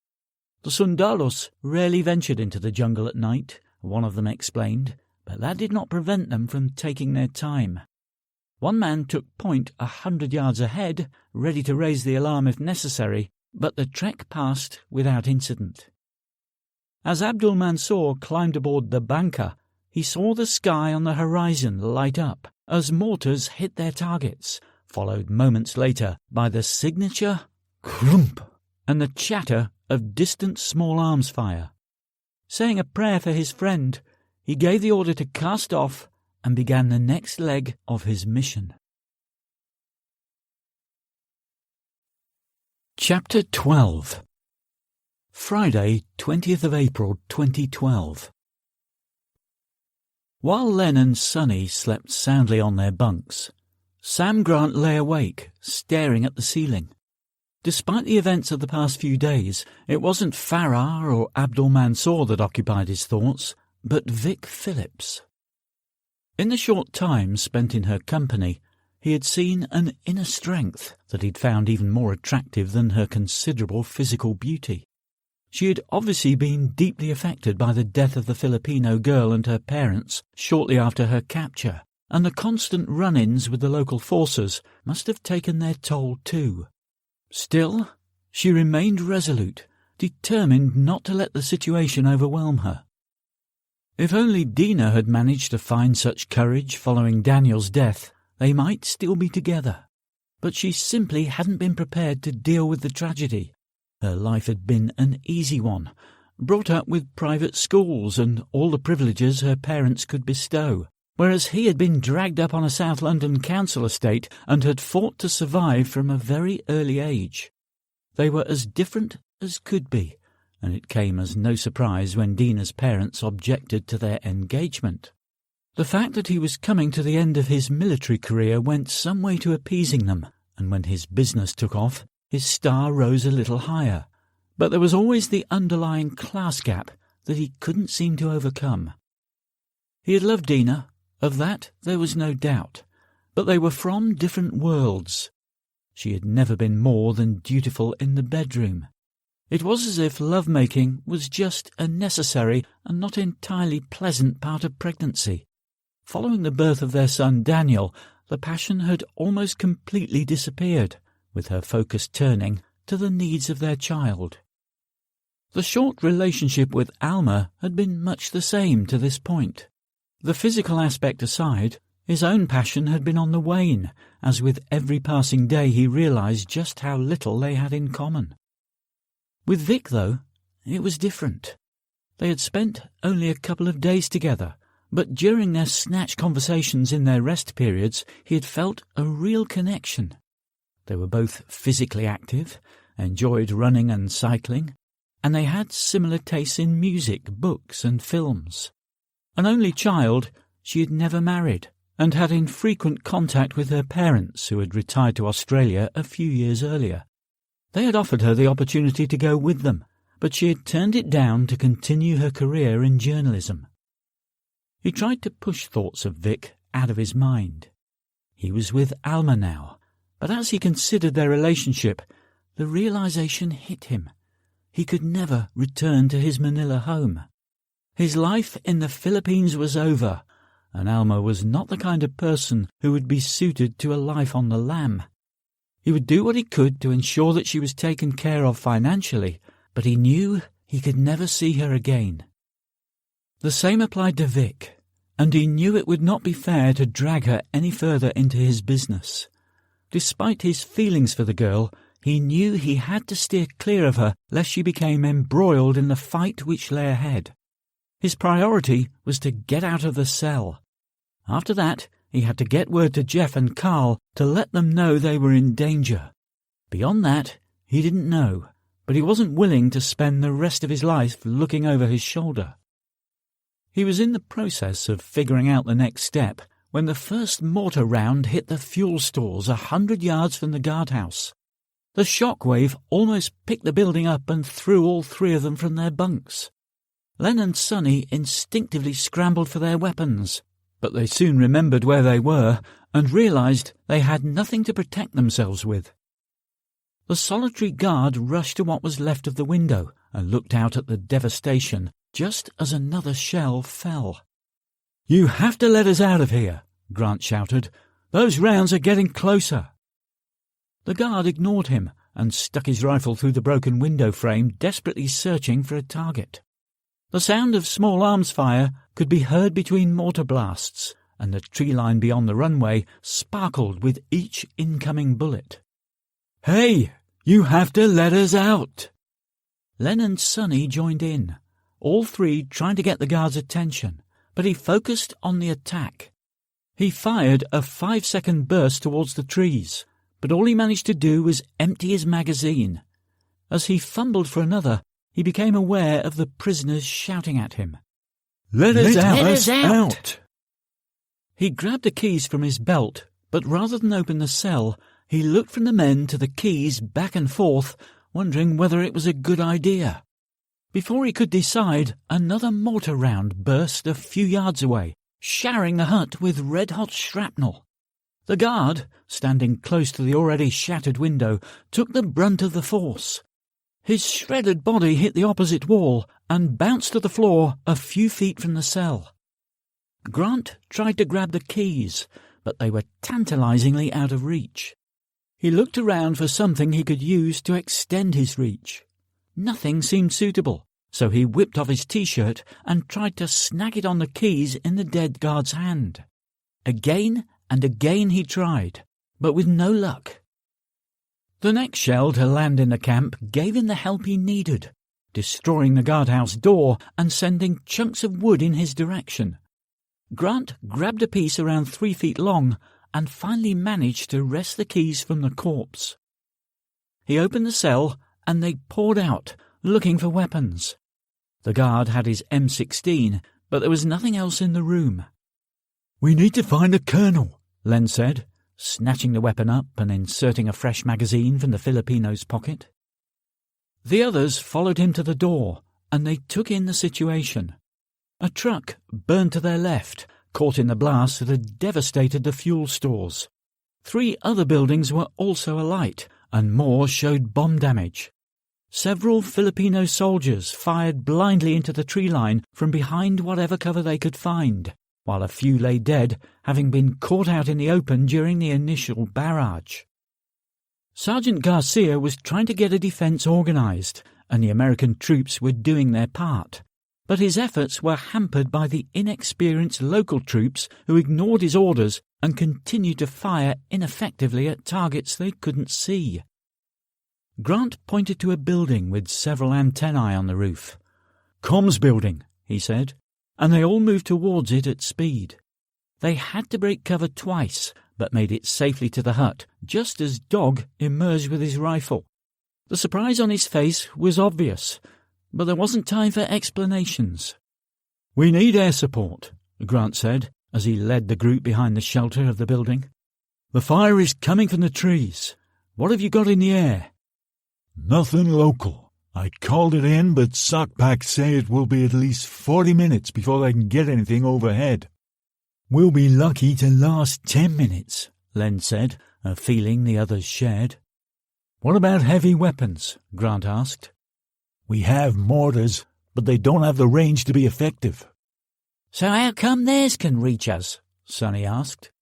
The Sundalos rarely ventured into the jungle at night, one of them explained, but that did not prevent them from taking their time. One man took point 100 yards ahead, ready to raise the alarm if necessary, but the trek passed without incident. As Abdul Mansour climbed aboard the banca, he saw the sky on the horizon light up as mortars hit their targets, followed moments later by the signature crump and the chatter of distant small arms fire. Saying a prayer for his friend, he gave the order to cast off and began the next leg of his mission. Chapter 12. Friday, 20th of April 2012. While Len and Sonny slept soundly on their bunks, Sam Grant lay awake, staring at the ceiling. Despite the events of the past few days, it wasn't Farah or Abdul Mansour that occupied his thoughts, but Vic Phillips. In the short time spent in her company, he had seen an inner strength that he'd found even more attractive than her considerable physical beauty. She had obviously been deeply affected by the death of the Filipino girl and her parents shortly after her capture, and the constant run-ins with the local forces must have taken their toll too. Still, she remained resolute, determined not to let the situation overwhelm her. If only Dina had managed to find such courage following Daniel's death, they might still be together. But she simply hadn't been prepared to deal with the tragedy. Her life had been an easy one, brought up with private schools and all the privileges her parents could bestow, whereas he had been dragged up on a South London council estate and had fought to survive from a very early age. They were as different as could be, and it came as no surprise when Dina's parents objected to their engagement. The fact that he was coming to the end of his military career went some way to appeasing them, and when his business took off, his star rose a little higher. But there was always the underlying class gap that he couldn't seem to overcome. He had loved Dina, of that there was no doubt, but they were from different worlds. She had never been more than dutiful in the bedroom. It was as if love-making was just a necessary and not entirely pleasant part of pregnancy. Following the birth of their son Daniel, the passion had almost completely disappeared, with her focus turning to the needs of their child. The short relationship with Alma had been much the same to this point. The physical aspect aside, his own passion had been on the wane, as with every passing day he realised just how little they had in common. With Vic, though, it was different. They had spent only a couple of days together, but during their snatched conversations in their rest periods he had felt a real connection. They were both physically active, enjoyed running and cycling, and they had similar tastes in music, books and films. An only child, she had never married, and had infrequent contact with her parents, who had retired to Australia a few years earlier. They had offered her the opportunity to go with them, but she had turned it down to continue her career in journalism. He tried to push thoughts of Vic out of his mind. He was with Alma now, but as he considered their relationship, the realization hit him. He could never return to his Manila home. His life in the Philippines was over, and Alma was not the kind of person who would be suited to a life on the lam. He would do what he could to ensure that she was taken care of financially, but he knew he could never see her again. The same applied to Vic, and he knew it would not be fair to drag her any further into his business. Despite his feelings for the girl, he knew he had to steer clear of her lest she became embroiled in the fight which lay ahead. His priority was to get out of the cell. After that, he had to get word to Jeff and Carl to let them know they were in danger. Beyond that, he didn't know, but he wasn't willing to spend the rest of his life looking over his shoulder. He was in the process of figuring out the next step when the first mortar round hit the fuel stores 100 yards from the guardhouse. The shockwave almost picked the building up and threw all three of them from their bunks. Len and Sonny instinctively scrambled for their weapons, but they soon remembered where they were and realized they had nothing to protect themselves with. The solitary guard rushed to what was left of the window and looked out at the devastation just as another shell fell. "You have to let us out of here," Grant shouted. "Those rounds are getting closer." The guard ignored him and stuck his rifle through the broken window frame, desperately searching for a target. The sound of small arms fire could be heard between mortar blasts, and the tree line beyond the runway sparkled with each incoming bullet. "Hey, you have to let us out!" Len and Sonny joined in, all three trying to get the guard's attention, but he focused on the attack. He fired a 5-second burst towards the trees, but all he managed to do was empty his magazine. As he fumbled for another, he became aware of the prisoners shouting at him. Let us out! He grabbed the keys from his belt, but rather than open the cell, he looked from the men to the keys back and forth, wondering whether it was a good idea. Before he could decide, another mortar round burst a few yards away, showering the hut with red-hot shrapnel. The guard, standing close to the already shattered window, took the brunt of the force. His shredded body hit the opposite wall and bounced to the floor a few feet from the cell. Grant tried to grab the keys, but they were tantalizingly out of reach. He looked around for something he could use to extend his reach. Nothing seemed suitable, so he whipped off his T-shirt and tried to snag it on the keys in the dead guard's hand. Again and again he tried, but with no luck. The next shell to land in the camp gave him the help he needed, destroying the guardhouse door and sending chunks of wood in his direction. Grant grabbed a piece around 3 feet long and finally managed to wrest the keys from the corpse. He opened the cell and they poured out, looking for weapons. The guard had his M16, but there was nothing else in the room. "We need to find the colonel," Len said, snatching the weapon up and inserting a fresh magazine from the Filipino's pocket. The others followed him to the door, and they took in the situation. A truck burned to their left, caught in the blast that had devastated the fuel stores. 3 other buildings were also alight, and more showed bomb damage. Several Filipino soldiers fired blindly into the tree line from behind whatever cover they could find, while a few lay dead, having been caught out in the open during the initial barrage. Sergeant Garcia was trying to get a defense organized, and the American troops were doing their part. But his efforts were hampered by the inexperienced local troops who ignored his orders and continued to fire ineffectively at targets they couldn't see. Grant pointed to a building with several antennae on the roof. "Comms building," he said, and they all moved towards it at speed. They had to break cover twice, but made it safely to the hut, just as Dog emerged with his rifle. The surprise on his face was obvious, but there wasn't time for explanations. "We need air support," Grant said, as he led the group behind the shelter of the building. "The fire is coming from the trees. What have you got in the air?" "Nothing local. I called it in, but SOCPAC say it will be at least 40 minutes before they can get anything overhead." "We'll be lucky to last 10 minutes, Len said, a feeling the others shared. "What about heavy weapons?" Grant asked. "We have mortars, but they don't have the range to be effective. So how come theirs can reach us? Sonny asked.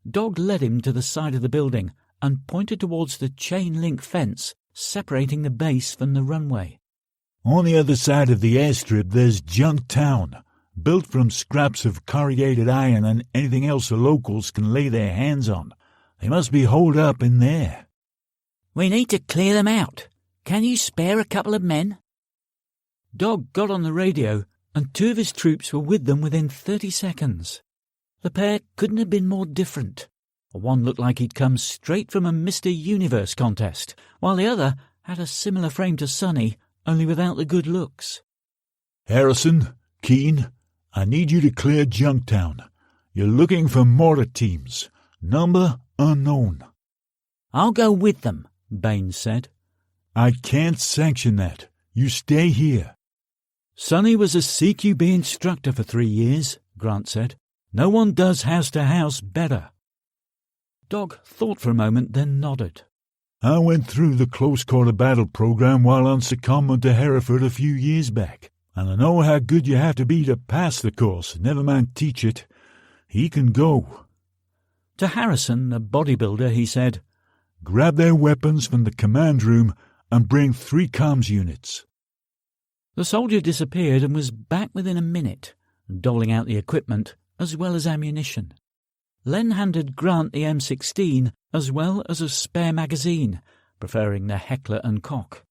Dog led him to the side of the building and pointed towards the chain-link fence separating the base from the runway. On the other side of the airstrip there's Junktown, built from scraps of corrugated iron and anything else the locals can lay their hands on. They must be holed up in there. We need to clear them out. Can you spare a couple of men? Dog got on the radio, and 2 of his troops were with them within 30 seconds. The pair couldn't have been more different. One looked like he'd come straight from a Mr. Universe contest, while the other had a similar frame to Sonny, only without the good looks. Harrison, Keane, I need you to clear Junktown. You're looking for mortar teams. Number unknown. I'll go with them, Baines said. I can't sanction that. You stay here. Sonny was a CQB instructor for 3 years, Grant said. No one does house-to-house better. Dog thought for a moment, then nodded. I went through the close-quarter battle program while on secondment to Hereford a few years back, and I know how good you have to be to pass the course, never mind teach it. He can go. To Harrison, a bodybuilder, he said, Grab their weapons from the command room and bring 3 comms units. The soldier disappeared and was back within a minute, doling out the equipment as well as ammunition. Len handed Grant the M16 as well as a spare magazine, preferring the Heckler & Koch.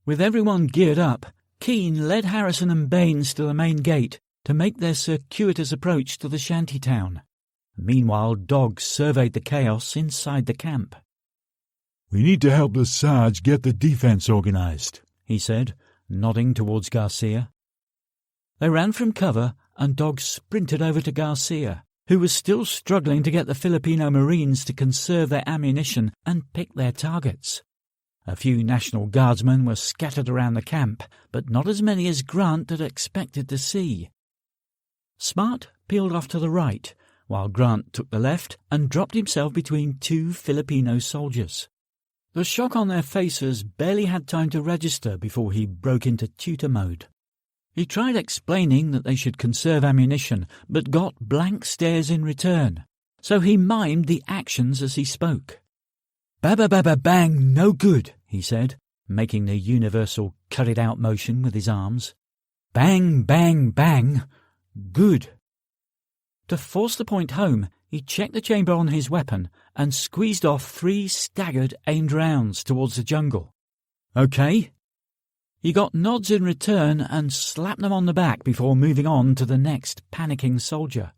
With everyone geared up, Keane led Harrison and Baines to the main gate to make their circuitous approach to the shantytown. Meanwhile, Dog surveyed the chaos inside the camp. We need to help the Sarge get the defense organized, he said, nodding towards Garcia. They ran from cover, and Dog sprinted over to Garcia, who was still struggling to get the Filipino Marines to conserve their ammunition and pick their targets. A few National Guardsmen were scattered around the camp, but not as many as Grant had expected to see. Smart peeled off to the right, while Grant took the left and dropped himself between 2 Filipino soldiers. The shock on their faces barely had time to register before he broke into tutor mode. He tried explaining that they should conserve ammunition, but got blank stares in return, so he mimed the actions as he spoke. "Ba-ba-ba-ba-bang, no good," he said, making the universal cut-it-out motion with his arms. "Bang, bang, bang, good." To force the point home, he checked the chamber on his weapon and squeezed off 3 staggered aimed rounds towards the jungle. "Okay." He got nods in return and slapped them on the back before moving on to the next panicking soldier.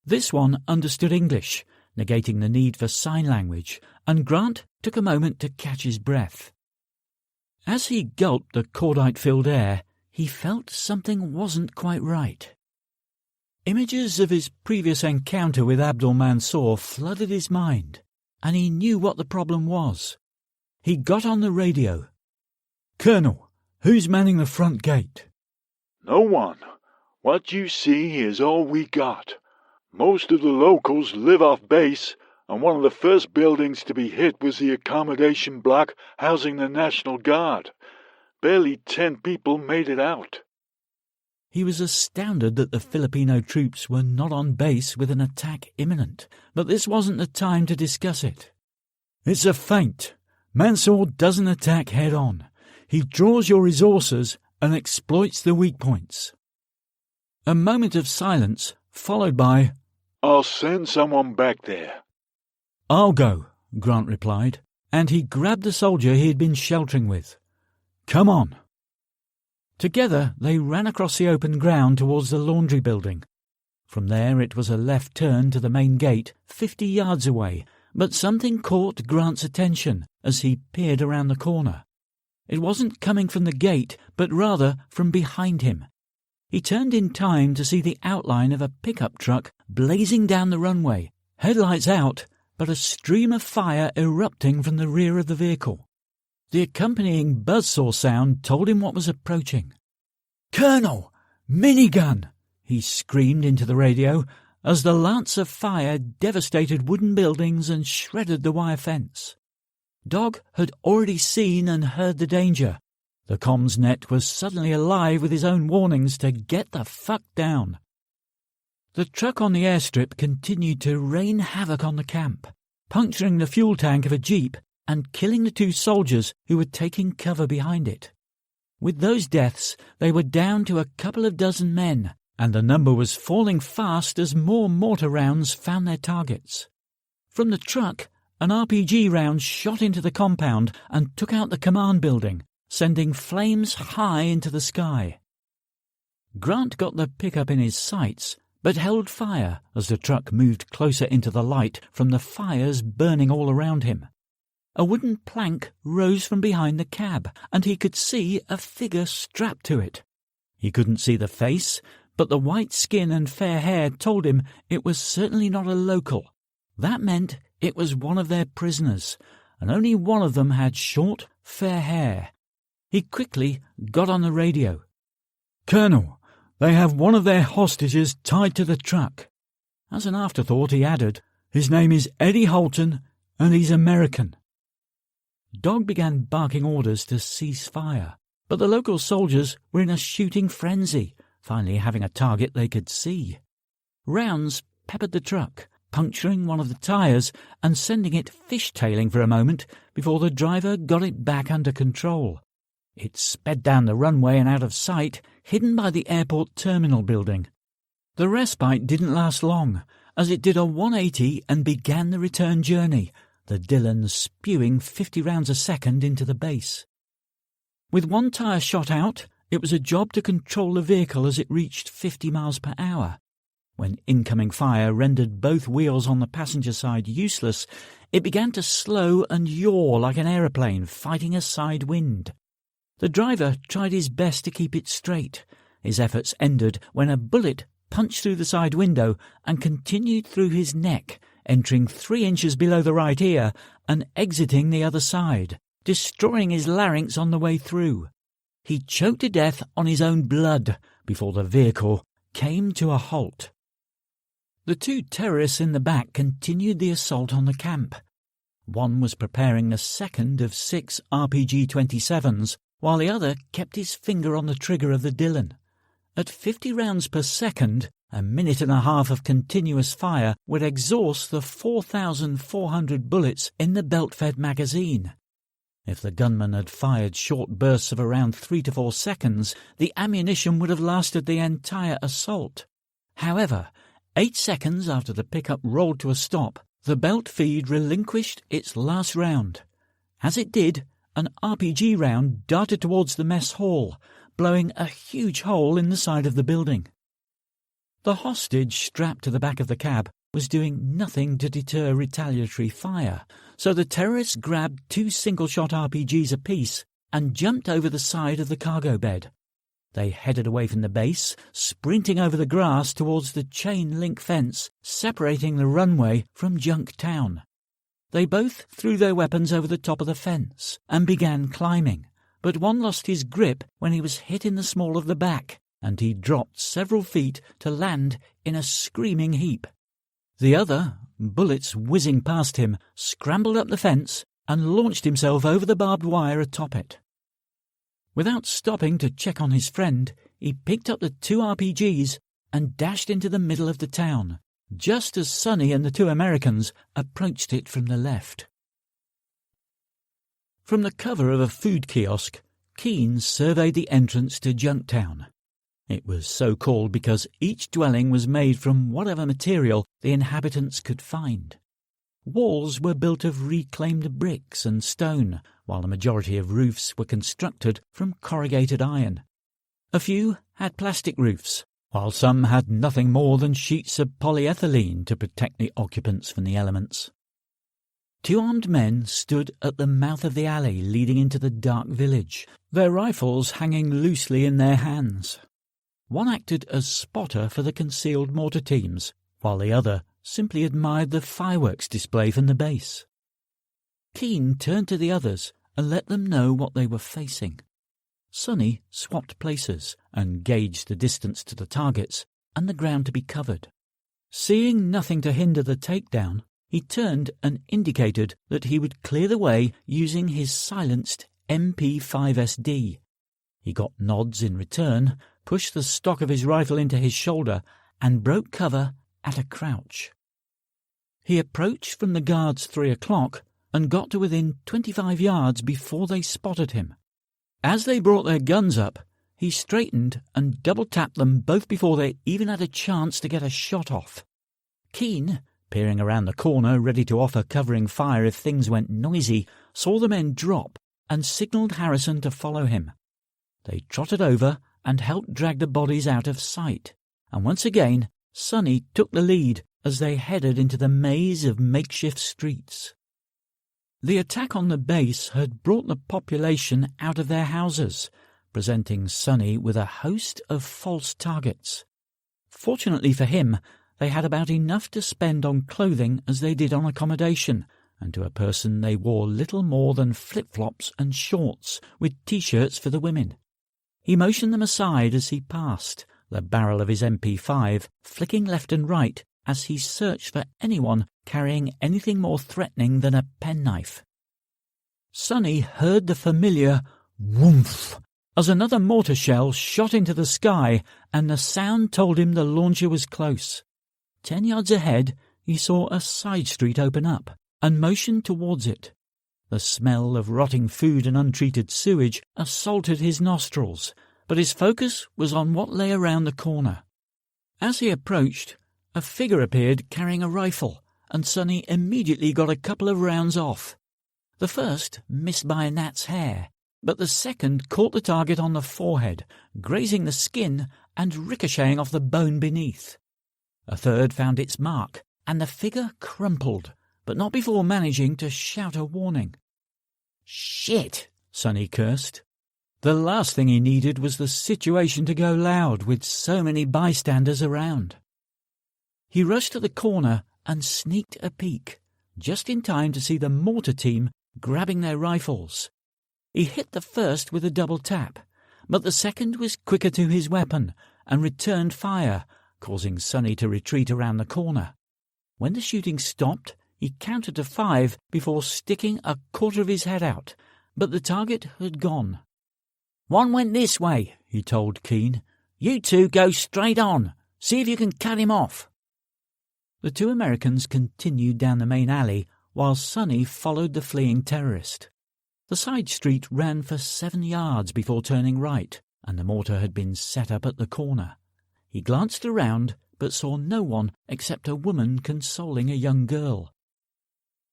This one understood English, negating the need for sign language, and Grant took a moment to catch his breath. As he gulped the cordite-filled air, he felt something wasn't quite right. Images of his previous encounter with Abdul Mansour flooded his mind, and he knew what the problem was. He got on the radio. "Colonel, who's manning the front gate?" "No one. What you see is all we got. Most of the locals live off base, and one of the first buildings to be hit was the accommodation block housing the National Guard. Barely 10 people made it out." He was astounded that the Filipino troops were not on base with an attack imminent, but this wasn't the time to discuss it. "It's a feint. Mansour doesn't attack head-on. He draws your resources and exploits the weak points." A moment of silence, followed by, "I'll send someone back there." "I'll go," Grant replied, and he grabbed the soldier he had been sheltering with. "Come on." Together they ran across the open ground towards the laundry building. From there it was a left turn to the main gate, 50 yards away, but something caught Grant's attention as he peered around the corner. It wasn't coming from the gate, but rather from behind him. He turned in time to see the outline of a pickup truck blazing down the runway, headlights out, but a stream of fire erupting from the rear of the vehicle. The accompanying buzzsaw sound told him what was approaching. "Colonel! Minigun!" he screamed into the radio as the lance of fire devastated wooden buildings and shredded the wire fence. Dog had already seen and heard the danger. The comms net was suddenly alive with his own warnings to get the fuck down. The truck on the airstrip continued to rain havoc on the camp, puncturing the fuel tank of a jeep and killing the 2 soldiers who were taking cover behind it. With those deaths, they were down to a couple of dozen men, and the number was falling fast as more mortar rounds found their targets. From the truck, an RPG round shot into the compound and took out the command building, sending flames high into the sky. Grant got the pickup in his sights, but held fire as the truck moved closer into the light from the fires burning all around him. A wooden plank rose from behind the cab, and he could see a figure strapped to it. He couldn't see the face, but the white skin and fair hair told him it was certainly not a local. That meant it was one of their prisoners, and only one of them had short, fair hair. He quickly got on the radio. "Colonel, they have one of their hostages tied to the truck." As an afterthought, he added, "His name is Eddie Holton, and he's American." Dog began barking orders to cease fire, but the local soldiers were in a shooting frenzy, finally having a target they could see. Rounds peppered the truck, puncturing one of the tyres and sending it fishtailing for a moment before the driver got it back under control. It sped down the runway and out of sight, hidden by the airport terminal building. The respite didn't last long, as it did a 180 and began the return journey, the Dillon spewing 50 rounds a second into the base. With one tyre shot out, it was a job to control the vehicle as it reached 50 miles per hour. When incoming fire rendered both wheels on the passenger side useless, it began to slow and yaw like an aeroplane fighting a side wind. The driver tried his best to keep it straight. His efforts ended when a bullet punched through the side window and continued through his neck, entering 3 inches below the right ear and exiting the other side, destroying his larynx on the way through. He choked to death on his own blood before the vehicle came to a halt. The 2 terrorists in the back continued the assault on the camp. One was preparing the second of 6 RPG-27s, while the other kept his finger on the trigger of the Dillon. At 50 rounds per second, a minute and a half of continuous fire would exhaust the 4,400 bullets in the belt-fed magazine. If the gunman had fired short bursts of around 3 to 4 seconds, the ammunition would have lasted the entire assault. However, 8 seconds after the pickup rolled to a stop, the belt feed relinquished its last round. As it did, an RPG round darted towards the mess hall, blowing a huge hole in the side of the building. The hostage strapped to the back of the cab was doing nothing to deter retaliatory fire, so the terrorists grabbed 2 single-shot RPGs apiece and jumped over the side of the cargo bed. They headed away from the base, sprinting over the grass towards the chain-link fence separating the runway from Junk Town. They both threw their weapons over the top of the fence and began climbing, but one lost his grip when he was hit in the small of the back, and he dropped several feet to land in a screaming heap. The other, bullets whizzing past him, scrambled up the fence and launched himself over the barbed wire atop it. Without stopping to check on his friend, he picked up the 2 RPGs and dashed into the middle of the town, just as Sonny and the 2 Americans approached it from the left. From the cover of a food kiosk, Keane surveyed the entrance to Junktown. It was so called because each dwelling was made from whatever material the inhabitants could find. Walls were built of reclaimed bricks and stone, while the majority of roofs were constructed from corrugated iron. A few had plastic roofs, while some had nothing more than sheets of polyethylene to protect the occupants from the elements. 2 armed men stood at the mouth of the alley leading into the dark village, their rifles hanging loosely in their hands. One acted as spotter for the concealed mortar teams, while the other simply admired the fireworks display from the base. Keane turned to the others and let them know what they were facing. Sonny swapped places and gauged the distance to the targets and the ground to be covered. Seeing nothing to hinder the takedown, he turned and indicated that he would clear the way using his silenced MP5SD, He got nods in return, pushed the stock of his rifle into his shoulder, and broke cover at a crouch. He approached from the guards 3 o'clock and got to within 25 yards before they spotted him. As they brought their guns up, he straightened and double-tapped them both before they even had a chance to get a shot off. Keane, peering around the corner ready to offer covering fire if things went noisy, saw the men drop and signalled Harrison to follow him. They trotted over and helped drag the bodies out of sight, and once again Sonny took the lead as they headed into the maze of makeshift streets. The attack on the base had brought the population out of their houses, presenting Sonny with a host of false targets. Fortunately for him, they had about enough to spend on clothing as they did on accommodation, and to a person they wore little more than flip-flops and shorts with T-shirts for the women. He motioned them aside as he passed, the barrel of his MP5 flicking left and right as he searched for anyone carrying anything more threatening than a penknife. Sonny heard the familiar whoomph as another mortar shell shot into the sky, and the sound told him the launcher was close. 10 yards ahead, he saw a side street open up, and motioned towards it. The smell of rotting food and untreated sewage assaulted his nostrils, but his focus was on what lay around the corner. As he approached, a figure appeared carrying a rifle, and Sonny immediately got a couple of rounds off. The first missed by a gnat's hair, but the second caught the target on the forehead, grazing the skin and ricocheting off the bone beneath. A third found its mark, and the figure crumpled, but not before managing to shout a warning. "Shit!" Sonny cursed. The last thing he needed was the situation to go loud with so many bystanders around. He rushed to the corner and sneaked a peek, just in time to see the mortar team grabbing their rifles. He hit the first with a double tap, but the second was quicker to his weapon and returned fire, causing Sonny to retreat around the corner. When the shooting stopped, he counted to 5 before sticking a quarter of his head out, but the target had gone. "One went this way," he told Keane. "You two go straight on. See if you can cut him off." The 2 Americans continued down the main alley while Sonny followed the fleeing terrorist. The side street ran for 7 yards before turning right, and the mortar had been set up at the corner. He glanced around, but saw no one except a woman consoling a young girl.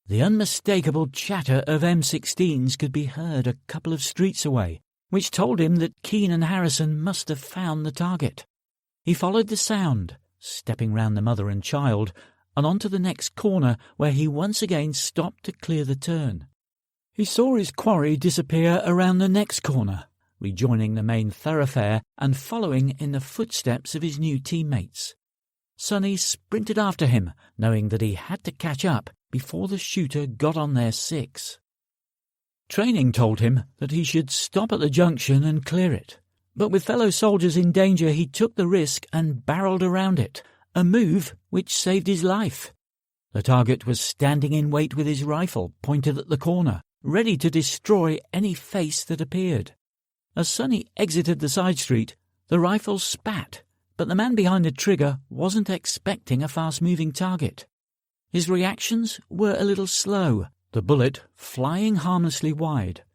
The unmistakable chatter of M16s could be heard a couple of streets away, which told him that Keane and Harrison must have found the target. He followed the sound, stepping round the mother and child, and on to the next corner, where he once again stopped to clear the turn. He saw his quarry disappear around the next corner, rejoining the main thoroughfare and following in the footsteps of his new teammates. Sonny sprinted after him, knowing that he had to catch up before the shooter got on their 6. Training told him that he should stop at the junction and clear it, but with fellow soldiers in danger he took the risk and barreled around it, a move which saved his life. The target was standing in wait with his rifle pointed at the corner, ready to destroy any face that appeared. As Sonny exited the side street, the rifle spat, but the man behind the trigger wasn't expecting a fast-moving target. His reactions were a little slow, the bullet flying harmlessly wide.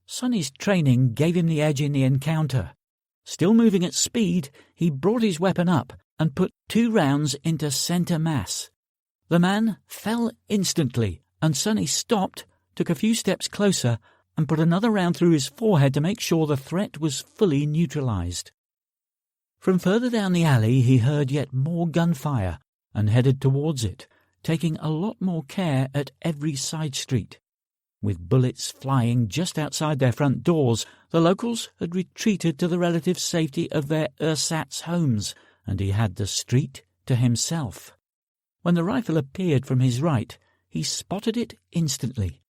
Sonny's training gave him the edge in the encounter. Still moving at speed, he brought his weapon up and put 2 rounds into centre mass. The man fell instantly, and Sonny stopped, took a few steps closer, and put another round through his forehead to make sure the threat was fully neutralized. From further down the alley he heard yet more gunfire and headed towards it, taking a lot more care at every side street. With bullets flying just outside their front doors, the locals had retreated to the relative safety of their ersatz homes, and he had the street to himself. When the rifle appeared from his right, he spotted it instantly.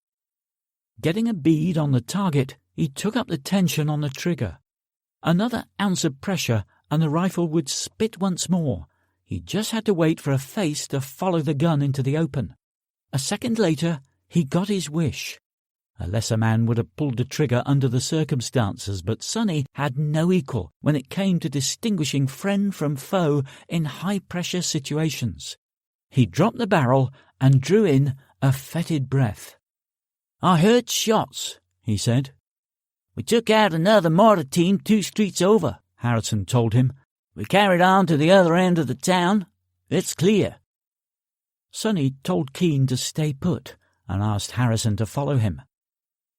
Getting a bead on the target, he took up the tension on the trigger. Another ounce of pressure and the rifle would spit once more. He just had to wait for a face to follow the gun into the open. A second later, he got his wish. A lesser man would have pulled the trigger under the circumstances, but Sonny had no equal when it came to distinguishing friend from foe in high-pressure situations. He dropped the barrel and drew in a fetid breath. "I heard shots," he said. "We took out another mortar team 2 streets over," Harrison told him. "We carried on to the other end of the town. It's clear." Sonny told Keane to stay put and asked Harrison to follow him.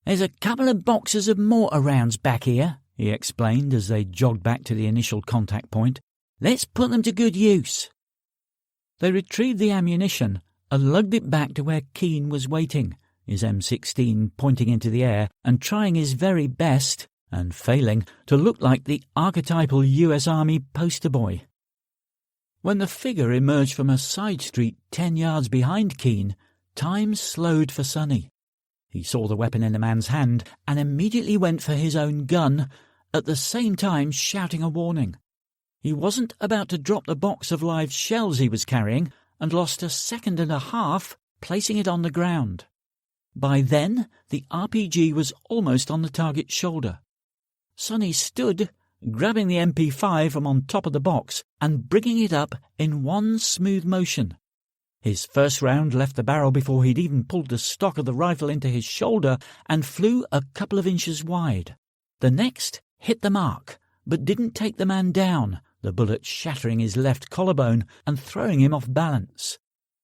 "There's a couple of boxes of mortar rounds back here," he explained as they jogged back to the initial contact point. "Let's put them to good use." They retrieved the ammunition and lugged it back to where Keane was waiting, his M16 pointing into the air and trying his very best, and failing, to look like the archetypal US Army poster boy. When the figure emerged from a side street 10 yards behind Keane, time slowed for Sonny. He saw the weapon in the man's hand and immediately went for his own gun, at the same time shouting a warning. He wasn't about to drop the box of live shells he was carrying and lost a second and a half placing it on the ground. By then, the RPG was almost on the target's shoulder. Sonny stood, grabbing the MP5 from on top of the box and bringing it up in one smooth motion. His first round left the barrel before he'd even pulled the stock of the rifle into his shoulder and flew a couple of inches wide. The next hit the mark, but didn't take the man down, the bullet shattering his left collarbone and throwing him off balance.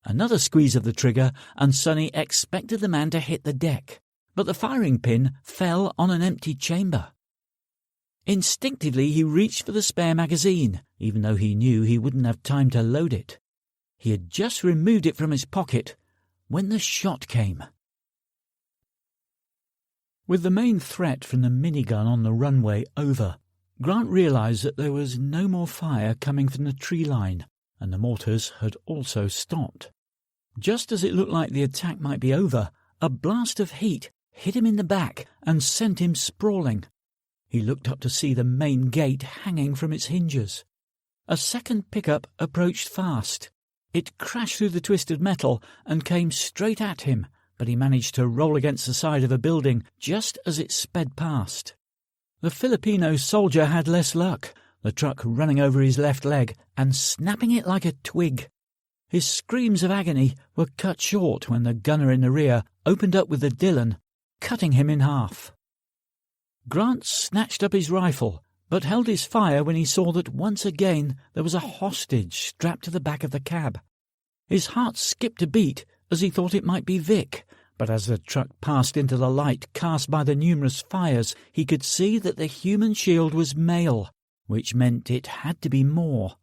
Another squeeze of the trigger, and Sonny expected the man to hit the deck, but the firing pin fell on an empty chamber. Instinctively he reached for the spare magazine, even though he knew he wouldn't have time to load it. He had just removed it from his pocket when the shot came. With the main threat from the minigun on the runway over, Grant realized that there was no more fire coming from the tree line, and the mortars had also stopped. Just as it looked like the attack might be over, a blast of heat hit him in the back and sent him sprawling. He looked up to see the main gate hanging from its hinges. A second pickup approached fast. It crashed through the twisted metal and came straight at him, but he managed to roll against the side of a building just as it sped past. The Filipino soldier had less luck, the truck running over his left leg and snapping it like a twig. His screams of agony were cut short when the gunner in the rear opened up with the Dillon, cutting him in half. Grant snatched up his rifle, but held his fire when he saw that once again there was a hostage strapped to the back of the cab. His heart skipped a beat as he thought it might be Vic, but as the truck passed into the light cast by the numerous fires, he could see that the human shield was male, which meant it had to be Moore.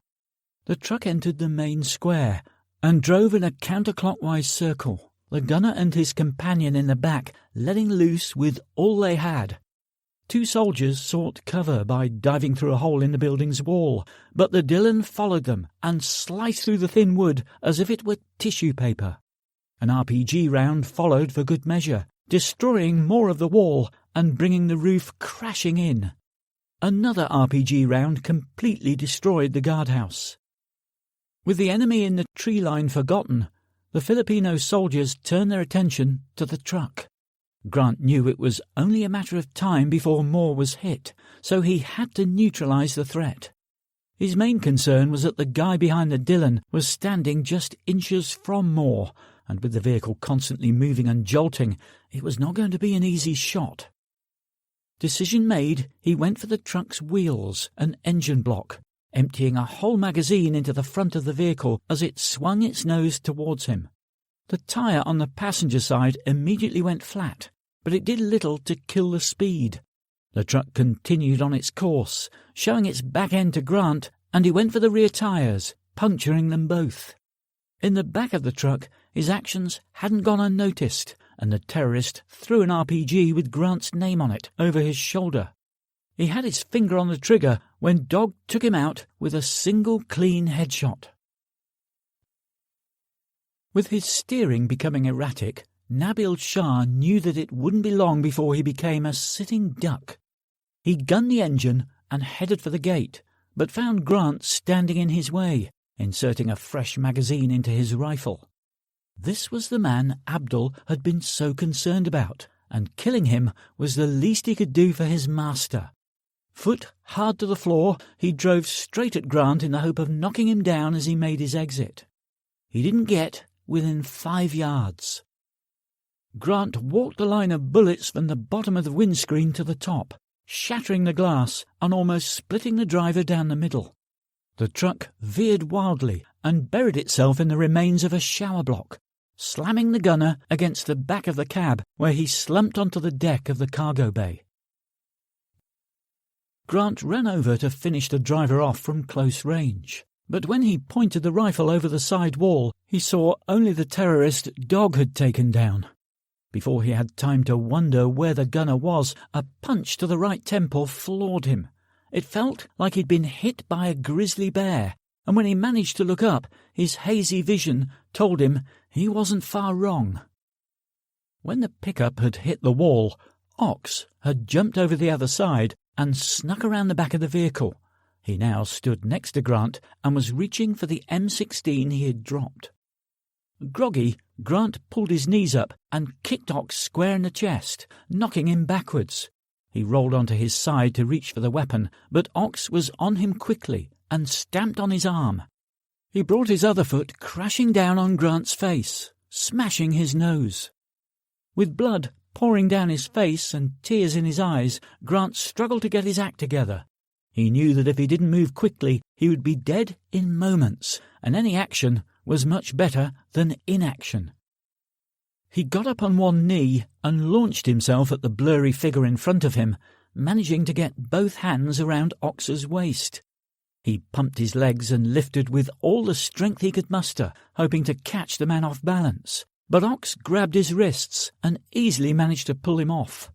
The truck entered the main square and drove in a counterclockwise circle, the gunner and his companion in the back letting loose with all they had. 2 soldiers sought cover by diving through a hole in the building's wall, but the Dillon followed them and sliced through the thin wood as if it were tissue paper. An RPG round followed for good measure, destroying more of the wall and bringing the roof crashing in. Another RPG round completely destroyed the guardhouse. With the enemy in the tree line forgotten, the Filipino soldiers turned their attention to the truck. Grant knew it was only a matter of time before Moore was hit, so he had to neutralize the threat. His main concern was that the guy behind the Dillon was standing just inches from Moore, and with the vehicle constantly moving and jolting, it was not going to be an easy shot. Decision made, he went for the truck's wheels and engine block, emptying a whole magazine into the front of the vehicle as it swung its nose towards him. The tyre on the passenger side immediately went flat, but it did little to kill the speed. The truck continued on its course, showing its back end to Grant, and he went for the rear tyres, puncturing them both. In the back of the truck, his actions hadn't gone unnoticed, and the terrorist threw an RPG with Grant's name on it over his shoulder. He had his finger on the trigger when Dog took him out with a single clean headshot. With his steering becoming erratic, Nabil Shah knew that it wouldn't be long before he became a sitting duck. He gunned the engine and headed for the gate, but found Grant standing in his way, inserting a fresh magazine into his rifle. This was the man Abdul had been so concerned about, and killing him was the least he could do for his master. Foot hard to the floor, he drove straight at Grant in the hope of knocking him down as he made his exit. He didn't get within 5 yards. Grant walked the line of bullets from the bottom of the windscreen to the top, shattering the glass and almost splitting the driver down the middle. The truck veered wildly and buried itself in the remains of a shower block, slamming the gunner against the back of the cab, where he slumped onto the deck of the cargo bay. Grant ran over to finish the driver off from close range, but when he pointed the rifle over the side wall, he saw only the terrorist Dog had taken down. Before he had time to wonder where the gunner was, a punch to the right temple floored him. It felt like he'd been hit by a grizzly bear, and when he managed to look up, his hazy vision told him he wasn't far wrong. When the pickup had hit the wall, Ox had jumped over the other side and snuck around the back of the vehicle. He now stood next to Grant and was reaching for the M16 he had dropped. Groggy, Grant pulled his knees up and kicked Ox square in the chest, knocking him backwards. He rolled onto his side to reach for the weapon, but Ox was on him quickly and stamped on his arm. He brought his other foot crashing down on Grant's face, smashing his nose. With blood pouring down his face and tears in his eyes, Grant struggled to get his act together. He knew that if he didn't move quickly, he would be dead in moments, and any action was much better than inaction. He got up on one knee and launched himself at the blurry figure in front of him, managing to get both hands around Ox's waist. He pumped his legs and lifted with all the strength he could muster, hoping to catch the man off balance. But Ox grabbed his wrists and easily managed to pull him off.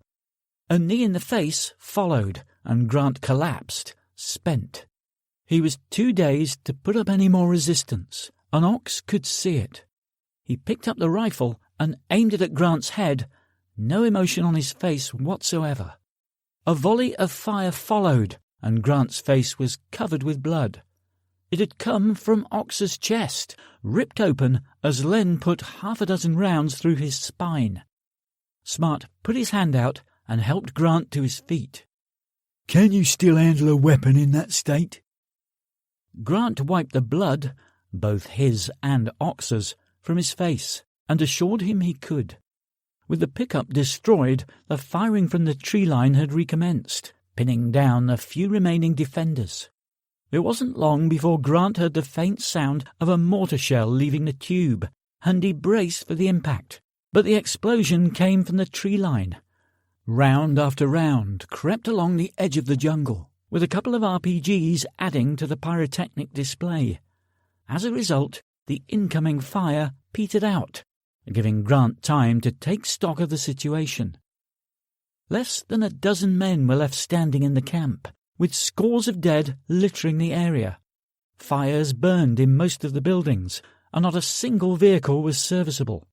A knee in the face followed, and Grant collapsed, spent. He was too dazed to put up any more resistance, and Ox could see it. He picked up the rifle and aimed it at Grant's head, no emotion on his face whatsoever. A volley of fire followed, and Grant's face was covered with blood. It had come from Ox's chest, ripped open as Len put 6 rounds through his spine. Smart put his hand out and helped Grant to his feet. "Can you still handle a weapon in that state?" Grant wiped the blood, both his and Ox's, from his face and assured him he could. With the pickup destroyed, the firing from the tree line had recommenced, pinning down the few remaining defenders. It wasn't long before Grant heard the faint sound of a mortar shell leaving the tube, and he braced for the impact. But the explosion came from the tree line. Round after round crept along the edge of the jungle, with a couple of RPGs adding to the pyrotechnic display. As a result, the incoming fire petered out, giving Grant time to take stock of the situation. Less than 12 men were left standing in the camp, with scores of dead littering the area. Fires burned in most of the buildings, and not a single vehicle was serviceable.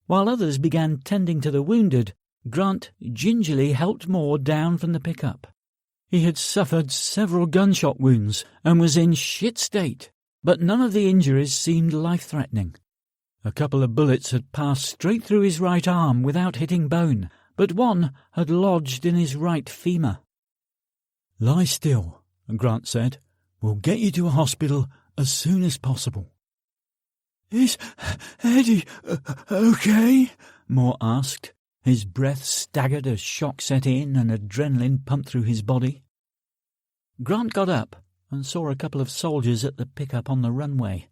While others began tending to the wounded, Grant gingerly helped Moore down from the pickup. He had suffered several gunshot wounds and was in shit state, but none of the injuries seemed life-threatening. A couple of bullets had passed straight through his right arm without hitting bone, but one had lodged in his right femur. "Lie still," Grant said. "We'll get you to a hospital as soon as possible." "Is Eddie okay?" Moore asked. His breath staggered as shock set in and adrenaline pumped through his body. Grant got up and saw a couple of soldiers at the pickup on the runway.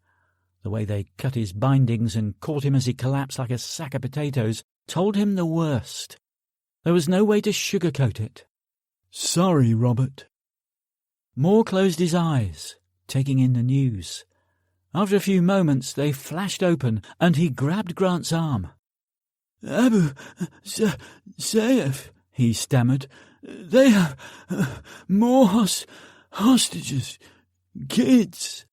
The way they cut his bindings and caught him as he collapsed like a sack of potatoes told him the worst. There was no way to sugarcoat it. "Sorry, Robert." Moore closed his eyes, taking in the news. After a few moments they flashed open, and he grabbed Grant's arm. "Abu Sayyaf," he stammered. "They have more hostages, kids."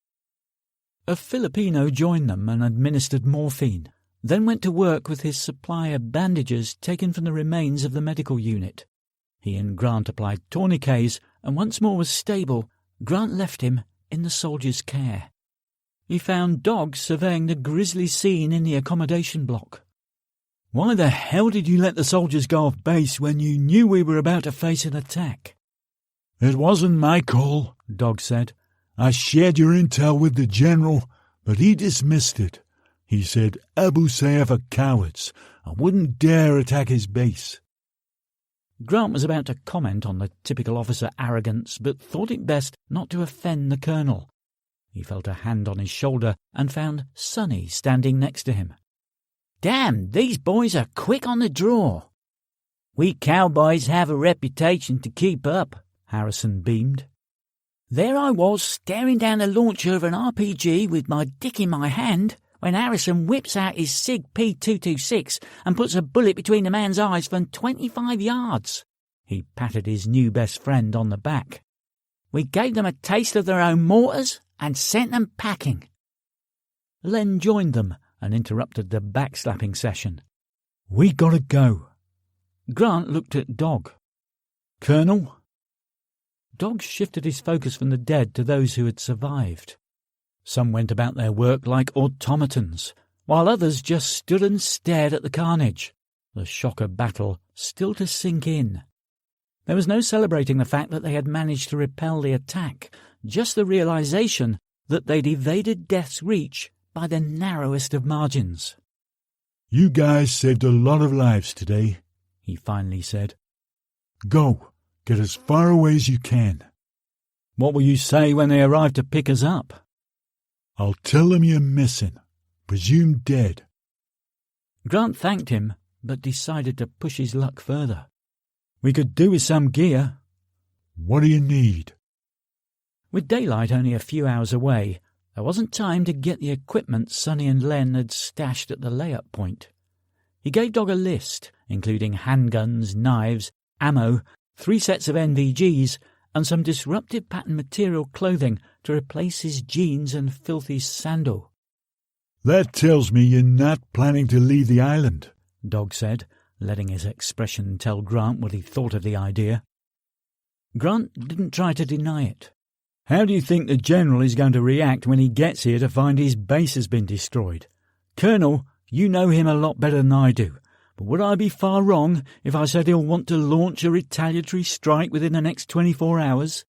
A Filipino joined them and administered morphine, then went to work with his supply of bandages taken from the remains of the medical unit. He and Grant applied tourniquets, and once Moore was stable, Grant left him in the soldier's care. He found Dog surveying the grisly scene in the accommodation block. Why the hell did you let the soldiers go off base when you knew we were about to face an attack? It wasn't my call, Dog said. I shared your intel with the general, but he dismissed it. He said Abu Sayyaf are cowards and wouldn't dare attack his base. Grant was about to comment on the typical officer arrogance, but thought it best not to offend the colonel. He felt a hand on his shoulder and found Sonny standing next to him. Damn, these boys are quick on the draw. We cowboys have a reputation to keep up, Harrison beamed. There I was, staring down the launcher of an RPG with my dick in my hand, when Harrison whips out his SIG P226 and puts a bullet between the man's eyes from 25 yards. He patted his new best friend on the back. We gave them a taste of their own mortars and sent them packing. Len joined them and interrupted the backslapping session. We gotta go. Grant looked at Dog. Colonel? Dog shifted his focus from the dead to those who had survived. Some went about their work like automatons, while others just stood and stared at the carnage, the shock of battle still to sink in. There was no celebrating the fact that they had managed to repel the attack, just the realization that they'd evaded death's reach by the narrowest of margins. You guys saved a lot of lives today, he finally said. Go. Get as far away as you can. What will you say when they arrive to pick us up? I'll tell them you're missing. Presumed dead. Grant thanked him, but decided to push his luck further. We could do with some gear. What do you need? With daylight only a few hours away, there wasn't time to get the equipment Sonny and Len had stashed at the layup point. He gave Dog a list, including handguns, knives, ammo, 3 sets of NVGs, and some disruptive pattern material clothing to replace his jeans and filthy sandal. That tells me you're not planning to leave the island, Dog said, letting his expression tell Grant what he thought of the idea. Grant didn't try to deny it. How do you think the General is going to react when he gets here to find his base has been destroyed? Colonel, you know him a lot better than I do, but would I be far wrong if I said he'll want to launch a retaliatory strike within the next 24 hours?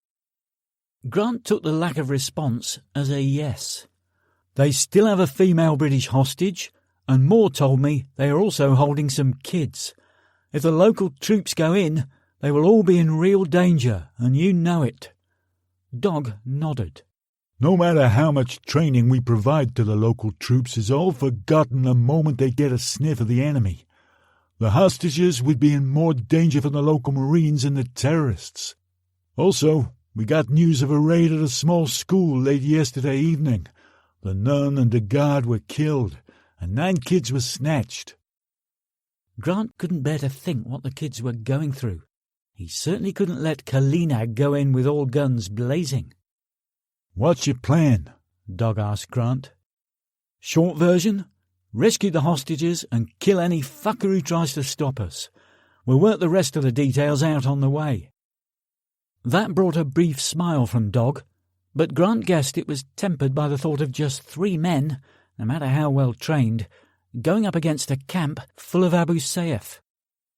Grant took the lack of response as a yes. They still have a female British hostage, and Moore told me they are also holding some kids. If the local troops go in, they will all be in real danger, and you know it. Dog nodded. No matter how much training we provide to the local troops is all forgotten the moment they get a sniff of the enemy. The hostages would be in more danger from the local Marines than the terrorists. Also, we got news of a raid at a small school late yesterday evening. The nun and the guard were killed, and 9 kids were snatched. Grant couldn't bear to think what the kids were going through. He certainly couldn't let Kalinag go in with all guns blazing. What's your plan? Dog asked Grant. Short version? Rescue the hostages and kill any fucker who tries to stop us. We'll work the rest of the details out on the way. That brought a brief smile from Dog, but Grant guessed it was tempered by the thought of just 3 men, no matter how well trained, going up against a camp full of Abu Sayyaf.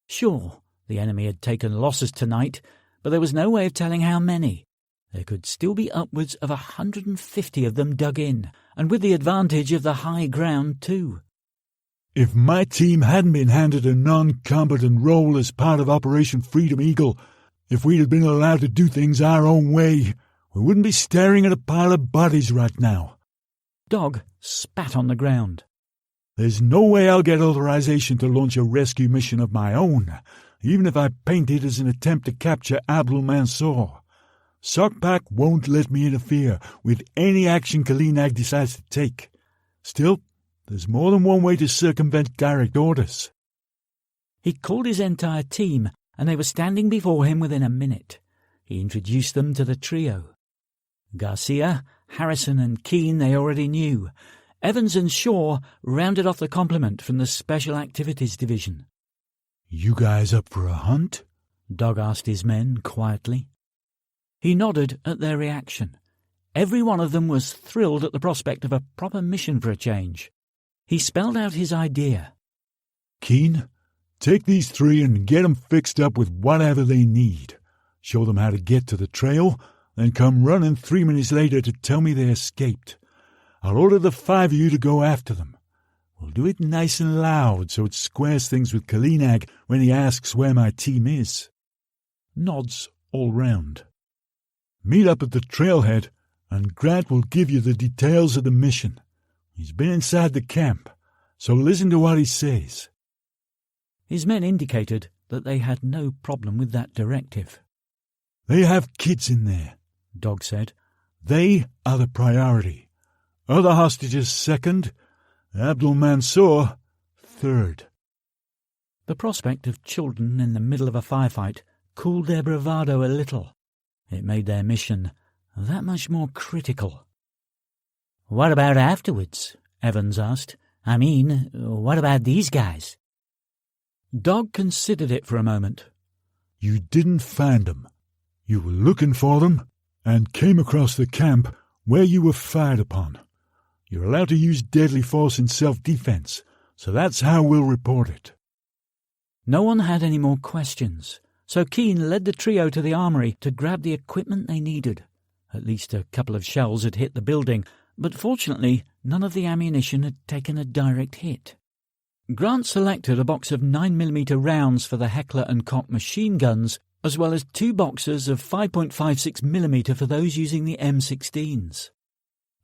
Sure, the enemy had taken losses tonight, but there was no way of telling how many. There could still be upwards of 150 of them dug in, and with the advantage of the high ground too. If my team hadn't been handed a non-combatant role as part of Operation Freedom Eagle, if we'd have been allowed to do things our own way, we wouldn't be staring at a pile of bodies right now. Dog spat on the ground. There's no way I'll get authorization to launch a rescue mission of my own, even if I paint it as an attempt to capture Abdul Mansour. Sokpak won't let me interfere with any action Kalinag decides to take. Still, there's more than one way to circumvent direct orders. He called his entire team, and they were standing before him within a minute. He introduced them to the trio. Garcia, Harrison and Keane they already knew. Evans and Shaw rounded off the complement from the Special Activities Division. You guys up for a hunt? Dog asked his men quietly. He nodded at their reaction. Every one of them was thrilled at the prospect of a proper mission for a change. He spelled out his idea. Keen, take these 3 and get 'em fixed up with whatever they need. Show them how to get to the trail, then come running 3 minutes later to tell me they escaped. I'll order the 5 of you to go after them. We'll do it nice and loud so it squares things with Kalinag when he asks where my team is. Nods all round. Meet up at the trailhead, and Grant will give you the details of the mission. He's been inside the camp, so listen to what he says. His men indicated that they had no problem with that directive. They have kids in there, Dog said. They are the priority. Other hostages second, Abdul Mansour third. The prospect of children in the middle of a firefight cooled their bravado a little. It made their mission that much more critical. "What about afterwards?" Evans asked. "I mean, what about these guys?" Dog considered it for a moment. You didn't find them. You were looking for them and came across the camp where you were fired upon. You're allowed to use deadly force in self-defense, so that's how we'll report it." No one had any more questions, so Keane led the trio to the armory to grab the equipment they needed. At least a couple of shells had hit the building, but fortunately none of the ammunition had taken a direct hit. Grant selected a box of 9mm rounds for the Heckler & Koch machine guns, as well as 2 boxes of 5.56mm for those using the M16s.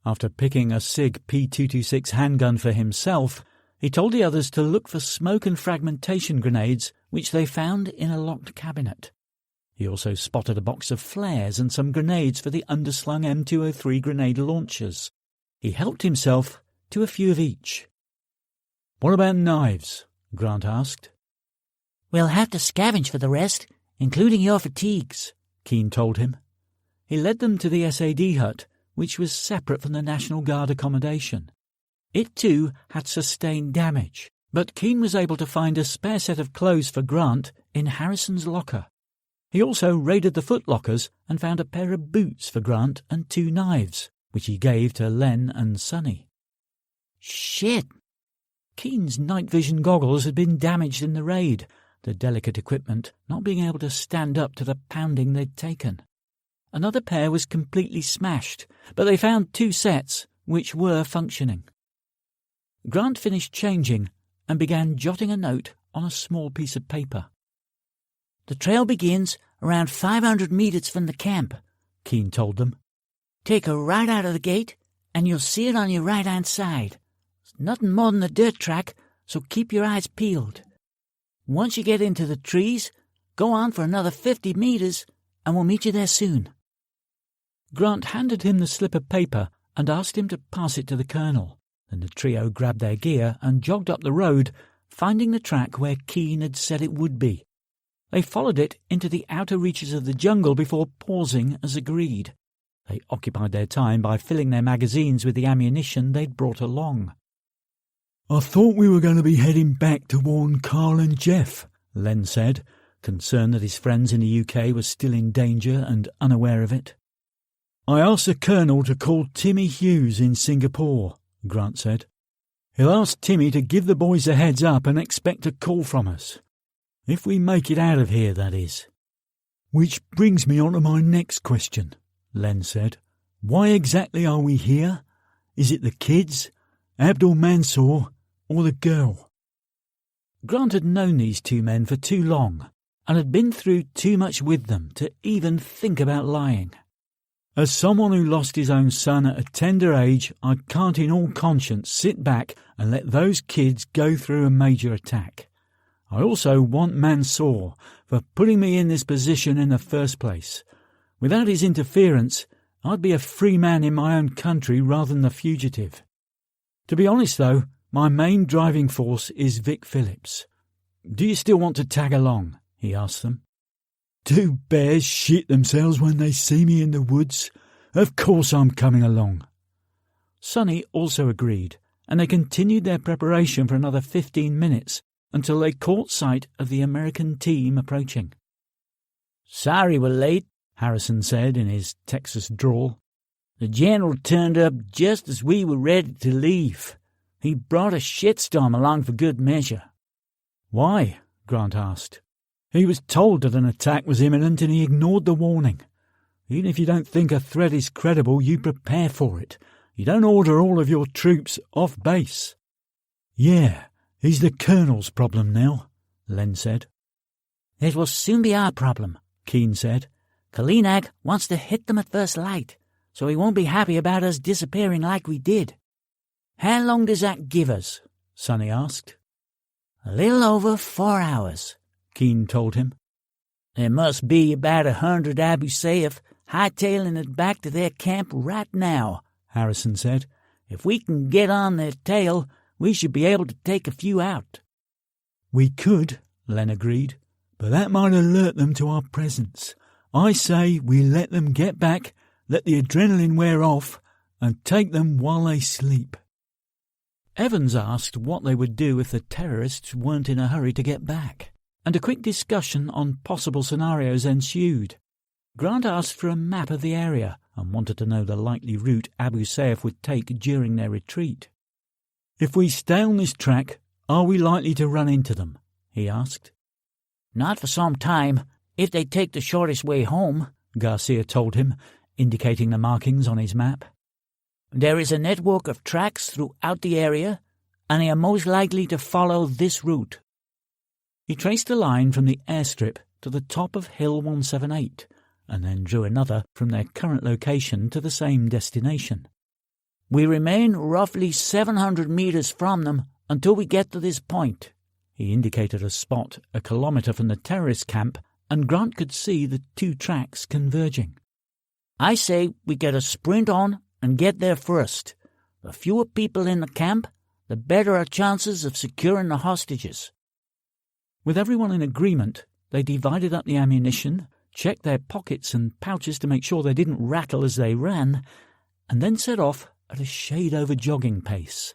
After picking a SIG P226 handgun for himself, he told the others to look for smoke and fragmentation grenades, which they found in a locked cabinet. He also spotted a box of flares and some grenades for the underslung M203 grenade launchers. He helped himself to a few of each. "What about knives?" Grant asked. "We'll have to scavenge for the rest, including your fatigues," Keane told him. He led them to the SAD hut, which was separate from the National Guard accommodation. It too had sustained damage, but Keane was able to find a spare set of clothes for Grant in Harrison's locker. He also raided the footlockers and found a pair of boots for Grant and 2 knives, which he gave to Len and Sonny. Shit! Keane's night vision goggles had been damaged in the raid, the delicate equipment not being able to stand up to the pounding they'd taken. Another pair was completely smashed, but they found 2 sets which were functioning. Grant finished changing and began jotting a note on a small piece of paper. "The trail begins around 500 meters from the camp," Keane told them. "Take a right out of the gate, and you'll see it on your right-hand side. It's nothing more than a dirt track, so keep your eyes peeled. Once you get into the trees, go on for another 50 meters, and we'll meet you there soon." Grant handed him the slip of paper and asked him to pass it to the colonel. Then the trio grabbed their gear and jogged up the road, finding the track where Keane had said it would be. They followed it into the outer reaches of the jungle before pausing as agreed. They occupied their time by filling their magazines with the ammunition they'd brought along. "I thought we were going to be heading back to warn Carl and Jeff," Len said, concerned that his friends in the UK were still in danger and unaware of it. "I asked the colonel to call Timmy Hughes in Singapore," Grant said. "He'll ask Timmy to give the boys a heads up and expect a call from us. If we make it out of here, that is." "Which brings me on to my next question," Len said. "Why exactly are we here? Is it the kids, Abdul Mansour, or the girl?" Grant had known these 2 men for too long and had been through too much with them to even think about lying. "As someone who lost his own son at a tender age, I can't in all conscience sit back and let those kids go through a major attack. I also want Mansour for putting me in this position in the first place. Without his interference, I'd be a free man in my own country rather than a fugitive. To be honest, though, my main driving force is Vic Phillips. Do you still want to tag along?" he asked them. "Do bears shit themselves when they see me in the woods? Of course I'm coming along." Sonny also agreed, and they continued their preparation for another 15 minutes until they caught sight of the American team approaching. "Sorry we're late," Harrison said in his Texas drawl. "The general turned up just as we were ready to leave. He brought a shitstorm along for good measure." Why? Grant asked. He was told that an attack was imminent and he ignored the warning. Even if you don't think a threat is credible, you prepare for it. You don't order all of your troops off base. Yeah, he's the Colonel's problem now, Len said. It will soon be our problem, Keane said. Kalinag wants to hit them at first light, so he won't be happy about us disappearing like we did. How long does that give us? Sonny asked. A little over 4 hours, Keane told him. There must be about 100 Abu Sayyaf hightailing it back to their camp right now, Harrison said. If we can get on their tail, we should be able to take a few out. We could, Len agreed, but that might alert them to our presence. I say we let them get back, let the adrenaline wear off, and take them while they sleep. Evans asked what they would do if the terrorists weren't in a hurry to get back, and a quick discussion on possible scenarios ensued. Grant asked for a map of the area and wanted to know the likely route Abu Sayyaf would take during their retreat. If we stay on this track, are we likely to run into them? He asked. Not for some time, if they take the shortest way home, Garcia told him, indicating the markings on his map. There is a network of tracks throughout the area, and they are most likely to follow this route. He traced a line from the airstrip to the top of Hill 178, and then drew another from their current location to the same destination. We remain roughly 700 meters from them until we get to this point. He indicated a spot a kilometre from the terrorist camp, and Grant could see the two tracks converging. I say we get a sprint on and get there first. The fewer people in the camp, the better our chances of securing the hostages. With everyone in agreement, they divided up the ammunition, checked their pockets and pouches to make sure they didn't rattle as they ran, and then set off at a shade over jogging pace.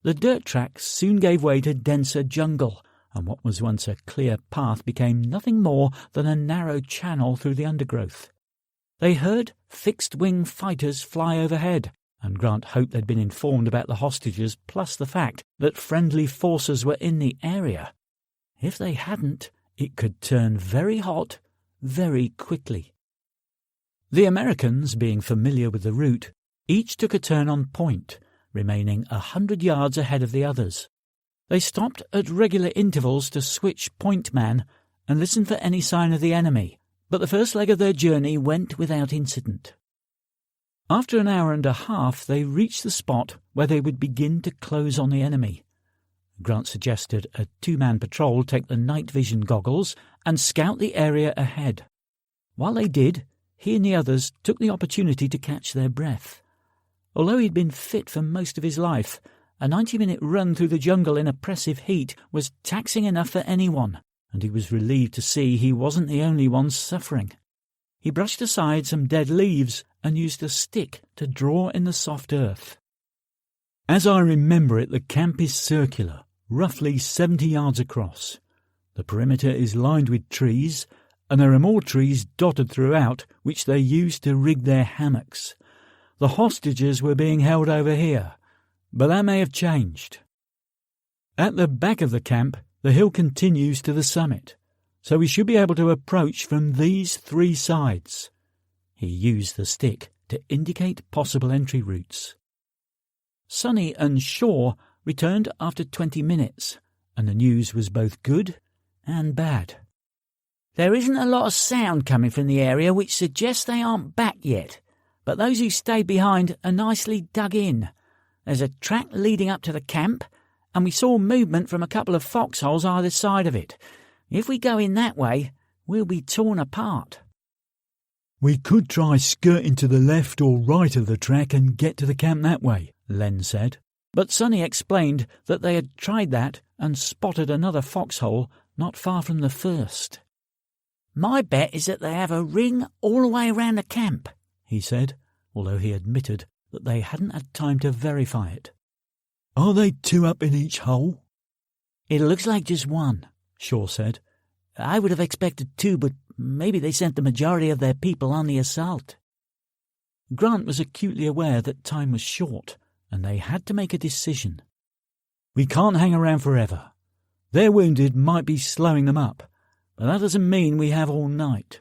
The dirt tracks soon gave way to denser jungle, and what was once a clear path became nothing more than a narrow channel through the undergrowth. They heard fixed-wing fighters fly overhead, and Grant hoped they'd been informed about the hostages, plus the fact that friendly forces were in the area. If they hadn't, it could turn very hot very quickly. The Americans, being familiar with the route, each took a turn on point, remaining 100 yards ahead of the others. They stopped at regular intervals to switch point man and listen for any sign of the enemy, but the first leg of their journey went without incident. After an hour and a half, they reached the spot where they would begin to close on the enemy. Grant suggested a two-man patrol take the night vision goggles and scout the area ahead. While they did, he and the others took the opportunity to catch their breath. Although he'd been fit for most of his life, a 90-minute run through the jungle in oppressive heat was taxing enough for anyone, and he was relieved to see he wasn't the only one suffering. He brushed aside some dead leaves and used a stick to draw in the soft earth. As I remember it, the camp is circular, roughly 70 yards across. The perimeter is lined with trees, and there are more trees dotted throughout, which they use to rig their hammocks. The hostages were being held over here, but that may have changed. At the back of the camp, the hill continues to the summit, so we should be able to approach from these three sides. He used the stick to indicate possible entry routes. Sonny and Shaw returned after 20 minutes, and the news was both good and bad. There isn't a lot of sound coming from the area which suggests they aren't back yet, but those who stayed behind are nicely dug in. There's a track leading up to the camp, and we saw movement from a couple of foxholes either side of it. If we go in that way, we'll be torn apart. We could try skirting to the left or right of the track and get to the camp that way, Len said. But Sonny explained that they had tried that and spotted another foxhole not far from the first. My bet is that they have a ring all the way around the camp, he said, although he admitted that they hadn't had time to verify it. Are they two up in each hole? It looks like just one, Shaw said. I would have expected two, but maybe they sent the majority of their people on the assault. Grant was acutely aware that time was short, and they had to make a decision. We can't hang around forever. Their wounded might be slowing them up, but that doesn't mean we have all night.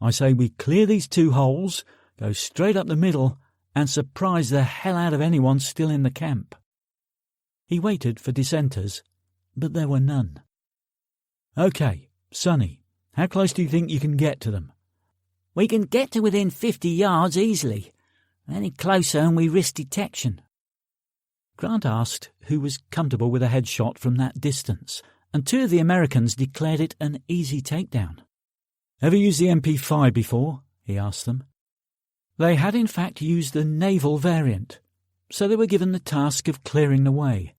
I say we clear these 2 holes, go straight up the middle, and surprise the hell out of anyone still in the camp." He waited for dissenters, but there were none. "OK, Sonny, how close do you think you can get to them?" "We can get to within 50 yards easily. Any closer and we risk detection." Grant asked who was comfortable with a headshot from that distance, and 2 of the Americans declared it an easy takedown. "Ever used the MP5 before?" he asked them. They had in fact used the naval variant, so they were given the task of clearing the way.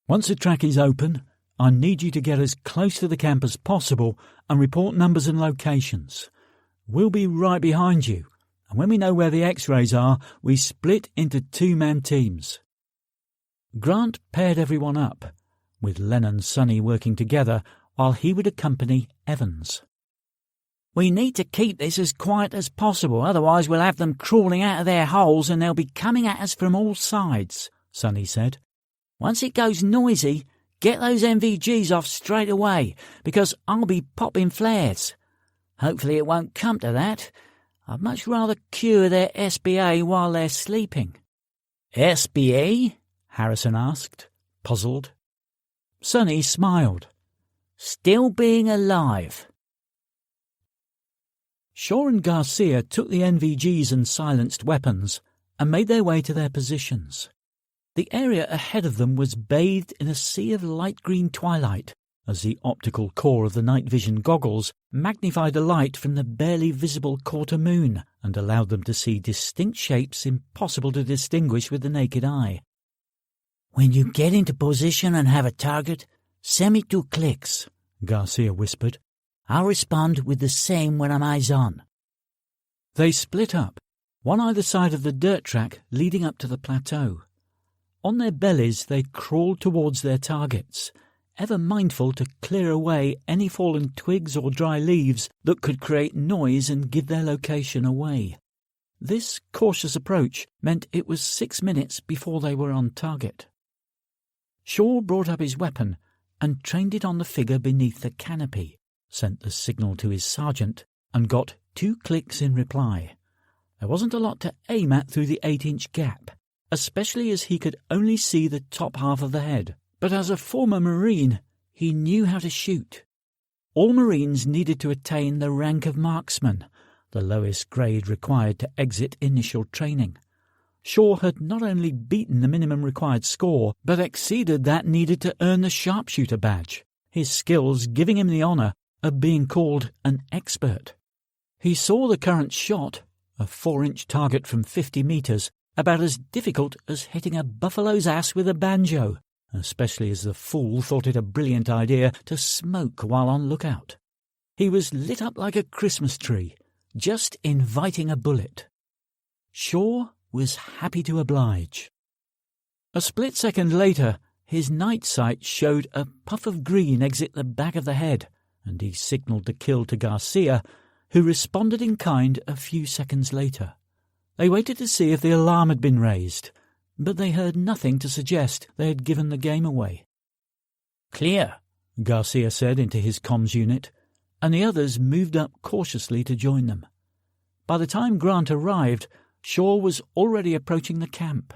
"Once the track is open, I need you to get as close to the camp as possible and report numbers and locations. We'll be right behind you, and when we know where the X-rays are, we split into 2-man teams." Grant paired everyone up, with Len and Sonny working together while he would accompany Evans. "We need to keep this as quiet as possible, otherwise we'll have them crawling out of their holes and they'll be coming at us from all sides," Sonny said. "Once it goes noisy, get those MVGs off straight away, because I'll be popping flares. Hopefully it won't come to that. I'd much rather cure their SBA while they're sleeping." "SBA?" Harrison asked, puzzled. Sonny smiled. "Still being alive." Shaw and Garcia took the NVGs and silenced weapons and made their way to their positions. The area ahead of them was bathed in a sea of light green twilight, as the optical core of the night vision goggles magnified the light from the barely visible quarter moon and allowed them to see distinct shapes impossible to distinguish with the naked eye. "When you get into position and have a target, send me 2 clicks," Garcia whispered. "I'll respond with the same when I'm eyes on." They split up, one either side of the dirt track leading up to the plateau. On their bellies they crawled towards their targets, ever mindful to clear away any fallen twigs or dry leaves that could create noise and give their location away. This cautious approach meant it was 6 minutes before they were on target. Shaw brought up his weapon and trained it on the figure beneath the canopy, sent the signal to his sergeant, and got 2 clicks in reply. There wasn't a lot to aim at through the 8-inch gap, especially as he could only see the top half of the head. But as a former Marine, he knew how to shoot. All Marines needed to attain the rank of marksman, the lowest grade required to exit initial training. Shaw had not only beaten the minimum required score, but exceeded that needed to earn the sharpshooter badge, his skills giving him the honour of being called an expert. He saw the current shot, a 4-inch target from 50 metres, about as difficult as hitting a buffalo's ass with a banjo, especially as the fool thought it a brilliant idea to smoke while on lookout. He was lit up like a Christmas tree, just inviting a bullet. Shaw was happy to oblige. A split second later, his night sight showed a puff of green exit the back of the head, and he signalled the kill to Garcia, who responded in kind a few seconds later. They waited to see if the alarm had been raised, but they heard nothing to suggest they had given the game away. "Clear," Garcia said into his comms unit, and the others moved up cautiously to join them. By the time Grant arrived, Shaw was already approaching the camp.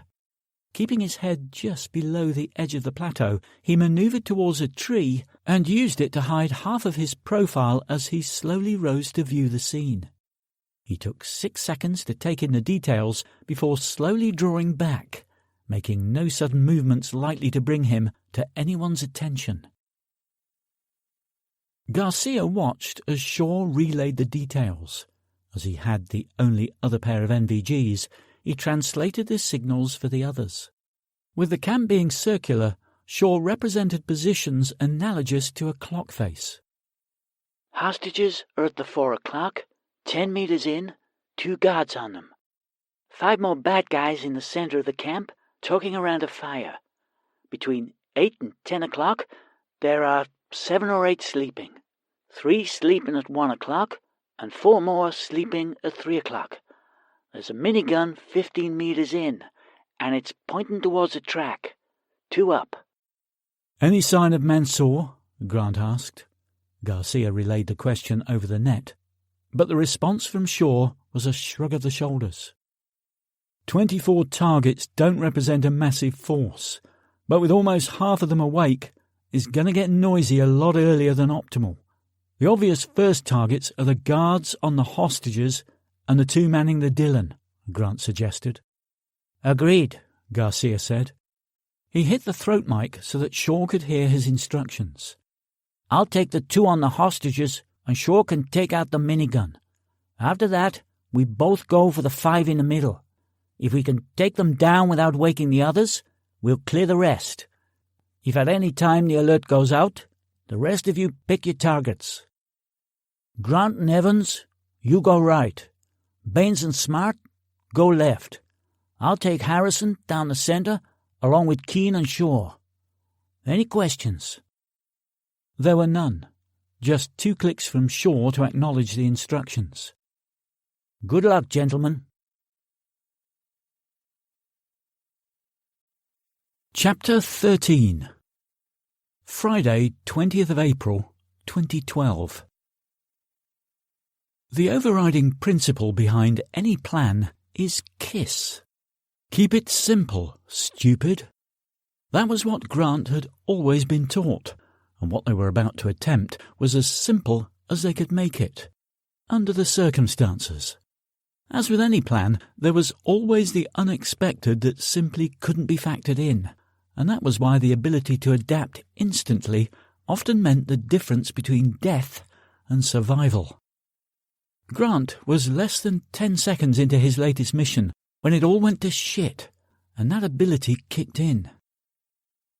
Keeping his head just below the edge of the plateau, he manoeuvred towards a tree and used it to hide half of his profile as he slowly rose to view the scene. He took 6 seconds to take in the details before slowly drawing back, making no sudden movements likely to bring him to anyone's attention. Garcia watched as Shaw relayed the details. As he had the only other pair of NVGs, he translated the signals for the others. With the camp being circular, Shaw represented positions analogous to a clock face. "Hostages are at the 4 o'clock, 10 meters in, 2 guards on them. 5 more bad guys in the center of the camp, talking around a fire. Between 8 and 10 o'clock, there are 7 or 8 sleeping. 3 sleeping at 1 o'clock, and 4 more sleeping at 3 o'clock. There's a minigun 15 meters in, and it's pointing towards the track. 2 up." "Any sign of Mansour?" Grant asked. Garcia relayed the question over the net, but the response from Shaw was a shrug of the shoulders. 24 targets don't represent a massive force, but with almost half of them awake, it's going to get noisy a lot earlier than optimal. The obvious first targets are the guards on the hostages and the 2 manning the Dillon, Grant suggested. Agreed, Garcia said. He hit the throat mic so that Shaw could hear his instructions. I'll take the 2 on the hostages, and Shaw can take out the minigun. After that, we both go for the 5 in the middle. If we can take them down without waking the others, we'll clear the rest. If at any time the alert goes out, the rest of you pick your targets. Grant and Evans, you go right. Baines and Smart, go left. I'll take Harrison down the center, along with Keane and Shaw. Any questions? There were none. Just 2 clicks from Shaw to acknowledge the instructions. Good luck, gentlemen. Chapter 13. Friday, 20th of April, 2012. The overriding principle behind any plan is KISS. Keep it simple, stupid. That was what Grant had always been taught, and what they were about to attempt was as simple as they could make it, under the circumstances. As with any plan, there was always the unexpected that simply couldn't be factored in, and that was why the ability to adapt instantly often meant the difference between death and survival. Grant was less than 10 seconds into his latest mission when it all went to shit, and that ability kicked in.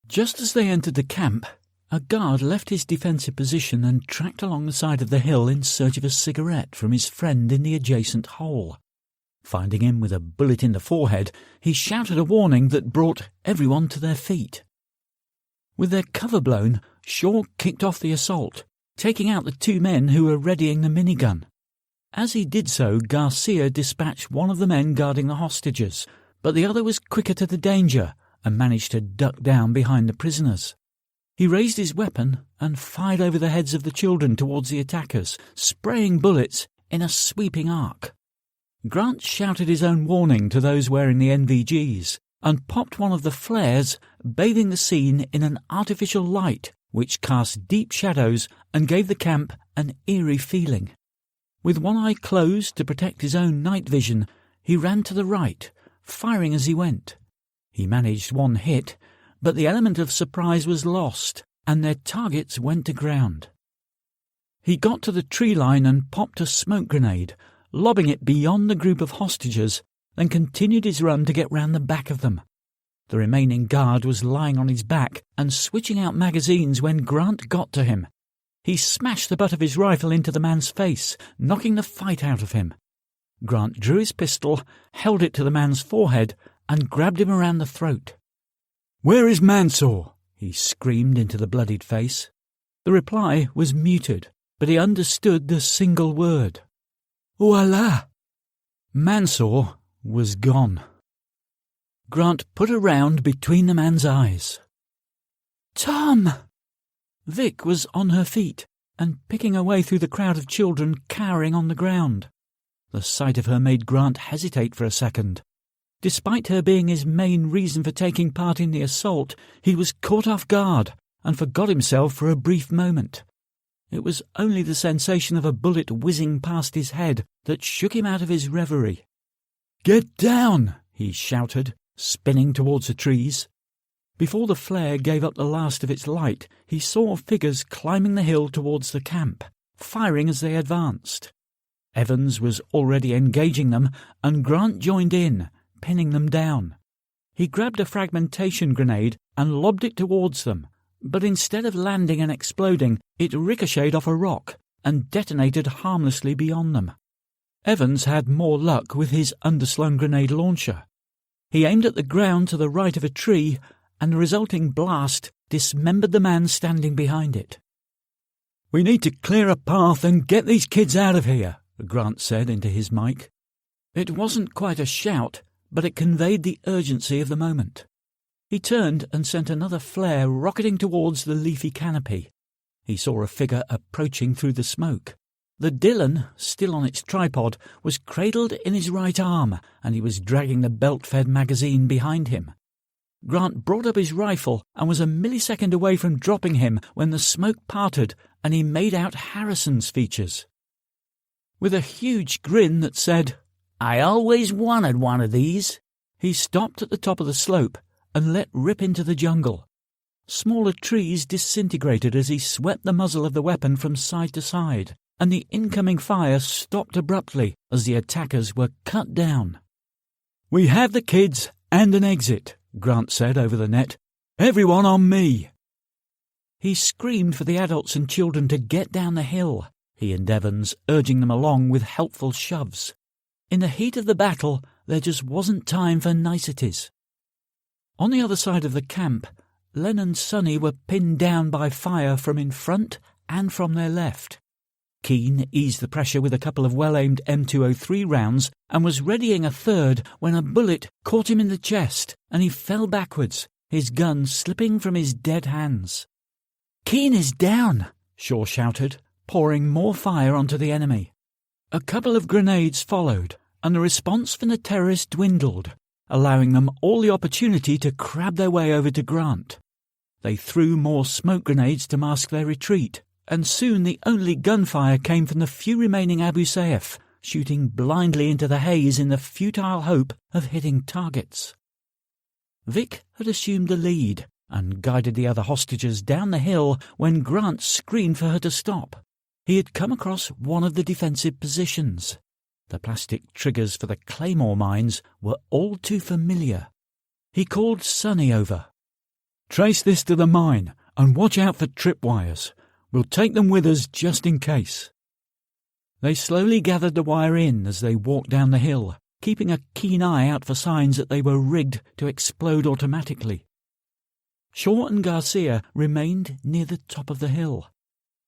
Just as they entered the camp, a guard left his defensive position and tracked along the side of the hill in search of a cigarette from his friend in the adjacent hole. Finding him with a bullet in the forehead, he shouted a warning that brought everyone to their feet. With their cover blown, Shaw kicked off the assault, taking out the 2 men who were readying the minigun. As he did so, Garcia dispatched one of the men guarding the hostages, but the other was quicker to the danger and managed to duck down behind the prisoners. He raised his weapon and fired over the heads of the children towards the attackers, spraying bullets in a sweeping arc. Grant shouted his own warning to those wearing the NVGs and popped one of the flares, bathing the scene in an artificial light which cast deep shadows and gave the camp an eerie feeling. With one eye closed to protect his own night vision, he ran to the right, firing as he went. He managed 1 hit, but the element of surprise was lost, and their targets went to ground. He got to the tree line and popped a smoke grenade, lobbing it beyond the group of hostages, then continued his run to get round the back of them. The remaining guard was lying on his back and switching out magazines when Grant got to him. He smashed the butt of his rifle into the man's face, knocking the fight out of him. Grant drew his pistol, held it to the man's forehead, and grabbed him around the throat. "Where is Mansour?" he screamed into the bloodied face. The reply was muted, but he understood the single word. "Oh Allah!" Mansour was gone. Grant put a round between the man's eyes. "Tom!" Vic was on her feet and picking her way through the crowd of children cowering on the ground. The sight of her made Grant hesitate for a second. Despite her being his main reason for taking part in the assault, he was caught off guard and forgot himself for a brief moment. It was only the sensation of a bullet whizzing past his head that shook him out of his reverie. "Get down!" he shouted, spinning towards the trees. Before the flare gave up the last of its light, he saw figures climbing the hill towards the camp, firing as they advanced. Evans was already engaging them, and Grant joined in, pinning them down. He grabbed a fragmentation grenade and lobbed it towards them, but instead of landing and exploding, it ricocheted off a rock and detonated harmlessly beyond them. Evans had more luck with his underslung grenade launcher. He aimed at the ground to the right of a tree, and the resulting blast dismembered the man standing behind it. "We need to clear a path and get these kids out of here," Grant said into his mic. It wasn't quite a shout, but it conveyed the urgency of the moment. He turned and sent another flare rocketing towards the leafy canopy. He saw a figure approaching through the smoke. The Dillon, still on its tripod, was cradled in his right arm, and he was dragging the belt-fed magazine behind him. Grant brought up his rifle and was a millisecond away from dropping him when the smoke parted and he made out Harrison's features. With a huge grin that said, "I always wanted one of these," he stopped at the top of the slope and let rip into the jungle. Smaller trees disintegrated as he swept the muzzle of the weapon from side to side, and the incoming fire stopped abruptly as the attackers were cut down. "We have the kids and an exit," Grant said over the net. "Everyone on me." He screamed for the adults and children to get down the hill, he and Evans urging them along with helpful shoves. In the heat of the battle, there just wasn't time for niceties. On the other side of the camp, Len and Sonny were pinned down by fire from in front and from their left. Keane eased the pressure with a couple of well-aimed M203 rounds and was readying a third when a bullet caught him in the chest and he fell backwards, his gun slipping from his dead hands. "Keane is down," Shaw shouted, pouring more fire onto the enemy. A couple of grenades followed, and the response from the terrorists dwindled, allowing them all the opportunity to crab their way over to Grant. They threw more smoke grenades to mask their retreat, and soon the only gunfire came from the few remaining Abu Sayyaf, shooting blindly into the haze in the futile hope of hitting targets. Vic had assumed the lead and guided the other hostages down the hill when Grant screamed for her to stop. He had come across one of the defensive positions. The plastic triggers for the claymore mines were all too familiar. He called Sonny over. "Trace this to the mine and watch out for tripwires. We'll take them with us just in case." They slowly gathered the wire in as they walked down the hill, keeping a keen eye out for signs that they were rigged to explode automatically. Shaw and Garcia remained near the top of the hill.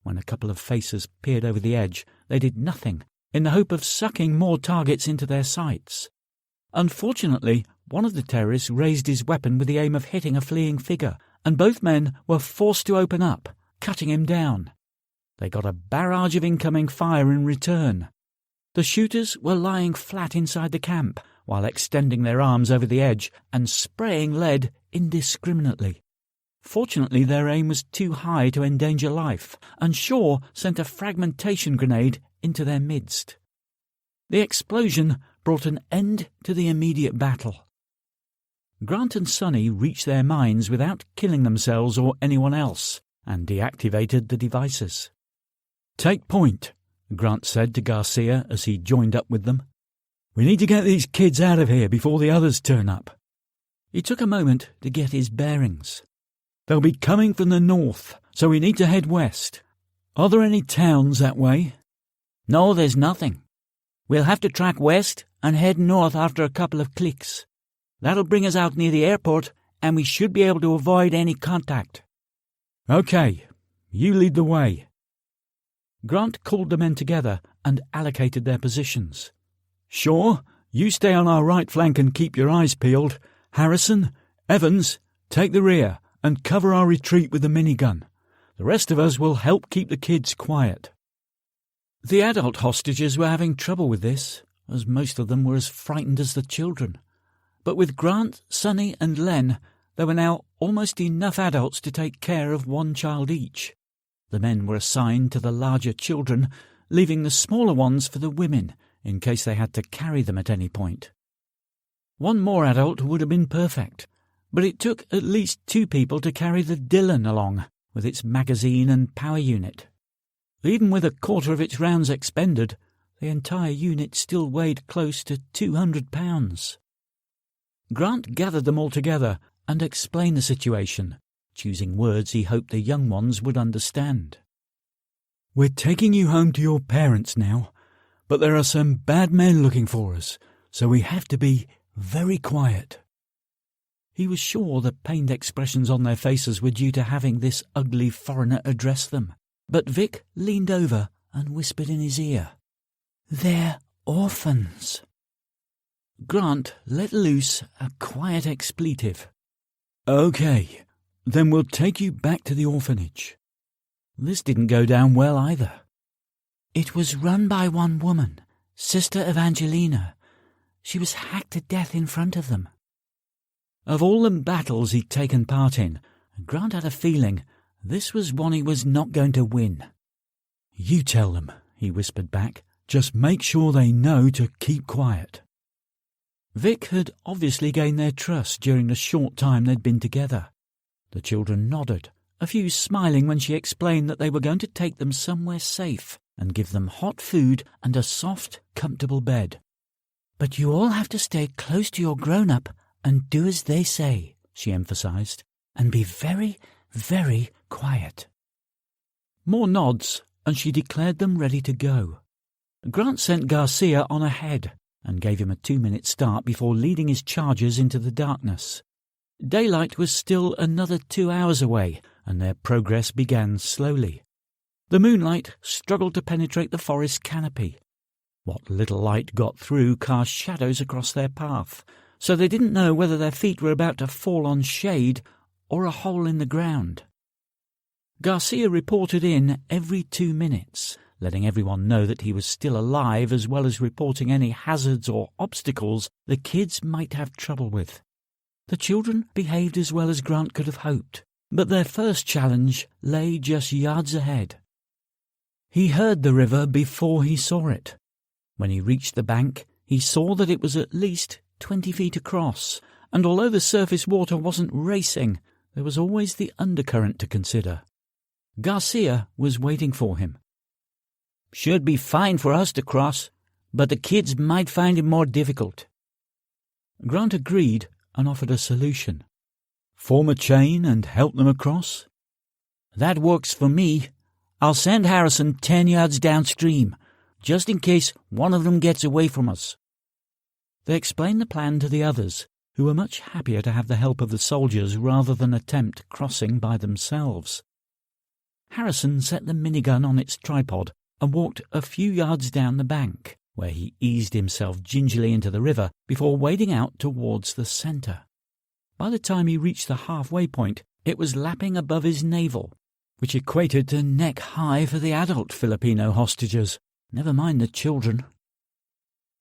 When a couple of faces peered over the edge, they did nothing, in the hope of sucking more targets into their sights. Unfortunately, one of the terrorists raised his weapon with the aim of hitting a fleeing figure, and both men were forced to open up, cutting him down. They got a barrage of incoming fire in return. The shooters were lying flat inside the camp, while extending their arms over the edge and spraying lead indiscriminately. Fortunately, their aim was too high to endanger life, and Shaw sent a fragmentation grenade into their midst. The explosion brought an end to the immediate battle. Grant and Sonny reached their mines without killing themselves or anyone else, and deactivated the devices. "Take point," Grant said to Garcia as he joined up with them. "We need to get these kids out of here before the others turn up." He took a moment to get his bearings. "They'll be coming from the north, so we need to head west. Are there any towns that way?" "No, there's nothing. We'll have to track west and head north after a couple of clicks. That'll bring us out near the airport, and we should be able to avoid any contact." "Okay, you lead the way." Grant called the men together and allocated their positions. "Shaw, you stay on our right flank and keep your eyes peeled. Harrison, Evans, take the rear and cover our retreat with the minigun. The rest of us will help keep the kids quiet." The adult hostages were having trouble with this, as most of them were as frightened as the children. But with Grant, Sonny and Len, there were now almost enough adults to take care of one child each. The men were assigned to the larger children, leaving the smaller ones for the women, in case they had to carry them at any point. One more adult would have been perfect, but it took at least 2 people to carry the Dillon along, with its magazine and power unit. Even with a quarter of its rounds expended, the entire unit still weighed close to 200 pounds. Grant gathered them all together and explained the situation, choosing words he hoped the young ones would understand. "We're taking you home to your parents now, but there are some bad men looking for us, so we have to be very quiet." He was sure the pained expressions on their faces were due to having this ugly foreigner address them, but Vic leaned over and whispered in his ear, "They're orphans." Grant let loose a quiet expletive. OK, then we'll take you back to the orphanage. This didn't go down well either. It was run by one woman, Sister Evangelina. She was hacked to death in front of them. Of all the battles he'd taken part in, Grant had a feeling this was one he was not going to win. You tell them, he whispered back. Just make sure they know to keep quiet. Vic had obviously gained their trust during the short time they'd been together. The children nodded, a few smiling when she explained that they were going to take them somewhere safe and give them hot food and a soft, comfortable bed. But you all have to stay close to your grown-up and do as they say, she emphasized, and be very, very quiet. More nods, and she declared them ready to go. Grant sent Garcia on ahead and gave him a 2-minute start before leading his chargers into the darkness. Daylight was still another 2 hours away, and their progress began slowly. The moonlight struggled to penetrate the forest canopy. What little light got through cast shadows across their path, so they didn't know whether their feet were about to fall on shade or a hole in the ground. Garcia reported in every 2 minutes, letting everyone know that he was still alive, as well as reporting any hazards or obstacles the kids might have trouble with. The children behaved as well as Grant could have hoped, but their first challenge lay just yards ahead. He heard the river before he saw it. When he reached the bank, he saw that it was at least 20 feet across, and although the surface water wasn't racing, there was always the undercurrent to consider. Garcia was waiting for him. Should be fine for us to cross, but the kids might find it more difficult. Grant agreed and offered a solution. Form a chain and help them across? That works for me. I'll send Harrison 10 yards downstream, just in case one of them gets away from us. They explained the plan to the others, who were much happier to have the help of the soldiers rather than attempt crossing by themselves. Harrison set the minigun on its tripod and walked a few yards down the bank, where he eased himself gingerly into the river before wading out towards the centre. By the time he reached the halfway point, it was lapping above his navel, which equated to neck-high for the adult Filipino hostages, never mind the children.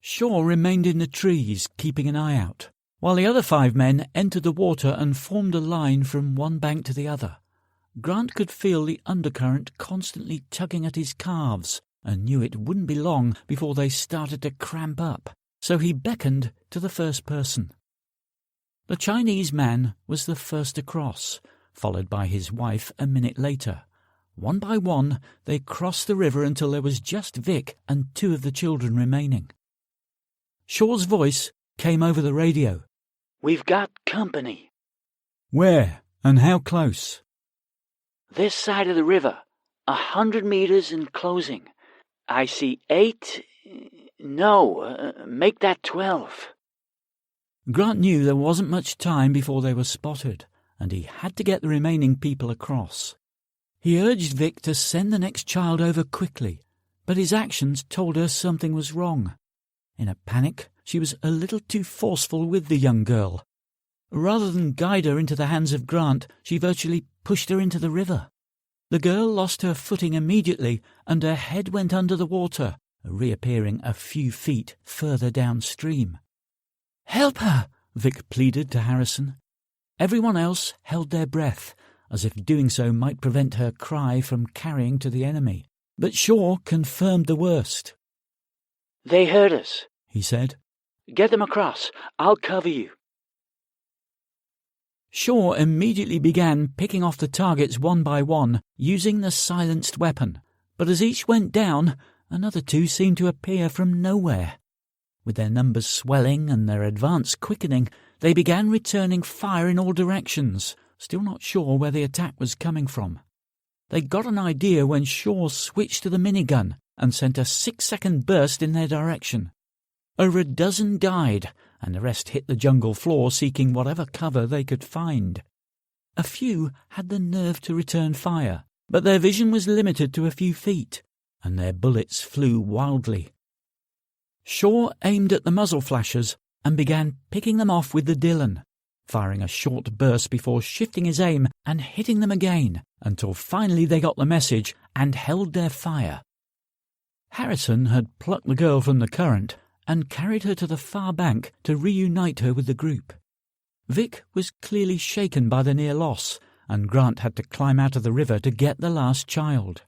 Shaw remained in the trees, keeping an eye out, while the other 5 men entered the water and formed a line from one bank to the other. Grant could feel the undercurrent constantly tugging at his calves and knew it wouldn't be long before they started to cramp up, so he beckoned to the first person. The Chinese man was the first across, followed by his wife a minute later. One by one, they crossed the river until there was just Vic and 2 of the children remaining. Shaw's voice came over the radio. "We've got company." "Where, and how close?" "This side of the river, 100 meters and closing. I see 8... No, make that 12. Grant knew there wasn't much time before they were spotted, and he had to get the remaining people across. He urged Vic to send the next child over quickly, but his actions told her something was wrong. In a panic, she was a little too forceful with the young girl. Rather than guide her into the hands of Grant, she virtually pushed her into the river. The girl lost her footing immediately, and her head went under the water, reappearing a few feet further downstream. "Help her!" Vic pleaded to Harrison. Everyone else held their breath, as if doing so might prevent her cry from carrying to the enemy. But Shaw confirmed the worst. "They heard us," he said. "Get them across. I'll cover you." Shaw immediately began picking off the targets one by one, using the silenced weapon, but as each went down, another 2 seemed to appear from nowhere. With their numbers swelling and their advance quickening, they began returning fire in all directions, still not sure where the attack was coming from. They got an idea when Shaw switched to the minigun and sent a 6-second burst in their direction. Over a dozen died, and the rest hit the jungle floor seeking whatever cover they could find. A few had the nerve to return fire, but their vision was limited to a few feet, and their bullets flew wildly. Shaw aimed at the muzzle flashers and began picking them off with the Dillon. firing a short burst before shifting his aim and hitting them again, until finally they got the message and held their fire. Harrison had plucked the girl from the current and carried her to the far bank to reunite her with the group. Vic was clearly shaken by the near loss, and Grant had to climb out of the river to get the last child.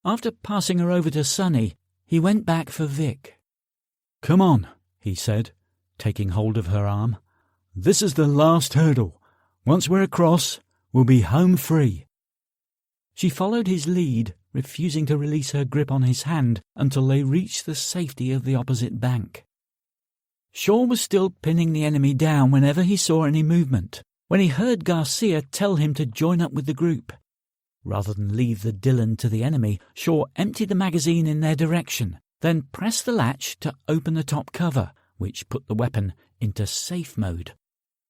After passing her over to Sonny, he went back for Vic. "Come on," he said, taking hold of her arm. "This is the last hurdle. Once we're across, we'll be home free." She followed his lead, refusing to release her grip on his hand until they reached the safety of the opposite bank. Shaw was still pinning the enemy down whenever he saw any movement, when he heard Garcia tell him to join up with the group. Rather than leave the Dillon to the enemy, Shaw emptied the magazine in their direction, then pressed the latch to open the top cover, which put the weapon into safe mode.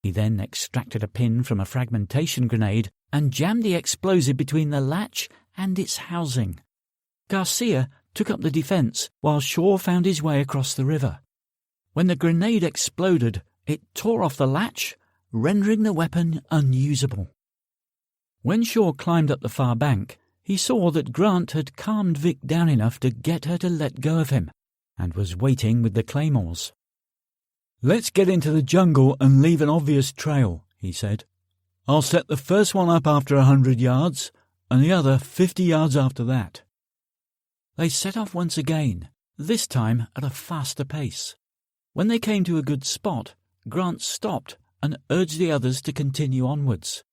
He then extracted a pin from a fragmentation grenade and jammed the explosive between the latch and its housing. Garcia took up the defence while Shaw found his way across the river. When the grenade exploded, it tore off the latch, rendering the weapon unusable. When Shaw climbed up the far bank, he saw that Grant had calmed Vic down enough to get her to let go of him, and was waiting with the claymores. "Let's get into the jungle and leave an obvious trail," he said. "I'll set the first one up after 100 yards, and the other 50 yards after that." They set off once again, this time at a faster pace. When they came to a good spot, Grant stopped and urged the others to continue onwards.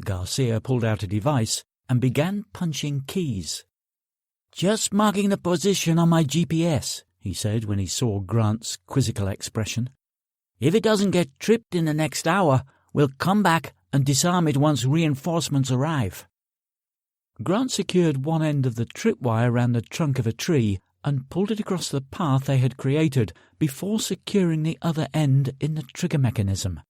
Garcia pulled out a device and began punching keys. "Just marking the position on my GPS," he said when he saw Grant's quizzical expression. "If it doesn't get tripped in the next hour, we'll come back and disarm it once reinforcements arrive." Grant secured one end of the tripwire round the trunk of a tree and pulled it across the path they had created before securing the other end in the trigger mechanism.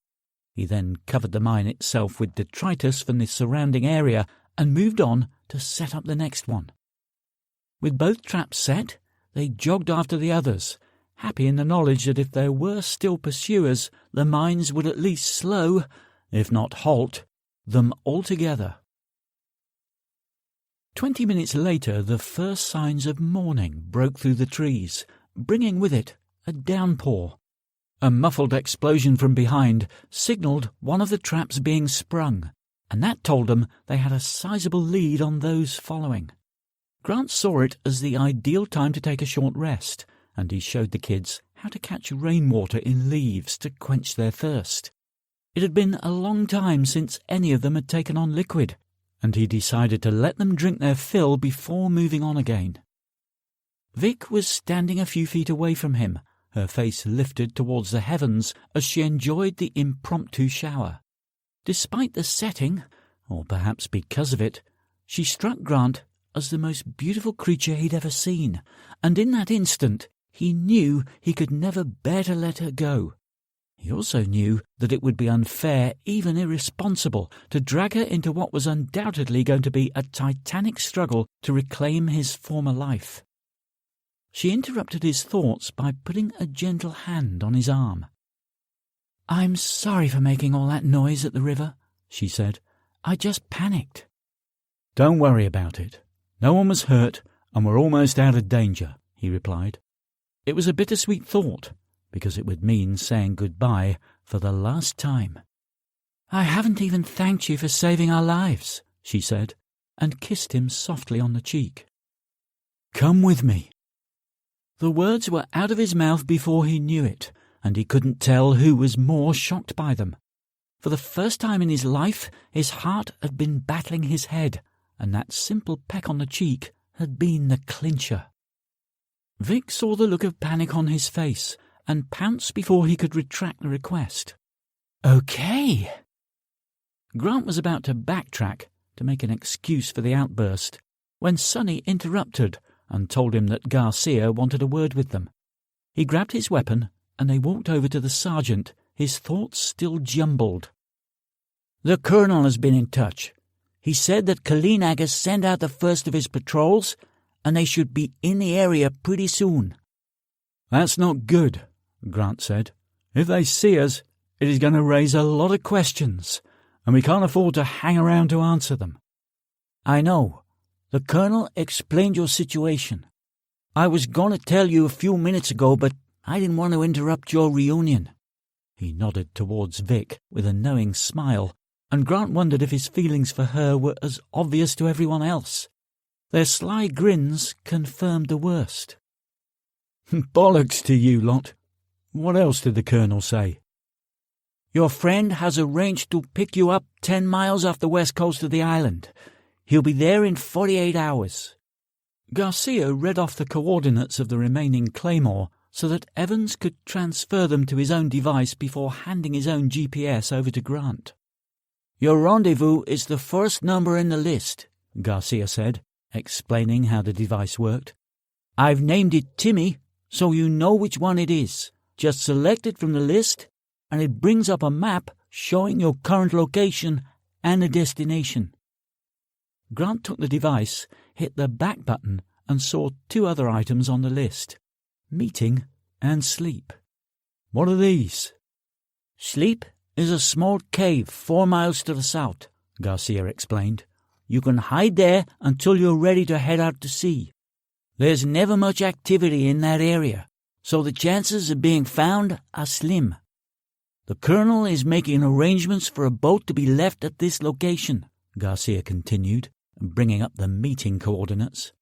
He then covered the mine itself with detritus from the surrounding area and moved on to set up the next one. With both traps set, they jogged after the others, happy in the knowledge that if there were still pursuers, the mines would at least slow, if not halt, them altogether. 20 minutes later, the first signs of morning broke through the trees, bringing with it a downpour. A muffled explosion from behind signalled one of the traps being sprung, and that told them they had a sizable lead on those following. Grant saw it as the ideal time to take a short rest, and he showed the kids how to catch rainwater in leaves to quench their thirst. It had been a long time since any of them had taken on liquid, and he decided to let them drink their fill before moving on again. Vic was standing a few feet away from him, her face lifted towards the heavens as she enjoyed the impromptu shower. Despite the setting, or perhaps because of it, she struck Grant as the most beautiful creature he'd ever seen, and in that instant he knew he could never bear to let her go. He also knew that it would be unfair, even irresponsible, to drag her into what was undoubtedly going to be a titanic struggle to reclaim his former life. She interrupted his thoughts by putting a gentle hand on his arm. "I'm sorry for making all that noise at the river," she said. "I just panicked." "Don't worry about it. No one was hurt, and we're almost out of danger," he replied. It was a bittersweet thought, because it would mean saying goodbye for the last time. "I haven't even thanked you for saving our lives," she said, and kissed him softly on the cheek. "Come with me." The words were out of his mouth before he knew it, and he couldn't tell who was more shocked by them. For the first time in his life, his heart had been battling his head, and that simple peck on the cheek had been the clincher. Vic saw the look of panic on his face, and pounced before he could retract the request. "Okay." Grant was about to backtrack to make an excuse for the outburst, when Sonny interrupted and told him that Garcia wanted a word with them. He grabbed his weapon, and they walked over to the sergeant, his thoughts still jumbled. "The colonel has been in touch. He said that Kalinag has sent out the first of his patrols, and they should be in the area pretty soon." "That's not good," Grant said. "If they see us, It is going to raise a lot of questions, and we can't afford to hang around to answer them." "I know. The Colonel explained your situation. I was going to tell you a few minutes ago, but I didn't want to interrupt your reunion." He nodded towards Vic with a knowing smile, and Grant wondered if his feelings for her were as obvious to everyone else. Their sly grins confirmed the worst. "Bollocks to you lot. What else did the Colonel say?" "Your friend has arranged to pick you up 10 miles off the west coast of the island. He'll be there in 48 hours. Garcia read off the coordinates of the remaining Claymore so that Evans could transfer them to his own device before handing his own GPS over to Grant. "Your rendezvous is the first number in the list," Garcia said, explaining how the device worked. "I've named it Timmy, so you know which one it is. Just select it from the list, and it brings up a map showing your current location and a destination." Grant took the device, hit the back button, and saw 2 other items on the list: meeting and sleep. "What are these?" "Sleep is a small cave 4 miles to the south," Garcia explained. "You can hide there until you're ready to head out to sea. There's never much activity in that area, so the chances of being found are slim. The Colonel is making arrangements for a boat to be left at this location," Garcia continued, bringing up the meeting coordinates.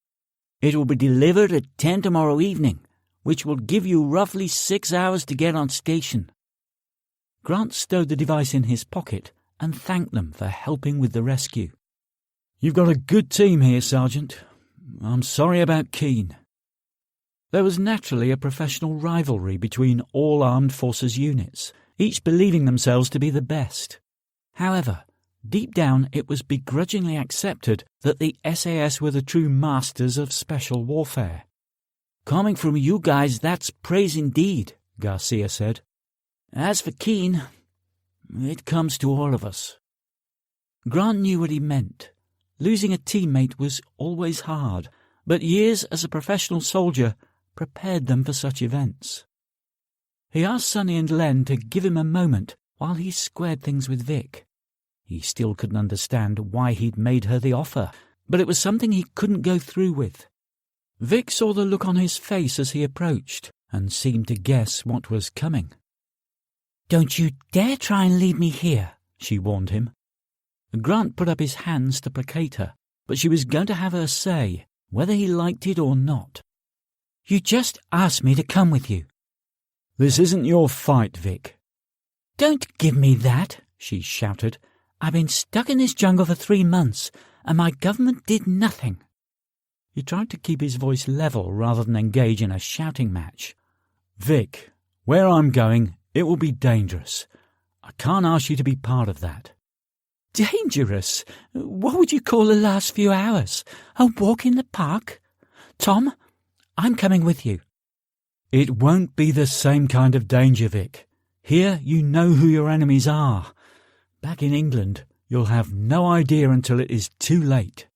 "It will be delivered at 10 tomorrow evening, which will give you roughly 6 hours to get on station." Grant stowed the device in his pocket and thanked them for helping with the rescue. "You've got a good team here, Sergeant. I'm sorry about Keane." There was naturally a professional rivalry between all armed forces units, each believing themselves to be the best. However, deep down it was begrudgingly accepted that the SAS were the true masters of special warfare. "Coming from you guys, that's praise indeed," Garcia said. "As for Keane, it comes to all of us." Grant knew what he meant. Losing a teammate was always hard, but years as a professional soldier prepared them for such events. He asked Sonny and Len to give him a moment while he squared things with Vic. He still couldn't understand why he'd made her the offer, but it was something he couldn't go through with. Vic saw the look on his face as he approached, and seemed to guess what was coming. "Don't you dare try and leave me here," she warned him. Grant put up his hands to placate her, but she was going to have her say, whether he liked it or not. "You just asked me to come with you." "This isn't your fight, Vic." "Don't give me that," she shouted. "I've been stuck in this jungle for 3 months, and my government did nothing." He tried to keep his voice level rather than engage in a shouting match. "Vic, where I'm going, it will be dangerous. I can't ask you to be part of that." "Dangerous? What would you call the last few hours? A walk in the park? Tom, I'm coming with you." "It won't be the same kind of danger, Vic. Here you know who your enemies are. Back in England, you'll have no idea until it is too late."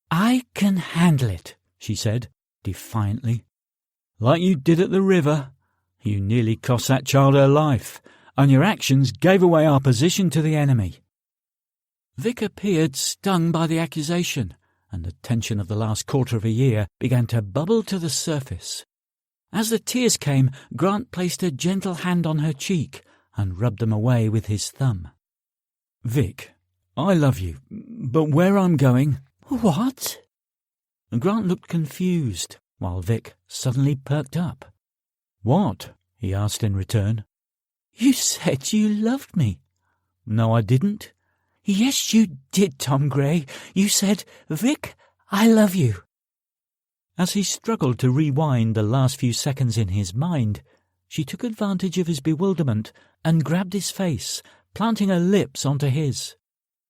"I can handle it," she said, defiantly. "Like you did at the river. You nearly cost that child her life, and your actions gave away our position to the enemy." Vic appeared stung by the accusation, and the tension of the last quarter of a year began to bubble to the surface. As the tears came, Grant placed a gentle hand on her cheek and rubbed them away with his thumb. "Vic, I love you, but where I'm going—" "What?" Grant looked confused, while Vic suddenly perked up. "What?" he asked in return. "You said you loved me." "No, I didn't." "Yes, you did, Tom Gray. You said, 'Vic, I love you.'" As he struggled to rewind the last few seconds in his mind, she took advantage of his bewilderment and grabbed his face, planting her lips onto his.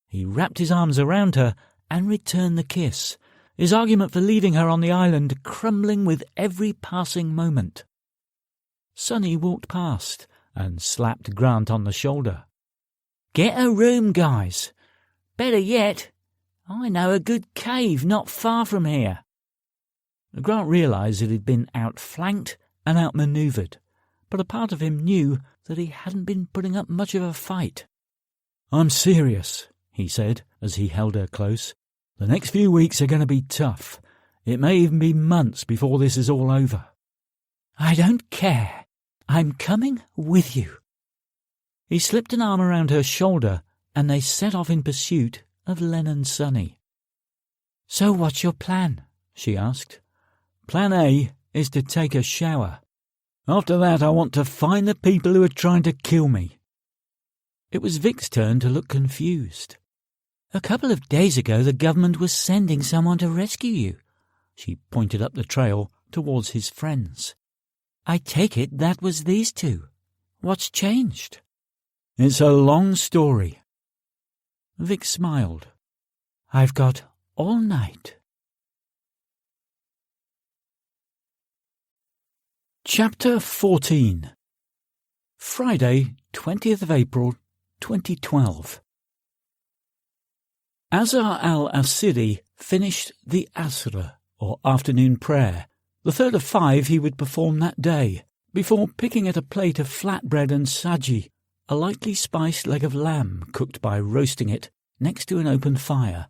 He wrapped his arms around her and returned the kiss, his argument for leaving her on the island crumbling with every passing moment. Sonny walked past and slapped Grant on the shoulder. "Get a room, guys. Better yet, I know a good cave not far from here." Grant realised that he'd been outflanked and outmanoeuvred. but a part of him knew that he hadn't been putting up much of a fight. "I'm serious," he said as he held her close. "The next few weeks are going to be tough. It may even be months before this is all over." "I don't care. I'm coming with you." He slipped an arm around her shoulder, and they set off in pursuit of Len and Sonny. "So what's your plan?" she asked. "Plan A is to take a shower. After that I want to find the people who are trying to kill me." It was Vic's turn to look confused. "A couple of days ago the government was sending someone to rescue you." She pointed up the trail towards his friends. "I take it that was these two. What's changed?" "It's a long story." Vic smiled. "I've got all night." Chapter 14. Friday, 20th of April, 2012. Azar al-Asiri finished the Asr, or afternoon prayer, the third of 5 he would perform that day, before picking at a plate of flatbread and saji, a lightly spiced leg of lamb cooked by roasting it next to an open fire.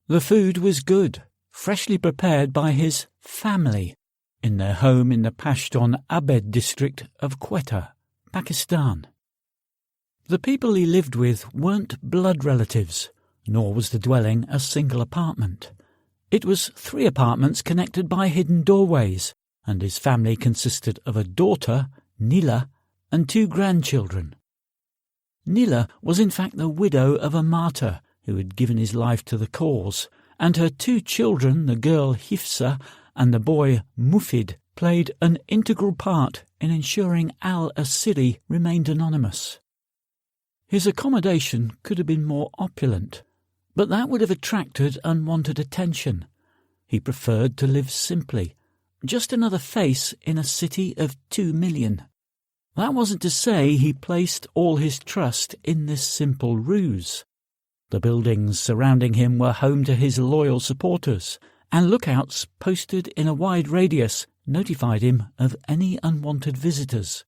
The food was good, freshly prepared by his family, in their home in the Pashtun Abed district of Quetta, Pakistan. The people he lived with weren't blood relatives, nor was the dwelling a single apartment. It was 3 apartments connected by hidden doorways, and his family consisted of a daughter, Nila, and 2 grandchildren. Nila was in fact the widow of a martyr who had given his life to the cause, and her 2 children, the girl Hifsa and the boy Mufid, played an integral part in ensuring al-Asiri remained anonymous. His accommodation could have been more opulent, but that would have attracted unwanted attention. He preferred to live simply, just another face in a city of 2 million. That wasn't to say he placed all his trust in this simple ruse. The buildings surrounding him were home to his loyal supporters, and lookouts posted in a wide radius notified him of any unwanted visitors.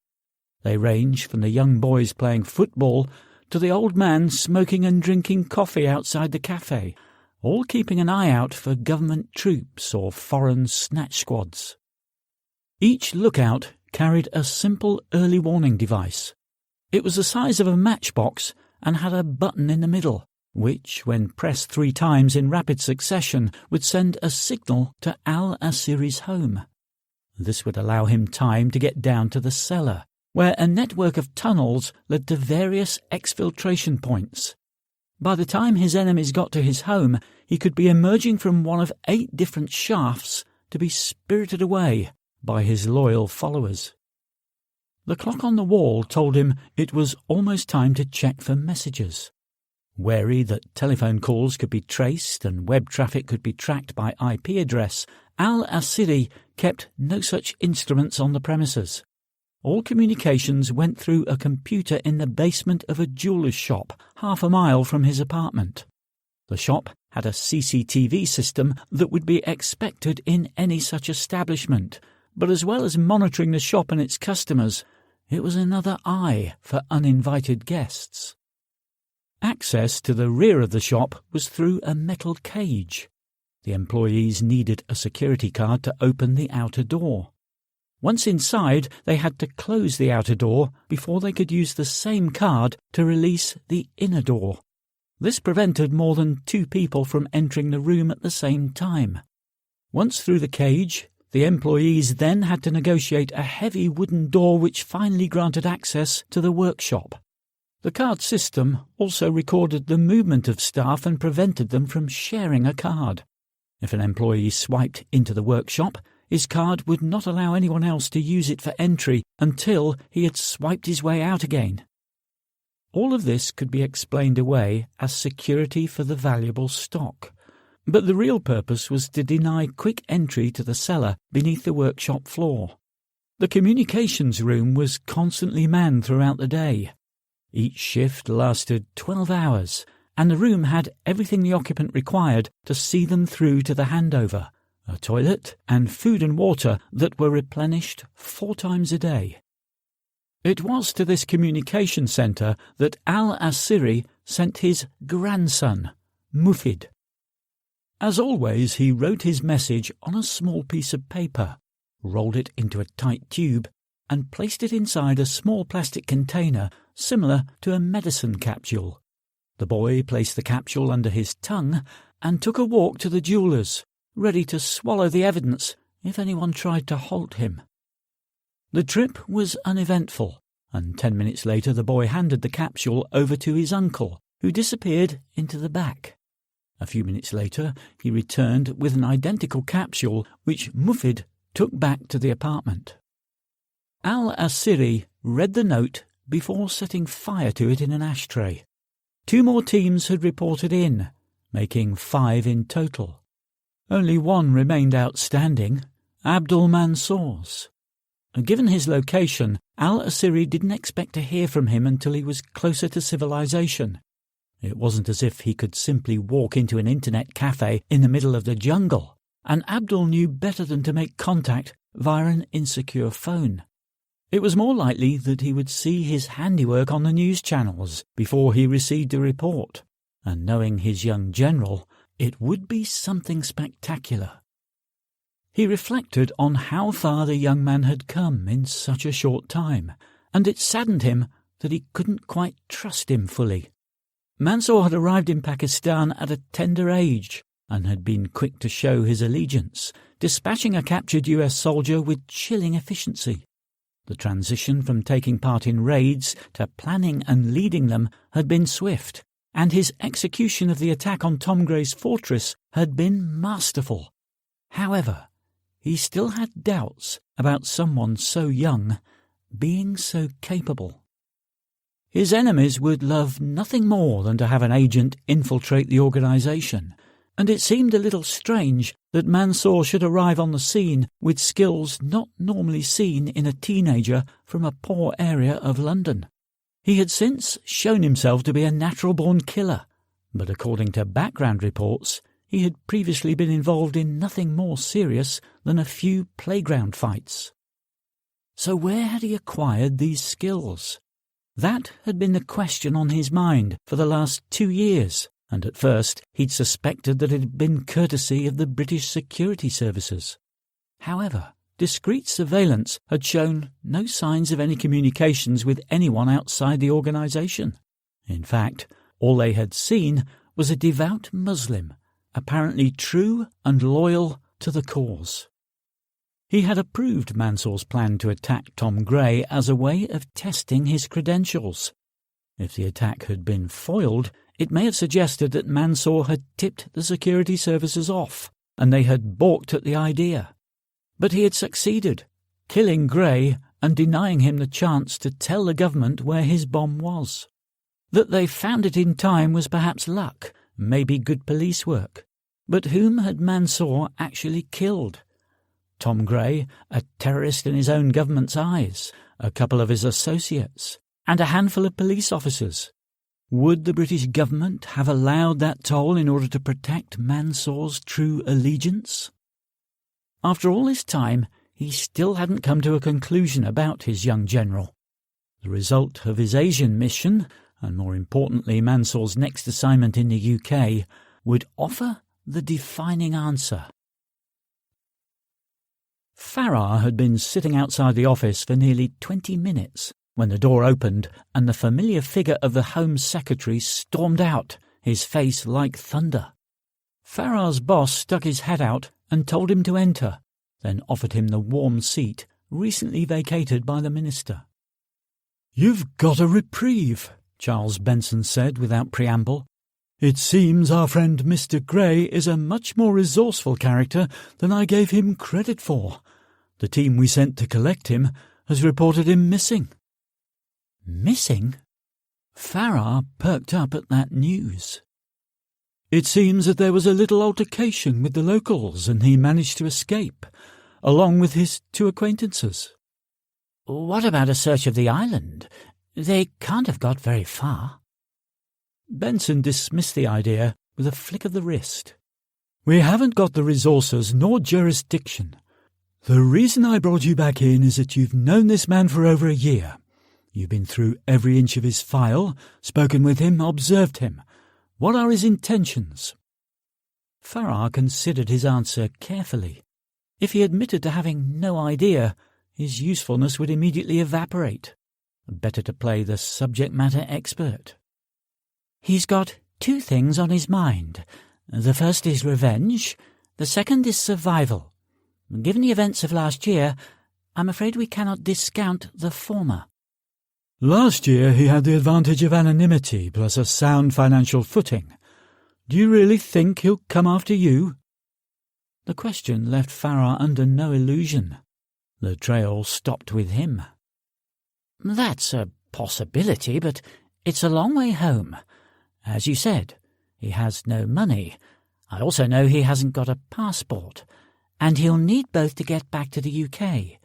They range from the young boys playing football to the old man smoking and drinking coffee outside the cafe, all keeping an eye out for government troops or foreign snatch squads. Each lookout carried a simple early warning device. It was the size of a matchbox and had a button in the middle, which, when pressed 3 times in rapid succession, would send a signal to al-Asiri's home. This would allow him time to get down to the cellar, where a network of tunnels led to various exfiltration points. By the time his enemies got to his home, he could be emerging from one of 8 different shafts to be spirited away by his loyal followers. The clock on the wall told him it was almost time to check for messages. Wary that telephone calls could be traced and web traffic could be tracked by IP address, al-Asiri kept no such instruments on the premises. All communications went through a computer in the basement of a jeweller's shop, half a mile from his apartment. The shop had a CCTV system that would be expected in any such establishment, but as well as monitoring the shop and its customers, it was another eye for uninvited guests. Access to the rear of the shop was through a metal cage. The employees needed a security card to open the outer door. Once inside, they had to close the outer door before they could use the same card to release the inner door. This prevented more than 2 people from entering the room at the same time. Once through the cage, the employees then had to negotiate a heavy wooden door which finally granted access to the workshop. The card system also recorded the movement of staff and prevented them from sharing a card. If an employee swiped into the workshop, his card would not allow anyone else to use it for entry until he had swiped his way out again. All of this could be explained away as security for the valuable stock, but the real purpose was to deny quick entry to the cellar beneath the workshop floor. The communications room was constantly manned throughout the day. Each shift lasted 12 hours, and the room had everything the occupant required to see them through to the handover, a toilet and food and water that were replenished 4 times a day. It was to this communication centre that al-Asiri sent his grandson, Mufid. As always, he wrote his message on a small piece of paper, rolled it into a tight tube, and placed it inside a small plastic container similar to a medicine capsule. The boy placed the capsule under his tongue and took a walk to the jeweller's, ready to swallow the evidence if anyone tried to halt him. The trip was uneventful, and 10 minutes later the boy handed the capsule over to his uncle, who disappeared into the back. A few minutes later he returned with an identical capsule which Mufid took back to the apartment. Al-Asiri read the note before setting fire to it in an ashtray. 2 more teams had reported in, making 5 in total. Only one remained outstanding, Abdul Mansour's. Given his location, al-Asiri didn't expect to hear from him until he was closer to civilization. It wasn't as if he could simply walk into an internet cafe in the middle of the jungle, and Abdul knew better than to make contact via an insecure phone. It was more likely that he would see his handiwork on the news channels before he received a report, and knowing his young general, it would be something spectacular. He reflected on how far the young man had come in such a short time, and it saddened him that he couldn't quite trust him fully. Mansour had arrived in Pakistan at a tender age and had been quick to show his allegiance, dispatching a captured US soldier with chilling efficiency. The transition from taking part in raids to planning and leading them had been swift, and his execution of the attack on Tom Gray's fortress had been masterful. However, he still had doubts about someone so young being so capable. His enemies would love nothing more than to have an agent infiltrate the organisation, and it seemed a little strange that Mansour should arrive on the scene with skills not normally seen in a teenager from a poor area of London. He had since shown himself to be a natural-born killer, but according to background reports, he had previously been involved in nothing more serious than a few playground fights. So where had he acquired these skills? That had been the question on his mind for the last 2 years, and at first he'd suspected that it had been courtesy of the British security services. However, discreet surveillance had shown no signs of any communications with anyone outside the organisation. In fact, all they had seen was a devout Muslim, apparently true and loyal to the cause. He had approved Mansour's plan to attack Tom Gray as a way of testing his credentials. If the attack had been foiled, it may have suggested that Mansour had tipped the security services off, and they had balked at the idea. But he had succeeded, killing Gray and denying him the chance to tell the government where his bomb was. That they found it in time was perhaps luck, maybe good police work. But whom had Mansour actually killed? Tom Gray, a terrorist in his own government's eyes, a couple of his associates, and a handful of police officers. Would the British government have allowed that toll in order to protect Mansour's true allegiance? After all this time, he still hadn't come to a conclusion about his young general. The result of his Asian mission, and more importantly Mansour's next assignment in the UK, would offer the defining answer. Farrar had been sitting outside the office for nearly 20 minutes when the door opened and the familiar figure of the Home Secretary stormed out, his face like thunder. Farrar's boss stuck his head out and told him to enter, then offered him the warm seat recently vacated by the Minister. "You've got a reprieve," Charles Benson said without preamble. "It seems our friend Mr. Gray is a much more resourceful character than I gave him credit for. The team we sent to collect him has reported him missing." Missing? Farrar perked up at that news. "It seems that there was a little altercation with the locals and he managed to escape, along with his 2 acquaintances." What about a search of the island? They can't have got very far. Benson dismissed the idea with a flick of the wrist. "We haven't got the resources nor jurisdiction. The reason I brought you back in is that you've known this man for over a year. You've been through every inch of his file, spoken with him, observed him. What are his intentions?" Farrar considered his answer carefully. If he admitted to having no idea, his usefulness would immediately evaporate. Better to play the subject matter expert. "He's got 2 things on his mind. The first is revenge, the second is survival. Given the events of last year, I'm afraid we cannot discount the former." "Last year he had the advantage of anonymity plus a sound financial footing. Do you really think he'll come after you?" The question left Farrar under no illusion. The trail stopped with him. "That's a possibility, but it's a long way home. As you said, he has no money. I also know he hasn't got a passport, and he'll need both to get back to the UK.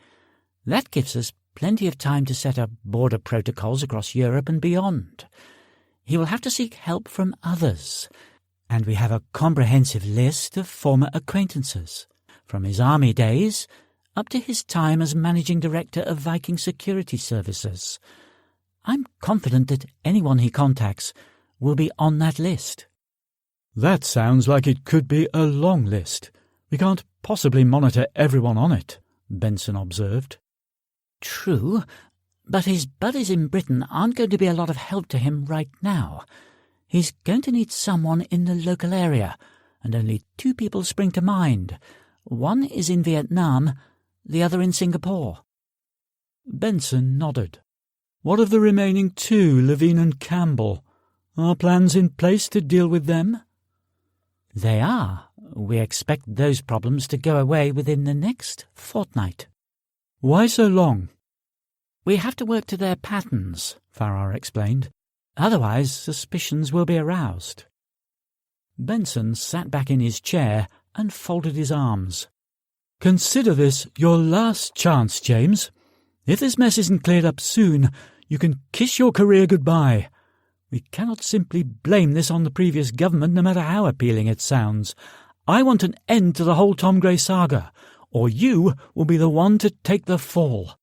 That gives us plenty of time to set up border protocols across Europe and beyond. He will have to seek help from others, and we have a comprehensive list of former acquaintances, from his army days up to his time as managing director of Viking Security Services. I'm confident that anyone he contacts will be on that list." "That sounds like it could be a long list. We can't possibly monitor everyone on it," Benson observed. "True, but his buddies in Britain aren't going to be a lot of help to him right now. He's going to need someone in the local area, and only 2 people spring to mind. One is in Vietnam, the other in Singapore." Benson nodded. "What of the remaining 2, Levine and Campbell? Are plans in place to deal with them?" "They are. We expect those problems to go away within the next fortnight." "Why so long?" "We have to work to their patterns," Farrar explained. "Otherwise suspicions will be aroused." Benson sat back in his chair and folded his arms. "Consider this your last chance, James. If this mess isn't cleared up soon, you can kiss your career goodbye. We cannot simply blame this on the previous government, no matter how appealing it sounds. I want an end to the whole Tom Gray saga, or you will be the one to take the fall."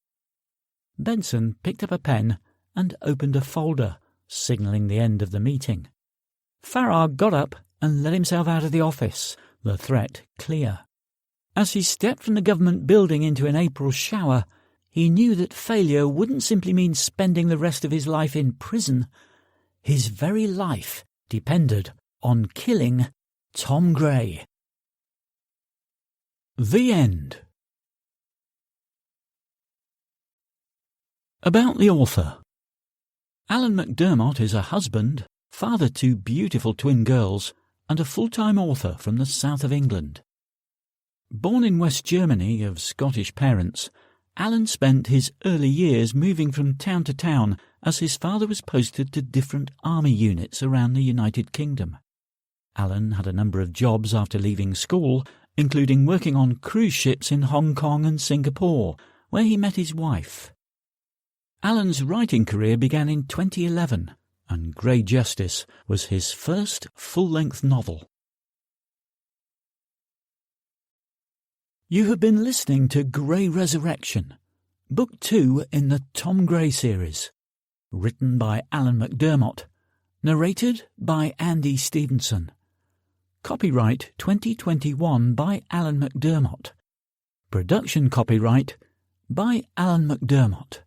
Benson picked up a pen and opened a folder, signalling the end of the meeting. Farrar got up and let himself out of the office, the threat clear. As he stepped from the government building into an April shower, he knew that failure wouldn't simply mean spending the rest of his life in prison. His very life depended on killing Tom Gray. The end. About the author. Alan McDermot is a husband, father to beautiful twin girls, and a full-time author from the south of England. Born in West Germany of Scottish parents, Alan spent his early years moving from town to town as his father was posted to different army units around the United Kingdom. Alan had a number of jobs after leaving school, including working on cruise ships in Hong Kong and Singapore, where he met his wife. Alan's writing career began in 2011, and Grey Justice was his first full-length novel. You have been listening to Grey Resurrection, Book 2 in the Tom Gray series, written by Alan McDermot, narrated by Andy Stevenson. Copyright 2021 by Alan McDermot. Production copyright by Alan McDermot.